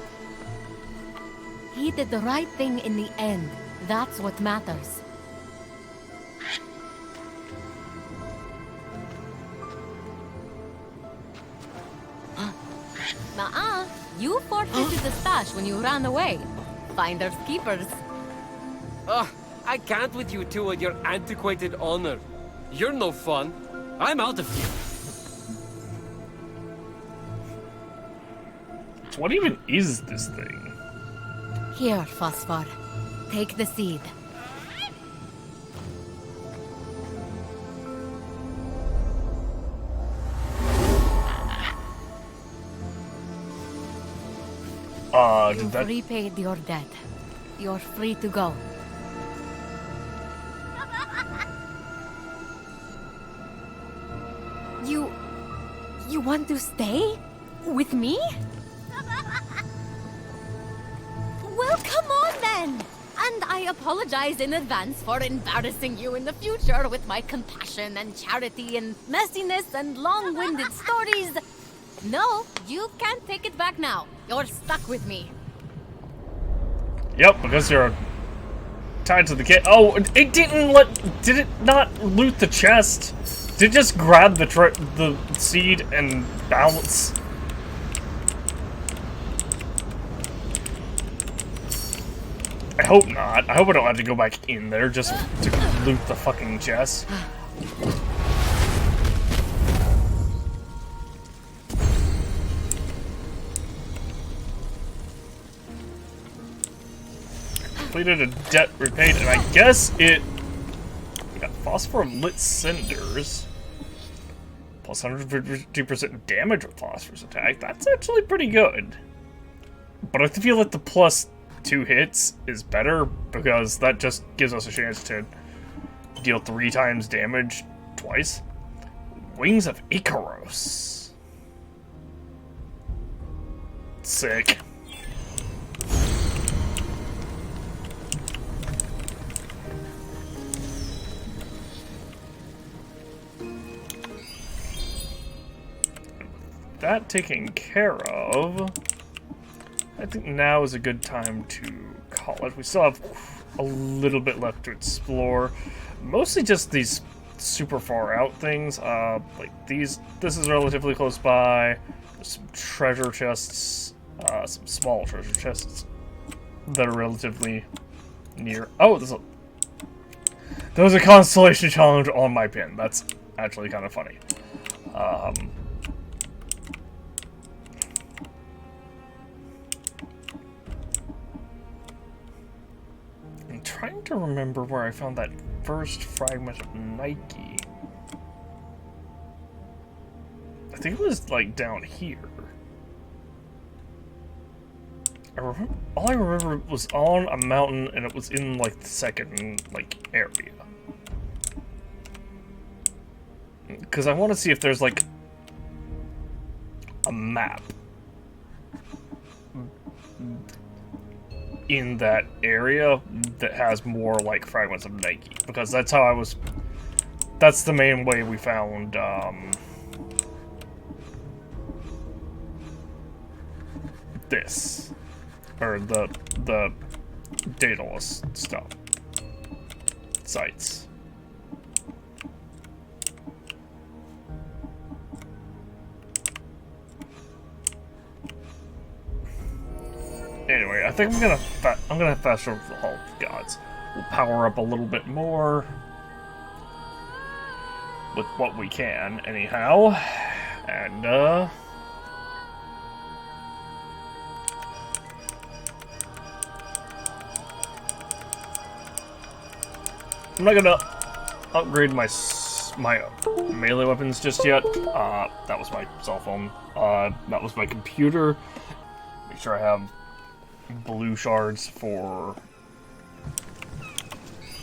He did the right thing in the end. That's what matters. Nuh-uh. You forfeited the stash when you ran away. Finders keepers. Ugh, I can't with you two and your antiquated honor. You're no fun. I'm out of here. what even is this thing? Here, Phosphor. Take the seed. Did that... You've repaid your debt. You're free to go. You want to stay? With me? Well, come on then! And I apologize in advance for embarrassing you in the future with my compassion and charity and messiness and long-winded stories. No, you can't take it back now. You're stuck with me. Yep, because you're tied to the kid. Oh, it didn't let... Did it not loot the chest? Did it just grab the seed and bounce? I hope not. I hope I don't have to go back in there just to loot the fucking chest. Completed a debt repaid, and I guess it... We got phosphor lit cinders. Plus 150% damage with phosphorus attack. That's actually pretty good. But I feel like the plus 2 hits is better, because that just gives us a chance to deal 3 times damage twice. Wings of Icaros. Sick. That taken care of, I think now is a good time to call it. We still have a little bit left to explore. Mostly just these super far out things. Like these, this is relatively close by. There's some treasure chests, some small treasure chests that are relatively near. Oh, there's a... There was a constellation challenge on my pin. That's actually kind of funny. I'm trying to remember where I found that first fragment of Nike. I think it was like down here. All I remember was on a mountain, and it was in like the second like area. Because I want to see if there's like a map in that area that has more like fragments of Nike. Because that's how I was. That's the main way we found. This. Or the Daedalus stuff. Sites. Anyway, I think I'm gonna fast forward to the Hall of Gods. We'll power up a little bit more with what we can, anyhow. And I'm not gonna upgrade my melee weapons just yet. That was my cell phone. That was my computer. Make sure I have blue shards for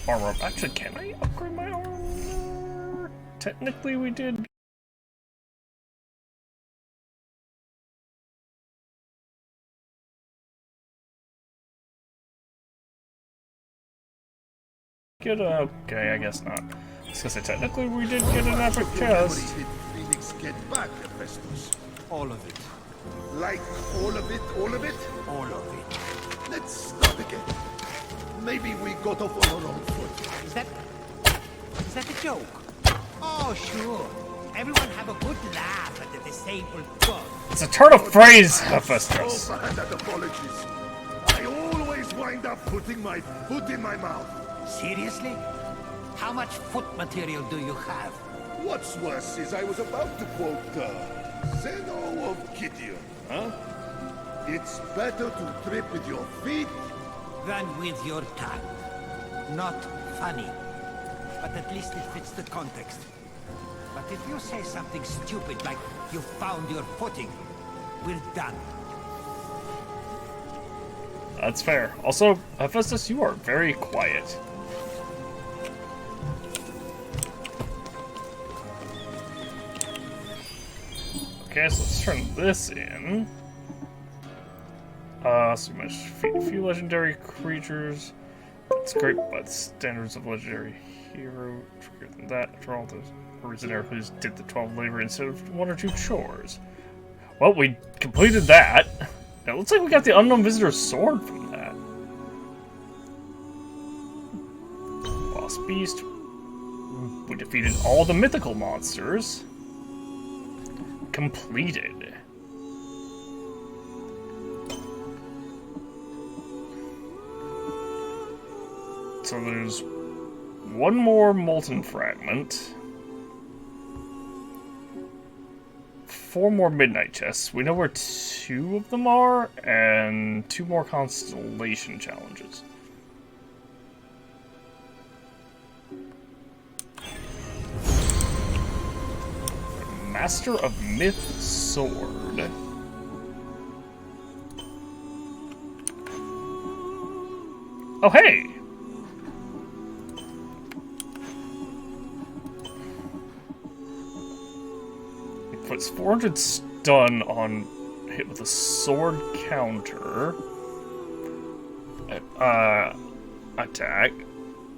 armor. Actually, can I upgrade my armor? Technically, we did. Okay, I guess not. I was gonna say, technically we did get an epic chest. Did Fenyx get back, Hephaestus? All of it. Like all of it, all of it? All of it. Let's start again. Maybe we got off on our own foot. Is that a joke? Oh, sure. Everyone have a good laugh at the disabled god. It's a turn of phrase, Hephaestus. So bad at apologies. I always wind up putting my foot in my mouth. Seriously? How much foot material do you have? What's worse is I was about to quote Zeno of Gideon, huh? It's better to trip with your feet Than with your tongue. Not funny. But at least it fits the context. But if you say something stupid like you found your footing, we're done. That's fair. Also, Hephaestus, you are very quiet. Okay, so let's turn this in. So much feed a few legendary creatures. That's great, but standards of legendary hero trickier than that. After all, the reason Hercules did the 12 labor instead of 1 or 2 chores. Well, we completed that. It looks like we got the Unknown Visitor's sword from that. Lost Beast. We defeated all the mythical monsters. Completed. So there's one more molten fragment. 4 more midnight chests. We know where 2 of them are, and 2 more constellation challenges. Master of Myth Sword. Oh, hey! It puts 400 stun on hit with a sword counter attack,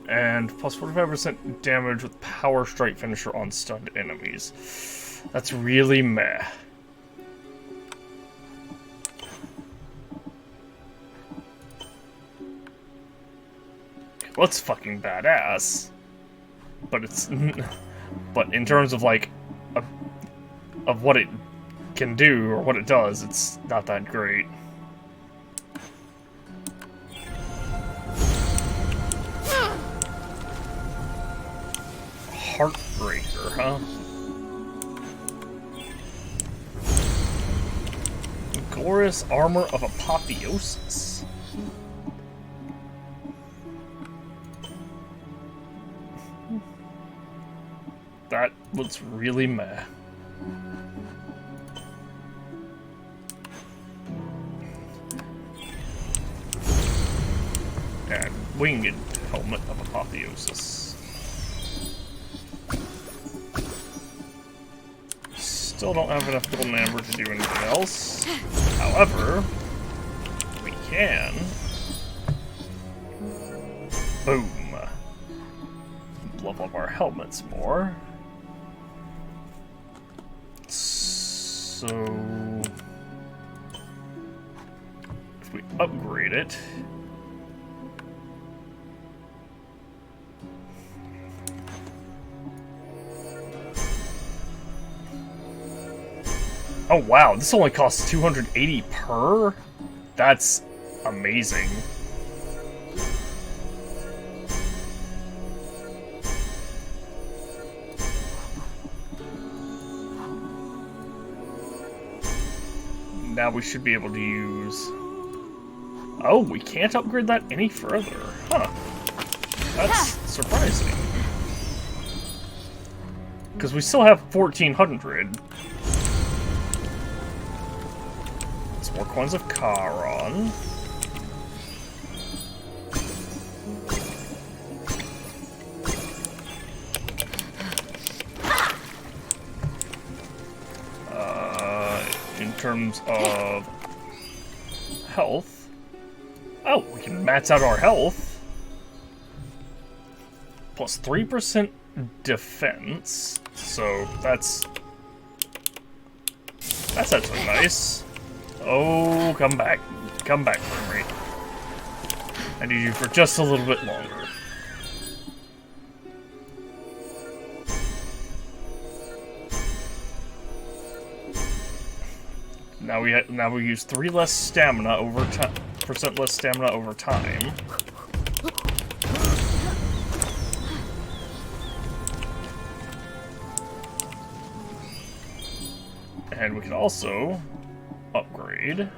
and plus 45% damage with power strike finisher on stunned enemies. That's really meh. Well, it's fucking badass, but it's but in terms of like of what it can do or what it does, it's not that great. Heartbreaker, huh? Glorious Armor of Apotheosis. That looks really meh. And Winged Helmet of Apotheosis. Still don't have enough golden amber to do anything else. However, we can... Boom. Level up our helmets more. So... if we upgrade it... Oh wow, this only costs 280 per? That's amazing. Now we should be able to use... Oh, we can't upgrade that any further. Huh. That's surprising. Because we still have 1,400. More coins of Charon. In terms of health, oh, we can max out our health. Plus 3% defense, so that's actually nice. Oh, come back. Come back, frame rate. I need you for just a little bit longer. Now we use 3 less stamina over time, percent less stamina over time. And we can also upgrade.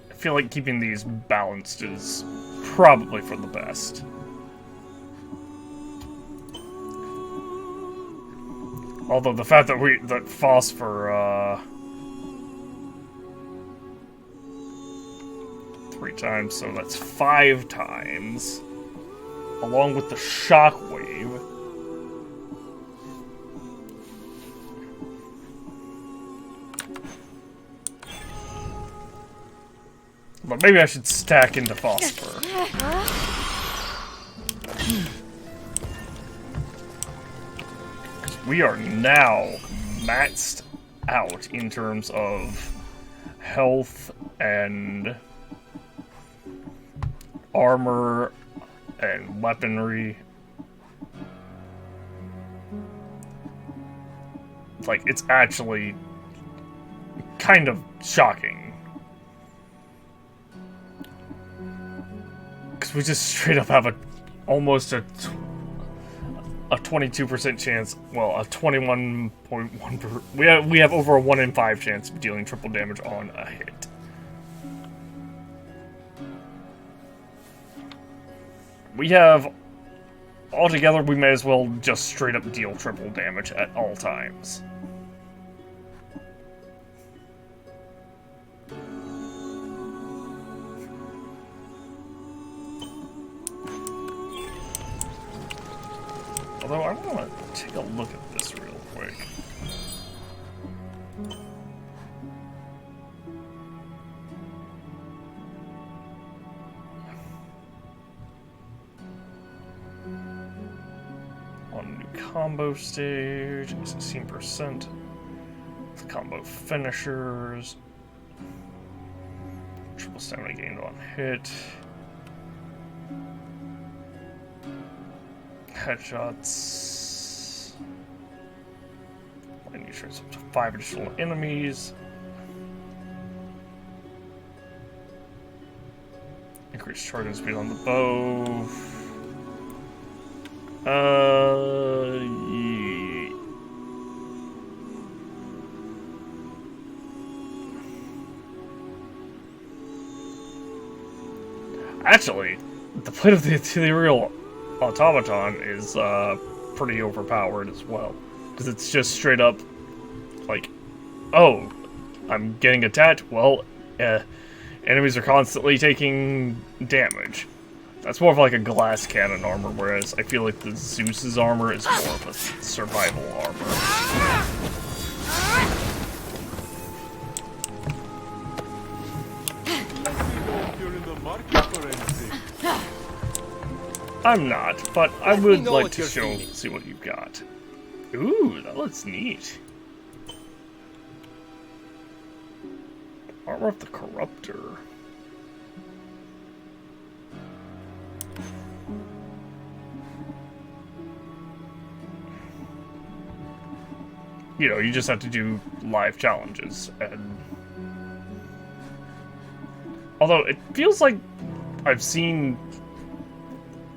I feel like keeping these balanced is probably for the best. Although the fact that phosphor 3 times, so that's 5 times, along with the shockwave. But maybe I should stack into phosphor. We are now maxed out in terms of health and armor and weaponry. Like, it's actually kind of shocking. Because we just straight up have almost a 22% chance, well, a 21.1%. We have over a 1 in 5 chance of dealing triple damage on a hit. We have, altogether, we may as well just straight up deal triple damage at all times. Although I want to take a look at this real quick. On new combo stage, 16%. Combo finishers. Triple stamina gained on hit. Headshots. When you Destroys up to 5 additional enemies. Increase charging speed on the bow. Yeah. Actually, the plate of the ethereal automaton is pretty overpowered as well, because it's just straight up like, oh, I'm getting attacked. Well, enemies are constantly taking damage. That's more of like a glass cannon armor, whereas I feel like the Zeus's armor is more of a survival armor. I'm not, but I would like to see what you've got. Ooh, that looks neat. Armor of the Corruptor. You know, you just have to do live challenges, and although it feels like I've seen,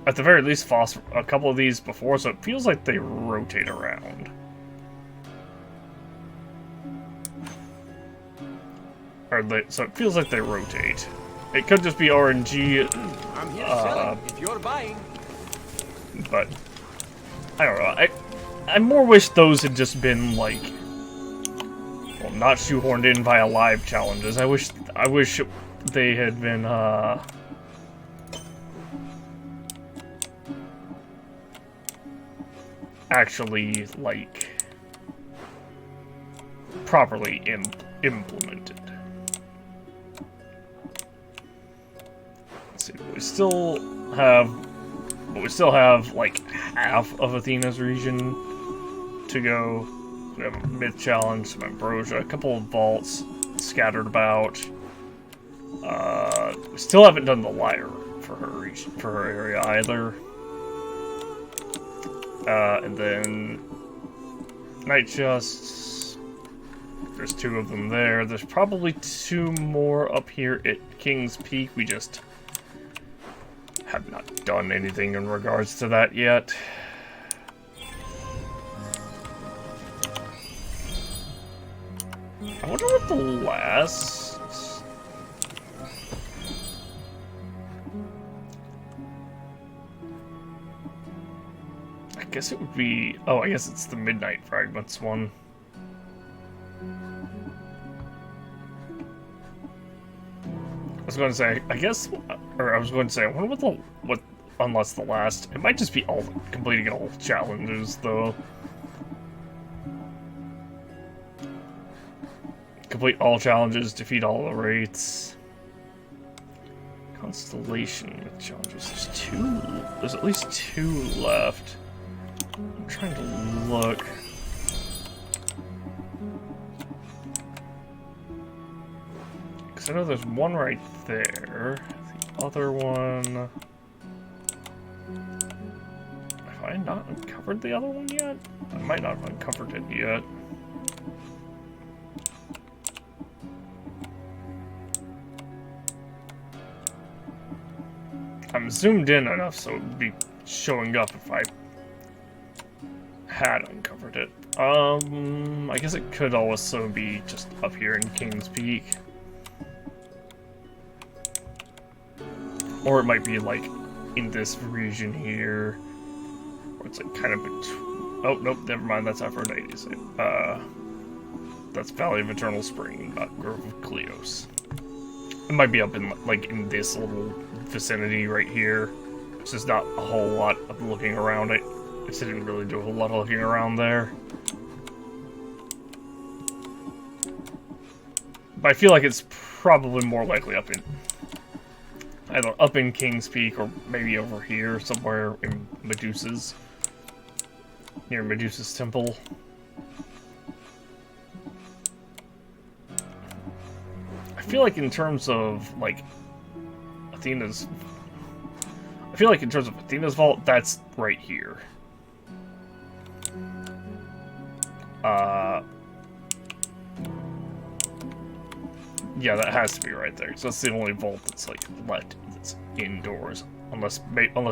at the very least, a couple of these before, so it feels like they rotate around. So it feels like they rotate. It could just be RNG. I'm here selling if you're buying. But I don't know. I more wish those had just been like, well, not shoehorned in via live challenges. I wish they had been actually like properly implemented. Let's see. We still have like half of Athena's region to go. We have a myth challenge, some ambrosia, a couple of vaults scattered about. We still haven't done the lyre for her region, for her area either. And then night chests. There's 2 of them there. There's probably 2 more up here at King's Peak. We just have not done anything in regards to that yet. I wonder what the last... I guess it would be... Oh, I guess it's the Midnight Fragments one. I was going to say, I guess... Or I was going to say, I wonder what unlocks the last... It might just be completing all challenges, though. Complete all challenges, defeat all the rates. Constellation with challenges. There's at least 2 left. I'm trying to look. Because I know there's one right there. The other one... Have I not uncovered the other one yet? I might not have uncovered it yet. I'm zoomed in enough so it would be showing up if I had uncovered it. I guess it could also be just up here in King's Peak. Or it might be like in this region here. Where it's like kind of between... Oh, nope, never mind, that's Aphrodite's. That's Valley of Eternal Spring, not Grove of Cleos. It might be up in like in this little vicinity right here. It's just not a whole lot of looking around. I just didn't really do a whole lot of looking around there. But I feel like it's probably more likely up in either up in King's Peak or maybe over here somewhere in Medusa's, near Medusa's temple. I feel like in terms of like Athena's vault, that's right here. Yeah, that has to be right there, because that's the only vault that's, like, let that's indoors. Unless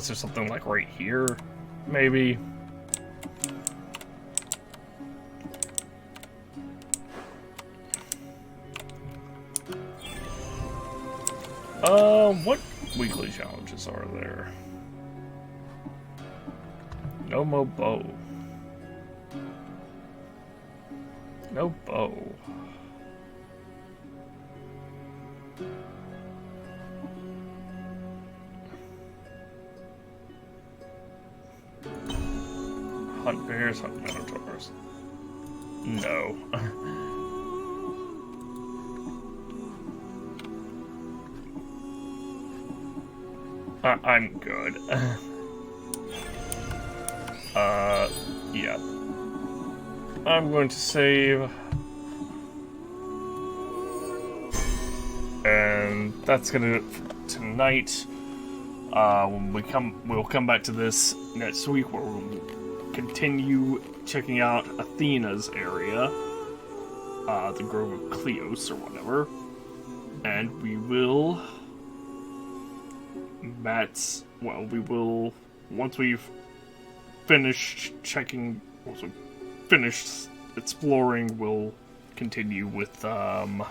there's something, like, right here, maybe. What weekly challenges are there? No more bow. No bow. Hunt bears, hunt minotaurs. No. I'm good. Yeah. I'm going to save. And that's gonna do it for tonight. When we'll come back to this next week where we'll continue checking out Athena's area. The Grove of Cleos or whatever. And we will... once we've finished checking, also finished exploring, we'll continue with, phone's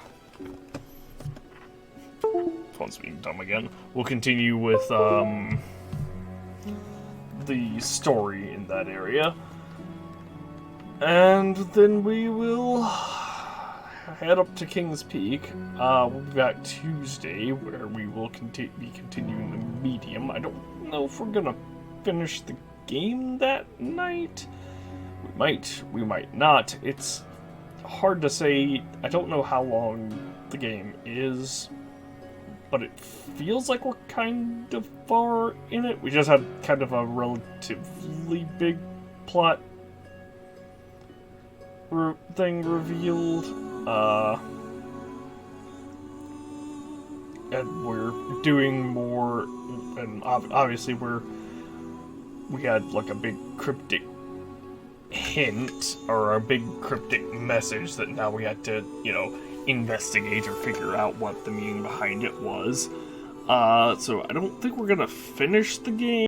being dumb again. We'll continue with, the story in that area. And then we will head up to King's Peak. We'll be back Tuesday, where we will be continuing the medium. I don't know if we're gonna finish the game that night. We might not. It's hard to say. I don't know how long the game is, but it feels like we're kind of far in it. We just had kind of a relatively big plot thing revealed. And we're doing more, and obviously we had like a big cryptic hint, or a big cryptic message that now we had to, investigate or figure out what the meaning behind it was. So I don't think we're gonna finish the game.